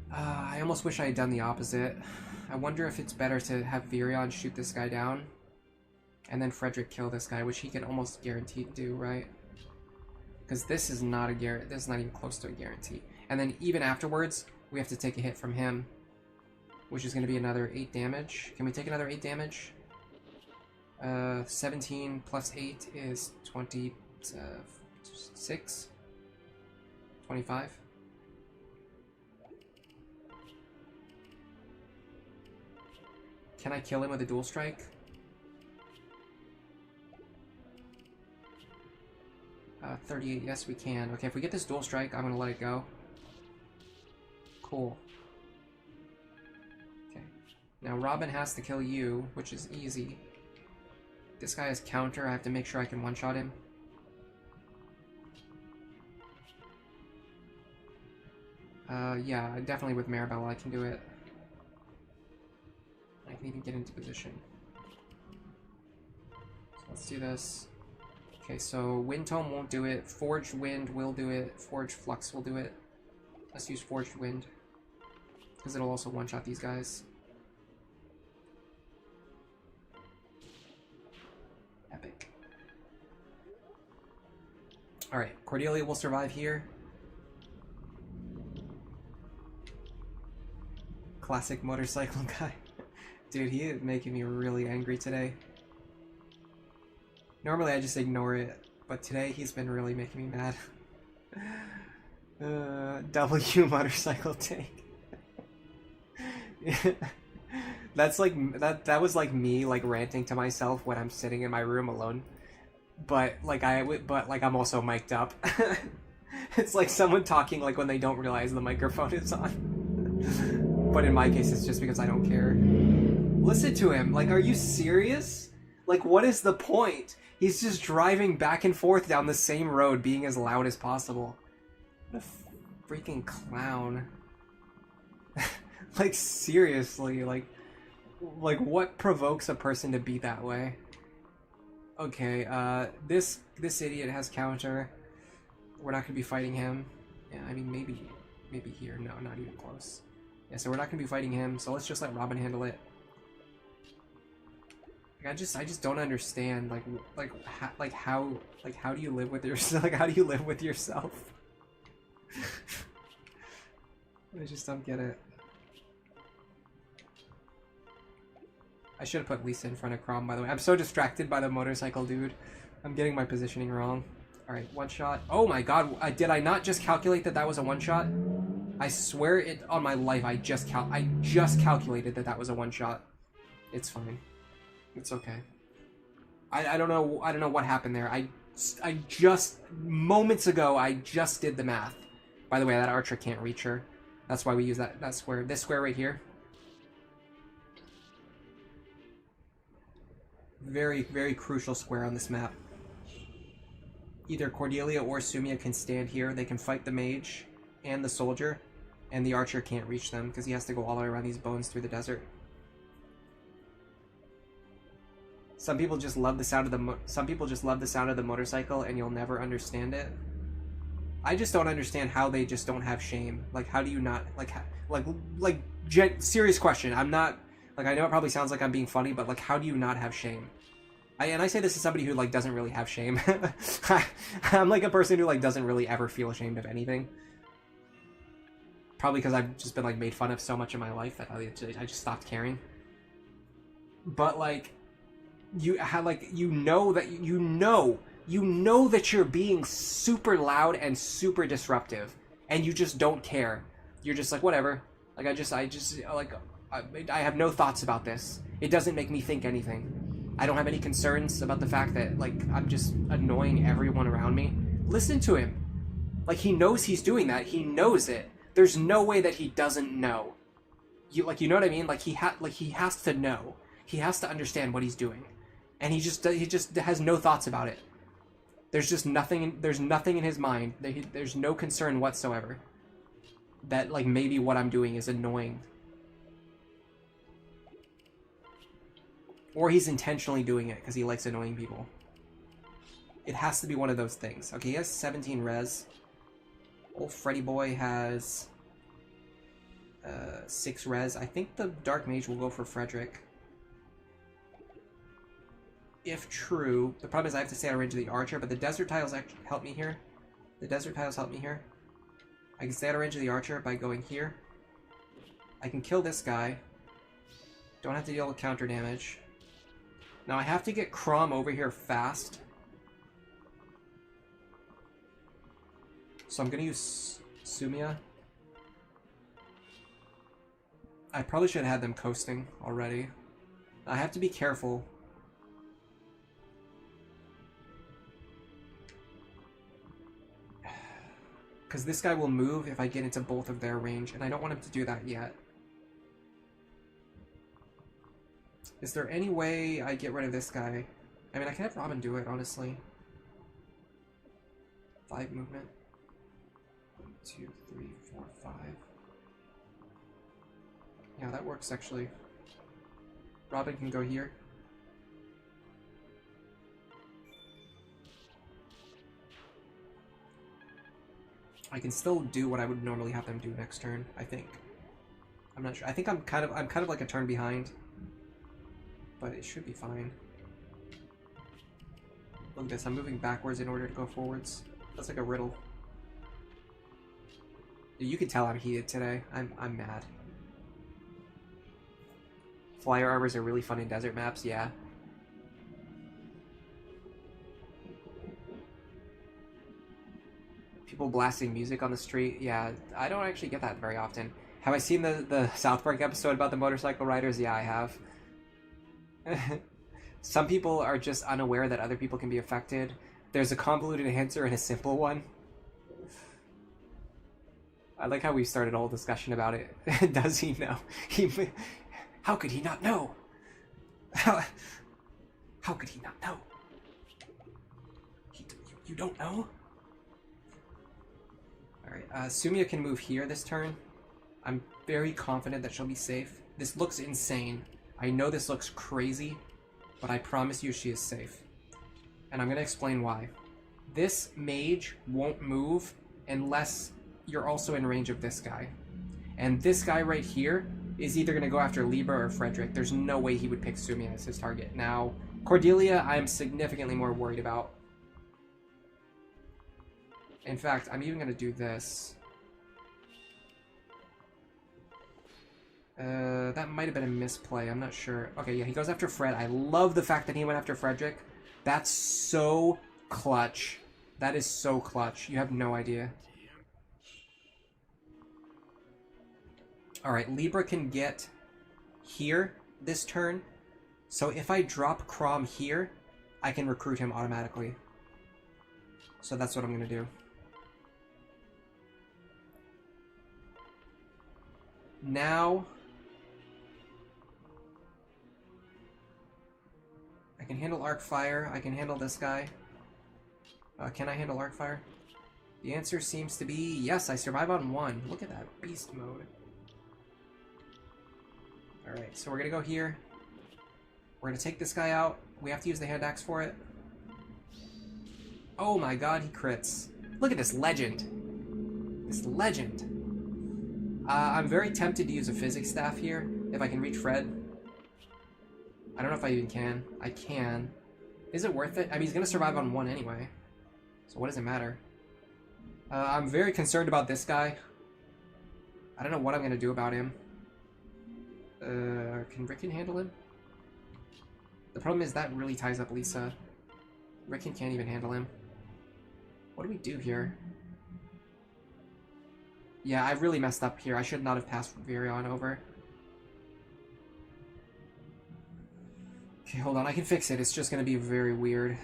I almost wish I had done the opposite. I wonder if it's better to have Virion shoot this guy down and then Frederick kill this guy, which he can almost guaranteed do, right? Because this is not a guarantee. This is not even close to a guarantee. And then even afterwards, we have to take a hit from him, which is going to be another 8 damage. Can we take another 8 damage? 17 plus 8 is 26? 25? Can I kill him with a dual strike? 38, yes we can. Okay, if we get this dual strike, I'm gonna let it go. Cool. Okay. Now Robin has to kill you, which is easy. This guy has counter, I have to make sure I can one-shot him. Yeah, definitely with Maribel I can do it. I can even get into position. So let's do this. Okay, so Wind Tome won't do it. Forged Wind will do it. Forged Flux will do it. Let's use Forged Wind, because it'll also one-shot these guys. Epic. Alright, Cordelia will survive here. Classic motorcycle guy. Dude, he is making me really angry today. Normally I just ignore it, but today he's been really making me mad. W motorcycle tank. That's like that was like me like ranting to myself when I'm sitting in my room alone. But I'm also mic'd up. It's like someone talking like when they don't realize the microphone is on. But in my case it's just because I don't care. Listen to him. Like, are you serious? Like, what is the point? He's just driving back and forth down the same road, being as loud as possible. What a freaking clown. Like, seriously, like what provokes a person to be that way? Okay, this idiot has counter. We're not gonna be fighting him. Yeah, I mean, maybe here. No, not even close. Yeah, so we're not gonna be fighting him, so let's just let Robin handle it. I just don't understand how do you live with yourself? Like, how do you live with yourself? I just don't get it. I should have put Lisa in front of Chrom, by the way. I'm so distracted by the motorcycle dude. I'm getting my positioning wrong. Alright, one shot. Oh my god, did I not just calculate that that was a one shot? I swear it on my life, I just calculated that that was a one shot. It's fine. It's okay. I don't know what happened there. I just moments ago I just did the math. By the way, that archer can't reach her. That's why we use that square. This square right here. Very, very crucial square on this map. Either Cordelia or Sumia can stand here. They can fight the mage and the soldier, and the archer can't reach them because he has to go all the way around these bones through the desert. Some people just love the sound of the motorcycle, and you'll never understand it. I just don't understand how they just don't have shame. Like, how do you not serious question. I'm not I know it probably sounds like I'm being funny, but like, how do you not have shame? I say this as somebody who like doesn't really have shame. I'm like a person who like doesn't really ever feel ashamed of anything. Probably because I've just been like made fun of so much in my life that I just stopped caring. But like, you know that you're being super loud and super disruptive, and you just don't care. You're just like, whatever. Like, I have no thoughts about this. It doesn't make me think anything. I don't have any concerns about the fact that like I'm just annoying everyone around me. Listen to him. Like, he knows he's doing that. He knows it. There's no way that he doesn't know. You know what I mean? Like, he has to know. He has to understand what he's doing. And he just has no thoughts about it. There's nothing in his mind. There's no concern whatsoever that like maybe what I'm doing is annoying. Or he's intentionally doing it because he likes annoying people. It has to be one of those things. Okay, he has 17 res. Old Freddy boy has 6 res. I think the Dark Mage will go for Frederick. If true, the problem is I have to stay out of range of the Archer, but the Desert Tiles actually help me here. The Desert Tiles help me here. I can stay out of range of the Archer by going here. I can kill this guy. Don't have to deal with counter damage. Now I have to get Chrom over here fast. So I'm going to use Sumia. I probably should have had them coasting already. I have to be careful. Because this guy will move if I get into both of their range, and I don't want him to do that yet. Is there any way I get rid of this guy? I mean, I can have Robin do it, honestly. 5 movement. 1, 2, 3, 4, 5. Yeah, that works, actually. Robin can go here. I can still do what I would normally have them do next turn, I think. I'm not sure. I think I'm kind of like a turn behind. But it should be fine. Look at this, I'm moving backwards in order to go forwards. That's like a riddle. You can tell I'm heated today. I'm mad. Flyer armors are really fun in desert maps, yeah. People blasting music on the street, yeah. I don't actually get that very often. Have I seen the South Park episode about the motorcycle riders? Yeah, I have. Some people are just unaware that other people can be affected. There's a convoluted answer and a simple one. I like how we started a whole discussion about it. Does he know? How could he not know? How could he not know? You don't know? Alright, Sumia can move here this turn. I'm very confident that she'll be safe. This looks insane. I know this looks crazy, but I promise you she is safe. And I'm going to explain why. This mage won't move unless you're also in range of this guy. And this guy right here is either going to go after Libra or Frederick. There's no way he would pick Sumia as his target. Now, Cordelia, I'm significantly more worried about. In fact, I'm even going to do this. That might have been a misplay. I'm not sure. Okay, yeah, he goes after Fred. I love the fact that he went after Frederick. That's so clutch. That is so clutch. You have no idea. Alright, Libra can get here this turn. So if I drop Chrom here, I can recruit him automatically. So that's what I'm going to do. Now, I can handle arc fire. I can handle this guy. Can I handle arc fire? The answer seems to be yes. I survive on 1. Look at that beast mode. Alright, so we're gonna go here. We're gonna take this guy out. We have to use the hand axe for it. Oh my god, he crits. Look at this legend. This legend. I'm very tempted to use a physics staff here, if I can reach Fred. I don't know if I even can. I can. Is it worth it? I mean, he's going to survive on 1 anyway. So what does it matter? I'm very concerned about this guy. I don't know what I'm going to do about him. Can Rickon handle him? The problem is that really ties up Lisa. Rickon can't even handle him. What do we do here? Yeah, I really messed up here. I should not have passed Virion over. Okay, hold on. I can fix it. It's just going to be very weird.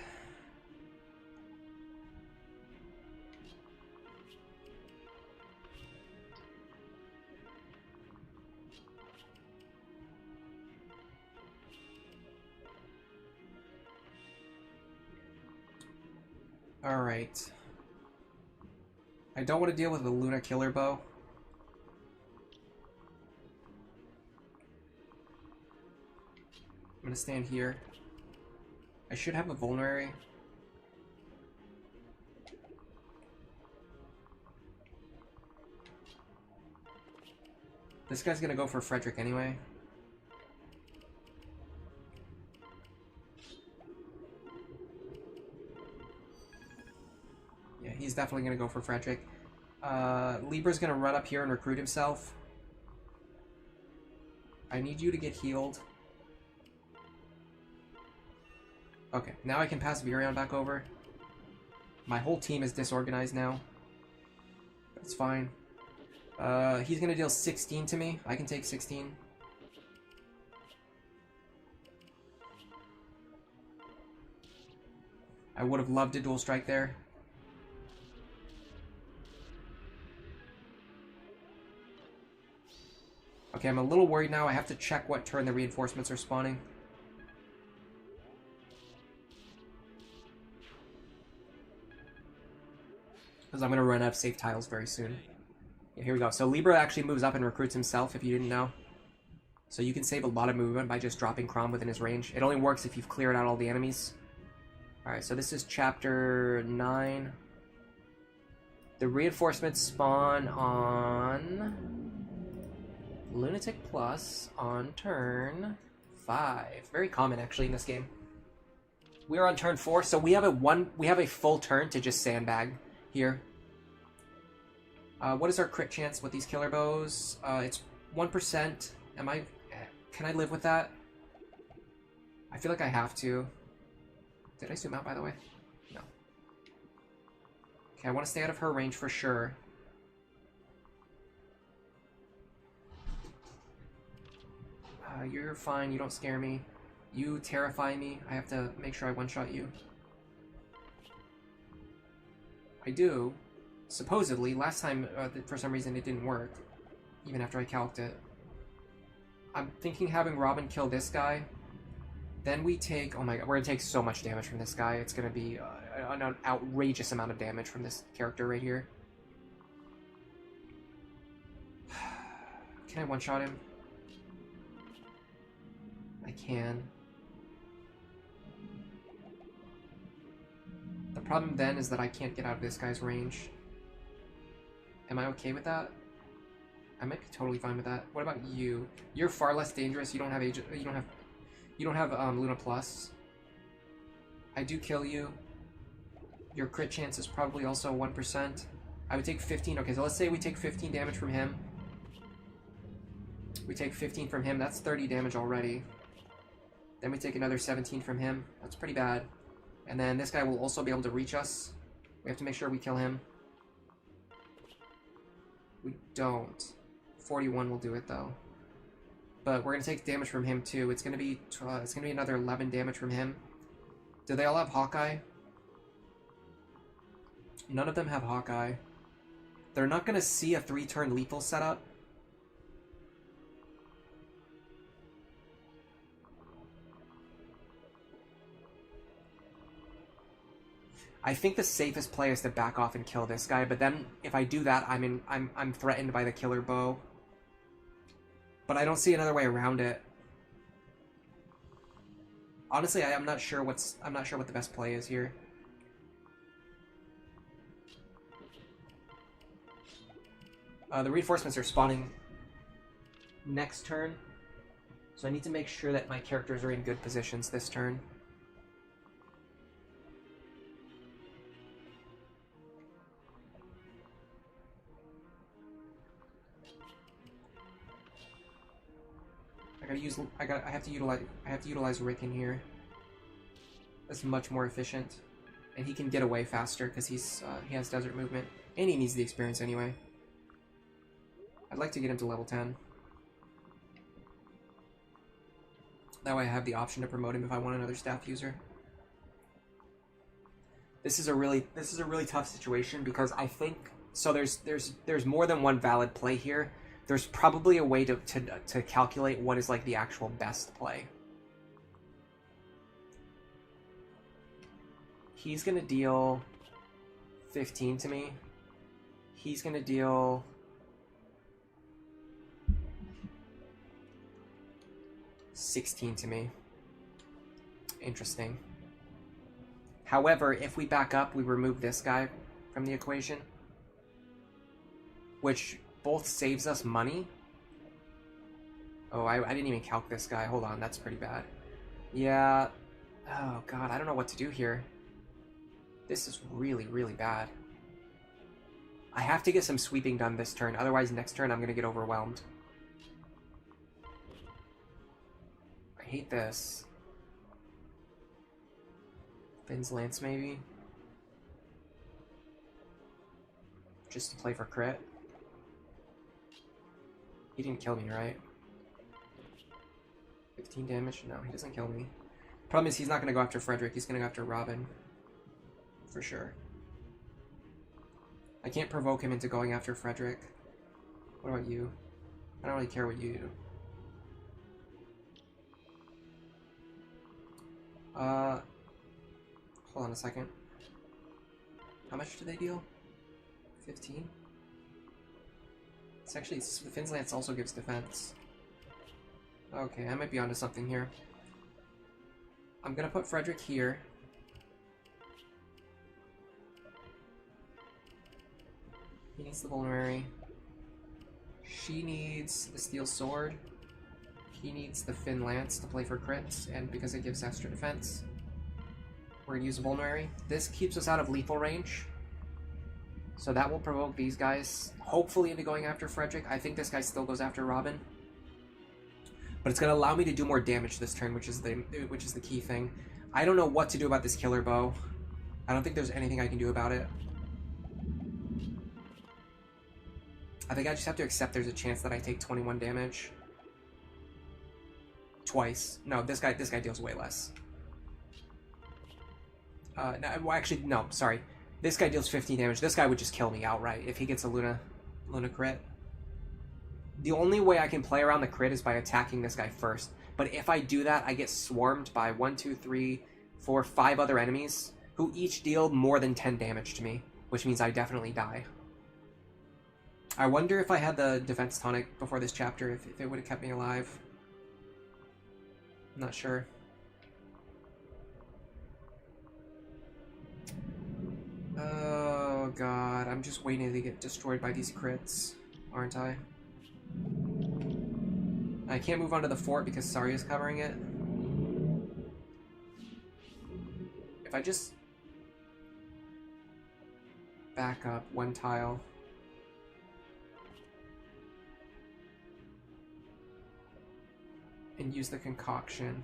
Alright. I don't want to deal with the Luna Killer Bow. I'm gonna stand here. I should have a vulnerary. This guy's gonna go for Frederick anyway. Yeah, he's definitely gonna go for Frederick. Libra's gonna run up here and recruit himself. I need you to get healed. Okay, now I can pass Virion back over. My whole team is disorganized now. That's fine. He's gonna deal 16 to me. I can take 16. I would have loved a dual strike there. Okay, I'm a little worried now. I have to check what turn the reinforcements are spawning. Because I'm going to run out of safe tiles very soon. Yeah, here we go. So Libra actually moves up and recruits himself, if you didn't know. So you can save a lot of movement by just dropping Chrom within his range. It only works if you've cleared out all the enemies. Alright, so this is chapter 9. The reinforcements spawn on Lunatic Plus on turn 5. Very common actually in this game. We're on turn 4, so we have a full turn to just sandbag here. What is our crit chance with these killer bows? It's 1%. Can I live with that? I feel like I have to. Did I zoom out, by the way? No. Okay, I want to stay out of her range for sure. You're fine, you don't scare me. You terrify me. I have to make sure I one-shot you. I do. Supposedly, last time, for some reason, it didn't work. Even after I calced it. I'm thinking having Robin kill this guy. Then we take... Oh my god, we're gonna take so much damage from this guy. It's gonna be an outrageous amount of damage from this character right here. Can I one-shot him? I can. The problem then is that I can't get out of this guy's range. Am I okay with that? I might be totally fine with that. What about you? You're far less dangerous. You don't have Luna Plus. I do kill you. Your crit chance is probably also 1%. I would take 15. Okay, so let's say we take 15 damage from him. We take 15 from him. That's 30 damage already. Then we take another 17 from him. That's pretty bad. And then this guy will also be able to reach us. We have to make sure we kill him. We don't. 41 will do it though. But we're gonna take damage from him too. It's gonna be another 11 damage from him. Do they all have Hawkeye? None of them have Hawkeye. They're not gonna see a 3-turn lethal setup. I think the safest play is to back off and kill this guy, but then if I do that, I'm threatened by the killer bow. But I don't see another way around it. Honestly, I'm not sure what the best play is here. The reinforcements are spawning next turn, so I need to make sure that my characters are in good positions this turn. I have to utilize Rick in here. That's much more efficient, and he can get away faster because he has desert movement, and he needs the experience anyway. I'd like to get him to level 10. That way I have the option to promote him if I want another staff user. This is a really tough situation because I think there's more than one valid play here. There's probably a way to calculate what is like the actual best play. He's gonna deal 15 to me. He's gonna deal 16 to me. Interesting. However, if we back up, we remove this guy from the equation, which both saves us money. Oh, I didn't even calc this guy. Hold on, that's pretty bad. Yeah. Oh, God, I don't know what to do here. This is really, really bad. I have to get some sweeping done this turn, otherwise next turn I'm going to get overwhelmed. I hate this. Finn's Lance, maybe? Just to play for crit. He didn't kill me, right? 15 damage? No, he doesn't kill me. Problem is, he's not going to go after Frederick. He's going to go after Robin. For sure. I can't provoke him into going after Frederick. What about you? I don't really care what you do. Hold on a second. How much do they deal? 15? It's actually, the Finn's Lance also gives defense. Okay, I might be onto something here. I'm gonna put Frederick here. He needs the Vulnerary. She needs the Steel Sword. He needs the Finn Lance to play for crits, and because it gives extra defense. We're gonna use a Vulnerary. This keeps us out of lethal range. So that will provoke these guys, hopefully, into going after Frederick. I think this guy still goes after Robin. But it's gonna allow me to do more damage this turn, which is the key thing. I don't know what to do about this killer bow. I don't think there's anything I can do about it. I think I just have to accept there's a chance that I take 21 damage. Twice. No, this guy deals way less. No, well, actually, no, sorry. This guy deals 15 damage. This guy would just kill me outright if he gets a Luna crit. The only way I can play around the crit is by attacking this guy first. But if I do that, I get swarmed by 1, 2, 3, 4, 5 other enemies who each deal more than 10 damage to me, which means I definitely die. I wonder if I had the defense tonic before this chapter, if it would have kept me alive. I'm not sure. Oh god, I'm just waiting to get destroyed by these crits, aren't I? I can't move onto the fort because Saria's covering it. If I just back up one tile. And use the concoction.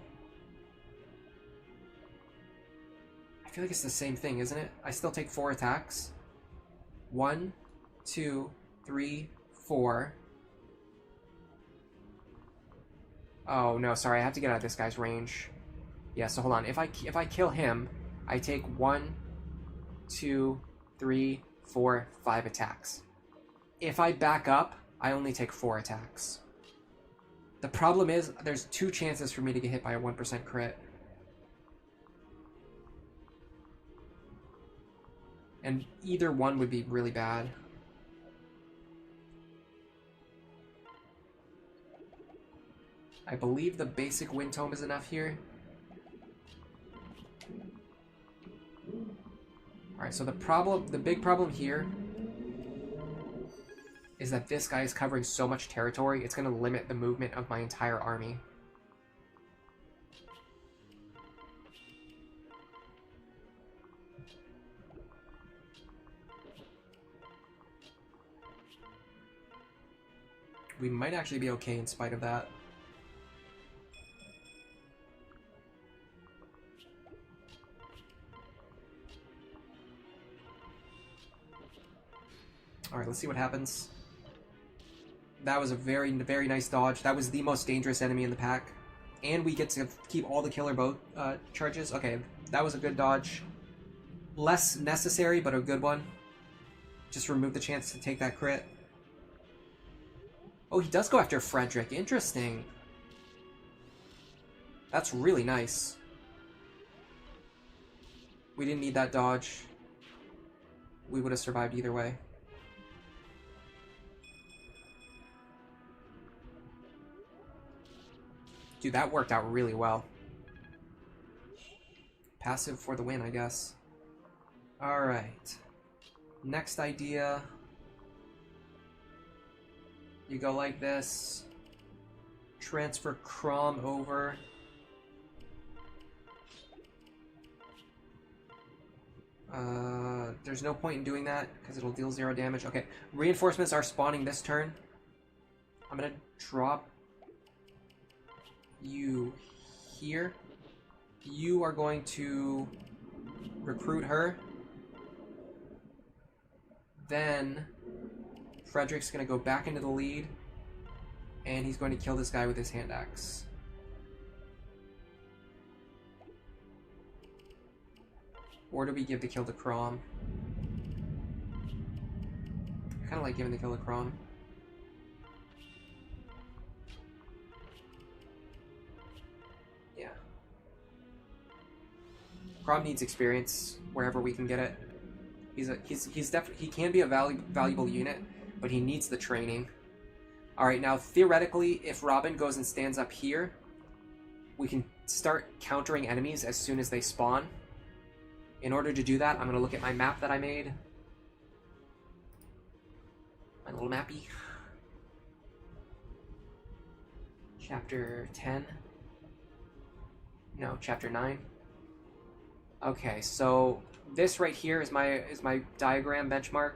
I feel like it's the same thing, isn't it? I still take 4 attacks. 1, 2, 3, 4. Oh no, sorry, I have to get out of this guy's range. Yeah, so hold on. If I kill him, I take 1, 2, 3, 4, 5 attacks. If I back up, I only take 4 attacks. The problem is, there's 2 chances for me to get hit by a 1% crit. And either one would be really bad. I believe the basic Wind Tome is enough here. Alright, so the big problem here is that this guy is covering so much territory, it's going to limit the movement of my entire army. We might actually be okay in spite of that. Alright, let's see what happens. That was a very, very nice dodge. That was the most dangerous enemy in the pack. And we get to keep all the killer bow charges. Okay, that was a good dodge. Less necessary, but a good one. Just remove the chance to take that crit. Oh, he does go after Frederick. Interesting. That's really nice. We didn't need that dodge. We would have survived either way. Dude, that worked out really well. Passive for the win, I guess. Alright. Next idea. You go like this. Transfer Chrom over. There's no point in doing that, because it'll deal 0 damage. Okay, reinforcements are spawning this turn. I'm gonna drop you here. You are going to recruit her. Then Frederick's going to go back into the lead, and he's going to kill this guy with his hand axe. Or do we give the kill to Chrom? I kind of like giving the kill to Chrom. Yeah. Chrom needs experience wherever we can get it. He can be a valuable unit, but he needs the training. Alright, now theoretically, if Robin goes and stands up here, we can start countering enemies as soon as they spawn. In order to do that, I'm going to look at my map that I made. My little mappy. Chapter 10. No, chapter 9. Okay, so this right here is my diagram benchmark.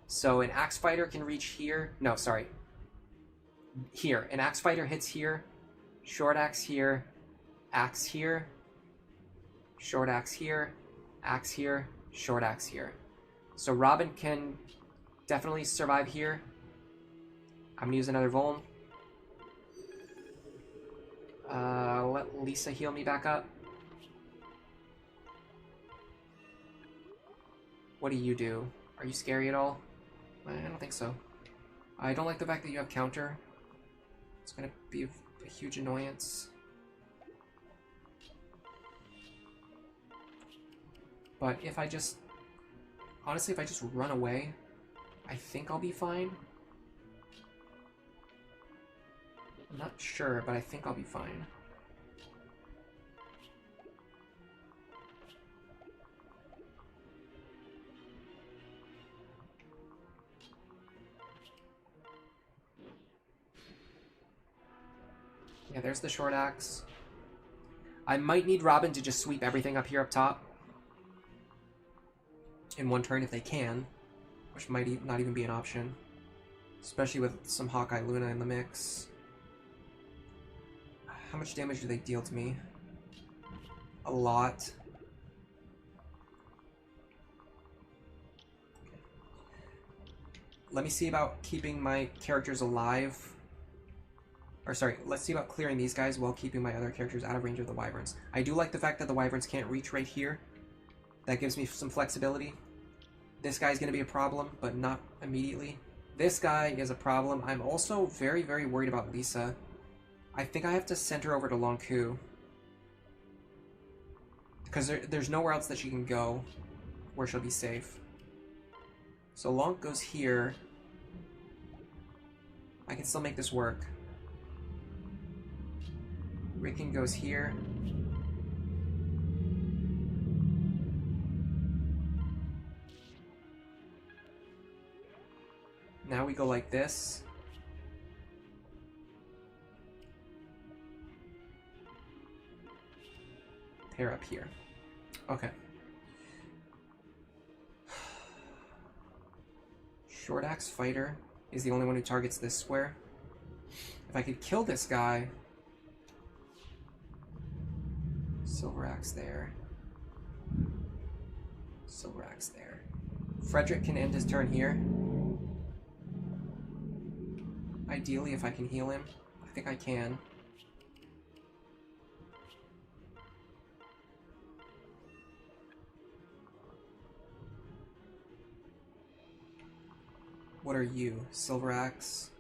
So an axe fighter can reach here. No, sorry. Here. An axe fighter hits here. Short axe here. Axe here. Short axe here. Axe here. Short axe here. So Robin can definitely survive here. I'm gonna use another Vuln. Let Lisa heal me back up. What do you do? Are you scary at all? I don't think so. I don't like the fact that you have counter. It's gonna be a huge annoyance. But if I just... Honestly, if I just run away, I think I'll be fine. I'm not sure, but I think I'll be fine. Yeah, there's the short axe. I might need Robin to just sweep everything up here up top in one turn if they can, which might not even be an option, especially with some Hawkeye Luna in the mix. How much damage do they deal to me? A lot. Let me see about keeping my characters alive. Or sorry, let's see about clearing these guys while keeping my other characters out of range of the Wyverns. I do like the fact that the Wyverns can't reach right here. That gives me some flexibility. This guy's going to be a problem, but not immediately. This guy is a problem. I'm also very, very worried about Lisa. I think I have to send her over to Lonku. Because there's nowhere else that she can go where she'll be safe. So Lonk goes here. I can still make this work. Rickon goes here. I Now we go like this. Pair up here. Okay. Short axe fighter is the only one who targets this square. If I could kill this guy... Silver axe there. Silver axe there. Frederick can end his turn here. Ideally, if I can heal him. I think I can. What are you? Silver axe.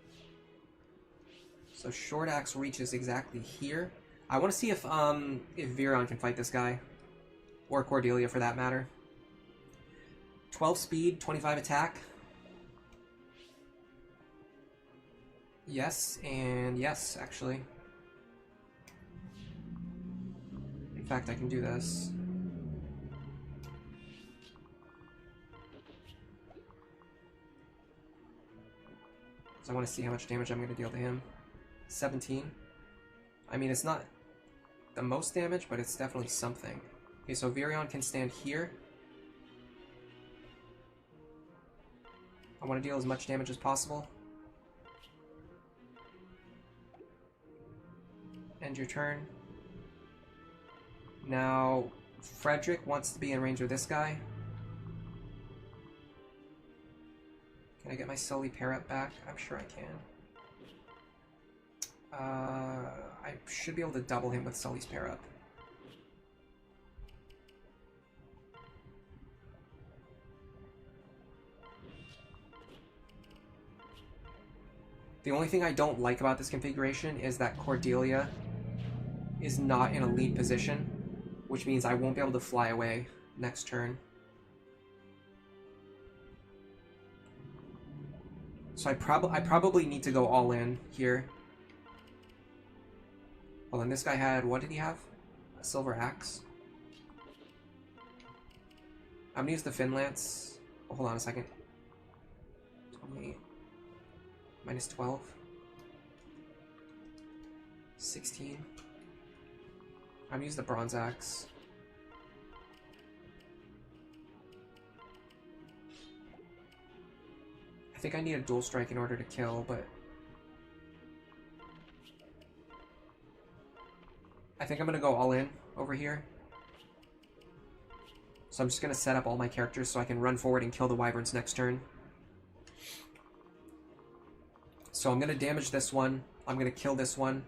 So short axe reaches exactly here. I want to see if Vyron can fight this guy. Or Cordelia, for that matter. 12 speed, 25 attack. Yes, and yes, actually. In fact, I can do this. So I want to see how much damage I'm going to deal to him. 17. I mean, it's not the most damage, but it's definitely something. Okay, so Vyron can stand here. I want to deal as much damage as possible. End your turn. Now, Frederick wants to be in range of this guy. Can I get my Sully parrot back? I'm sure I can. I should be able to double him with Sully's parrot. The only thing I don't like about this configuration is that Cordelia is not in a lead position, which means I won't be able to fly away next turn. So I probably need to go all in here. Well, and this guy had, what did he have? A silver axe. I'm gonna use the Fin Lance. Oh, hold on a second. 28. Minus 12. 16. I'm gonna use the Bronze Axe. I think I need a dual strike in order to kill, but I think I'm gonna go all in over here. So I'm just gonna set up all my characters so I can run forward and kill the Wyverns next turn. So I'm gonna damage this one. I'm gonna kill this one.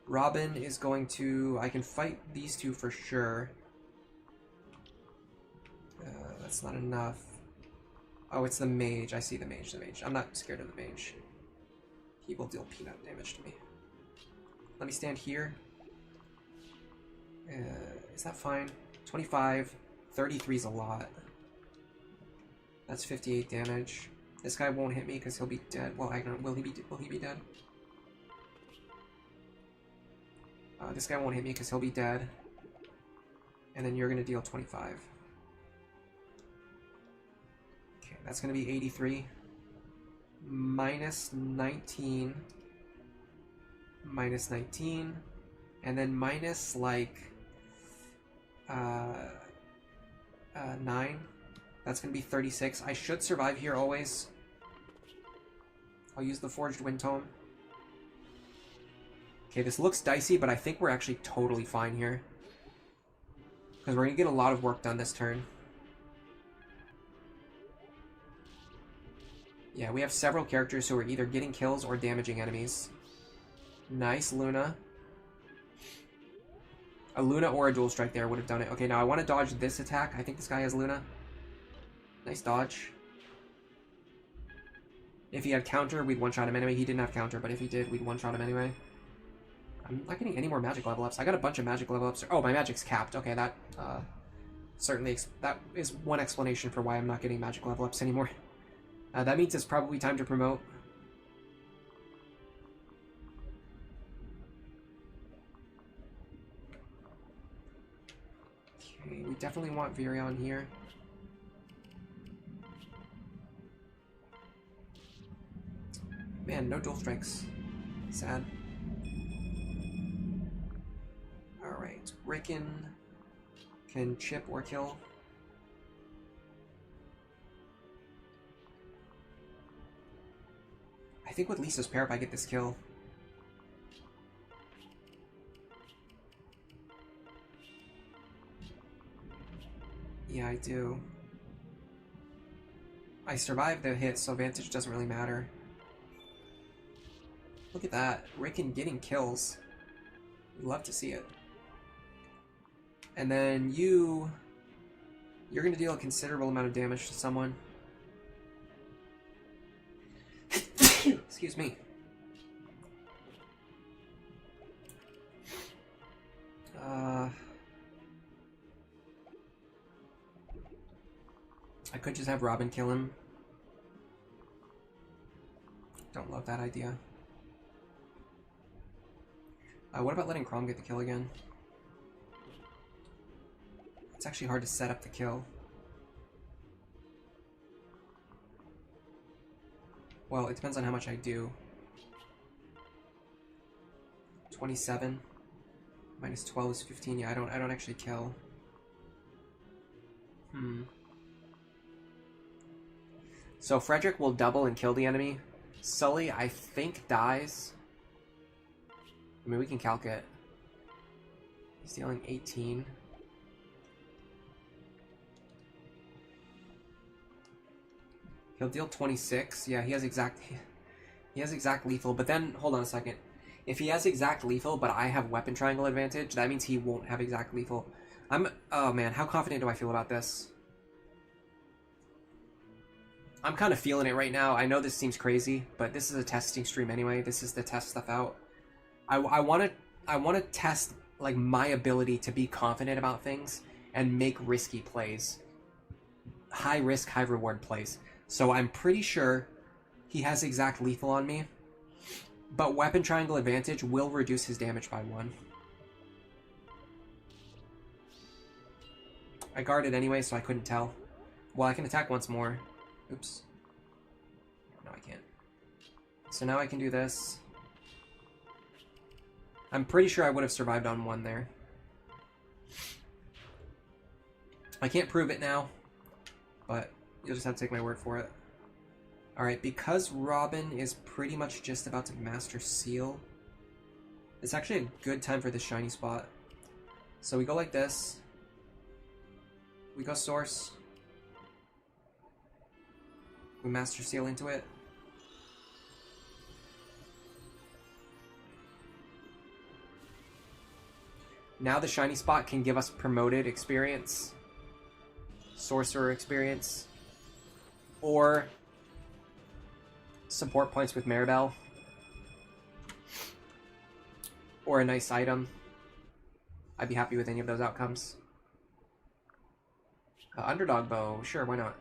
Robin is going to... I can fight these two for sure. That's not enough. Oh, it's the mage. I see the mage, I'm not scared of the mage. He will deal peanut damage to me. Let me stand here. Is that fine? 25. 33 is a lot. That's 58 damage. This guy won't hit me because he'll be dead. Well, will he be dead? This guy won't hit me because he'll be dead. And then you're going to deal 25. Okay, that's going to be 83. Minus 19. Minus 19. And then minus, like, 9. That's going to be 36. I should survive here always. I'll use the Forged Wind Tome. Okay, this looks dicey, but I think we're actually totally fine here. Because we're going to get a lot of work done this turn. Yeah, we have several characters who are either getting kills or damaging enemies. Nice, Luna. A Luna or a dual strike there would have done it. Okay, now I want to dodge this attack. I think this guy has Luna. Nice dodge. If he had counter, we'd one-shot him anyway. He didn't have counter, but if he did, we'd one-shot him anyway. I'm not getting any more magic level ups. I got a bunch of magic level ups. Oh, my magic's capped. Okay, that certainly that is one explanation for why I'm not getting magic level ups anymore. That means it's probably time to promote. Okay, we definitely want Vyron here. Man, no dual strikes. Sad. Alright, Rickon can chip or kill. I think with Lisa's Parap I get this kill. Yeah, I do. I survived the hit, so advantage doesn't really matter. Look at that. Rickon getting kills. Love to see it. And then you're going to deal a considerable amount of damage to someone. Excuse me. I could just have Robin kill him. Don't love that idea. What about letting Chrom get the kill again? It's actually hard to set up the kill. Well, it depends on how much I do. 27 minus 12 is 15. Yeah, I don't actually kill. So Frederick will double and kill the enemy. Sully, I think, dies. I mean, we can calc it. He's dealing 18. He'll deal 26. Yeah, he has exact lethal. But then, hold on a second. If he has exact lethal, but I have weapon triangle advantage, that means he won't have exact lethal. Oh man, how confident do I feel about this? I'm kind of feeling it right now. I know this seems crazy, but this is a testing stream anyway. This is to test stuff out. I want to test like my ability to be confident about things and make risky plays. High risk, high reward plays. So I'm pretty sure he has exact lethal on me, but weapon triangle advantage will reduce his damage by 1. I guarded anyway, so I couldn't tell. Well, I can attack once more. Oops. No, I can't. So now I can do this. I'm pretty sure I would have survived on 1 there. I can't prove it now, but you'll just have to take my word for it. Alright, because Robin is pretty much just about to master Seal, it's actually a good time for this shiny spot. So we go like this. We go Source. We Master Seal into it. Now the shiny spot can give us promoted experience, sorcerer experience, or support points with Maribel, or a nice item. I'd be happy with any of those outcomes. Underdog bow, sure, why not?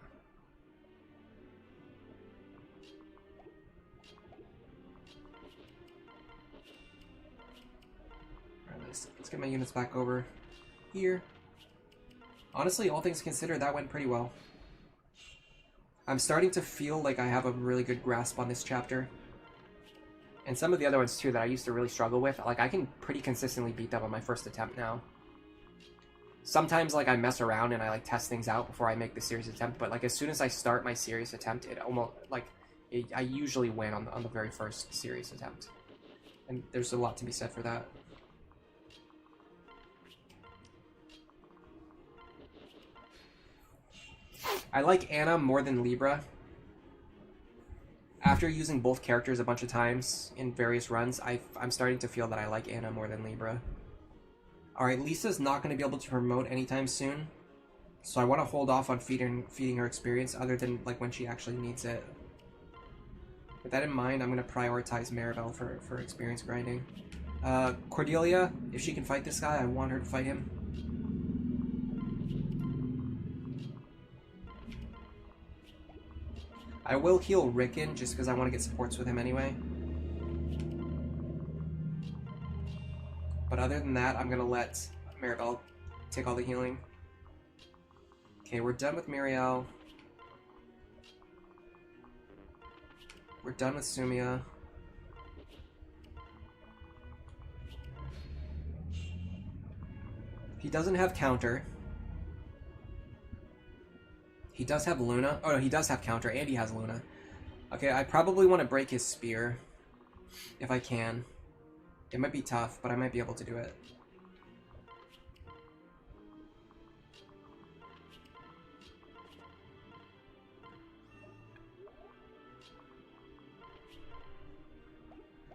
Let's get my units back over here. Honestly, all things considered, that went pretty well. I'm starting to feel like I have a really good grasp on this chapter. And some of the other ones too that I used to really struggle with, like I can pretty consistently beat them on my first attempt now. Sometimes like I mess around and I like test things out before I make the serious attempt, but like as soon as I start my serious attempt, it almost like I usually win on the very first serious attempt. And there's a lot to be said for that. I like Anna more than Libra. After using both characters a bunch of times in various runs, I'm starting to feel that I like Anna more than Libra. Alright, Lisa's not going to be able to promote anytime soon, so I want to hold off on feeding her experience other than like when she actually needs it. With that in mind, I'm going to prioritize Maribel for experience grinding. Cordelia, if she can fight this guy, I want her to fight him. I will heal Rickon just because I want to get supports with him anyway. But other than that, I'm going to let Maribel take all the healing. Okay, we're done with Muriel. We're done with Sumia. He doesn't have counter. He does have Luna. Oh no, he does have counter, and he has Luna. Okay, I probably want to break his spear. If I can. It might be tough, but I might be able to do it.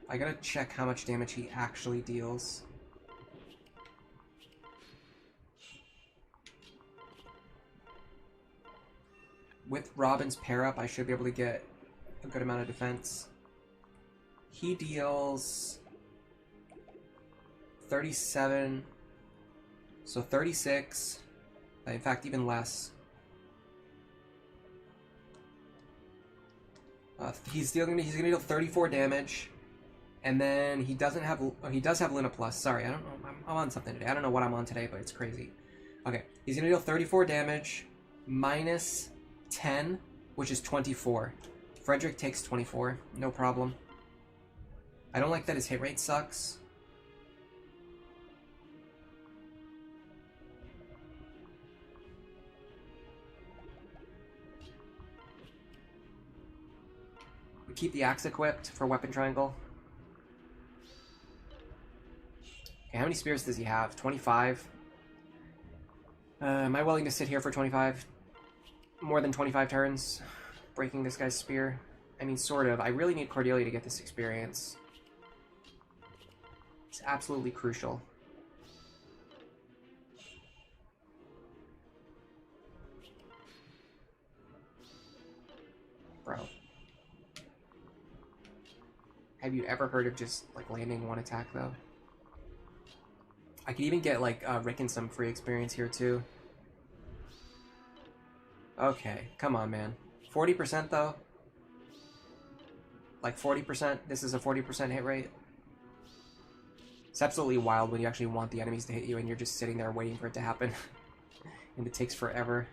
I gotta check how much damage he actually deals. With Robin's pair up, I should be able to get a good amount of defense. He deals 37, so 36, in fact even less. He's gonna deal 34 damage, and then he doesn't have. Oh, he does have Luna Plus. Sorry, I don't know. I'm on something today. I don't know what I'm on today, but it's crazy. Okay, he's gonna deal 34 damage, minus 10, which is 24. Frederick takes 24, no problem. I don't like that his hit rate sucks. We keep the axe equipped for weapon triangle. Okay, how many spears does he have? 25. Am I willing to sit here for 25? More than 25 turns? Breaking this guy's spear? I mean, sort of. I really need Cordelia to get this experience. It's absolutely crucial. Bro. Have you ever heard of just, like, landing one attack, though? I could even get, like, Rick and some free experience here, too. Okay, come on, man. 40%, though? Like, 40%? This is a 40% hit rate? It's absolutely wild when you actually want the enemies to hit you and you're just sitting there waiting for it to happen. And it takes forever.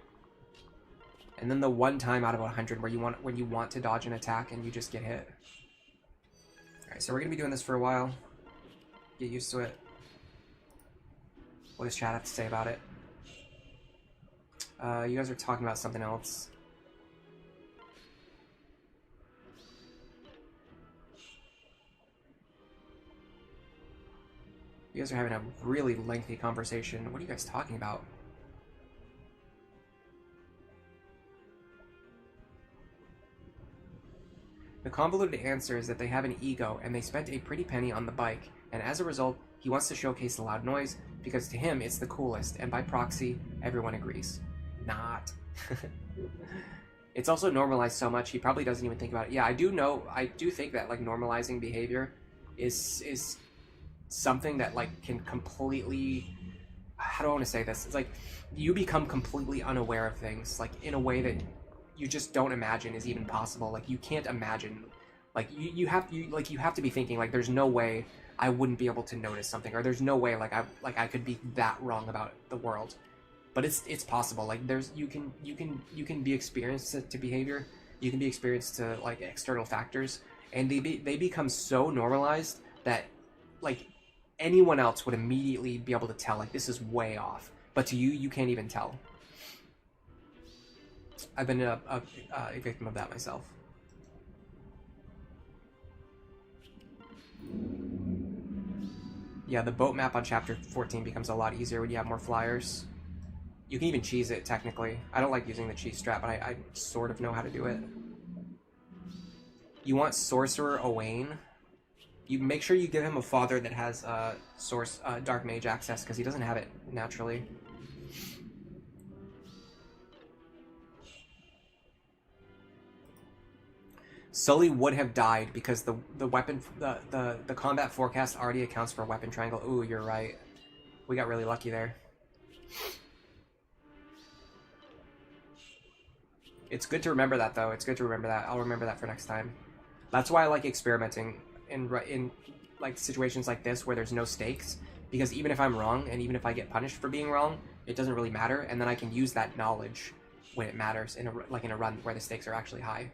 And then the one time out of 100 where when you want to dodge an attack and you just get hit. Alright, so we're going to be doing this for a while. Get used to it. What does chat have to say about it? You guys are talking about something else. You guys are having a really lengthy conversation. What are you guys talking about? The convoluted answer is that they have an ego and they spent a pretty penny on the bike, and as a result, he wants to showcase the loud noise because to him it's the coolest, and by proxy, everyone agrees. Not. It's also normalized so much he probably doesn't even think about it. Yeah, I do think that like normalizing behavior is something that like can completely, how do I want to say this? It's like you become completely unaware of things like in a way that you just don't imagine is even possible. Like you can't imagine, like you have to be thinking like there's no way I wouldn't be able to notice something, or there's no way like I could be that wrong about the world. But it's possible. Like you can be experienced to behavior, you can be experienced to like external factors, and they become so normalized that like anyone else would immediately be able to tell like this is way off. But to you can't even tell. I've been a victim of that myself. Yeah, the boat map on chapter 14 becomes a lot easier when you have more flyers. You can even cheese it, technically. I don't like using the cheese strat, but I sort of know how to do it. You want Sorcerer Owain? You make sure you give him a father that has Dark Mage access, because he doesn't have it naturally. Sully would have died because the weapon the combat forecast already accounts for weapon triangle. Ooh, you're right. We got really lucky there. It's good to remember that, though. It's good to remember that. I'll remember that for next time. That's why I like experimenting in like situations like this where there's no stakes, because even if I'm wrong and even if I get punished for being wrong, it doesn't really matter, and then I can use that knowledge when it matters in a run where the stakes are actually high.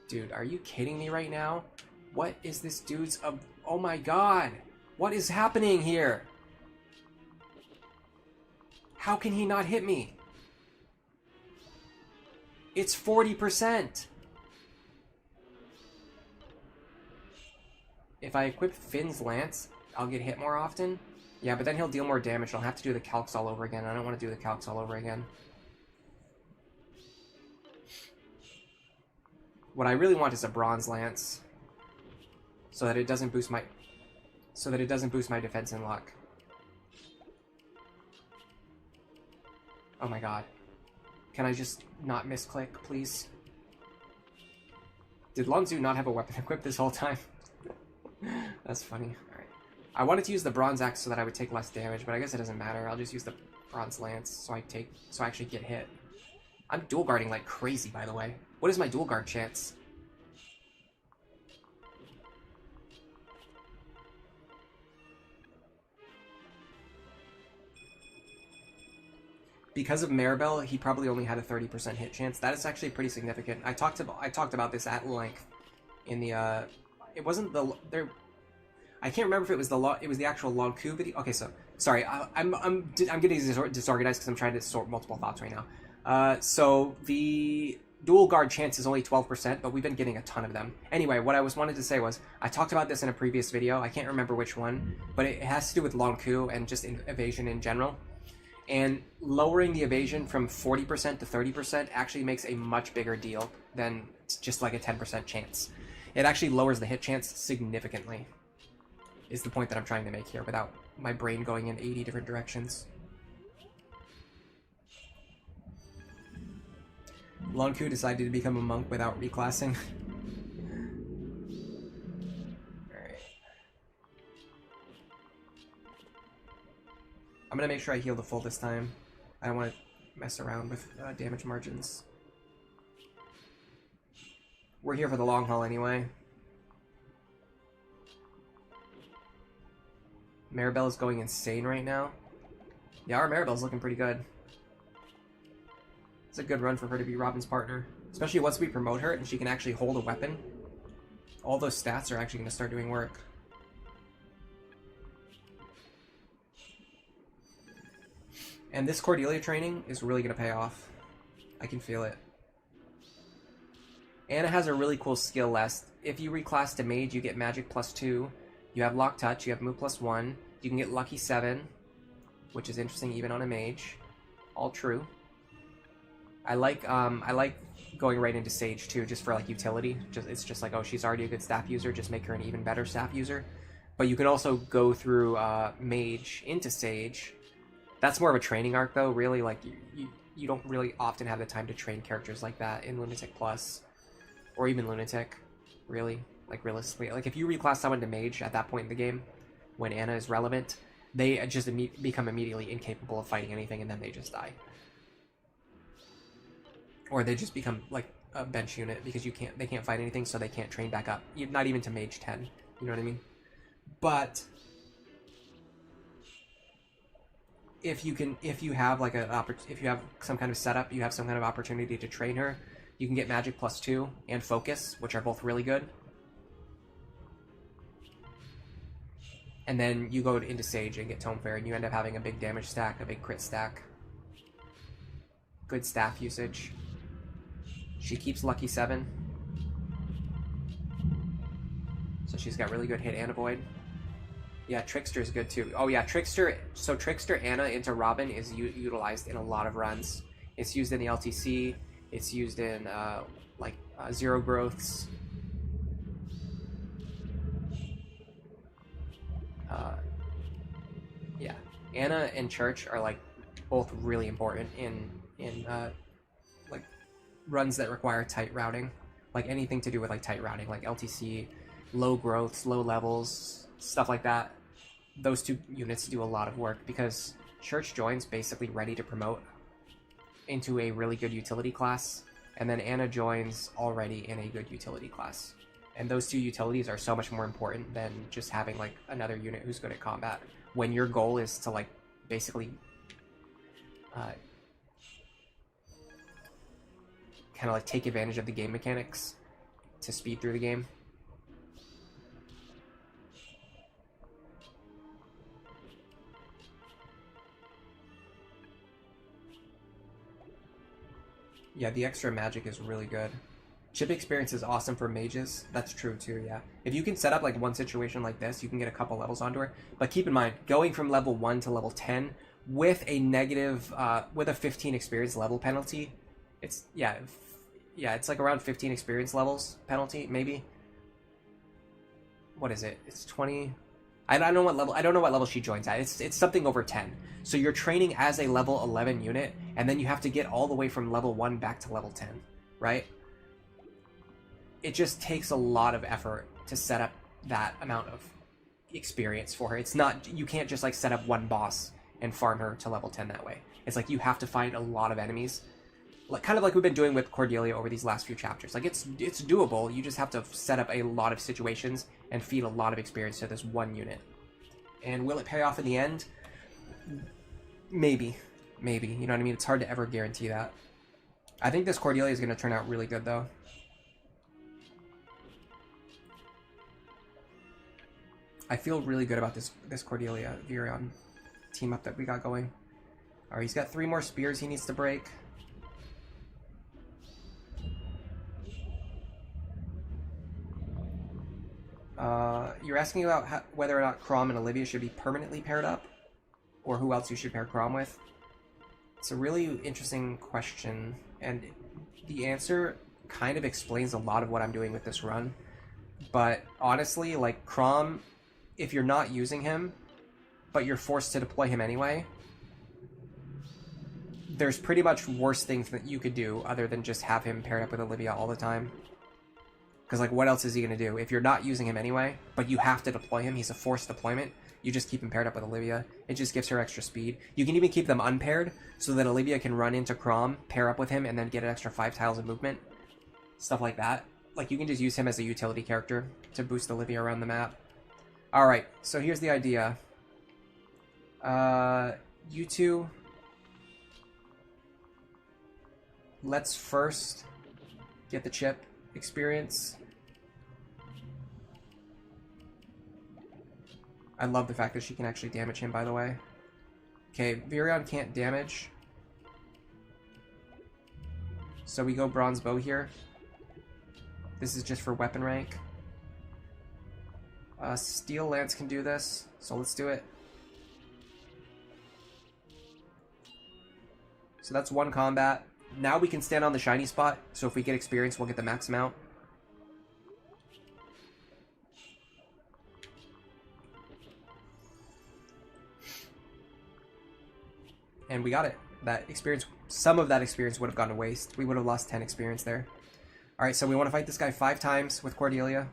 Dude, are you kidding me right now? What is this dude's... oh my god! What is happening here? How can he not hit me? It's 40%. If I equip Finn's Lance, I'll get hit more often. Yeah, but then he'll deal more damage. I'll have to do the calcs all over again. I don't want to do the calcs all over again. What I really want is a Bronze Lance. So that it doesn't boost my... So that it doesn't boost my defense and luck. Oh my god. Can I just not misclick, please? Did Lonzu not have a weapon equipped this whole time? That's funny. Alright. I wanted to use the Bronze Axe so that I would take less damage, but I guess it doesn't matter. I'll just use the Bronze Lance so I actually get hit. I'm dual guarding like crazy, by the way. What is my dual guard chance? Because of Maribel, he probably only had a 30% hit chance. That is actually pretty significant. I talked about this at length in the it wasn't the there. I can't remember if it was the actual long coup video. Okay, so sorry, I'm getting disorganized because I'm trying to sort multiple thoughts right now. So the dual guard chance is only 12%, but we've been getting a ton of them. Anyway, what I wanted to say was I talked about this in a previous video. I can't remember which one, but it has to do with long coup and just evasion in general. And lowering the evasion from 40% to 30% actually makes a much bigger deal than just like a 10% chance. It actually lowers the hit chance significantly, is the point that I'm trying to make here without my brain going in 80 different directions. Lonku decided to become a monk without reclassing. Alright. I'm gonna make sure I heal the full this time. I don't want to mess around with damage margins. We're here for the long haul anyway. Maribel is going insane right now. Yeah, our Maribel's looking pretty good. It's a good run for her to be Robin's partner. Especially once we promote her and she can actually hold a weapon. All those stats are actually going to start doing work. And this Cordelia training is really going to pay off. I can feel it. Anna has a really cool skill list. If you reclass to Mage, you get Magic +2. You have Lock Touch, you have Move +1. You can get Lucky 7, which is interesting even on a Mage. All true. I like going right into Sage too, just for like utility. It's just like, oh, she's already a good staff user, just make her an even better staff user. But you can also go through Mage into Sage. That's more of a training arc though, really. Like you don't really often have the time to train characters like that in Lunatic Plus. Or even Lunatic, really. Like realistically. Like if you reclass someone to Mage at that point in the game, when Anna is relevant, they just become immediately incapable of fighting anything and then they just die. Or they just become like a bench unit because they can't fight anything, so they can't train back up. Not even to Mage 10. You know what I mean? But if you have like if you have some kind of setup, you have some kind of opportunity to train her, you can get Magic +2 and Focus, which are both really good. And then you go into Sage and get Tome Fair, and you end up having a big damage stack, a big crit stack. Good staff usage. She keeps Lucky 7. So she's got really good hit and avoid. Yeah, Trickster is good too. Oh yeah, Trickster. So Trickster Anna into Robin is utilized in a lot of runs. It's used in the LTC. It's used in Zero Growths. Yeah, Anna and Church are like both really important in like runs that require tight routing, like anything to do with like tight routing, like LTC, low growths, low levels, stuff like that. Those two units do a lot of work because Church joins basically ready to promote into a really good utility class, and then Anna joins already in a good utility class. And those two utilities are so much more important than just having like another unit who's good at combat. When your goal is to like basically kind of like take advantage of the game mechanics to speed through the game. Yeah, the extra magic is really good. Chip experience is awesome for mages. That's true too, yeah. If you can set up like one situation like this, you can get a couple levels onto her. But keep in mind, going from level 1 to level 10 with a negative, with a 15 experience level penalty, it's, it's like around 15 experience levels penalty, maybe. What is it? It's 20. I don't know what level she joins at. It's something over 10. So you're training as a level 11 unit, and then you have to get all the way from level 1 back to level 10, right? It just takes a lot of effort to set up that amount of experience for her. It's not, you can't just like set up one boss and farm her to level 10 that way. It's like you have to fight a lot of enemies, like kind of like we've been doing with Cordelia over these last few chapters. Like it's doable. You just have to set up a lot of situations and feed a lot of experience to this one unit. And will it pay off in the end? Maybe. You know what I mean? It's hard to ever guarantee that. I think this Cordelia is going to turn out really good though. I feel really good about this Cordelia Virion team up that we got going. Alright, he's got 3 more spears he needs to break. You're asking about whether or not Chrom and Olivia should be permanently paired up, or who else you should pair Chrom with. It's a really interesting question, and the answer kind of explains a lot of what I'm doing with this run. But honestly, like Chrom, if you're not using him, but you're forced to deploy him anyway, there's pretty much worse things that you could do other than just have him paired up with Olivia all the time. Because, like, what else is he going to do? If you're not using him anyway, but you have to deploy him, he's a forced deployment, you just keep him paired up with Olivia. It just gives her extra speed. You can even keep them unpaired, so that Olivia can run into Chrom, pair up with him, and then get an extra 5 tiles of movement. Stuff like that. Like, you can just use him as a utility character to boost Olivia around the map. Alright, so here's the idea. You two... Let's first get the chip experience. I love the fact that she can actually damage him, by the way. Okay, Virion can't damage. So we go Bronze Bow here. This is just for weapon rank. Steel Lance can do this, so let's do it. So that's one combat. Now we can stand on the shiny spot, so if we get experience, we'll get the max amount. And we got it. That experience, some of that experience would have gone to waste. We would have lost 10 experience there. Alright, so we want to fight this guy 5 times with Cordelia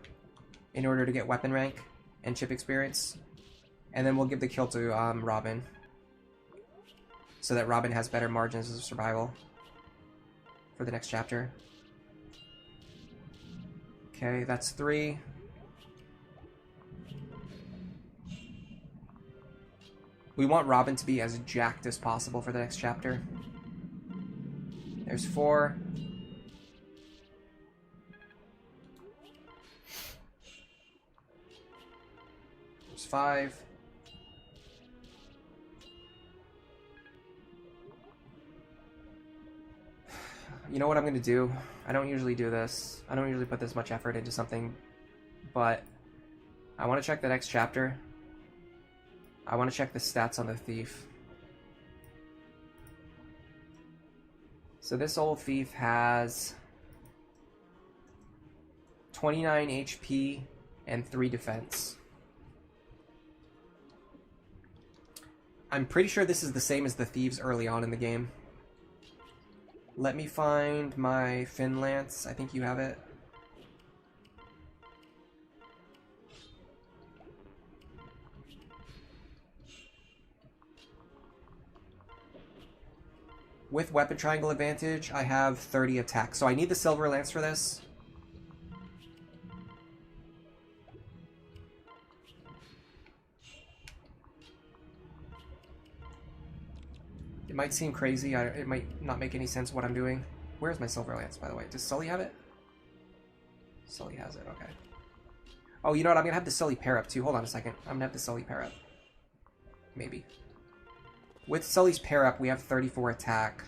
in order to get weapon rank and chip experience. And then we'll give the kill to Robin, so that Robin has better margins of survival for the next chapter. Okay, that's 3. We want Robin to be as jacked as possible for the next chapter. There's 4. There's 5. You know what I'm going to do? I don't usually do this. I don't usually put this much effort into something, but I want to check the next chapter. I want to check the stats on the thief. So this old thief has 29 HP and 3 defense. I'm pretty sure this is the same as the thieves early on in the game. Let me find my Fin Lance. I think you have it. With weapon triangle advantage, I have 30 attack. So I need the Silver Lance for this. It might seem crazy. It might not make any sense what I'm doing. Where's my Silver Lance, by the way? Does Sully have it? Sully has it, okay. Oh, you know what? I'm going to have the Sully pair up, too. Hold on a second. I'm going to have the Sully pair up. Maybe. With Sully's pair up, we have 34 attack.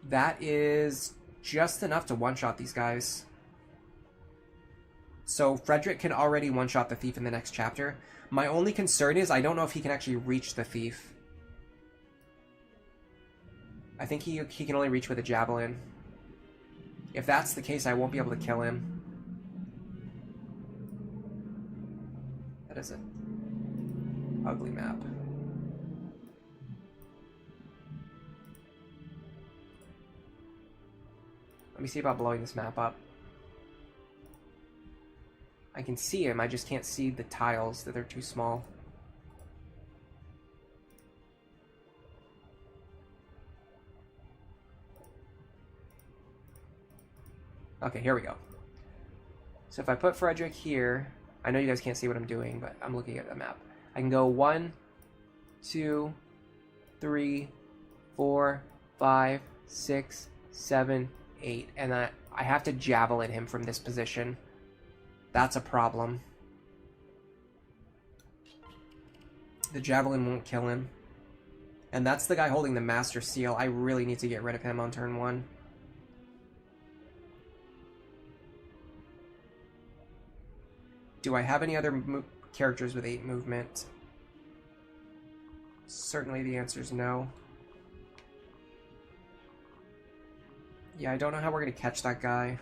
That is just enough to one-shot these guys. So Frederick can already one-shot the thief in the next chapter. My only concern is I don't know if he can actually reach the thief. I think he can only reach with a javelin. If that's the case, I won't be able to kill him. That is an ugly map. Let me see about blowing this map up. I can see him, I just can't see the tiles, that they're too small. Okay, here we go. So if I put Frederick here, I know you guys can't see what I'm doing, but I'm looking at the map. I can go 1, 2, 3, 4, 5, 6, 7, 8, and I have to javelin him from this position. That's a problem. The javelin won't kill him. And that's the guy holding the Master Seal. I really need to get rid of him on turn 1. Do I have any other characters with 8 movement? Certainly the answer is no. Yeah, I don't know how we're going to catch that guy.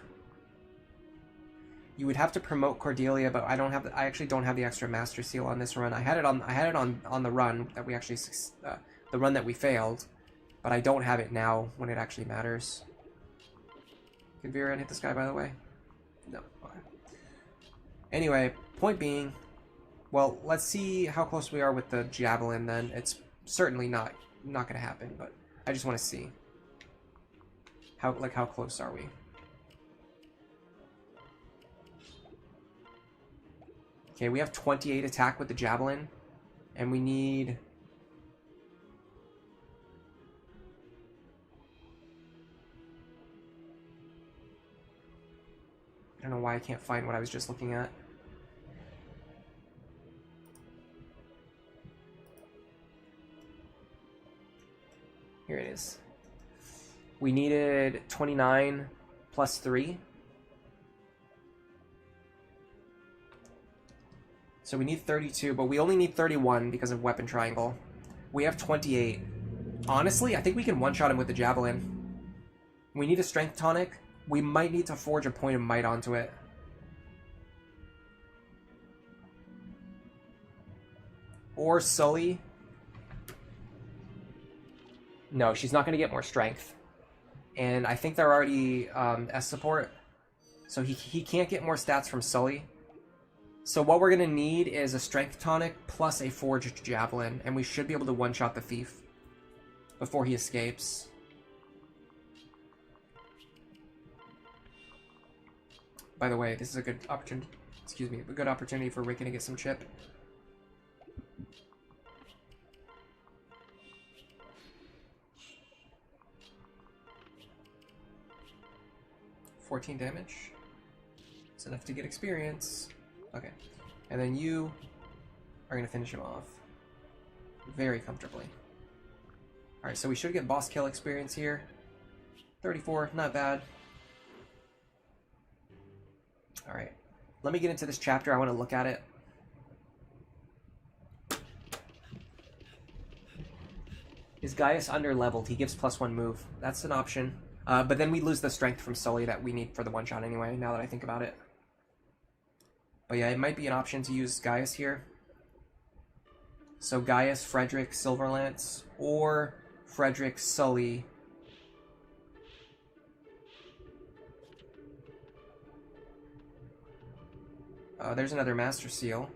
You would have to promote Cordelia, but I don't have. I actually don't have the extra Master Seal on this run. I had it on the run that we actually the run that we failed, but I don't have it now when it actually matters. Can Viren hit this guy, by the way? No. Okay. Anyway, point being, well, let's see how close we are with the javelin. Then it's certainly not going to happen, but I just want to see how close are we. Okay, we have 28 attack with the javelin, and we need... I don't know why I can't find what I was just looking at. Here it is. We needed 29 plus 3. So we need 32, but we only need 31 because of weapon triangle. We have 28. Honestly, I think we can one-shot him with the javelin. We need a strength tonic. We might need to forge a point of might onto it. Or Sully. No, she's not going to get more strength. And I think they're already S support. So he can't get more stats from Sully. So what we're going to need is a strength tonic plus a forged javelin. And we should be able to one-shot the thief before he escapes. By the way, this is a good opportunity. Excuse me, a good opportunity for Rickon to get some chip. $14 damage. It's enough to get experience. Okay. And then you are going to finish him off very comfortably. Alright, so we should get boss kill experience here. 34, not bad. Alright. Let me get into this chapter. I want to look at it. Is Gaius under-leveled? He gives +1 move. That's an option. But then we lose the strength from Sully that we need for the one-shot anyway, now that I think about it. But yeah, it might be an option to use Gaius here. So Gaius, Frederick, Silverlance, or Frederick, Sully. There's another Master Seal.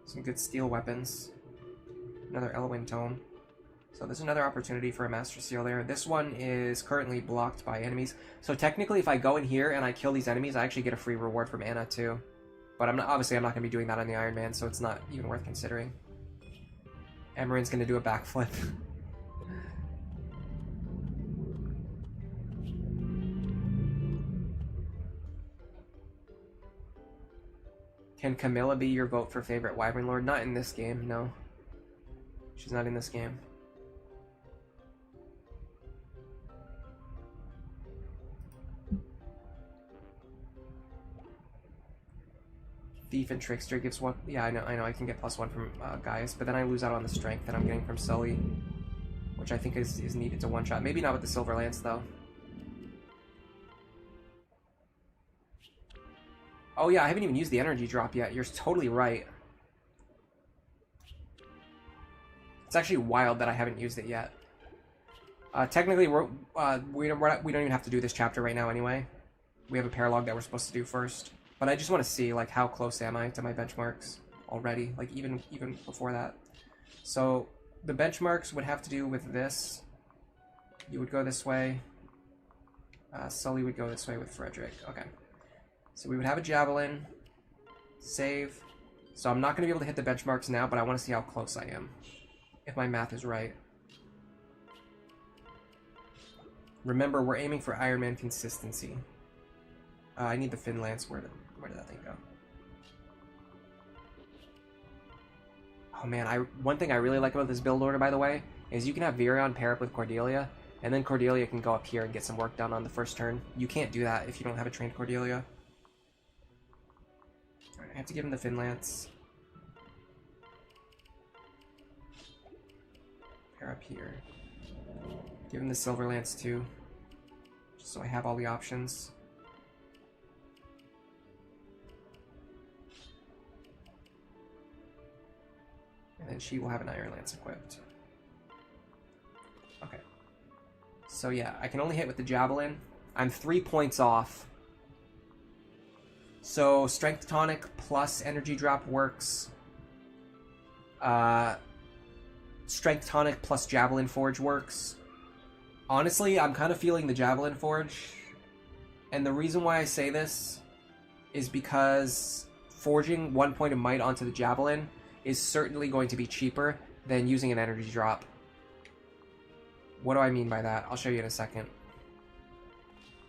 Some good steel weapons. Another Elwyn Tome. So there's another opportunity for a Master Seal there. This one is currently blocked by enemies. So technically, if I go in here and I kill these enemies, I actually get a free reward from Anna too. But obviously I'm not going to be doing that on the Iron Man, so it's not even worth considering. Emran's going to do a backflip. Can Camilla be your vote for favorite Wyvern Lord? Not in this game, no. She's not in this game. Thief and Trickster gives one. Yeah, I know. I can get +1 from Gaius, but then I lose out on the strength that I'm getting from Sully, which I think is needed to one-shot. Maybe not with the Silver Lance, though. Oh yeah, I haven't even used the energy drop yet. You're totally right. It's actually wild that I haven't used it yet. Technically, we don't even have to do this chapter right now anyway. We have a paralog that we're supposed to do first. But I just want to see, like, how close am I to my benchmarks already? Like, even before that. So, the benchmarks would have to do with this. You would go this way. Sully would go this way with Frederick. Okay. So we would have a Javelin. Save. So I'm not going to be able to hit the benchmarks now, but I want to see how close I am. If my math is right. Remember, we're aiming for Ironman consistency. I need the Fin Lance. Where did that thing go? Oh man, one thing I really like about this build order, by the way, is you can have Virion pair up with Cordelia, and then Cordelia can go up here and get some work done on the first turn. You can't do that if you don't have a trained Cordelia. Alright, I have to give him the Fin Lance. Pair up here. Give him the Silver Lance too, just so I have all the options. And then she will have an Iron Lance equipped. Okay. So yeah, I can only hit with the Javelin. I'm 3 points off. So Strength Tonic plus Energy Drop works. Strength Tonic plus Javelin Forge works. Honestly, I'm kind of feeling the Javelin Forge. And the reason why I say this is because forging 1 point of might onto the Javelin is certainly going to be cheaper than using an energy drop. What do I mean by that? I'll show you in a second.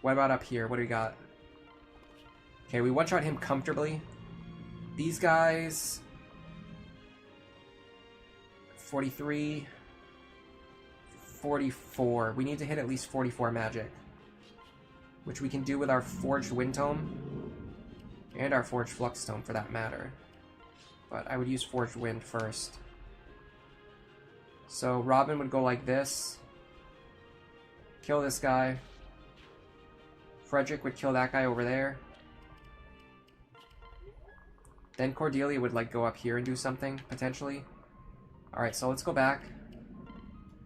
What about up here? What do we got? Okay, we one-shot him comfortably. These guys... 43... 44. We need to hit at least 44 magic. Which we can do with our Forged Wind Tome. And our Forged Flux Tome, for that matter. But I would use Forged Wind first. So Robin would go like this. Kill this guy. Frederick would kill that guy over there. Then Cordelia would like go up here and do something, potentially. Alright, so let's go back.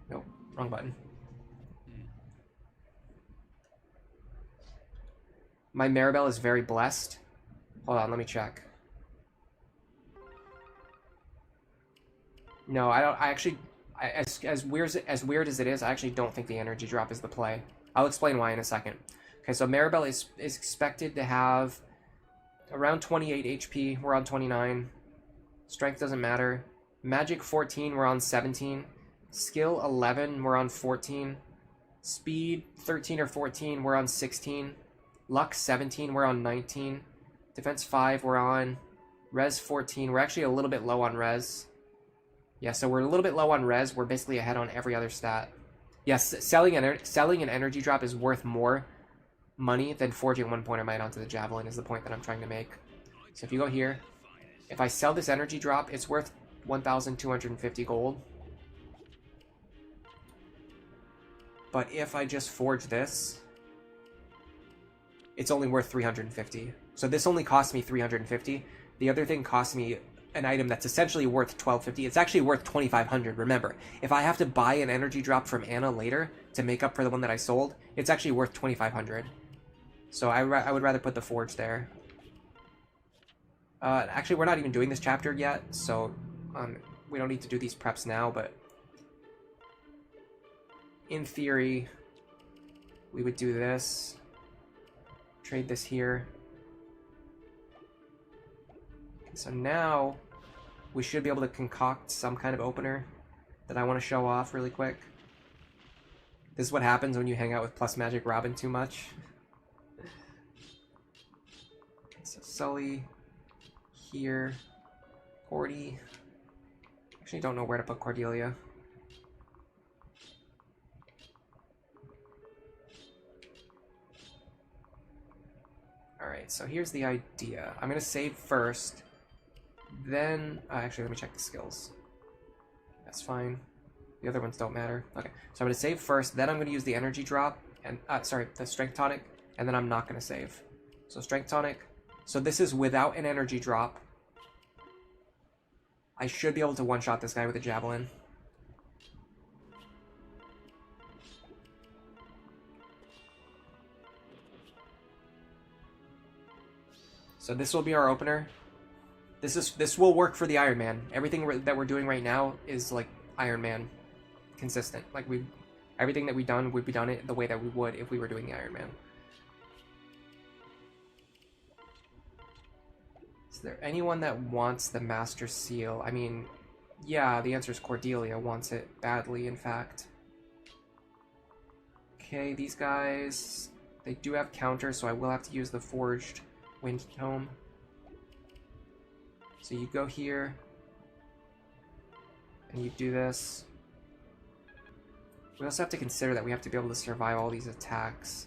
Nope, wrong button. My Maribel is very blessed. Hold on, let me check. No, I don't. As weird as it is, I actually don't think the energy drop is the play. I'll explain why in a second. Okay, so Maribel is expected to have around 28 HP. We're on 29. Strength doesn't matter. Magic 14. We're on 17. Skill 11. We're on 14. Speed 13 or 14. We're on 16. Luck 17. We're on 19. Defense 5. We're on. Res 14. We're actually a little bit low on res. Yeah, so we're a little bit low on res. We're basically ahead on every other stat. Yes, selling an energy drop is worth more money than forging 1 point of might onto the Javelin is the point that I'm trying to make. So if you go here, if I sell this energy drop, it's worth 1,250 gold. But if I just forge this, it's only worth 350. So this only cost me 350. The other thing cost me an item that's essentially worth 1,250. It's actually worth 2,500. Remember, if I have to buy an energy drop from Anna later to make up for the one that I sold, it's actually worth 2,500. So I would rather put the forge there. Actually, we're not even doing this chapter yet, so we don't need to do these preps now, but in theory, we would do this. Trade this here. So now, we should be able to concoct some kind of opener that I want to show off really quick. This is what happens when you hang out with Plus Magic Robin too much. So Sully, here, Cordy. Actually don't know where to put Cordelia. Alright, so here's the idea. I'm going to save first. then... actually, let me check the skills. That's fine. The other ones don't matter. Okay, so I'm going to save first, then I'm going to use the energy drop, and sorry, the strength tonic, and then I'm not going to save. So strength tonic. So this is without an energy drop. I should be able to one-shot this guy with a javelin. So this will be our opener. This will work for the Iron Man. Everything that we're doing right now is like Iron Man consistent. Like everything that we've done, we'd be done it the way that we would if we were doing the Iron Man. Is there anyone that wants the Master Seal? I mean, yeah, the answer is Cordelia wants it badly, in fact. Okay, these guys, they do have counters, so I will have to use the Forged Wind Tome. So you go here, and you do this. We also have to consider that we have to be able to survive all these attacks.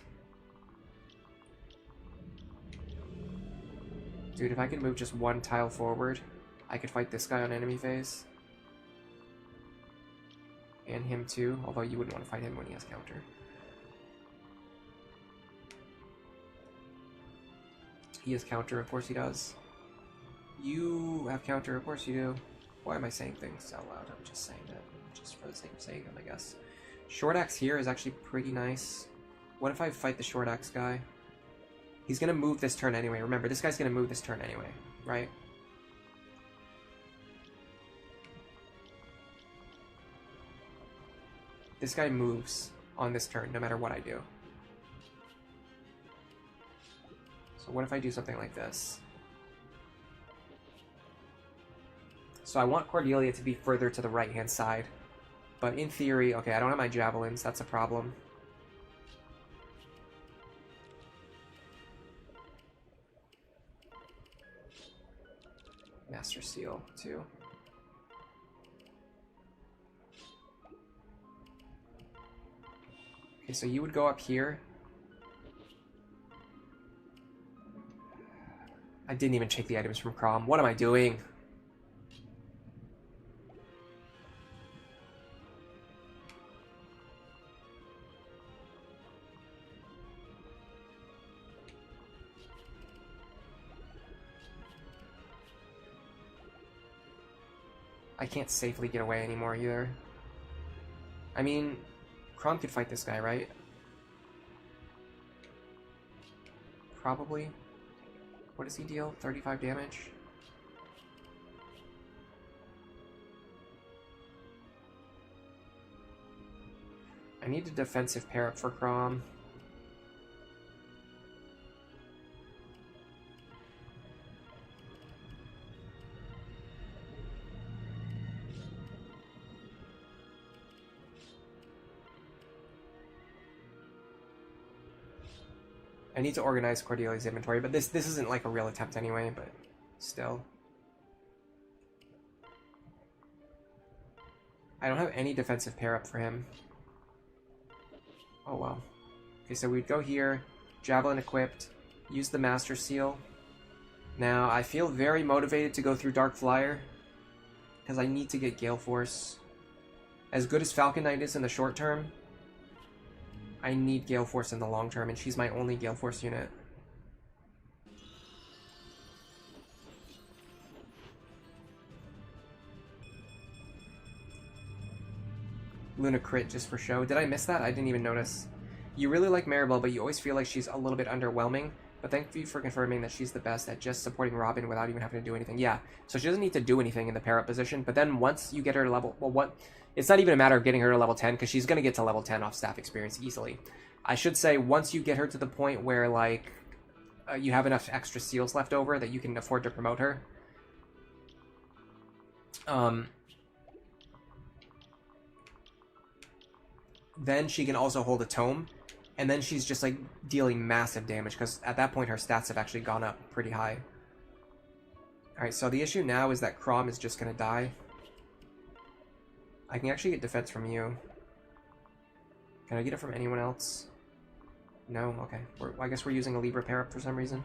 Dude, if I could move just one tile forward, I could fight this guy on enemy phase. And him too, although you wouldn't want to fight him when he has counter. He has counter, of course he does. You have counter, of course you do. Why am I saying things out loud? I'm just saying that, just for the sake of saying them, I guess. Short axe here is actually pretty nice. What if I fight the short axe guy? He's gonna move this turn anyway. Remember, this guy's gonna move this turn anyway, right? This guy moves on this turn, no matter what I do. So what if I do something like this? So I want Cordelia to be further to the right-hand side. But in theory, okay, I don't have my javelins, that's a problem. Master Seal, too. Okay, so you would go up here. I didn't even take the items from Chrom. What am I doing? I can't safely get away anymore either. I mean, Chrom could fight this guy, right? Probably. What does he deal? 35 damage? I need a defensive pair up for Chrom. I need to organize Cordelia's inventory, but this isn't like a real attempt anyway, but still. I don't have any defensive pair up for him. Oh well. Okay, so we'd go here, Javelin equipped, use the Master Seal. Now, I feel very motivated to go through Dark Flyer, because I need to get Gale Force. As good as Falcon Knight is in the short term, I need Gale Force in the long term, and she's my only Gale Force unit. Luna crit just for show. Did I miss that? I didn't even notice. You really like Maribel, but you always feel like she's a little bit underwhelming. But thank you for confirming that she's the best at just supporting Robin without even having to do anything. Yeah, so she doesn't need to do anything in the pair-up position, but then once you get her to level... Well, what... It's not even a matter of getting her to level 10, because she's going to get to level 10 off staff experience easily. I should say, once you get her to the point where, like, you have enough extra seals left over that you can afford to promote her. Then she can also hold a tome, and then she's just, like, dealing massive damage, because at that point her stats have actually gone up pretty high. Alright, so the issue now is that Chrom is just going to die. I can actually get defense from you. Can I get it from anyone else? No? Okay. I guess we're using a Libra pair up for some reason.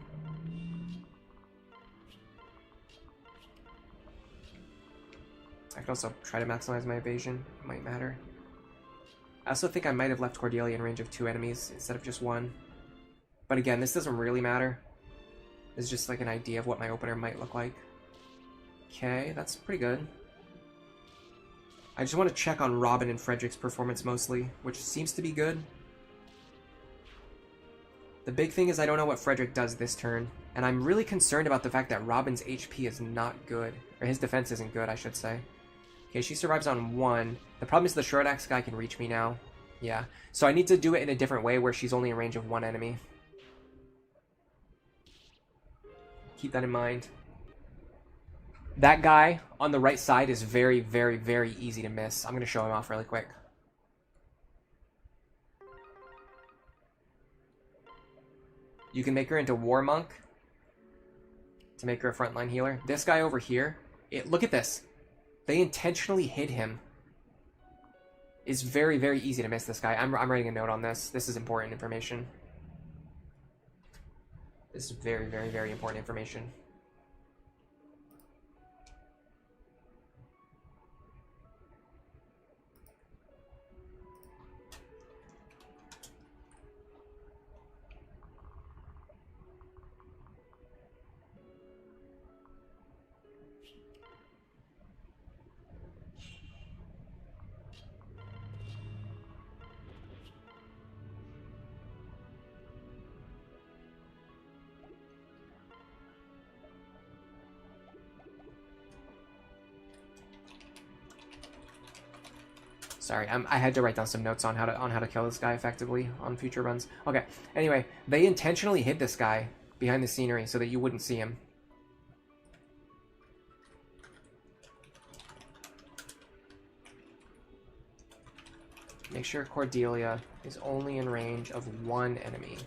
I could also try to maximize my evasion. It might matter. I also think I might have left Cordelia in range of 2 enemies instead of just 1. But again, this doesn't really matter. This is just like an idea of what my opener might look like. Okay, that's pretty good. I just want to check on Robin and Frederick's performance mostly, which seems to be good. The big thing is I don't know what Frederick does this turn, and I'm really concerned about the fact that Robin's HP is not good. Or his defense isn't good, I should say. Okay, she survives on 1. The problem is the short axe guy can reach me now. Yeah, so I need to do it in a different way where she's only in range of 1 enemy. Keep that in mind. That guy on the right side is very, very, very easy to miss. I'm going to show him off really quick. You can make her into War Monk to make her a frontline healer. This guy over here, look at this. They intentionally hid him. It's very, very easy to miss this guy. I'm writing a note on this. This is important information. This is very, very, very important information. Sorry, I had to write down some notes on how to kill this guy effectively on future runs. Okay, anyway, they intentionally hid this guy behind the scenery so that you wouldn't see him. Make sure Cordelia is only in range of 1 enemy.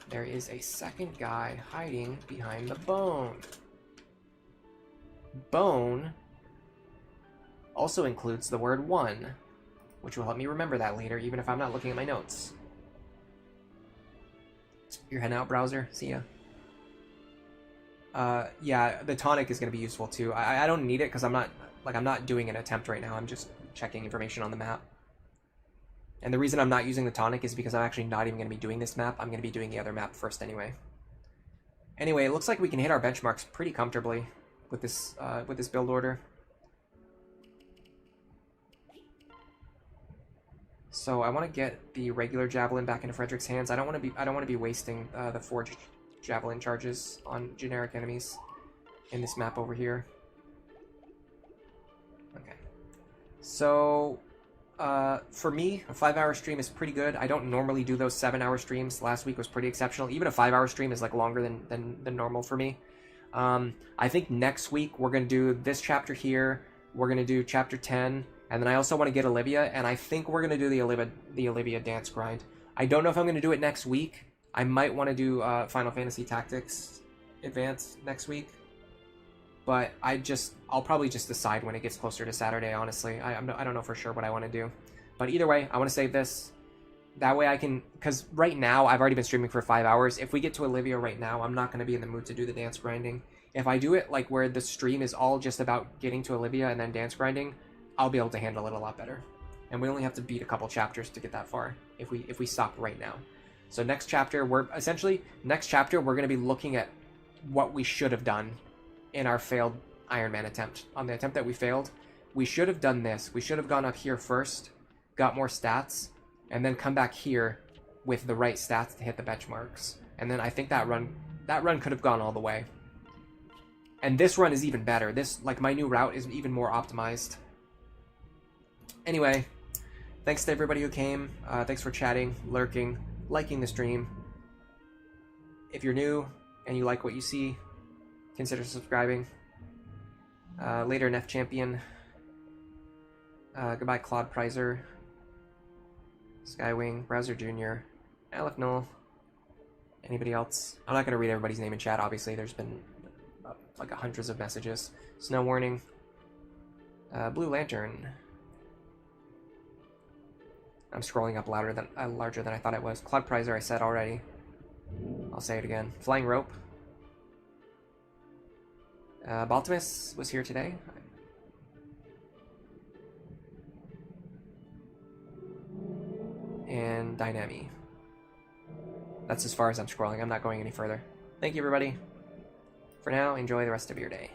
There is a second guy hiding behind the bone. Bone also includes the word 1. Which will help me remember that later, even if I'm not looking at my notes. You're heading out, browser? See ya. Yeah, the tonic is going to be useful too. I don't need it because I'm not doing an attempt right now. I'm just checking information on the map. And the reason I'm not using the tonic is because I'm actually not even going to be doing this map. I'm going to be doing the other map first anyway. Anyway, it looks like we can hit our benchmarks pretty comfortably with this build order. So I want to get the regular javelin back into Frederick's hands. I don't want to be wasting the forged javelin charges on generic enemies in this map over here. Okay. So for me, a 5-hour stream is pretty good. I don't normally do those 7-hour streams. Last week was pretty exceptional. Even a 5-hour stream is like longer than normal for me. I think next week we're gonna do this chapter here. We're gonna do chapter 10. And then I also want to get Olivia, and I think we're going to do the Olivia dance grind. I don't know if I'm going to do it next week. I might want to do Final Fantasy Tactics Advance next week. But I'll probably just decide when it gets closer to Saturday, honestly. I don't know for sure what I want to do. But either way, I want to save this. That way I can... Because right now, I've already been streaming for 5 hours. If we get to Olivia right now, I'm not going to be in the mood to do the dance grinding. If I do it like where the stream is all just about getting to Olivia and then dance grinding, I'll be able to handle it a lot better. And we only have to beat a couple chapters to get that far if we stop right now. So next chapter, we're going to be looking at what we should have done in our failed Ironman attempt. On the attempt that we failed, we should have done this. We should have gone up here first, got more stats, and then come back here with the right stats to hit the benchmarks. And then I think that run could have gone all the way. And this run is even better. This, like, my new route is even more optimized. Anyway, thanks to everybody who came. Thanks for chatting, lurking, liking the stream. If you're new and you like what you see, consider subscribing. Later, Nef Champion. Goodbye, Claude Prizer. Skywing, Browser Jr., Aleph Null. Anybody else? I'm not going to read everybody's name in chat, obviously. There's been like hundreds of messages. Snow Warning. Blue Lantern. I'm scrolling up larger than I thought it was. Claude Prizer, I said already. I'll say it again. Flying Rope. Baltimus was here today. and Dynami. That's as far as I'm scrolling. I'm not going any further. Thank you, everybody. For now, enjoy the rest of your day.